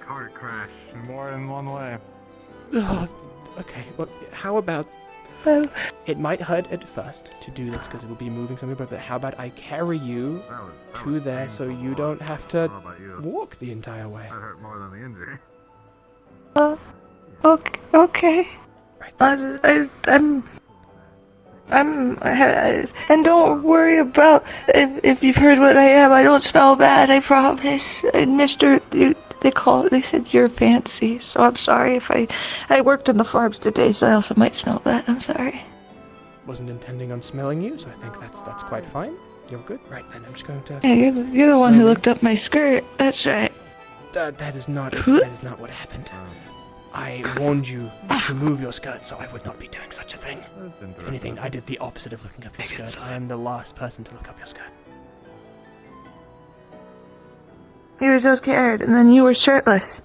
Car crash more than one way. Oh, okay, well, how about... It might hurt at first to do this because it will be moving something, but how about I carry you to there so you don't have to walk the entire way? That hurt more than the injury. Okay. I'm and don't worry about if you've heard what I am. I don't smell bad, I promise. And they said you're fancy, so I'm sorry if I worked in the farms today, so I also might smell bad. I'm sorry. Wasn't intending on smelling you, so I think that's quite fine. You're good? Right then, I'm just going to... Yeah, you're the one who looked up my skirt. That's right. That is not what happened. I warned you to move your skirt, so I would not be doing such a thing. If anything, I did the opposite of looking up your skirt. I am the last person to look up your skirt. You were so scared, and then you were shirtless.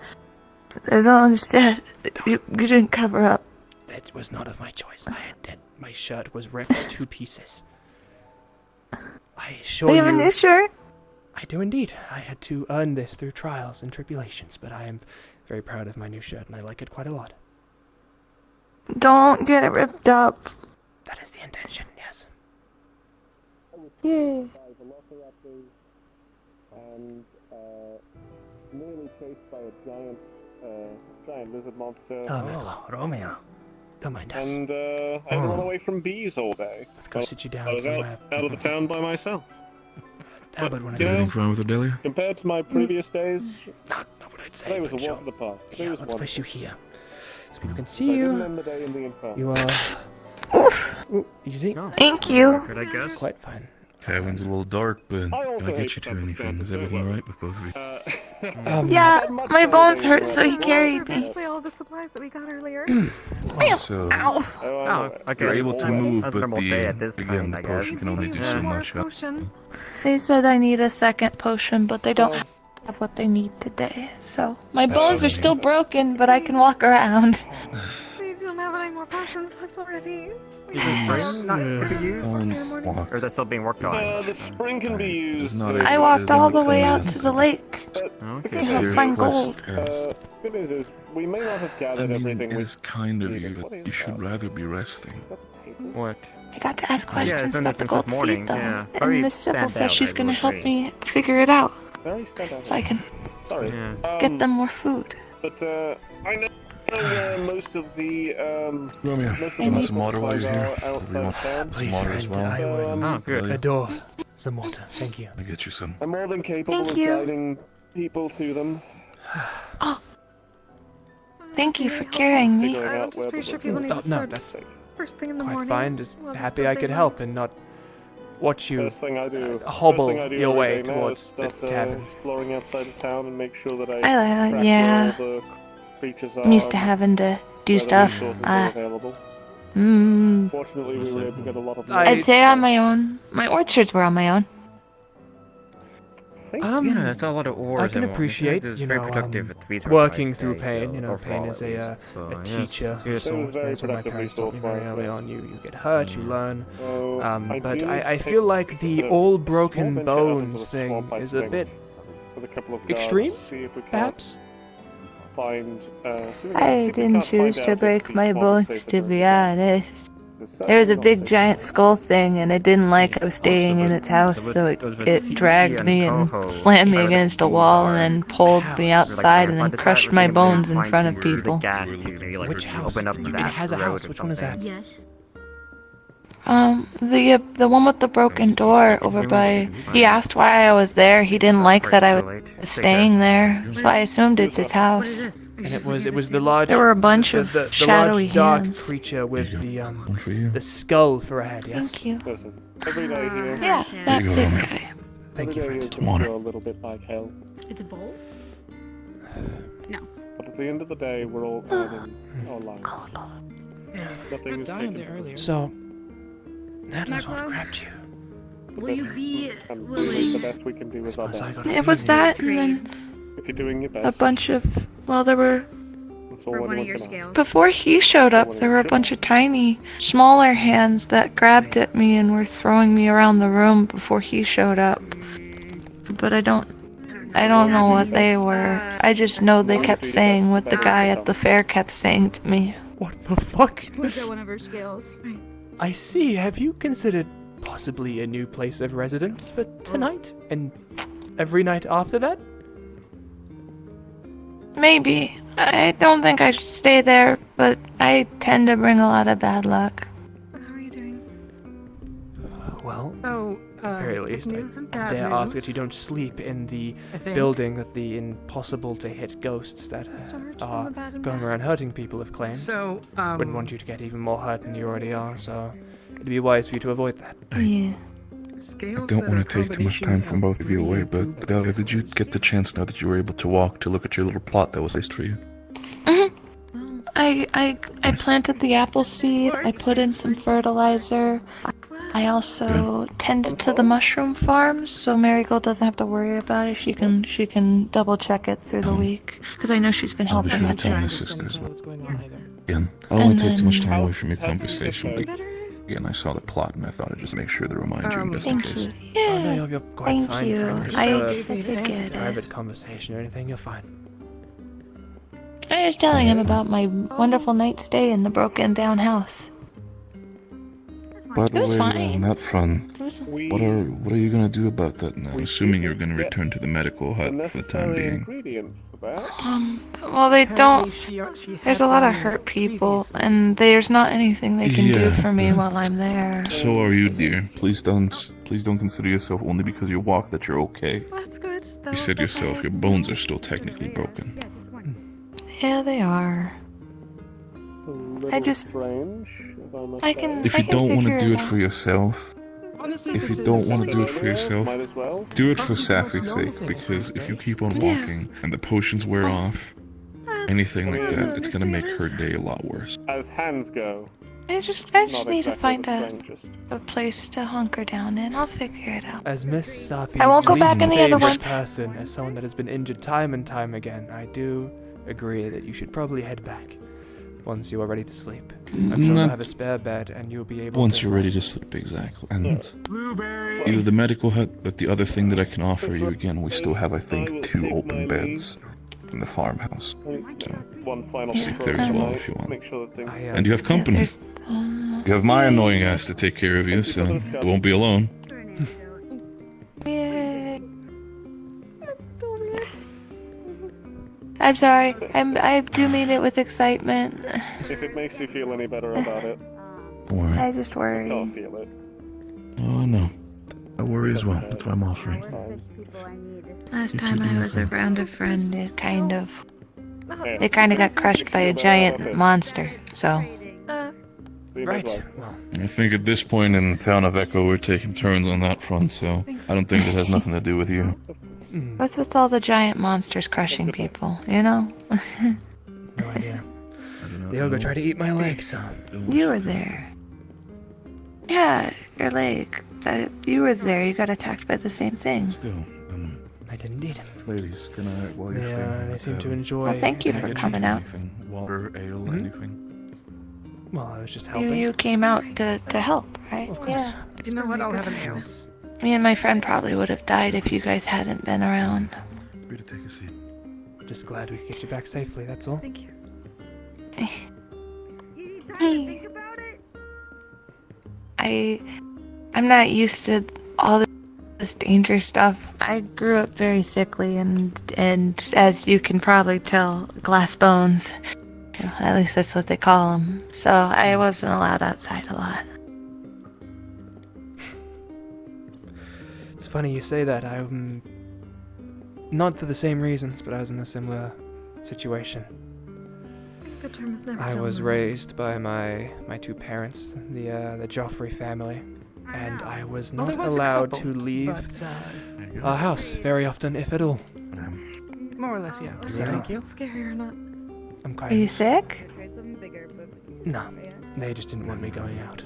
I don't understand. You didn't cover up. That was not of my choice. My shirt was ripped to pieces. I assure you... You have a new shirt? I do indeed. I had to earn this through trials and tribulations, but I am very proud of my new shirt, and I like it quite a lot. Don't get it ripped up. That is the intention, yes. Yeah. And nearly chased by a giant lizard monster. Romeo. Don't mind us. And I had to run away from bees all day. Let's go sit you down I was somewhere. out of the town by myself. How about one of Everything's those? wrong with Adelia? Compared to my previous days, Not what I'd say. today was a but walk sure. in the park. Today Yeah, was let's place you wonderful. here, so people can see I didn't you. end the day in the inferno. You are. Ooh, you see? Thank you. Could I guess? Quite fine. Tavern's a little dark, but I also can I hate get you to to have to anything? stand Is and everything say, alright with both of you? Yeah, my bones hurt, so he carried me. All the supplies that we got earlier. So, okay. you're able to move, That's but normal day at this again, point, the I potion guess. can only do so much. They said I need a second potion, but they don't have what they need today. So my bones are still broken, but I can walk around. We don't have any more potions left already. Is the spring not to be used? Or is that still being worked on? The spring can be used. I walked all the way out to the lake Okay. to help find gold. Good news is, we may not have I gathered mean, everything it we is kind of you, but you should rather be resting. What? I got to ask Yeah, questions it's been about the since gold this morning, seed, though. yeah. Very And Miss Sybil says standout, she's I going to will help say. me figure it out, Very standout. so I can Sorry. get them more food. But I know where most of the Romeo, most of you the want some water while supplies you're are here? outside You want of town. some water as well? I would Oh, good. adore some water. Thank you. I'll get you some. I'm more than capable Thank of you. guiding people to them. Thank you for carrying me. Figuring I'm out just where pretty the sure people need Oh, to no, start that's first thing in the quite morning. fine. Just Well, happy that's I what could they help want. and not watch you First thing I do. hobble first thing I do your every way day now towards is the start, tavern. exploring outside of town and make sure that I track yeah. where all the creatures are. I'm used to and having to do where the stuff. resources are available. Mm, Fortunately, we were able to get a lot of. I'd say on my own. My orchards were on my own. Yeah, that's a lot of ores. I can and whatnot. appreciate, It's you very know, productive resource, working I'd through say, pain. so You know, pain overall is at a least, so, a yeah, teacher it's of good. sorts. very That's what my productive parents taught me very resource, early on. You get hurt, you learn. I But do I take feel like the a all small broken venture out into bones the thing swamp, I is a think, bit with a couple of guards, extreme, see if we can't perhaps. Find, see if we I can't didn't choose find to out break if my the swamp is bones, safer to than be the honest. It's There was a certainly big not giant skull thing, and it didn't like I was staying in its house, so it dragged me and slammed me against a wall, and then pulled me outside, and then crushed my bones in front of people. Which house? It has a house. Which one is that? Yes. The one with the broken door over by. He asked why I was there. He didn't like that I was staying there, so I assumed it's his house. And it was the large. There were a bunch of the shadowy large dark hands. creature with the skull for a head. Yes. Thank you. Listen, every day here. Yeah, that big guy. Thank you, every friend. day is gonna feel a little bit like hell. It's a bowl? No. But at the end of the day, we're all earning our lives. Nothing is taken. So, that is what grabbed you. Will you be And willing? the best we can do is our best. It was that, and then If you're doing your best. a bunch of. Well, there were for one of your scales. Before he showed up, there were a bunch of tiny, smaller hands that grabbed at me and were throwing me around the room before he showed up. But I don't know what they were. I just know they kept saying what the guy at the fair kept saying to me. What the fuck? Was that one of her scales? I see. Have you considered possibly a new place of residence for tonight? And every night after that? Maybe. I don't think I should stay there, but I tend to bring a lot of bad luck. Well, So, at the very least, good news and I bad dare news. ask that you don't sleep in the I think. building that the impossible-to-hit ghosts that are going around hurting people have claimed. So, Wouldn't want you to get even more hurt than you already are, so it'd be wise for you to avoid that. Yeah. I don't want to take too much time from both of you away, but Delia, did you get the chance now that you were able to walk to look at your little plot that was placed for you? I planted the apple seed. I put in some fertilizer. I also tended to the mushroom farms, so Marigold doesn't have to worry about it. She can double check it through the week, because I know she's been I'll be helping sure to with tell my it. sister as well. Again, I don't want to take too much time away from your conversation. But again, I saw the plot and I thought I'd just make sure to remind you just in Thank case. you. Oh, no, you're quite Thank fine, you. friend. Just I have a get it. private conversation or anything, you're fine. I was telling him about my wonderful night stay in the broken down house. By the It was way, fine. on that front, It was- what are you gonna do about that now? Assuming you're gonna return to the medical hut for the time being. Well, they don't. There's a lot of hurt people, and there's not anything they can do for me while I'm there. So are you, dear. Please don't consider yourself only because you walk that you're okay. That's good. You said yourself your bones are still technically broken. Yeah, they are. I just. I can. If you don't want to do it for yourself, if you don't want to do it for yourself, do it for Safi's sake, because if you keep on walking and the potions wear off, anything like that, it's gonna make her day a lot worse. As hands go. I just need to find a place to hunker down in. I'll figure it out. As Miss Safi's I won't go back least in the other favorite one. person, as someone that has been injured time and time again, I do agree that you should probably head back once you are ready to sleep. I'm sure Nah. we'll have a spare bed and you'll be able Once to you're ready to sleep, exactly. And either the medical hut, but the other thing that I can offer you, again, we still have, I think, 2 open beds in the farmhouse. So sleep there as well if you want. And you have company. You have my annoying ass to take care of you, so you won't be alone. Yay. I'm sorry. I do mean it with excitement. If it makes you feel any better about it, I just worry. I'll feel it. Oh, no. I worry as well. That's why I'm offering. Last time I was around a friend, it kind of got crushed by a giant monster. So. Right. Well, I think at this point in the town of Echo, we're taking turns on that front, so I don't think it has nothing to do with you. What's with all the giant monsters crushing people? You know. no idea. The ogre tried to eat my leg, so. You were there. Yeah, your leg. You were there. You got attacked by the same thing. Still, I did indeed. Ladies, can I, while you're staying, They seem to enjoy. Well, thank you for get coming out. anything? Water, ale, anything? Well, I was just helping. You came out to help, right? Of course. Yeah. You know what? I'll have an ale. Me and my friend probably would have died if you guys hadn't been around. Free to take a seat. Just glad we could get you back safely, that's all. Thank you. I'm not used to all this danger stuff. I grew up very sickly and as you can probably tell, glass bones. At least that's what they call them. So I wasn't allowed outside a lot. It's funny you say that. I'm not for the same reasons, but I was in a similar situation. I was raised by my 2 parents, the Joffrey family, and I was not allowed to leave our house very often, if at all. More or less, yeah. So, Thank you. Scary or not? I'm quite. Are you sick? No, they just didn't want me going out.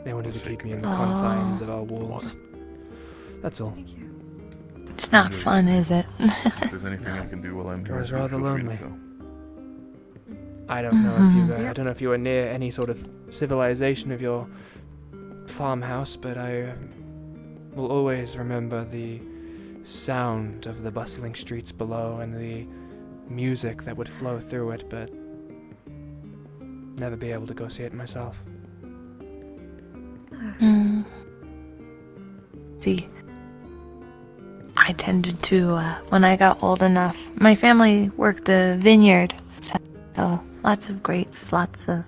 They wanted to keep me in the confines of our walls. That's all. It's not fun, is it? If there's anything I can do while I'm here, I was feel rather free to lonely. go. I don't know if you I don't know if you were near any sort of civilization of your farmhouse, but I will always remember the sound of the bustling streets below and the music that would flow through it, but never be able to go see it myself. See, I tended to, when I got old enough, my family worked the vineyard, so lots of grapes, lots of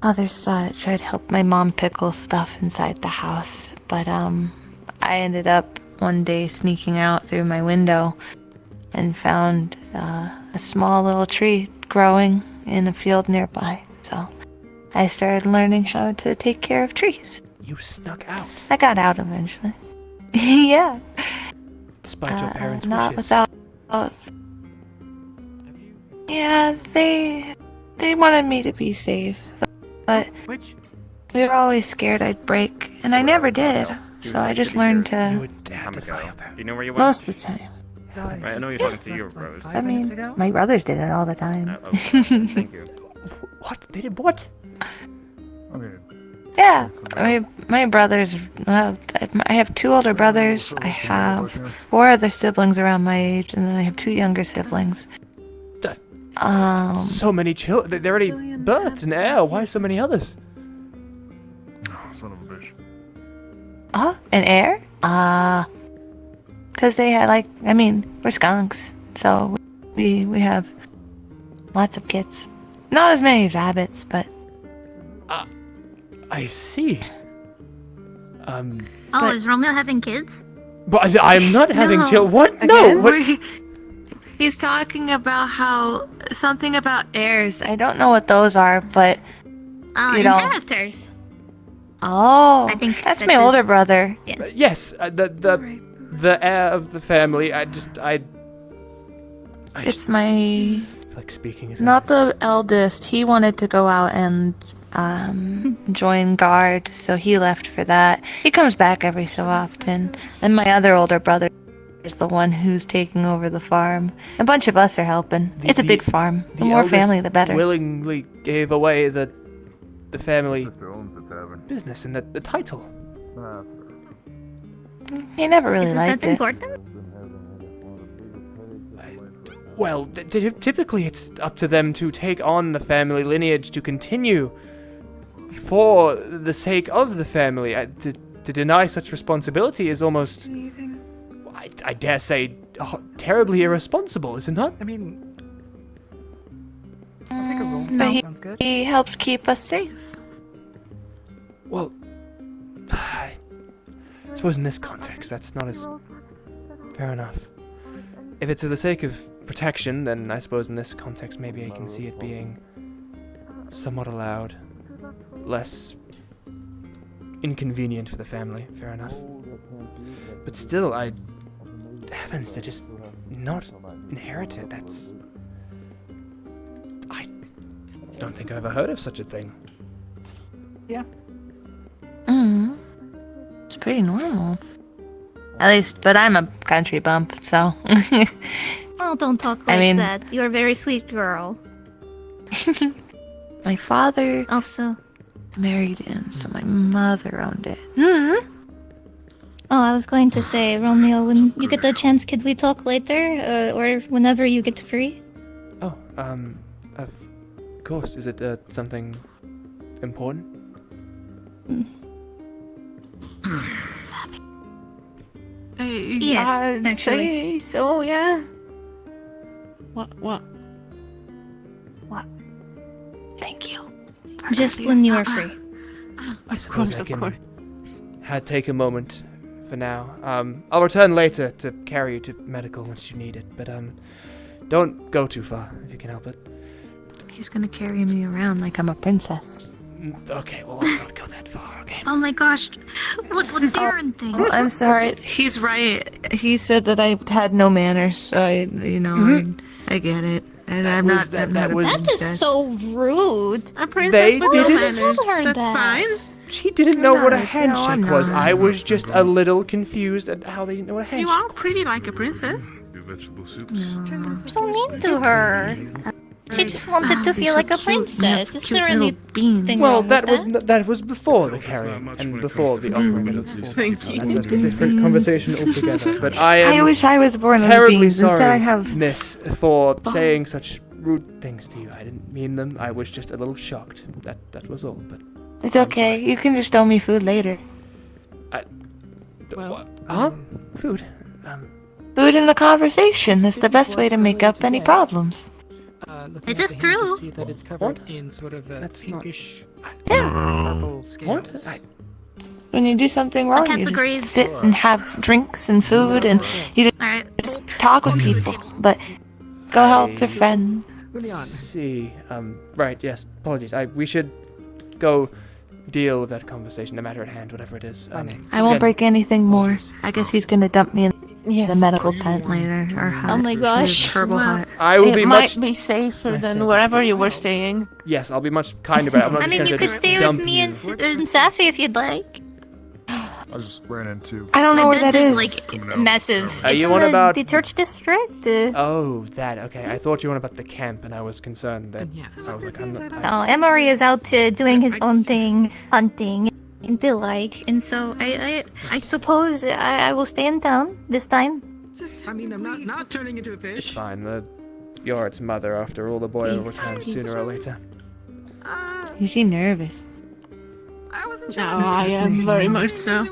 other stuff. Tried to help my mom pickle stuff inside the house, but I ended up one day sneaking out through my window and found a small little tree growing in a field nearby. So I started learning how to take care of trees. You snuck out. I got out eventually. Yeah. Despite your parents' not wishes. without. Yeah, they wanted me to be safe, but we were always scared I'd break, and I never did. So I just learned to You know where you went? most of the time. Right, I know you're talking to you, Rose. I mean, my brothers did it all the time. Thank you. What? They did what? Yeah, my brothers. I have 2 older brothers. I have 4 other siblings around my age, and then I have 2 younger siblings. So many children. They already birthed an heir. Why so many others? Son of a bitch. An heir? Because they had we're skunks, so we have lots of kids. Not as many rabbits, but. I see. Is Romeo having kids? But I'm not having No. children. What? Again, No. What? He's talking about how something about heirs. I don't know what those are, but you know. Inheritors. Oh, I think that's that my is- older brother. Yes, the heir of the family. It's my like speaking is not the eldest. He wanted to go out and join guard, so he left for that. He comes back every so often. And my other older brother is the one who's taking over the farm. A bunch of us are helping. It's a big farm. The more eldest family, the better. Willingly gave away the family business and the title. He never really Isn't liked that it. important? Well, typically it's up to them to take on the family lineage to continue for the sake of the family. To deny such responsibility is almost, I dare say, terribly irresponsible, is it not? I mean, But he helps keep us safe. Well, I suppose in this context, that's not as fair enough. If it's for the sake of protection, then I suppose in this context maybe I can see it being somewhat allowed. Less inconvenient for the family, fair enough. But still, heavens, to just not inherit it, that's... I don't think I've ever heard of such a thing. Yeah. It's pretty normal. At least, but I'm a country bump, so. Oh, don't talk like I mean- that. You're a very sweet girl. My father also married in, so my mother owned it. Oh, I was going to say, Romeo, when you get the chance, could we talk later? Or whenever you get free? Oh, of course. Is it something important? Yes, I'd actually. say so, yeah. What? Thank you. Just when you are free. I suppose I can take a moment for now. I'll return later to carry you to medical once you need it, but don't go too far if you can help it. He's gonna carry me around like I'm a princess. Okay, well, let's not go that far, okay? Oh my gosh. Look what Darren thinks. Oh, I'm sorry. He's right. He said that I had no manners, so I get it. And I'm not That a is princess. so rude. A princess They with no didn't- manners. Tell her That's that. fine. She didn't know what a No, handshake I'm was. not. I was just a little confused at how they didn't know what a handshake You are pretty like a princess. Do vegetable soups. You're so mean to her. She just wanted to feel like a princess. Is there anything Well, wrong that with was was before the carrying and before the offering of Thank so you. that's a different conversation altogether. But I am wish I was born with terribly beans. Instead sorry, I have Miss, for saying such rude things to you. I didn't mean them. I was just a little shocked. That was all. But It's okay. You can just owe me food later. huh? Food. Food in the conversation is the best way to make up any problems. It is true. What? That's not. What? When you do something wrong, you just sit and have drinks and food, and you just talk with people. But go help your friend. Let's see. Right. Yes. Apologies. We should go deal with that conversation, the matter at hand, whatever it is. I won't break anything more. I guess he's gonna dump me in the medical tent later, or hut. Oh my gosh. Turbo hut. I will be much. Might be safer than wherever you were staying. Yes, I'll be much kinder about it. I'm not I just mean, gonna you could just stay dump with me you. and Safi if you'd like. I just ran into. I don't know My where that bed is. like massive. Are It's you in on about the church district? Oh, that. Okay, I thought you were on about the camp, and I was concerned that I was like, I'm not. Oh, Emery is out doing his own thing, hunting and the like, and so I suppose I will stay in town this time. I mean, I'm not turning into a It's fish. fine. You're its mother. After all, the boy will return sooner or later. You seem nervous. No, I am very much so.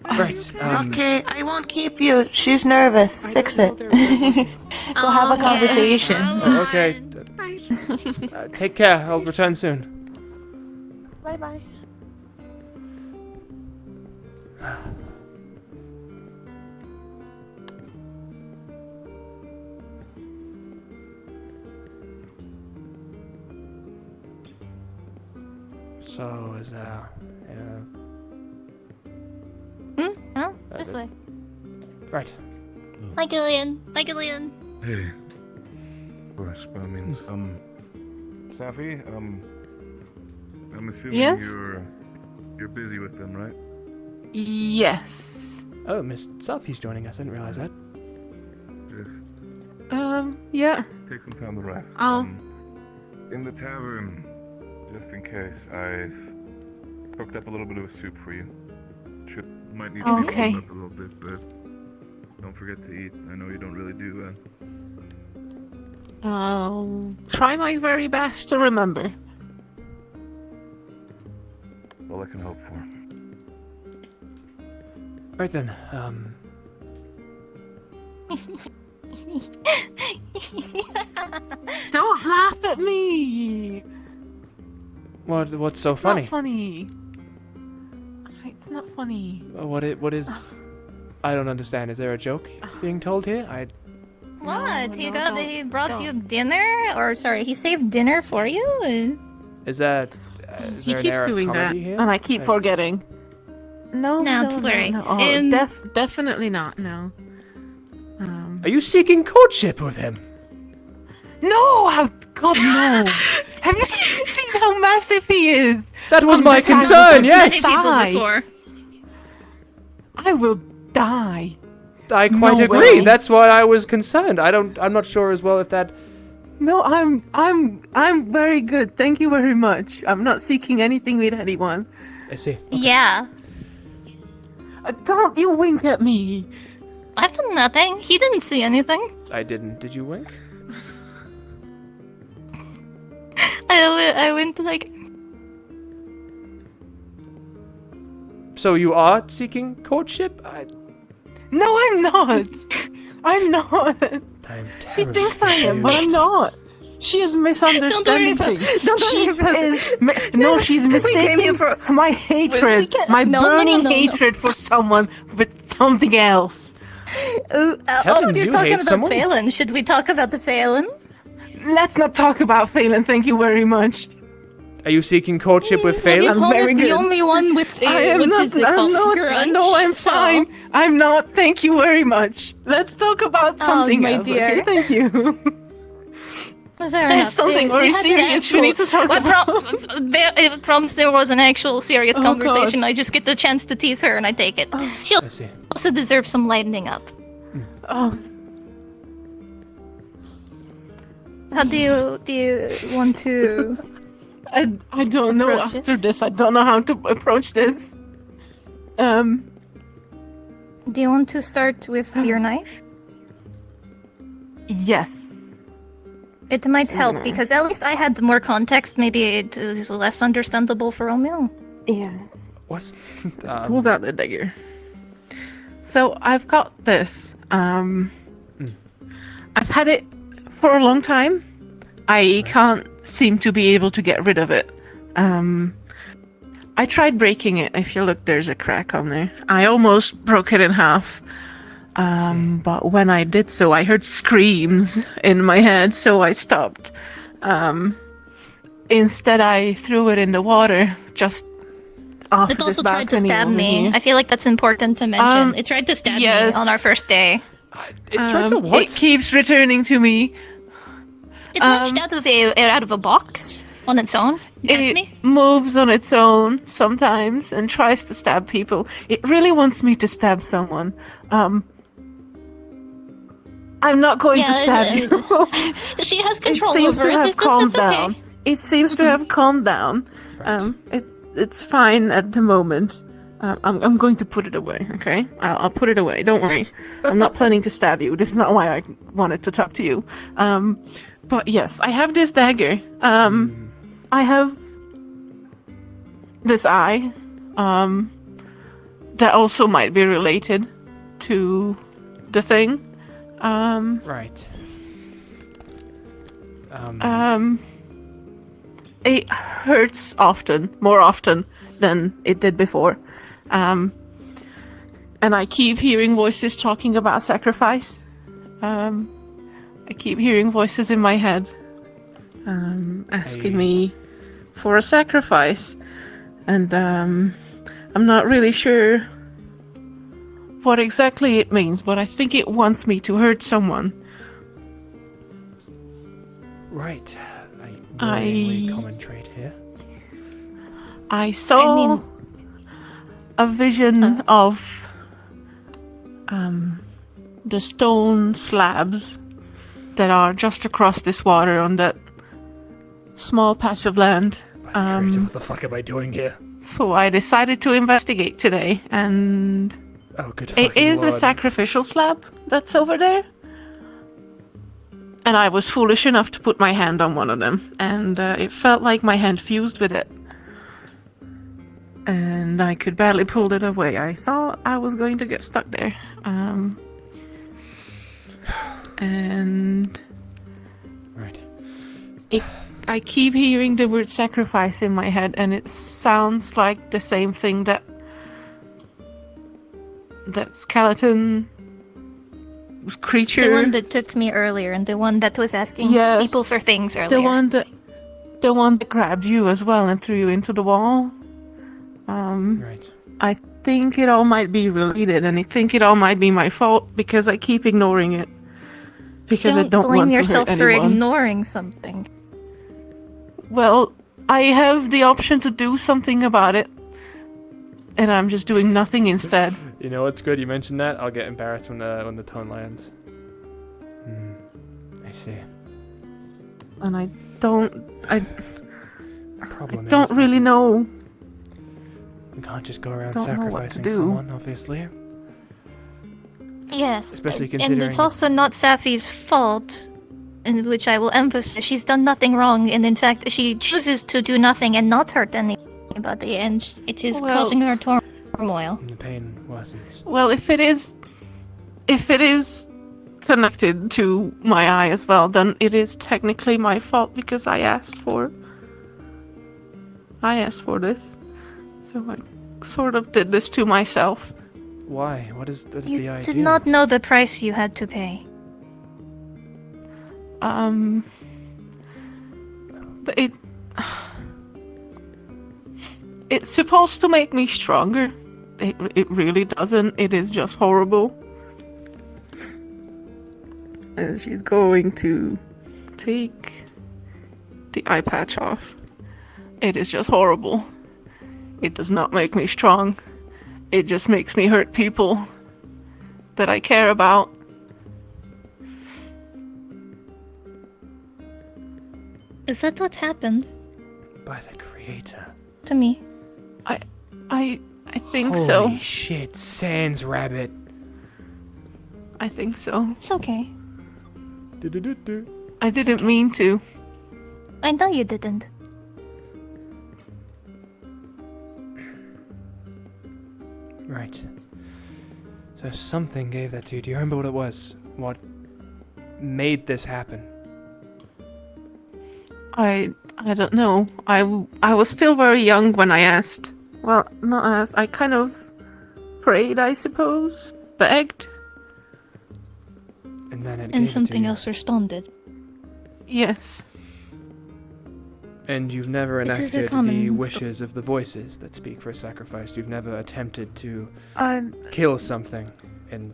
Right. Okay, I won't keep you. She's nervous. Fix it. We'll have a conversation. Oh, okay. Take care. I'll return soon. Bye bye. So is No, this way. right. Hi, Gillian. Hi, Gillian. Hey. Of course, but I mean, Safi, I'm assuming Yes? you're busy with them, right? Yes. Oh, Miss Selfie's joining us. I didn't realize that. Yeah. Take some time to rest. I'll. In the tavern, just in case, I've cooked up a little bit of a soup for you. Might need to be Okay. warmed up a little bit, but don't forget to eat. I know you don't really do that. I'll try my very best to remember. All I can hope for. Right then. Don't laugh at me. What's so It's funny? not funny. It's not funny. What is? I don't understand. Is there a joke being told here? What? He brought you dinner? Or, sorry, he saved dinner for you? Is that? Is He there an keeps air of doing that, comedy here? and I keep forgetting. No, Not worrying. no. Definitely not. No. Are you seeking courtship with him? No, God, no. Have you seen how massive he is? That was On my the side of concern. the Yes. side. I will die. I quite No agree. way. That's why I was concerned. I'm not sure as well if that. No, I'm very good. Thank you very much. I'm not seeking anything with anyone. I see. Yeah. Don't you wink at me. I've done nothing. He didn't see anything. I didn't. Did you wink? I went like. So you are seeking courtship? No, I'm not. I'm not. I'm She thinks I am, but I'm not. She is misunderstanding things. No, she's mistaking my hatred, my burning hatred for someone with something else. Heavens, you're you talking hate about someone? Phelan. Should we talk about the Phelan? Let's not talk about Phelan, thank you very much. Are you seeking courtship with His Phelan? home is very the good. only one with I am which not, is called Grunge. No, I'm so- fine. I'm not. Thank you very much. Let's talk about something my else. dear. Okay, thank you. Fair There's enough. something They very had an serious we need to talk about. I promise there was an actual serious Oh, conversation. God. I just get the chance to tease her and I take it. She I see. also deserves some lightening up. Oh. How do you want to? I don't know approach after this. I don't know how to approach this. Do you want to start with your knife? Yes. It might help because at least I had more context. Maybe it is less understandable for Romeo. Yeah. What? Pulls out the dagger. So I've got this. I've had it for a long time. I can't seem to be able to get rid of it. I tried breaking it. If you look, there's a crack on there. I almost broke it in half. But when I did so, I heard screams in my head, so I stopped. Instead, I threw it in the water, just off It this also tried to balcony stab over me. here. I feel like that's important to mention. It tried to stab me on our first day. It tried to what? It keeps returning to me. It launched out of a box on its own. It moves on its own sometimes and tries to stab people. It really wants me to stab someone. I'm not going to stab you. She has control It seems over to have it. calmed It's okay. down. It seems to have calmed down. It's fine at the moment. I'm going to put it away, okay? I'll put it away. Don't worry. I'm not planning to stab you. This is not why I wanted to talk to you. But yes, I have this dagger. I have this eye. That also might be related to the thing. Right. It hurts often, more often than it did before. And I keep hearing voices talking about sacrifice. I keep hearing voices in my head, asking me for a sacrifice. And, I'm not really sure what exactly it means, but I think it wants me to hurt someone. Right. A worryingly common trait here. I saw a vision of the stone slabs that are just across this water on that small patch of land. What the fuck am I doing here? So I decided to investigate today, and it is a sacrificial slab that's over there. And I was foolish enough to put my hand on one of them, and it felt like my hand fused with it. And I could barely pull it away. I thought I was going to get stuck there. And right. I keep hearing the word sacrifice in my head, and it sounds like the same thing that skeleton creature. The one that took me earlier, and the one that was asking people for things earlier. The one that grabbed you as well and threw you into the wall. Right. I think it all might be related, and I think it all might be my fault because I keep ignoring it. Because I don't blame want to yourself hurt for anyone. ignoring something. Well, I have the option to do something about it, and I'm just doing nothing instead. You know what's good? You mentioned that. I'll get embarrassed when the tone lands. I see. And I don't Problem don't is, really know. we can't just go around Don't know what to sacrificing do. someone, obviously. Yes, Especially and considering it's also not Safi's fault, in which I will emphasize. She's done nothing wrong, and in fact, she chooses to do nothing and not hurt anybody, and it is Well- causing her turmoil. And the pain worsens. Well, if it is connected to my eye as well, then it is technically my fault because I asked for this. So I sort of did this to myself. Why? What is the You idea? did not know the price you had to pay. But it's supposed to make me stronger. It really doesn't. It is just horrible. And she's going to take the eye patch off. It is just horrible. It does not make me strong. It just makes me hurt people that I care about. Is that what happened By the creator. to me? I think so. Holy shit, Sans Rabbit. I think so. It's okay. I didn't mean to. I know you didn't. Right. So something gave that to you. Do you remember what it was? What made this happen? I don't know. I was still very young when I asked. Well, not asked. I kind of prayed, I suppose. Begged. And then it And gave it to something you. else responded. Yes. And you've never It is a enacted common the sto- wishes of the voices that speak for a sacrifice. You've never attempted to I kill something in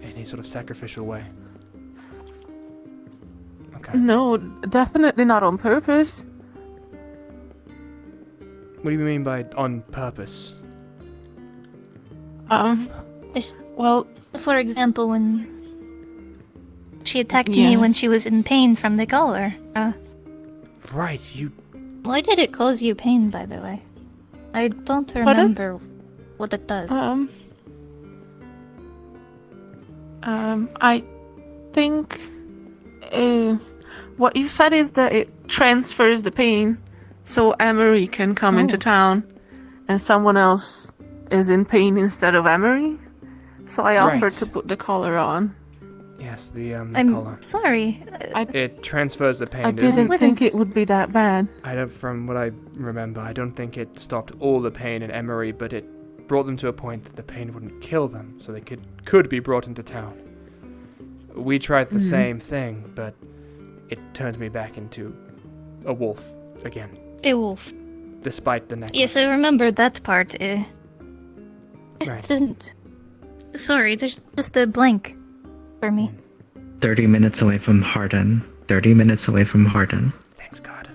any sort of sacrificial way. Okay. No, definitely not on purpose. What do you mean by on purpose? Well, for example, when she attacked Yeah. me when she was in pain from the collar. Right, you... Why did it cause you pain, by the way? I don't remember what it does. I think what you said is that it transfers the pain, so Emery can come into town, and someone else is in pain instead of Emery. So I offered Right. to put the collar on. Yes, the I'm collar. sorry. It transfers the pain. I It isn't- didn't think it would be that bad. I don't, from what I remember, I don't think it stopped all the pain in Emery, but it brought them to a point that the pain wouldn't kill them, so they could be brought into town. We tried the Mhm. same thing, but it turned me back into a wolf again, A wolf. despite the necklace. Yes, I remember that part. I just Right. didn't. Sorry, there's just a blank for me. 30 minutes away from Hardin. 30 minutes away from Hardin. Thanks God.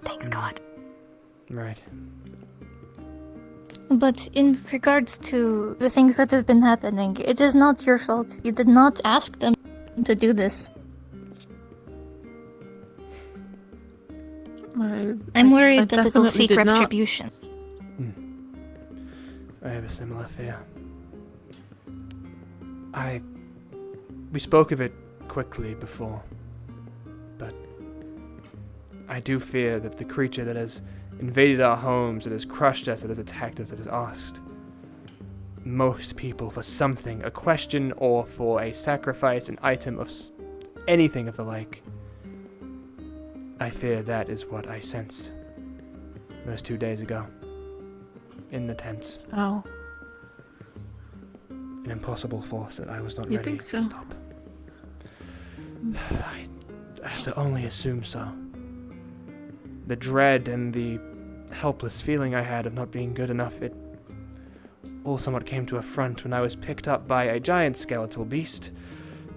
Thanks God. Right. But in regards to the things that have been happening, it is not your fault. You did not ask them to do this. I'm worried that it'll definitely seek did not. retribution. I have a similar fear. We spoke of it quickly before, but I do fear that the creature that has invaded our homes, that has crushed us, that has attacked us, that has asked most people for something, a question or for a sacrifice, an item of anything of the like. I fear that is what I sensed those 2 days ago in the tents. Oh. An impossible force that I was not You ready think so? to stop. I have to only assume so. The dread and the helpless feeling I had of not being good enough, it all somewhat came to a front when I was picked up by a giant skeletal beast.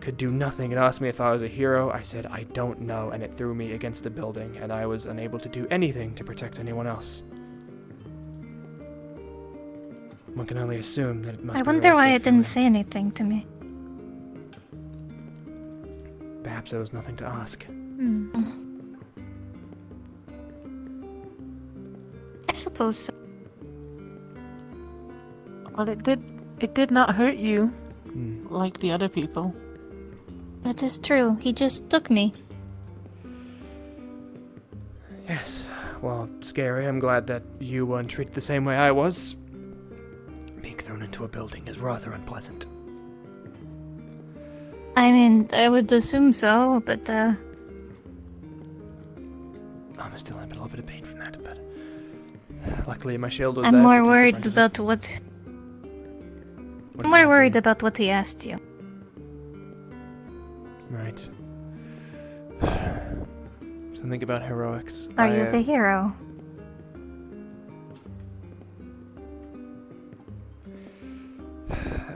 Could do nothing. It asked me if I was a hero. I said, I don't know, and it threw me against a building, and I was unable to do anything to protect anyone else. One can only assume that it must I be wonder related why to it didn't say anything to me. Perhaps there was nothing to ask. I suppose so. Well, it did not hurt you, like the other people. That is true. He just took me. Yes, well, scary. I'm glad that you weren't treated the same way I was. Being thrown into a building is rather unpleasant. I mean, I would assume so, but I'm still in a little bit of pain from that, but luckily my shield was I'm there to more take the worried brunt of it. about what. What I'm more about worried about what he asked you. Right. Something about heroics. Are you the hero?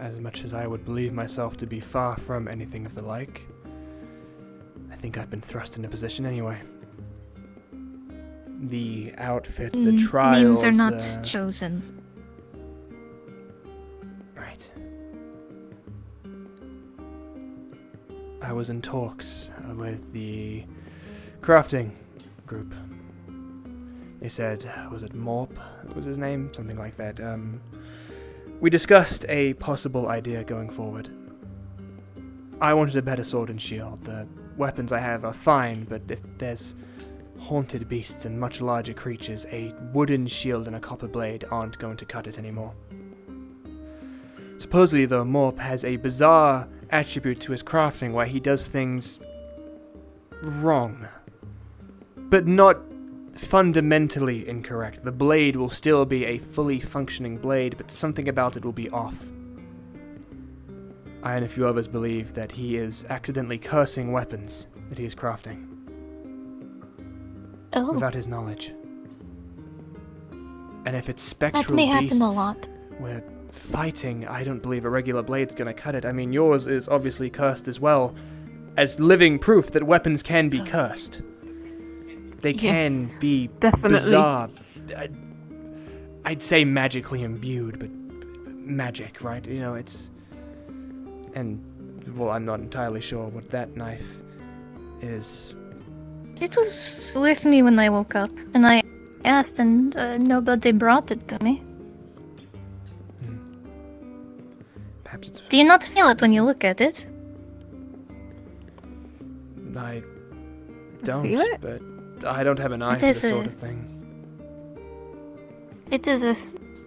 As much as I would believe myself to be far from anything of the like, I think I've been thrust into position anyway. The outfit, the trials, Names are not the... chosen. Right. I was in talks with the crafting group. They said, was it Morp? What was his name? Something like that. We discussed a possible idea going forward. I wanted a better sword and shield. The weapons I have are fine, but if there's haunted beasts and much larger creatures, a wooden shield and a copper blade aren't going to cut it anymore. Supposedly, though, Morp has a bizarre attribute to his crafting where he does things wrong, but not fundamentally incorrect. The blade will still be a fully functioning blade, but something about it will be off. I and a few others believe that he is accidentally cursing weapons that he is crafting. Oh. Without his knowledge. And if it's spectral That may beasts happen a lot. we're fighting, I don't believe a regular blade's gonna cut it. I mean, yours is obviously cursed as well, as living proof that weapons can be cursed. They can be definitely. bizarre. I'd say magically imbued, but magic, right? You know, it's... And, well, I'm not entirely sure what that knife is. It was with me when I woke up, and I asked, and nobody brought it to me. Perhaps it's... Do you not feel it when you look at it? I don't, Feel it? but I don't have an eye It for is this sort a- of thing. It is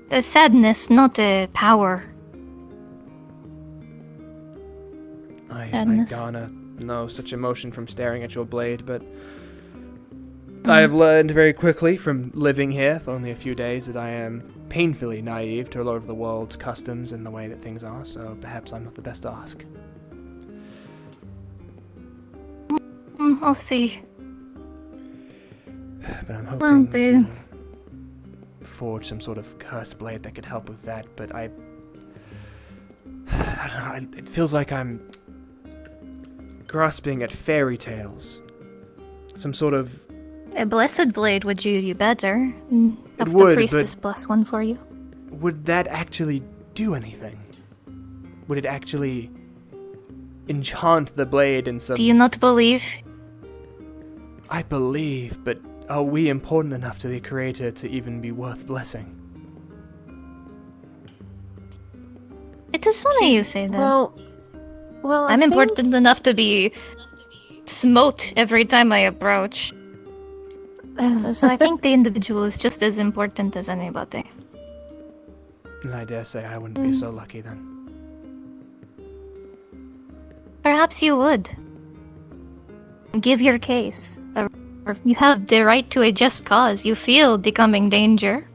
a sadness, not a power. I Sadness. garner no such emotion from staring at your blade, but I have learned very quickly from living here for only a few days that I am painfully naive to a lot of the world's customs and the way that things are, so perhaps I'm not the best to ask. I'll see. But I'm Well, hoping they... to forge some sort of cursed blade that could help with that, but I don't know, it feels like I'm grasping at fairy tales. Some sort of... A blessed blade would do you better. It would, the priestess but- plus one for you. Would that actually do anything? Would it actually enchant the blade in some... Do you not believe? I believe, but are we important enough to the Creator to even be worth blessing? It is funny you say that. Well, I'm important enough to be smote every time I approach. So I think the individual is just as important as anybody. And I dare say I wouldn't be so lucky then. Perhaps you would. Give your case. Or you have the right to a just cause. You feel the coming danger.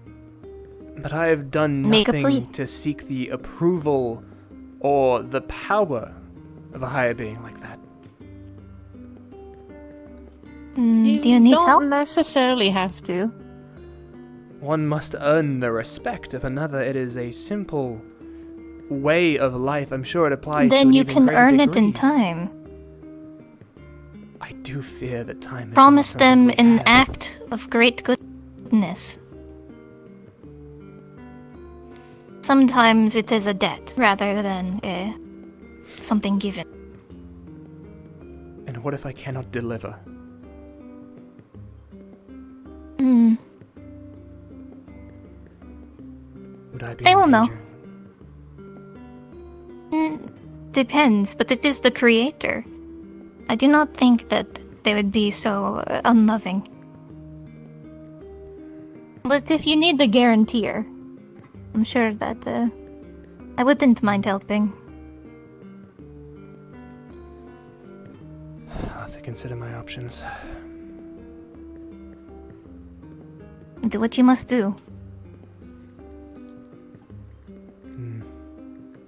But I have done Make a plea. nothing to seek the approval or the power of a higher being like that. Do you need don't help? necessarily have to. One must earn the respect of another. It is a simple way of life. I'm sure it applies to Then an you even can greater earn degree. it in time. I do fear that time is Promise not them something we an have. act of great goodness. Sometimes it is a debt rather than something given. And what if I cannot deliver? Would I be I in will know. danger? Depends, but it is the creator. I do not think that they would be so unloving. But if you need a guarantor, I'm sure that I wouldn't mind helping. I'll have to consider my options. Do what you must do.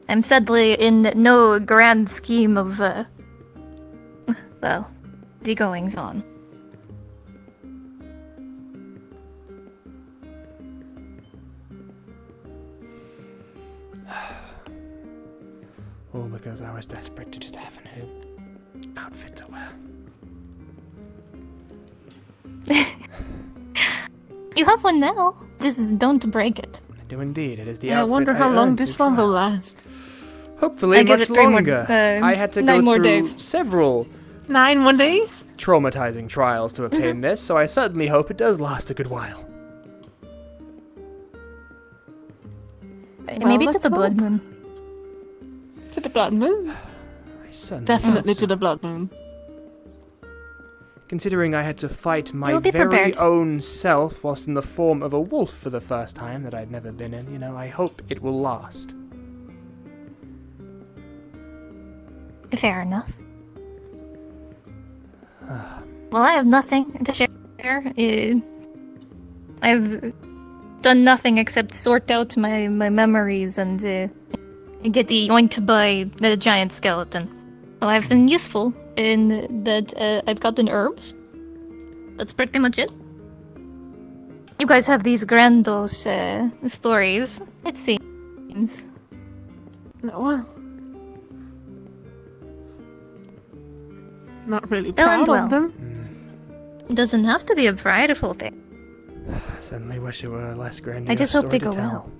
I'm sadly in no grand scheme of, well, the goings on. All because I was desperate to just have an outfit to wear. You have one now. Just don't break it. I do indeed. It is the I outfit wonder how long earned this through one will trials. last. Hopefully I give much it 3 more, longer. I had to go 9 more through days. several 9 more days? traumatizing trials to obtain this, so I certainly hope it does last a good while. Maybe to the Blood Moon. To the Blood Moon? I certainly Definitely hope so. to the Blood Moon. Considering I had to fight my You'll be very prepared. own self whilst in the form of a wolf for the first time that I'd never been in, I hope it will last. Fair enough. Well, I have nothing to share. I've done nothing except sort out my memories and get yoinked by the giant skeleton. Well, I've been useful in that I've gotten herbs. That's pretty much it. You guys have these grandiose stories, it seems. No. Not really Done proud well. of them. It doesn't have to be a prideful thing. I certainly wish it were a less grandiose I just hope story they to go tell. well.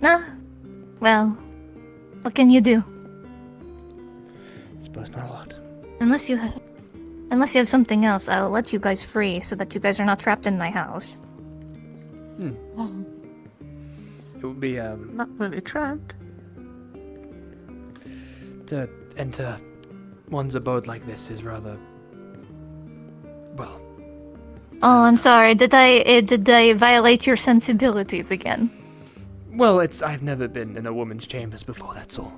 Nah. Well, what can you do? I suppose not a lot. Unless you have something else, I'll let you guys free so that you guys are not trapped in my house. It would be, Not really trapped. to enter one's abode like this is rather, well, Oh, I'm sorry. Did I violate your sensibilities again? well, I've never been in a woman's chambers before, that's all.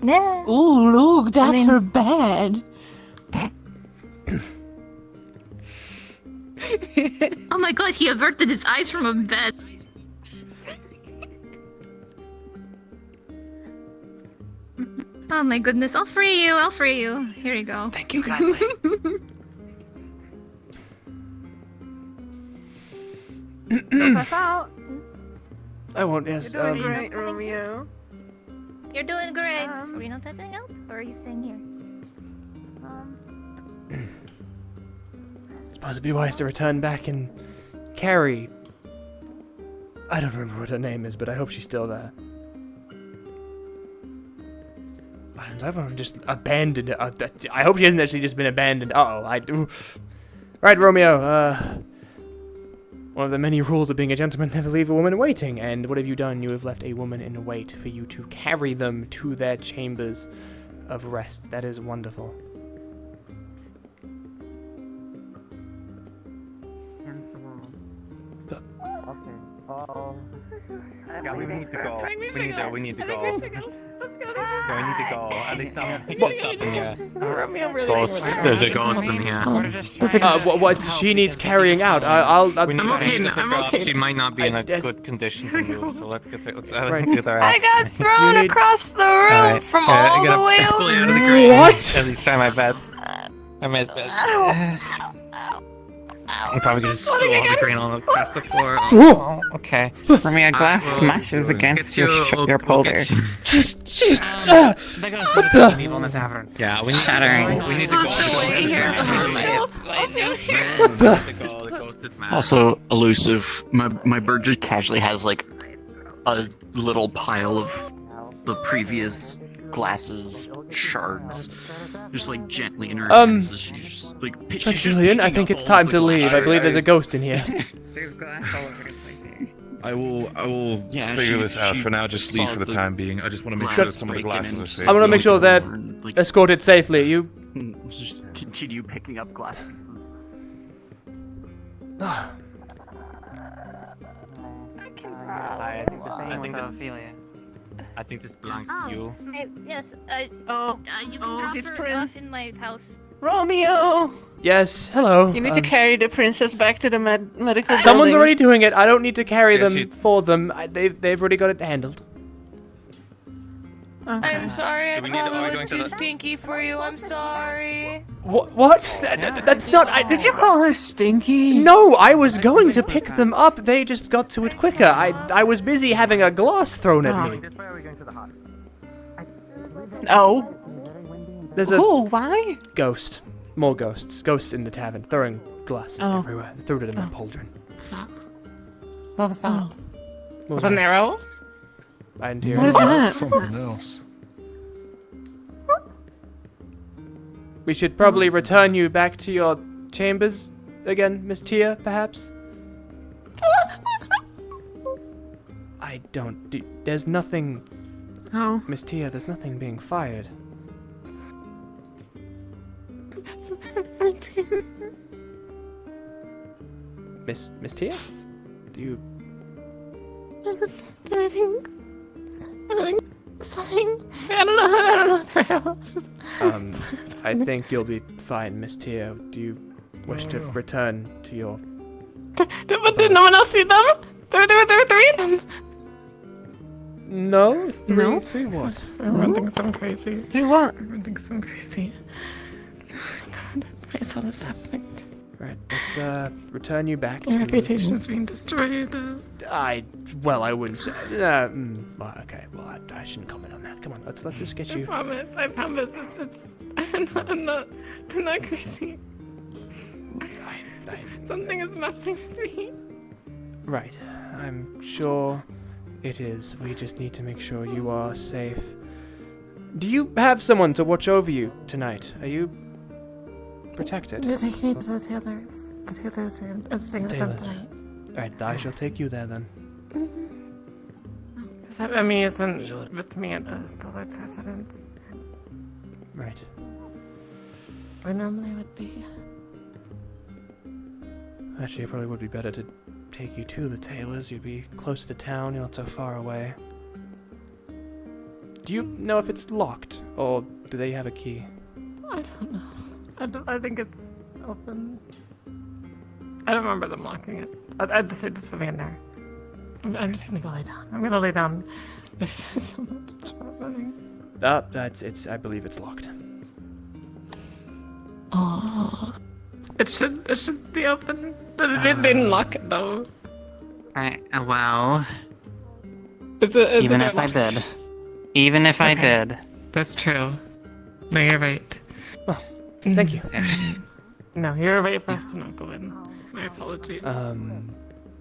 Yeah. Ooh, look, that's mean- her bed. Oh my god, he averted his eyes from a bed. Oh my goodness, I'll free you. Here you go. Thank you kindly. Help us out. I won't, yes, You're doing great, Romeo. You're doing great. Are we not heading out? Or are you staying here? I suppose it'd be wise to return back and carry... I don't remember what her name is, but I hope she's still there. I've just abandoned her. I hope she hasn't actually just been abandoned. Uh-oh, I do. Right, Romeo, one of the many rules of being a gentleman, never leave a woman waiting. And what have you done? You have left a woman in wait for you to carry them to their chambers of rest. That is wonderful. Yeah, we need to go. We need to go. Yeah, we need to go. At least I'm picking yeah. Romeo really Ghost. There's a ghost in here. What she needs carrying out. I'll I'm okay. She might not be in a good condition to move, so let's get Right. get her I out. got thrown need- across the room Alright, from I all gotta the way pull over. you out of the grave. What? At least try my best. I missed it. I'm probably just spill all the grain all across the floor. Whoa. Okay. For me, a glass smashes against your polder. What Yeah, we need Shattering. We need to go. What the? Also elusive. My bird just casually has like a little pile of the previous glasses shards, just like gently in her hands as she's just like. Julian, I think it's time to leave. I believe there's a ghost in here. I will Yeah, figure she- this out. she For now, just leave saw for the the time being. I just want to make glass sure that some of the breaking glasses and are safe. I'm gonna make sure they're escorted safely. You. Just continue picking up glasses. I think this belongs to you. Yes, you can oh, drop this her prin- off in my house. Romeo! Yes, hello. You need to carry the princess back to the medical Someone's building. already doing it. I don't need to carry Yeah, them for them. They've already got it handled. I'm sorry, I Do we need to- are we probably going was to too the- stinky for you. I'm sorry. What? That's not. Did you call her stinky? No, I was going to pick them up. They just got to it quicker. I was busy having a glass thrown at me. This way, or are we going to the hut? Oh. There's a Oh, why? ghost. More ghosts. Ghosts in the tavern, throwing glasses Oh. everywhere. Threw it in my pauldron. What was that? With an arrow? I didn't hear What is anything. that? Something else. We should probably return you back to your chambers again, Miss Tia, perhaps? I don't... There's nothing... Oh. Miss Tia, there's nothing being fired. Miss Tia? Do you... Everything's fine. I don't know. I think you'll be fine, Miss Tia. Do you wish to return to your... But did no one else see them? There were three of them. No? Three? No? Three what? Everyone thinks I'm crazy. Three what? Everyone thinks I'm crazy. Oh my god. I saw this happening. Right, let's return you back Your to... reputation's being destroyed. Well, I wouldn't say... well, okay, well, I shouldn't comment on that. Come on, let's just get you... I promise. I'm not crazy. Something is messing with me. Right, I'm sure it is. We just need to make sure you are safe. Do you have someone to watch over you tonight? Are you protected? They take me to the tailor's. The tailor's room. I'm staying with them Tailor's. tonight. Right, I shall take you there then. Emmy isn't with me at the Lord's residence. Right. Where normally would be. Actually, it probably would be better to take you to the tailor's. You'd be closer to town, you're not so far away. Do you know if it's locked, or do they have a key? I don't know. I think it's open. I don't remember them locking it. I'd just say just put me in there. I'm just gonna go lay down. I'm gonna lay down. There's so much happening. I believe it's locked. Oh. It should be open. They didn't lock it though. Well... Is it even if I locked? did. Even if I Okay. did. That's true. No, you're right. Oh, thank you. No, you're right for us to not go in. My apologies.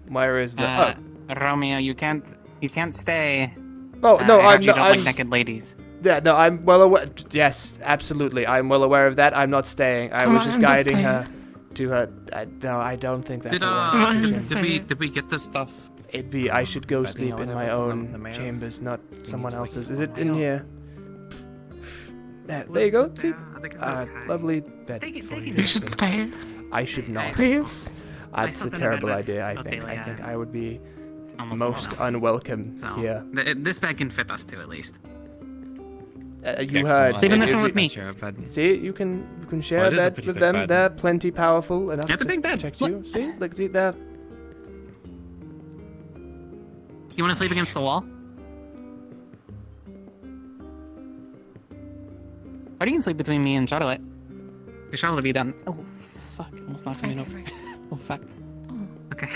Where is the... Romeo, you can't stay. Oh, no, I I'm heard you not... don't like naked ladies. Yeah, no, I'm well aware... Yes, absolutely. I'm well aware of that. I'm not staying. I was just I'm just guiding staying. her to her... No, I don't think that's Did, a wise decision. did we get this stuff? It'd be... I should go But, sleep in my own chambers, not someone else's. Is it in here? There you go. See? Lovely bed for you. You should stay. I should not. Please. That's a terrible idea, I think. I think I would be most unwelcome here. This bed can fit us two at least. You heard. Sleep in this one with me. See, you can share a bed with them. They're plenty powerful enough It's a to big bed. protect you. See, like see there. You want to sleep against the wall? Or you can sleep between me and Charlotte. Charlotte will be done. Oh, fuck. Almost knocked something over. Oh, fuck. Okay.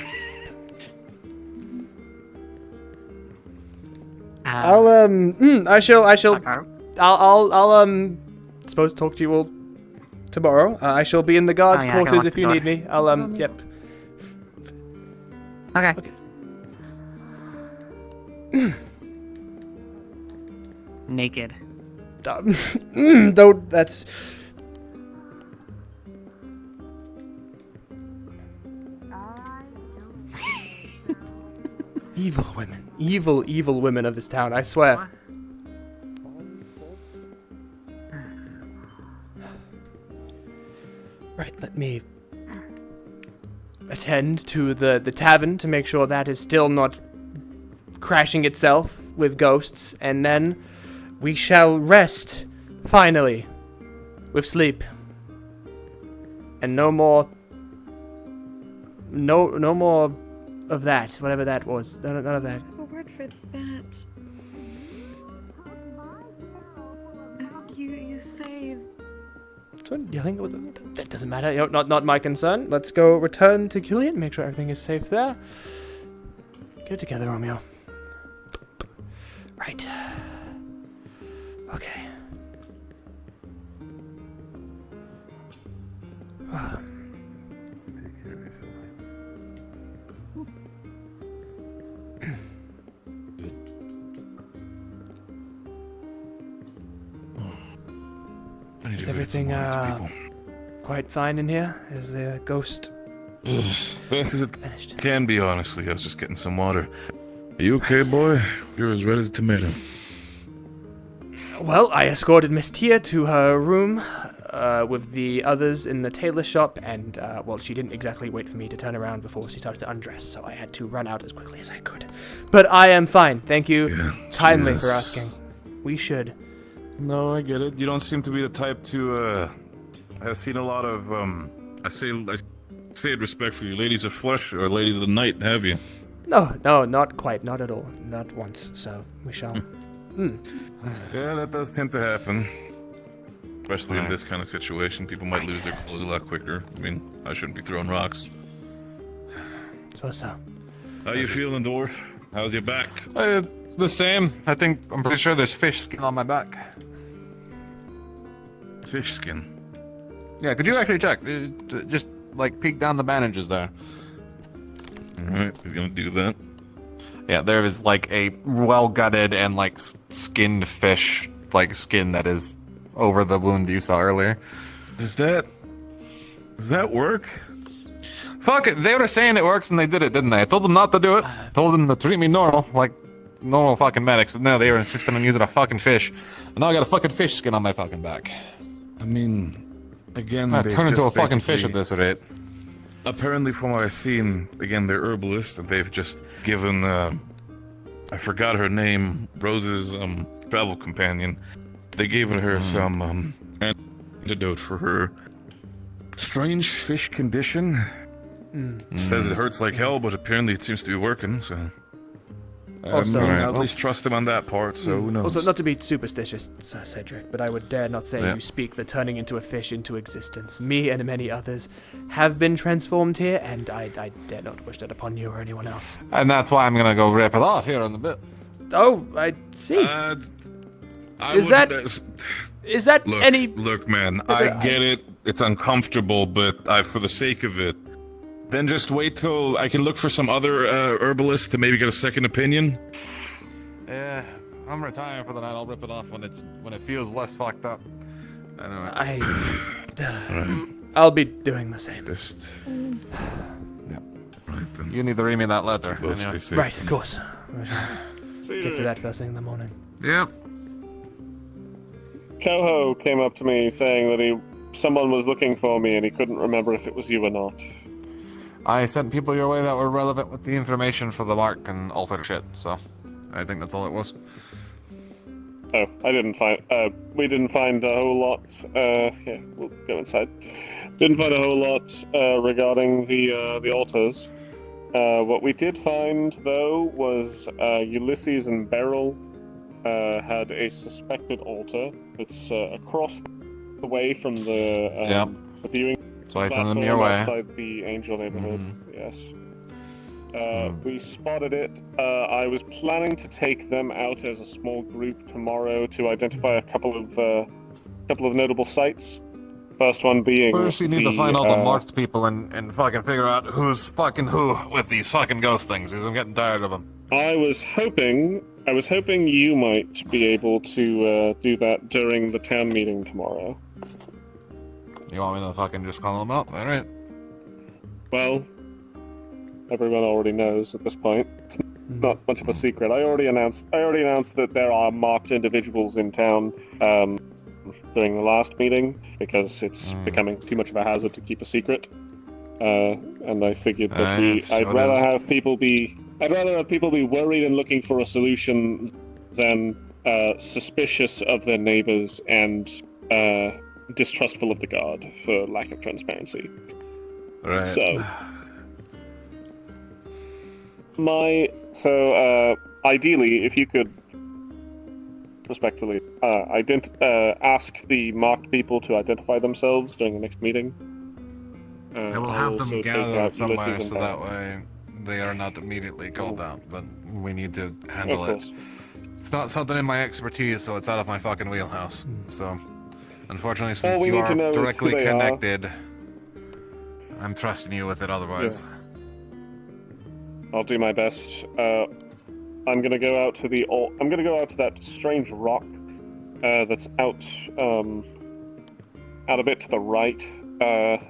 I shall suppose talk to you all tomorrow. I shall be in the guards' Oh, yeah, I gotta quarters lock if the you door. need me. Yep. Okay. Naked. Don't, that's... Evil women. Evil women of this town, I swear. Right, let me attend to the tavern to make sure that is still not crashing itself with ghosts, and then we shall rest, finally, with sleep. And no more of that, whatever that was. None of that. A word for that. You saved. So yelling, that doesn't matter. You know, not my concern. Let's go return to Killian, make sure everything is safe there. Get it together, Romeo. Right. Okay. need Is to get some everything more quite fine in here? Is the ghost best as it can be, honestly. I was just getting some water. Are you okay, boy? You're as red as a tomato. Well, I escorted Miss Tia to her room with the others in the tailor shop, and, well, she didn't exactly wait for me to turn around before she started to undress, so I had to run out as quickly as I could. But I am fine. Thank you kindly for asking. We should. No, I get it. You don't seem to be the type to, I've seen a lot of, I say it respectfully, ladies of flesh or ladies of the night, have you? No, not quite. Not at all. Not once, so we shall. Yeah, that does tend to happen. Especially in this kind of situation. People might lose their clothes a lot quicker. I mean, I shouldn't be throwing rocks. Suppose so. How you feeling, dwarf? How's your back? The same. I'm pretty sure there's fish skin on my back. Fish skin? Yeah, could you actually check? Just, like, peek down the bandages there. Alright, we're gonna do that. Yeah, there is, like, a well-gutted and, like, skinned fish, like, skin that is over the wound you saw earlier. Does that work? Fuck it, they were saying it works and they did it, didn't they? I told them not to do it. Told them to treat me normal, like normal fucking medics, but no, they were insisting on using a fucking fish. And now I got a fucking fish skin on my fucking back. I mean, again, I they've turn into a just fucking fish basically- at this rate. Apparently, from what I've seen, again, they're herbalists, and they've just given, I forgot her name, Rose's, travel companion. They gave her some, antidote for her strange fish condition. Says it hurts like hell, but apparently it seems to be working, so... Also, I'll at least trust him on that part, so who knows. Also, not to be superstitious, Sir Cedric, but I would dare not say Yeah. you speak the turning into a fish into existence. Me and many others have been transformed here, and I dare not wish that upon you or anyone else. And that's why I'm gonna go rip it off here in a bit. Oh, I see. Is that Look, any... Look, man, I get it. It's uncomfortable, but for the sake of it, then just wait till I can look for some other herbalist to maybe get a second opinion. Yeah, I'm retiring for the night. I'll rip it off when it feels less fucked up. Anyway. I'll be doing the same. Yeah. Right then. You need to read me that letter. Anyway. Right, of course. We shall get to that first thing in the morning. Yep. Coho came up to me saying that someone was looking for me and he couldn't remember if it was you or not. I sent people your way that were relevant with the information for the mark and alter shit, so I think that's all it was. Oh, I didn't find. We didn't find a whole lot. Yeah, we'll go inside. Didn't find a whole lot regarding the altars. What we did find, though, was Ulysses and Beryl had a suspected altar. It's across the way from the viewing. So I sent them your way. Outside the Angel neighborhood. Yes. We spotted it. I was planning to take them out as a small group tomorrow to identify a couple of notable sites. First one being. First, you need to find all the marked people and fucking figure out who's fucking who with these fucking ghost things, because I'm getting tired of them. I was hoping you might be able to do that during the town meeting tomorrow. You want me to fucking just call them out? All right. Well, everyone already knows at this point. It's not much of a secret. I already announced that there are marked individuals in town during the last meeting because it's becoming too much of a hazard to keep a secret. And I figured that I'd rather have people be worried and looking for a solution than suspicious of their neighbors and distrustful of the guard for lack of transparency. Right. So, ideally, if you could respectfully ask the marked people to identify themselves during the next meeting. I will have them gather somewhere so that way they are not immediately called out, but we need to handle it. It's not something in my expertise, so it's out of my fucking wheelhouse. So, unfortunately, since you are directly connected, I'm trusting you with it otherwise. Yeah. I'll do my best. I'm gonna go out to that strange rock that's out out a bit to the right, right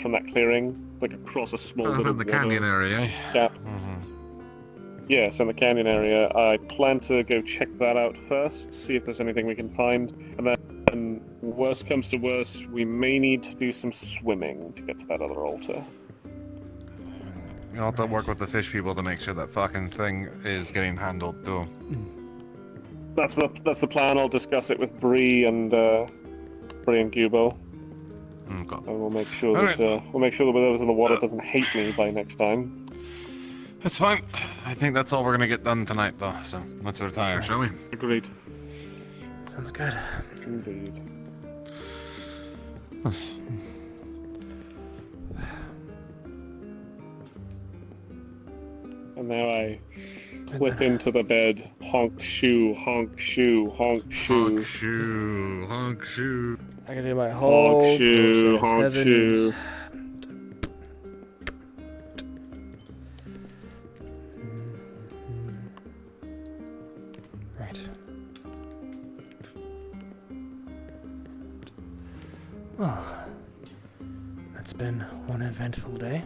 from that clearing, like across a small bit of the canyon area, eh? gap. Yes, in the canyon area. I plan to go check that out first, see if there's anything we can find, and then, worst comes to worst, we may need to do some swimming to get to that other altar. You'll have to work with the fish people to make sure that fucking thing is getting handled, too. That's the plan. I'll discuss it with Bree and Gubo. Okay. And we'll make sure that whatever's in the water doesn't hate me by next time. That's fine. I think that's all we're gonna get done tonight, though. So let's retire, shall we? Agreed. Sounds good. Indeed. And now I slip into the bed. Honk shoe, honk shoe, honk shoe. Honk shoe, honk shoe. I gotta do my whole honk shoe, process. honk Heavens. shoe. Right. Well, that's been one eventful day.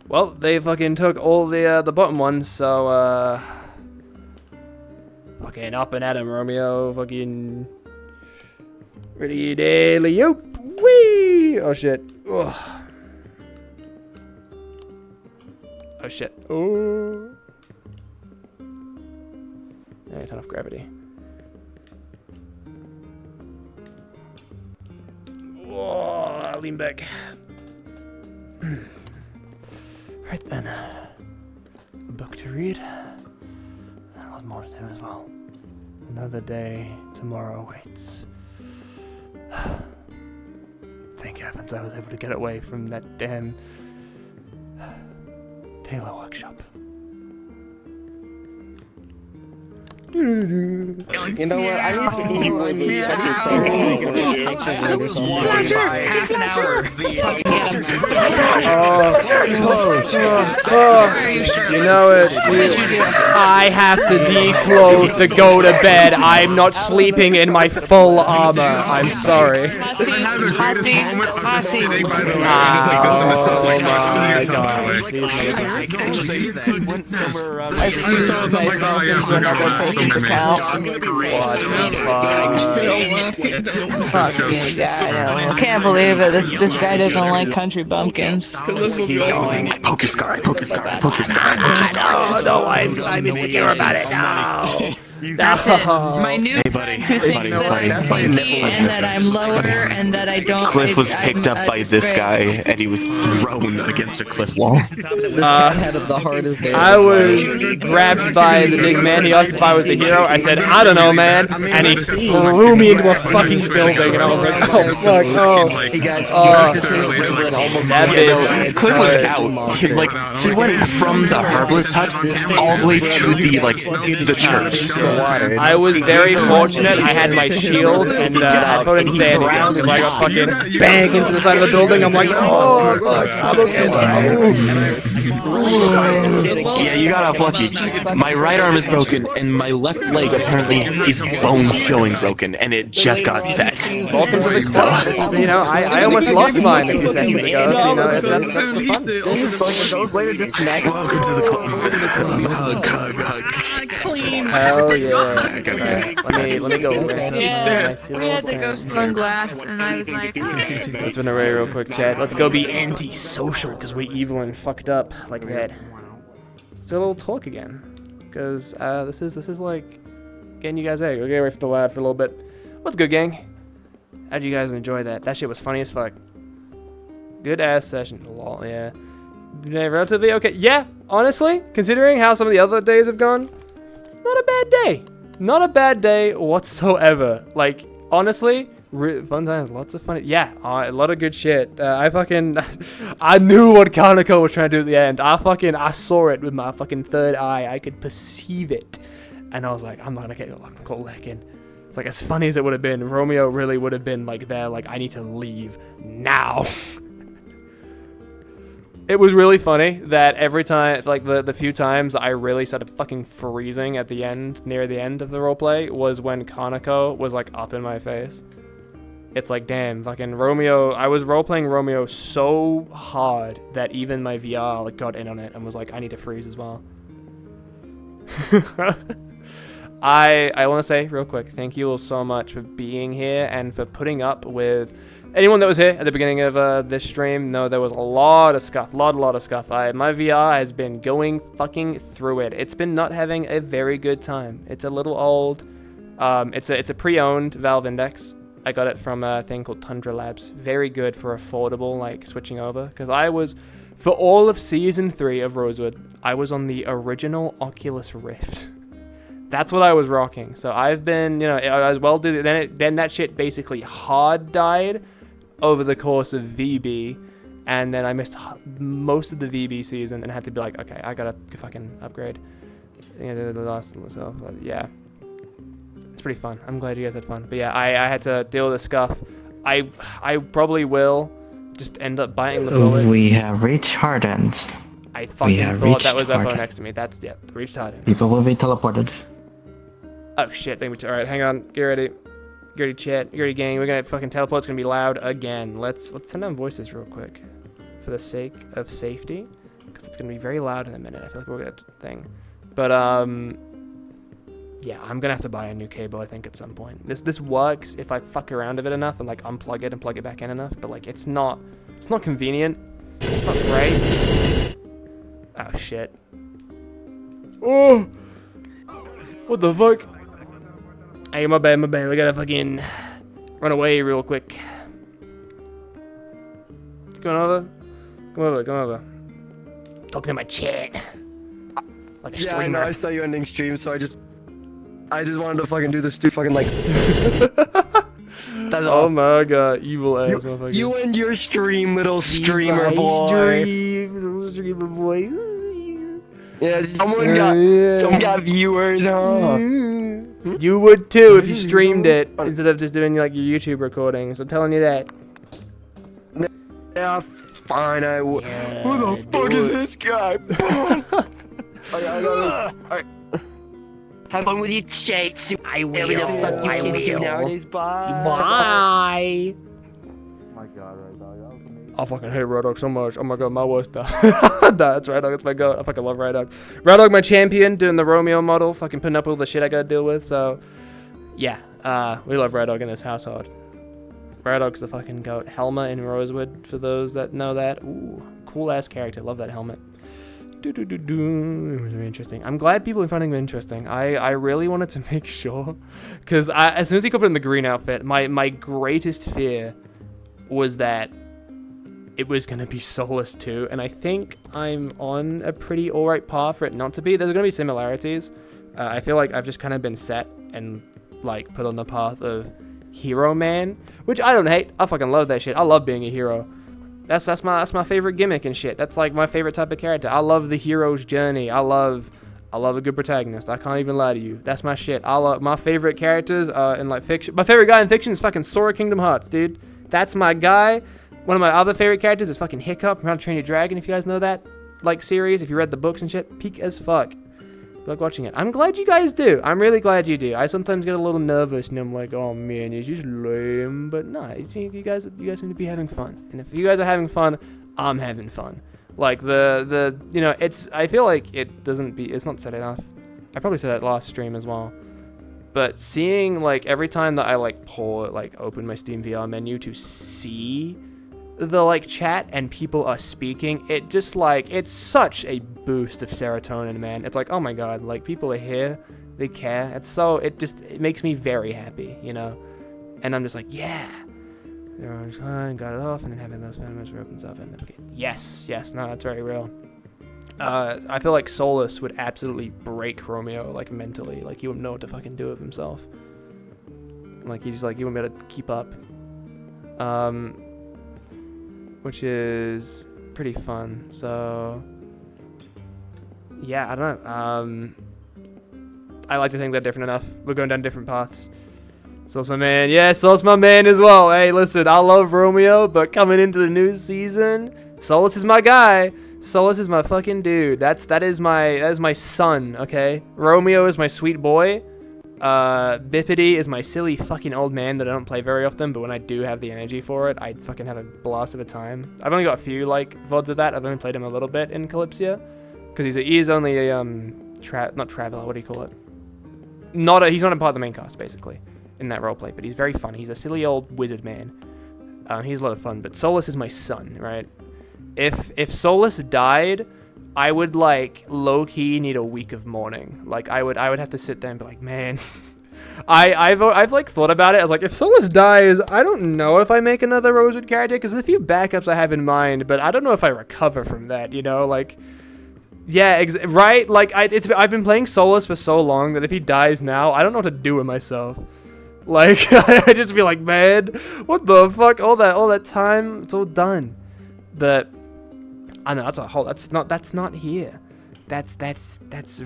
Well, they fucking took all the bottom ones, so fucking up and at him, Romeo. Fucking ready daily oop wee. Oh shit. Ugh. Oh shit. Oh. Yeah, turn off gravity. Whoa, I'll lean back. Right then, a book to read, and a lot more to do as well. Another day tomorrow waits. Thank heavens I was able to get away from that damn tailor workshop. You know what? I need to eat. It was half an hour. You know it. I have to declothe to go to bed. I'm not sleeping in my full armor. I'm sorry. This is kind of the greatest moment of the sitting, by the way. I can't believe it. This guy doesn't like country bumpkins. Poke your scar, poke your scar, poke your scar. No, I'm insecure about it. No. That's it. My new buddy, who thinks that I'm stinky and that I'm lower and that I don't. Cliff was picked up by this guy and he was thrown against a cliff wall. I was grabbed by the big man. He asked if I was the hero. I said, I don't know, man. And he threw me into a fucking building, and I was like, oh fuck, that bitch. Cliff was out. He went from the herbalist hut all the way to the church. I was very fortunate. I had my shield, and I didn't say anything because I got fucking banged into the side of the building. I'm like, oh, fuck, I'm okay now. Yeah, you got off lucky. My right arm is broken, and my left leg apparently is bone showing broken, and it just got set. Welcome to the club. This is, I almost lost mine a few seconds ago, so that's the fun. Welcome to the club. Hug. Hell yeah. Let me go. Yeah, we had the ghost on glass, and I was like, Let's run away real quick, chat. Let's go be anti-social, because we're evil and fucked up like that. Let's do a little talk again, because this is like getting you guys out. We'll get away from the lad for a little bit. What's good, gang? How'd you guys enjoy that? That shit was funny as fuck. Good ass session. Lol, yeah. Relatively okay. Yeah, honestly, considering how some of the other days have gone, not a bad day. Not a bad day whatsoever. Like, honestly, fun times, lots of fun. Yeah, a lot of good shit. I knew what Kaneko was trying to do at the end. I saw it with my fucking third eye. I could perceive it. And I was like, I'm not gonna get caught lacking. It's like, as funny as it would have been, Romeo really would have been like there, like, I need to leave now. It was really funny that every time, like the few times I really started fucking freezing at the end, near the end of the roleplay, was when Kanako was like up in my face. It's like, damn, fucking Romeo. I was roleplaying Romeo so hard that even my VR like got in on it and was like, I need to freeze as well. I want to say real quick, thank you all so much for being here and for putting up with anyone that was here at the beginning of this stream. No, there was a lot of scuff, lot of scuff. My VR has been going fucking through it. It's been not having a very good time. It's a little old. It's a pre-owned Valve Index. I got it from a thing called Tundra Labs. Very good for affordable, like switching over. Because I was, for all of season 3 of Rosewood, I was on the original Oculus Rift. That's what I was rocking. So I've been, I as well did. Then that shit basically hard died over the course of VB, and then I missed most of the VB season and had to be like, okay, I gotta fucking upgrade. The last myself, yeah, it's pretty fun. I'm glad you guys had fun. But yeah, I had to deal with the scuff. I probably will just end up biting the bullet. We have reached hard ends. I fucking thought that was UFO next to me. That's reached hard ends. People will be teleported. Oh shit, alright, hang on, get ready. Get ready, chat, get ready, gang. We're gonna fucking teleport, it's gonna be loud again. Let's send down voices real quick. For the sake of safety. Because it's gonna be very loud in a minute. I feel like we're gonna thing. But yeah, I'm gonna have to buy a new cable, I think, at some point. This works if I fuck around with it enough and like unplug it and plug it back in enough, but like it's not convenient. It's not great. Oh shit. Oh! What the fuck? Hey, my bad. I gotta fucking run away real quick. Come over. Talking to my chat. Like a streamer. Yeah, I know, I saw you ending stream, so I just wanted to fucking do this fucking like... That's all. Oh my god, evil ass motherfucker. You end your stream, little streamer boy. Little streamer boy. Yeah, someone got viewers, huh? You would too if you streamed it instead of just doing like your YouTube recordings. I'm telling you that. Yeah, fine. Who the fuck is this guy? Alright. Have fun with your chats. I will. Nowadays. Bye. Bye. Oh my god, right dog. That was amazing. I fucking hate Red Dog so much. Oh my god, my worst stuff. That's Red Dog. That's my goat. I fucking love Red Dog. Red Dog, my champion, doing the Romeo model. Fucking putting up with all the shit I gotta deal with. So, yeah. We love Red Dog in this household. Red Dog's the fucking goat. Helma in Rosewood, for those that know that. Ooh, cool ass character. Love that helmet. It was very interesting. I'm glad people are finding it interesting. I really wanted to make sure, because as soon as he got put in the green outfit, my greatest fear was that it was going to be soulless too, and I think I'm on a pretty alright path for it not to be. There's going to be similarities. I feel like I've just kind of been set and like put on the path of hero man, which I don't hate. I fucking love that shit. I love being a hero. That's my favorite gimmick and shit. That's like my favorite type of character. I love the hero's journey. I love a good protagonist. I can't even lie to you. That's my shit. I love my favorite characters in like fiction. My favorite guy in fiction is fucking Sora Kingdom Hearts, dude. That's my guy. One of my other favorite characters is fucking Hiccup from How to Train Your Dragon. If you guys know that like series, if you read the books and shit, peak as fuck. I like watching it. I'm glad you guys do. I'm really glad you do. I sometimes get a little nervous and I'm like, oh man, it's just lame. But nah, you guys seem to be having fun. And if you guys are having fun, I'm having fun. Like I feel like it's not said enough. I probably said that last stream as well. But seeing like every time that I open my Steam VR menu to see the like chat and people are speaking, it just like, it's such a boost of serotonin, man. It's like, oh my god, like people are here, they care. It makes me very happy, you know? And I'm just like, yeah. Everyone's fine, got it off, and then having those families opens up and yes, no, that's very real. I feel like Solus would absolutely break Romeo, like mentally. Like he wouldn't know what to fucking do with himself. Like he wouldn't be able to keep up. Which is pretty fun. So yeah, I don't know. I like to think they're different enough. We're going down different paths. Sol's my man. Yeah, Sol's my man as well. Hey, listen, I love Romeo, but coming into the new season, Solus is my guy. Solus is my fucking dude. That is my son, okay? Romeo is my sweet boy. Bippity is my silly fucking old man that I don't play very often, but when I do have the energy for it, I fucking have a blast of a time. I've only got a few, like, VODs of that. I've only played him a little bit in Calypsia. Because he is only a, not traveler, what do you call it? He's not a part of the main cast, basically, in that roleplay, but he's very funny. He's a silly old wizard man. He's a lot of fun, but Solus is my son, right? If Solus died, I would, like, low-key need a week of mourning. Like, I would have to sit there and be like, man, I've like thought about it. I was like, if Solus dies, I don't know if I make another Rosewood character, because there's a few backups I have in mind, but I don't know if I recover from that, you know, like, yeah, right, like, I've been playing Solus for so long that if he dies now, I don't know what to do with myself. Like, I just be like, man, what the fuck, all that time, it's all done. But I know that's not here. That's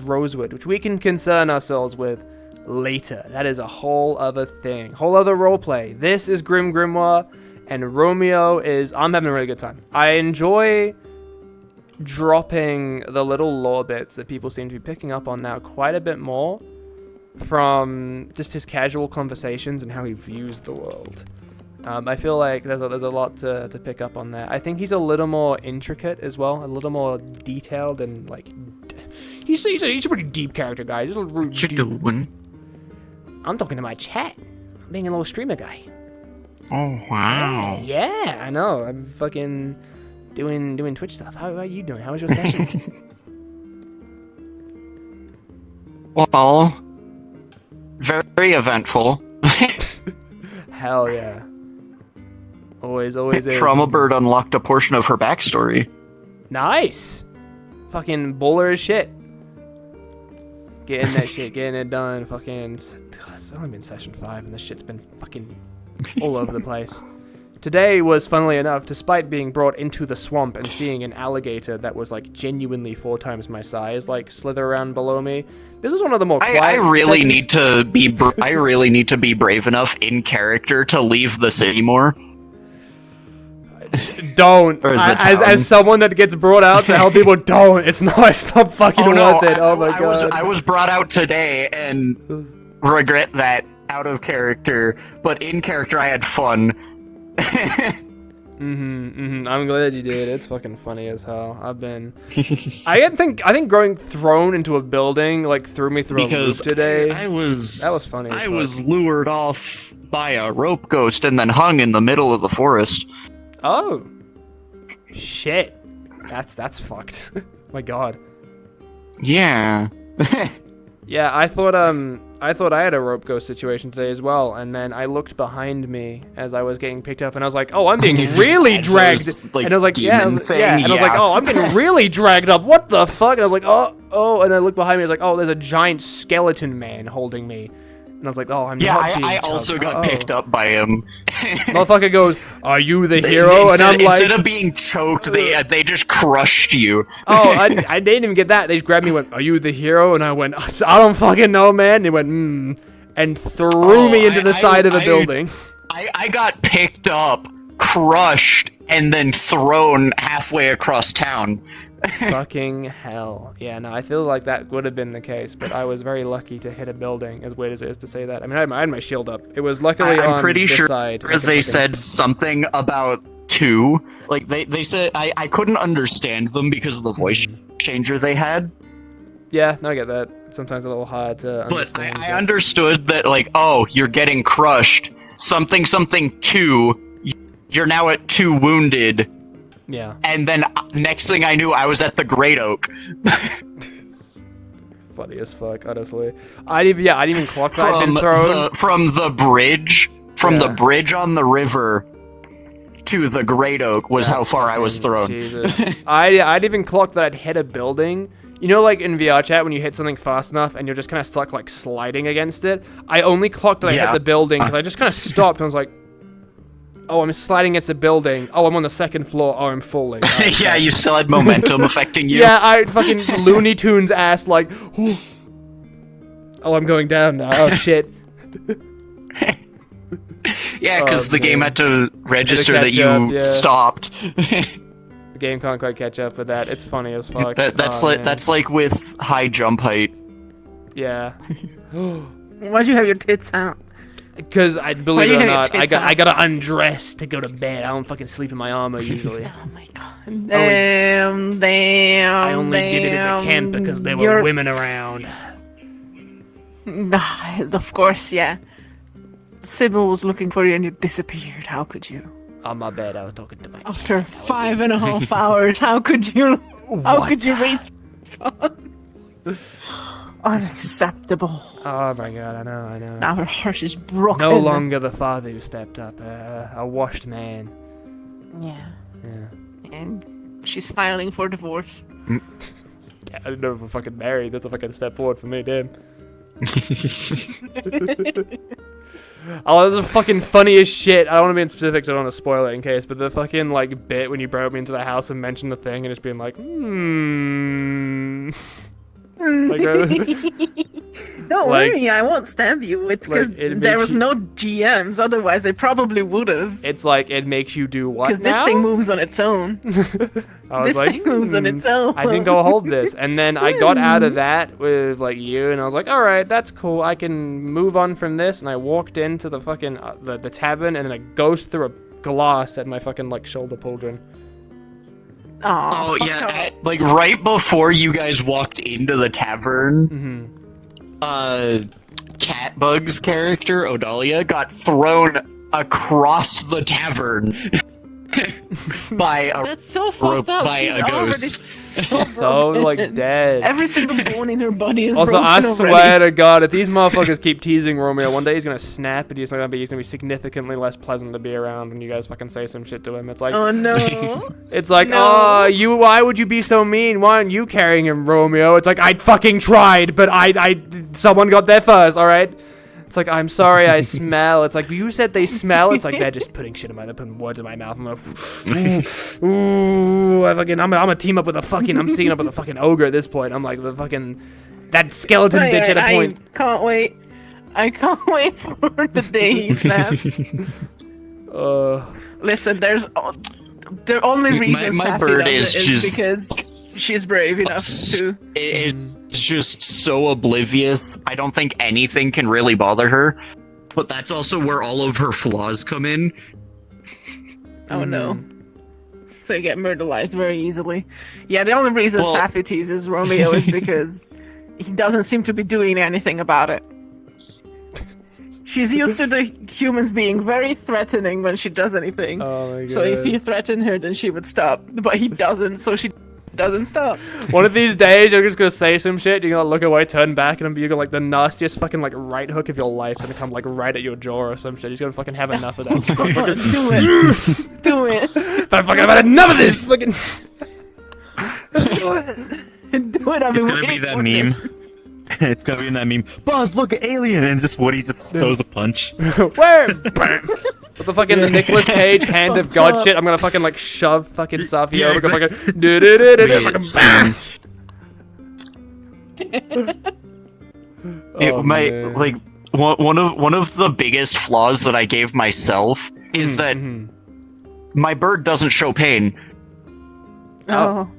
Rosewood, which we can concern ourselves with later. That is a whole other thing, whole other roleplay. This is Grimoire, and Romeo is. I'm having a really good time. I enjoy dropping the little lore bits that people seem to be picking up on now quite a bit more from just his casual conversations and how he views the world. I feel like there's a lot to pick up on there. I think he's a little more intricate as well, a little more detailed, and like he's a pretty deep character, guys. What you doing? I'm talking to my chat. I'm being a little streamer guy. Oh wow. Yeah, I know. I'm fucking doing Twitch stuff. How are you doing? How was your session? Well, very eventful. Hell yeah. Always is. Trauma Bird unlocked a portion of her backstory. Nice. Fucking bowler as shit. Getting that shit, getting it done. Fucking. It's only been session 5 and this shit's been fucking all over the place. Today was, funnily enough, despite being brought into the swamp and seeing an alligator that was like genuinely 4 times my size, like slither around below me. This was one of the more quiet I really sessions. need to be. I really need to be brave enough in character to leave the city more. Don't. As someone that gets brought out to help people, don't. It's not fucking worth it. Oh my god. I was brought out today and regret that out of character, but in character I had fun. I'm glad you did. It's fucking funny as hell. I think growing thrown into a building like threw me through a loop today. That was funny. I was lured off by a rope ghost and then hung in the middle of the forest. Oh, shit. That's fucked. My god. Yeah. Yeah, I thought I had a rope ghost situation today as well, and then I looked behind me as I was getting picked up, and I was like, oh, I'm being really dragged. And I was like, and I was like, oh, I'm getting really dragged up. What the fuck? And I was like, oh, and I looked behind me. I was like, oh, there's a giant skeleton man holding me. And I was like, oh, I'm not being I choked. also got picked up by him. Motherfucker goes, are you the hero? And I'm like... Instead of being choked, they just crushed you. Oh, I didn't even get that. They just grabbed me and went, are you the hero? And I went, I don't fucking know, man. And they went, and threw me into the side of a building. I got picked up, crushed, and then thrown halfway across town. Fucking hell. Yeah, no, I feel like that would have been the case, but I was very lucky to hit a building, as weird as it is to say that. I mean, I had my shield up. It was luckily on pretty this sure side. They said something about 2. Like, they said, I couldn't understand them because of the voice changer they had. Yeah, no, I get that. It's sometimes a little hard to understand. But I understood that, like, oh, you're getting crushed. Something 2. You're now at 2 wounded. Yeah. And then next thing I knew, I was at the Great Oak. Funny as fuck, honestly. I didn't even clock that I'd been thrown. From the bridge on the river to the Great Oak was how far I was thrown. Jesus. I didn't even clock that I'd hit a building. You know, like in VR chat, when you hit something fast enough and you're just kind of stuck, like, sliding against it? I only clocked that I hit the building because I just kind of stopped and was like, oh, I'm sliding against a building. Oh, I'm on the 2nd floor. Oh, I'm falling. Oh, yeah, you still had momentum affecting you. Yeah, I fucking Looney Tunes ass like, oh, I'm going down now. Oh, shit. Yeah, because the game had to register that you stopped. The game can't quite catch up with that. It's funny as fuck. That's like with high jump height. Yeah. Why'd you have your tits out? Because I believe it or not, I gotta undress to go to bed. I don't fucking sleep in my armor usually. Oh my god. Damn. I only did it at the camp because there were women around. Of course, yeah. Sybil was looking for you and you disappeared. How could you? On my bed, I was talking to my After 5.5 hours, how could you? How could you raise? Unacceptable. Oh my god, I know. Now her heart is broken. No longer the father who stepped up, a washed man. Yeah. And she's filing for divorce. I don't know if we're fucking married. That's a fucking step forward for me, damn. Oh, that's the fucking funniest shit. I don't want to be in specifics. I don't want to spoil it in case. But the fucking like bit when you brought me into the house and mentioned the thing and just being like, Like, don't worry, I won't stab you. It's because like, there was no GMs. Otherwise, they probably would have. It's like it makes you do what? Because this thing moves on its own. I was this thing moves on its own. I think I'll hold this. And then I got out of that with like you, and I was like, all right, that's cool. I can move on from this. And I walked into the fucking the tavern, and then a ghost threw a glass at my fucking like shoulder pauldron. Oh yeah, like right before you guys walked into the tavern, Catbug's character, Odalia, got thrown across the tavern by a That's so fucked up. by She's a ghost. So like dead. Every single bone in her body is Also, broken I already. swear to God, if these motherfuckers keep teasing Romeo, one day he's gonna snap, and he's gonna be significantly less pleasant to be around when you guys fucking say some shit to him. It's like, oh no, it's like, oh, you, why would you be so mean? Why aren't you carrying him, Romeo? It's like, I fucking tried, but someone got there first. All right. It's like, I'm sorry, I smell. It's like, you said they smell. It's like, they're just putting shit in my, they're putting words in my mouth. I'm like, ooh, I'm gonna team up with a fucking, I'm teaming up with a fucking ogre at this point. I'm like, that skeleton bitch at a point. I can't wait. I can't wait for the day he snaps. Listen, the only reason my Safi bird does is it is just because she's brave enough to. It's just so oblivious. I don't think anything can really bother her. But that's also where all of her flaws come in. Oh no. So you get murderized very easily. Yeah, the only reason Safi teases Romeo is because he doesn't seem to be doing anything about it. She's used to the humans being very threatening when she does anything. Oh my God. So if you threaten her, then she would stop. But he doesn't, so she doesn't stop. One of these days, you're just gonna say some shit, you're gonna look away, turn back, and you're gonna like the nastiest fucking like right hook of your life's gonna come like right at your jaw or some shit. He's gonna fucking have enough of that. Do it. Do it. I've fucking had enough of this. Fucking. Do it. Do it. It's gonna be that meme. It's gonna be in that meme. Buzz, look, alien, and just Woody just throws a punch. Where? With the fucking Nicolas Cage hand of God shit, I'm gonna fucking like shove fucking Safi over. Exactly. Fucking do Like one of the biggest flaws that I gave myself is that my bird doesn't show pain. Oh.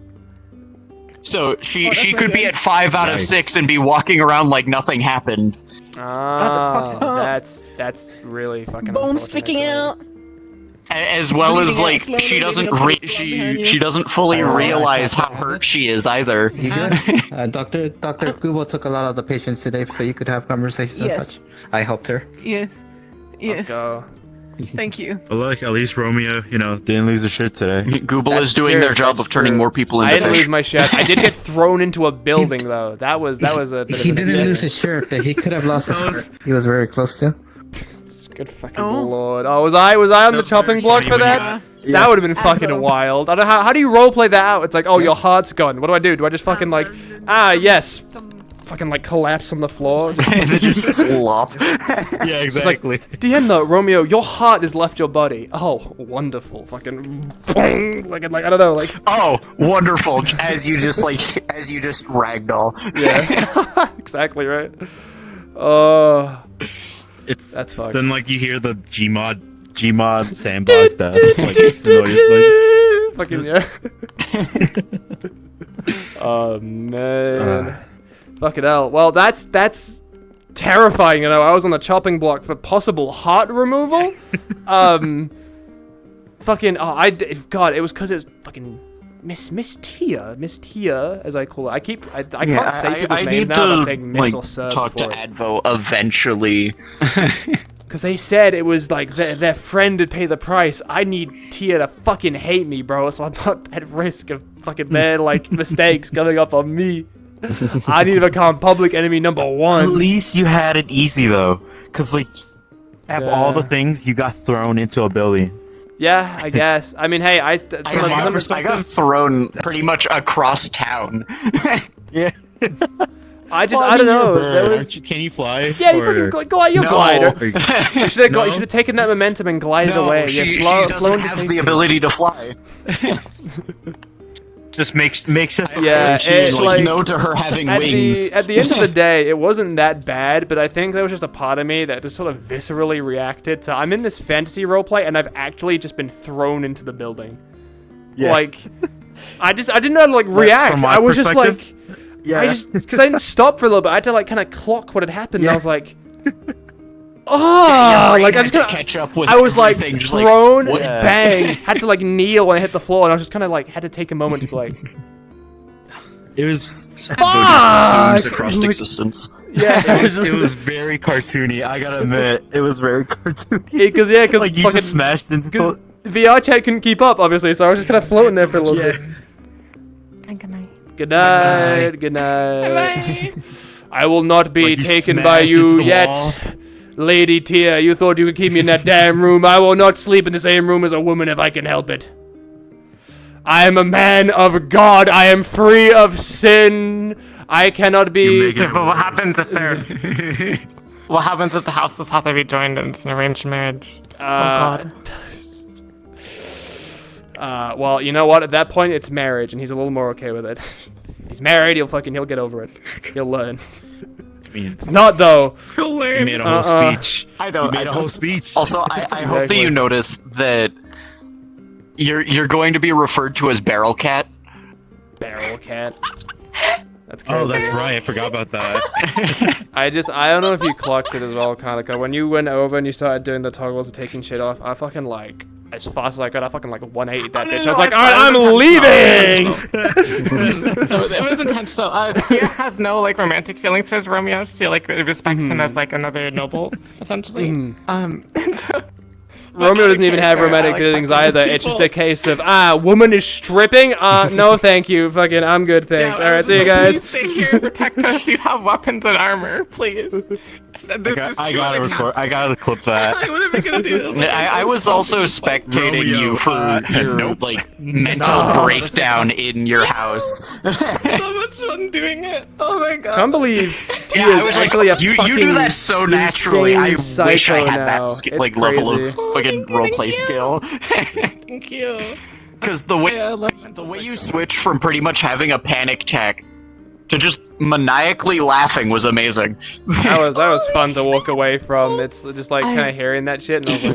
So she could be at 5 out of 6 and be walking around like nothing happened. That's really fucking bones sticking out. As well as like she doesn't she doesn't fully realize how hurt she is either. You good? Dr. Kubo took a lot of the patients today, so you could have conversations and such. I helped her. Yes. Yes. Let's go. Thank you. But look, at least Romeo, didn't lose a shit today. Google is doing their job of turning more people into I didn't fish. lose my shit. I did get thrown into a building though. That was a bit He of didn't lose his shirt, but he could have lost his heart. He was very close to. Good fucking lord. Oh, was I on the chopping block for that? Yeah. That would have been fucking wild. I don't know how do you roleplay that out? It's like, oh, your heart's gone. What do I do? Do I just fucking like, yes. Fucking like collapse on the floor. Just flop. Yeah, exactly. Like, Diana, Romeo, your heart has left your body. Oh, wonderful. Fucking boom. Like I don't know, like. Oh, wonderful. As you just ragdoll. Yeah. Exactly right. That's fucked. Then like you hear the Gmod sandbox stuff. Like it's noise, like Fucking yeah. Oh man. Fucking hell. Well, that's terrifying. You know, I was on the chopping block for possible heart removal. Fucking. Oh, God, it was because it was fucking Miss Tia, as I call it. I can't say people's names now. I'm saying Miss or Sir. Talk to Advo eventually. Because they said it was like their friend would pay the price. I need Tia to fucking hate me, bro, so I'm not at risk of fucking their like mistakes coming up on me. I need to become public enemy number 1. At least you had it easy though, because like, of all the things, you got thrown into a building. Yeah, I guess. I mean, hey, I got thrown pretty much across town. Yeah. I don't know. There was... Can you fly? Yeah, you fucking glide. You're glider. You should have taken that momentum and glided away. She doesn't have the ability to fly. Just makes sure. Yeah, she's like no to her having wings. At the end of the day, it wasn't that bad, but I think there was just a part of me that just sort of viscerally reacted to. I'm in this fantasy roleplay, and I've actually just been thrown into the building. Yeah. Like, I didn't know how to like react. I was just like. Yeah. Because I didn't stop for a little bit. I had to like kind of clock what had happened. And I was like, oh, like I just kind of catch up with. I was like thrown, like, bang. Had to like kneel when I hit the floor, and I was just kind of like had to take a moment to be like. It was. Just zooms across existence. Yeah, it was very cartoony. I gotta admit, it was very cartoony. Because like you fucking just smashed into. Because VR chat couldn't keep up, obviously, so I was just kind of floating there for a little bit. Good night. Good night. Good night. I will not be taken by you yet. Wall. Lady Tia, you thought you could keep me in that damn room. I will not sleep in the same room as a woman if I can help it. I am a man of God. I am free of sin. I cannot be... But what happens if what happens if the houses have to be joined and it's an arranged marriage? Oh God. Well, you know what? At that point, it's marriage, and he's a little more okay with it. If he's married, he'll get over it. He'll learn. It's not though. He'll learn. You made a whole speech. I don't. You made a whole speech. Also, I hope that you notice that you're going to be referred to as Barrel Cat. Barrel Cat. That's crazy. Oh, that's right. I forgot about that. I don't know if you clocked it as well, Kanaka. When you went over and you started doing the toggles of taking shit off, I fucking like. As fast as I could, I fucking like 180 that bitch. I was like, alright, I'm leaving! It was intentional. Tia has no like romantic feelings towards Romeo. She like respects him as like another noble, essentially. Romeo doesn't even have romantic feelings either. It's just a case of, woman is stripping? No thank you. Fucking, I'm good, thanks. Yeah, alright, see you guys. Please stay here and protect us. You have weapons and armor, please. I gotta clip that. What am I gonna do? I was also spectating you for your like mental breakdown in your house. So much fun doing it. Oh my God. I can't believe I was actually like, a you fucking do that so naturally. I wish I had now. that like level of fucking roleplay skill. Thank you. Because the way you switch from pretty much having a panic attack to just maniacally laughing was amazing. That was fun to walk away from. It's just like kind of hearing that shit, and I was like,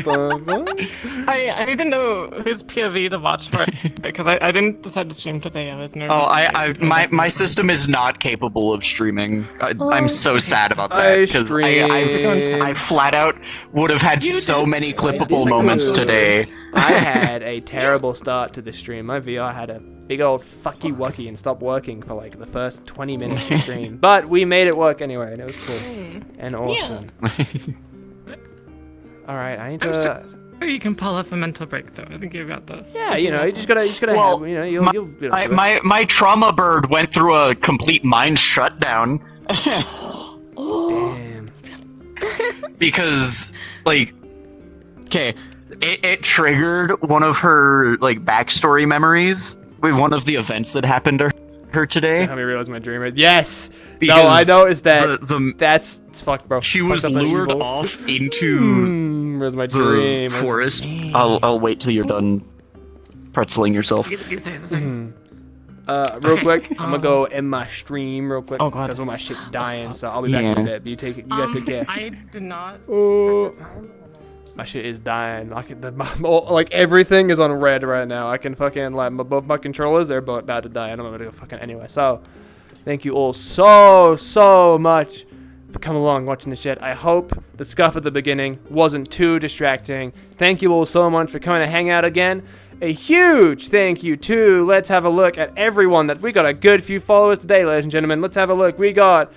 what the fuck? I need to know whose POV to watch for because I didn't decide to stream today. I was nervous. Oh, my system is not capable of streaming. I'm so sad about that because I flat out would have had so many clippable moments today. I had a terrible start to the stream. My VR had a big old fucky wucky and stopped working for like the first 20 minutes of stream. But we made it work anyway, and it was cool and awesome. All right, I need to. Or you can pull off a mental break, though. I think you got this. Yeah, you just gotta well, have, you'll be able to do it. my trauma bird went through a complete mind shutdown. Damn. Because, like, okay, it triggered one of her like backstory memories with one of the events that happened to her today. How me realize my dream? Yes. Because no, I noticed that. That's fucked, bro. She was lured off into where's my dream? Forest. I'll wait till you're done pretzeling yourself. Real quick, I'm gonna go end my stream real quick because all my shit's dying. So I'll be back in a bit. But you guys take care. I did not. My shit is dying. Like everything is on red right now. I can fucking like both my controllers, they're both about to die, and I'm gonna go fucking anyway. So, thank you all so much for coming along watching the shit. I hope the scuff at the beginning wasn't too distracting. Thank you all so much for coming to hang out again. A huge thank you to. Let's have a look at everyone that we got a good few followers today, ladies and gentlemen. Let's have a look. We got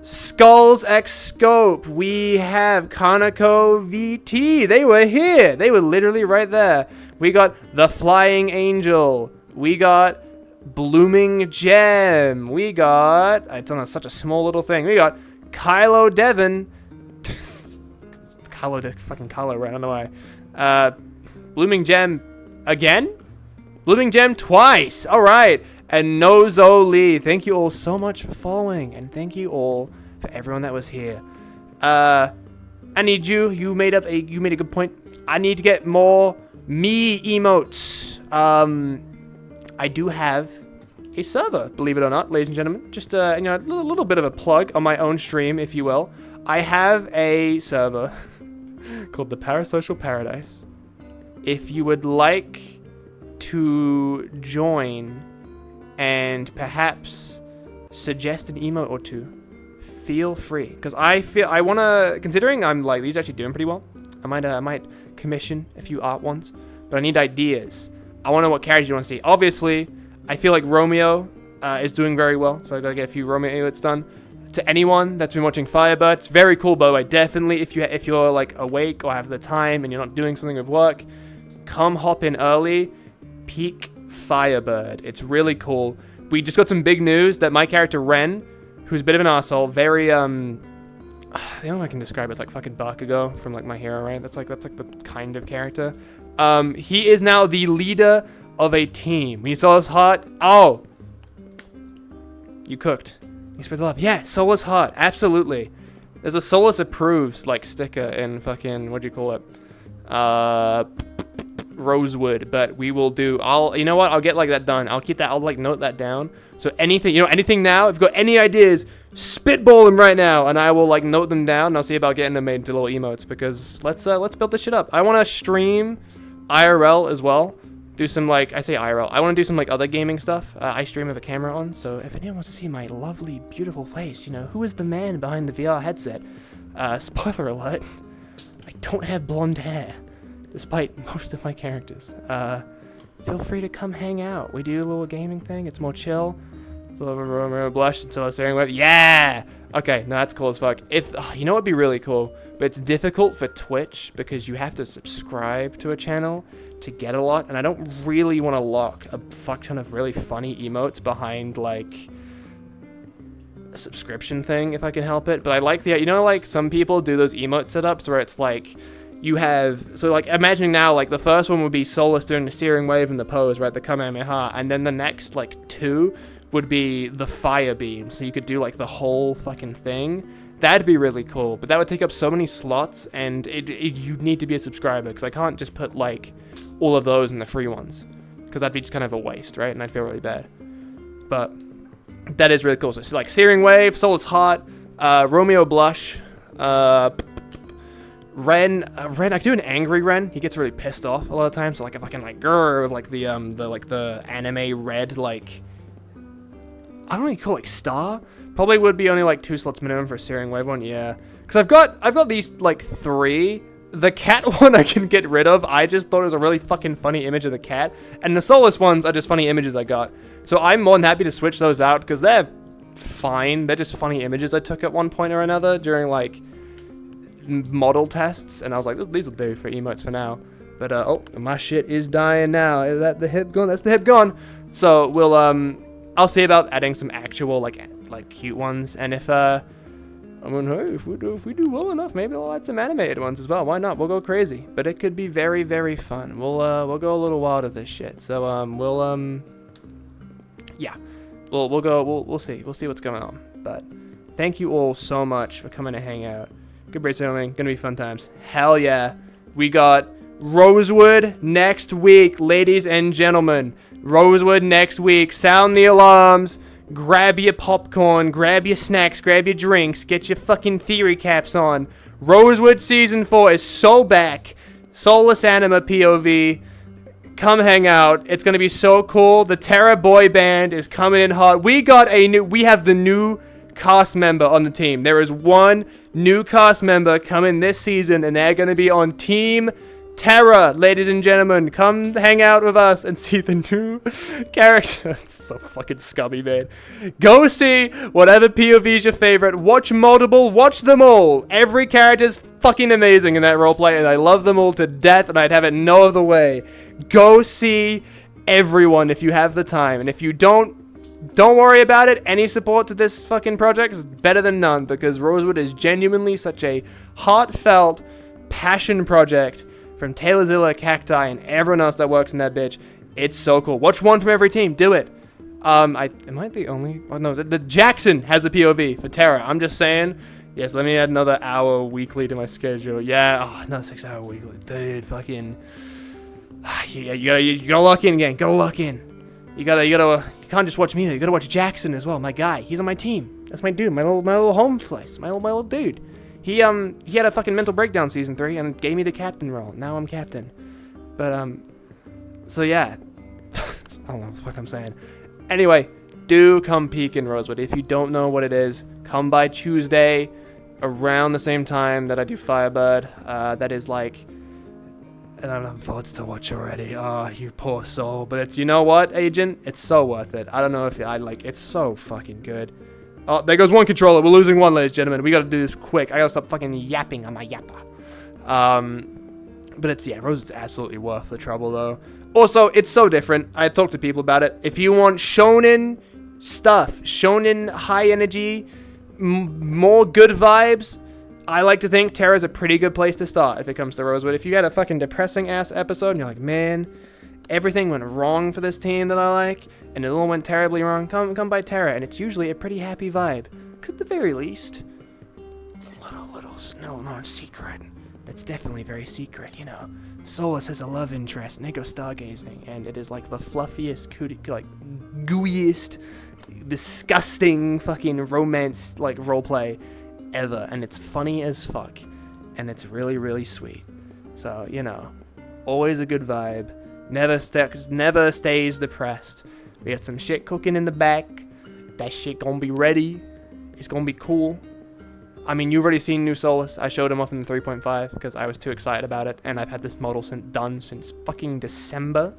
Skulls X Scope. We have Kanako VT. They were here. They were literally right there. We got The Flying Angel. We got Blooming Gem. We got, it's on such a small little thing. We got Kylo Devon. Fucking Kylo Ren, I don't know why. Blooming Gem again? Blooming Gem twice. All right. And Nozo Lee, thank you all so much for following, and thank you all for everyone that was here. I need you. You made a good point. I need to get more me emotes. I do have a server, believe it or not, ladies and gentlemen. Just a little bit of a plug on my own stream, if you will. I have a server called the Parasocial Paradise. If you would like to join and perhaps suggest an emote or two, feel free, because I want to, considering I'm like, these are actually doing pretty well, I might commission a few art ones, but I need ideas. I want to know what characters you want to see. Obviously, I feel like Romeo is doing very well, so I gotta get a few Romeo emotes done. To anyone that's been watching Firebird, it's very cool, by the way. Definitely, if you're like awake or have the time and you're not doing something with work, come hop in early, peek Firebird. It's really cool. We just got some big news that my character Ren, who's a bit of an asshole, very the only way I can describe it's like fucking Bakugo from like My Hero, right? That's like the kind of character. He is now the leader of a team. When you saw his heart, oh, you cooked. You spread the love. Yeah, Solus heart, absolutely. There's a Solus approves like sticker in fucking, what do you call it? Rosewood, but we will do, you know what, I'll get like that done. I'll keep that, I'll like note that down. So anything now, if you've got any ideas, spitball them right now, and I will like note them down, and I'll see about getting them made into little emotes, because let's build this shit up. I want to stream IRL as well. Do some like, I say IRL, I want to do some like other gaming stuff. I stream with a camera on, so if anyone wants to see my lovely, beautiful face, who is the man behind the VR headset? Spoiler alert, I don't have blonde hair, despite most of my characters. Feel free to come hang out. We do a little gaming thing. It's more chill. A little Romeo blush until I was staring web. Yeah! Okay, no, that's cool as fuck. You know what'd be really cool? But it's difficult for Twitch because you have to subscribe to a channel to get a lot, and I don't really want to lock a fuck ton of really funny emotes behind, like, a subscription thing if I can help it. But I like like some people do those emote setups where it's like, you have, so like imagining now, like the first one would be Solus doing the steering wave and the pose, right, the Kamehameha, and then the next like two would be the fire beam, so you could do like the whole fucking thing. That'd be really cool, but that would take up so many slots, and you'd need to be a subscriber, because I can't just put like all of those in the free ones, because that'd be just kind of a waste, right, and I'd feel really bad. But that is really cool. So it's like steering wave, Solus heart, Romeo blush, Ren, I can do an angry Ren. He gets really pissed off a lot of times. So like if I can like grrr with like the anime red, like, I don't know what you call it, like star. Probably would be only like 2 slots minimum for a steering wave one, yeah. Because I've got these like 3. The cat one I can get rid of. I just thought it was a really fucking funny image of the cat. And the Solus ones are just funny images I got. So I'm more than happy to switch those out because they're fine. They're just funny images I took at one point or another during like model tests, and I was like, these will do for emotes for now. But oh, my shit is dying now. Is that the hip gone? That's the hip gone. So we'll I'll see about adding some actual like cute ones, and if hey, if we do well enough, maybe I'll add some animated ones as well. Why not? We'll go crazy. But it could be very, very fun. We'll go a little wild with this shit. So yeah, we'll see what's going on. But thank you all so much for coming to hang out. Good brainstorming, gonna be fun times. Hell yeah. We got Rosewood next week, ladies and gentlemen. Rosewood next week. Sound the alarms. Grab your popcorn, grab your snacks, grab your drinks, get your fucking theory caps on. Rosewood Season 4 is so back. Soulless Anima POV. Come hang out. It's gonna be so cool. The Terra boy band is coming in hot. We have the new cast member on the team. There is one new cast member coming this season, and they're gonna be on Team Terra, ladies and gentlemen. Come hang out with us and see the new character. It's so fucking scummy, man. Go see whatever POV is your favorite. Watch multiple. Watch them all. Every character's fucking amazing in that roleplay, and I love them all to death, and I'd have it no other way. Go see everyone if you have the time, and if you don't worry about it. Any support to this fucking project is better than none, because Rosewood is genuinely such a heartfelt passion project from Taylorzilla, Cacti, and everyone else that works in that bitch. It's so cool. Watch one from every team. Do it. Am I the only? Oh no, the Jackson has a POV for Terra. I'm just saying. Yes, let me add another hour weekly to my schedule. Yeah, oh, another 6 hour weekly, dude. Fucking. Yeah, you gotta lock in again. Go lock in. You can't just watch me. You gotta watch Jackson as well. My guy. He's on my team. That's my dude. My little home slice. My little dude. He had a fucking mental breakdown season 3 and gave me the captain role. Now I'm captain. But so yeah. I don't know what the fuck I'm saying. Anyway, do come peek in Rosewood. If you don't know what it is, come by Tuesday around the same time that I do Firebird. That is like, I don't have VODs to watch already. Oh, you poor soul. But it's, you know what, Agent? It's so worth it. I don't know if it's so fucking good. Oh, there goes one controller. We're losing one, ladies and gentlemen. We gotta do this quick. I gotta stop fucking yapping on my yapper. But it's, yeah, Rose is absolutely worth the trouble, though. Also, it's so different. I talked to people about it. If you want shonen stuff, shonen high energy, more good vibes, I like to think Terra's a pretty good place to start if it comes to Rosewood. If you had a fucking depressing ass episode and you're like, man, everything went wrong for this team that I like, and it all went terribly wrong, come by Terra, and it's usually a pretty happy vibe. Because at the very least, little known secret. That's definitely very secret, you know. Solus has a love interest, and they go stargazing, and it is like the fluffiest, gooeyest, disgusting fucking romance, like, roleplay ever, and it's funny as fuck, and it's really, really sweet. So, you know, always a good vibe. Never stays depressed. We got some shit cooking in the back. That shit gonna be ready. It's gonna be cool. I mean, you've already seen New Solus. I showed him off in the 3.5 because I was too excited about it, and I've had this model done since fucking December.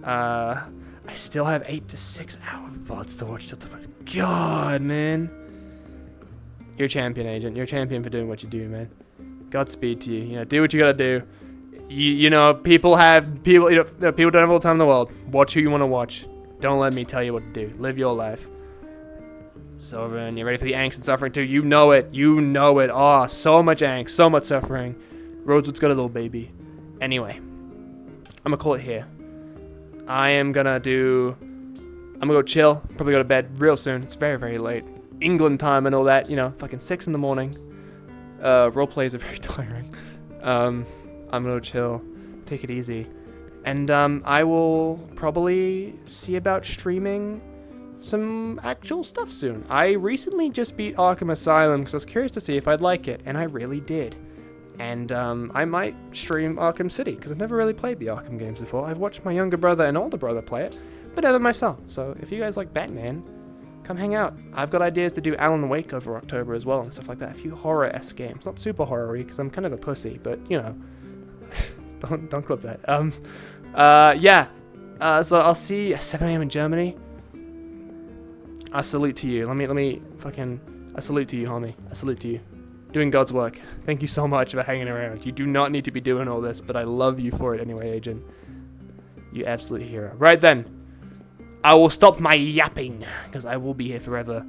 I still have 8 to 6 hour VODs to watch till tomorrow. God, man. You're a champion, Agent. You're a champion for doing what you do, man. Godspeed to you. You know, do what you gotta do. You know, people don't have all the time in the world. Watch who you want to watch. Don't let me tell you what to do. Live your life. Sovereign, you ready for the angst and suffering too? You know it. You know it. Oh, so much angst, so much suffering. Rosewood's got a little baby. Anyway, I'm gonna call it here. I'm gonna go chill. Probably go to bed real soon. It's very, very late. England time and all that. You know, fucking 6 in the morning. Roleplays are very tiring. I'm gonna chill, take it easy, and I will probably see about streaming some actual stuff soon. I recently just beat Arkham Asylum because I was curious to see if I'd like it, and I really did. And I might stream Arkham City because I've never really played the Arkham games before. I've watched my younger brother and older brother play it, but never myself. So if you guys like Batman, come hang out. I've got ideas to do Alan Wake over October as well and stuff like that. A few horror-esque games, not super horror-y because I'm kind of a pussy, but you know. Don't clip that. Yeah. So I'll see you at 7 a.m. in Germany. I salute to you. Let me fucking, I salute to you, homie. I salute to you. Doing God's work. Thank you so much for hanging around. You do not need to be doing all this, but I love you for it anyway, Agent. You absolute hero. Right then. I will stop my yapping, because I will be here forever.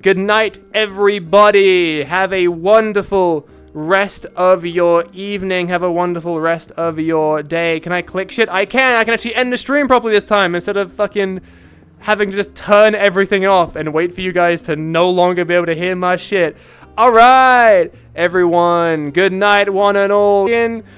Good night, everybody. Have a wonderful rest of your evening. Have a wonderful rest of your day. Can I click shit? I can actually end the stream properly this time instead of fucking having to just turn everything off and wait for you guys to no longer be able to hear my shit. Alright, everyone. Good night, one and all. Gabagoo.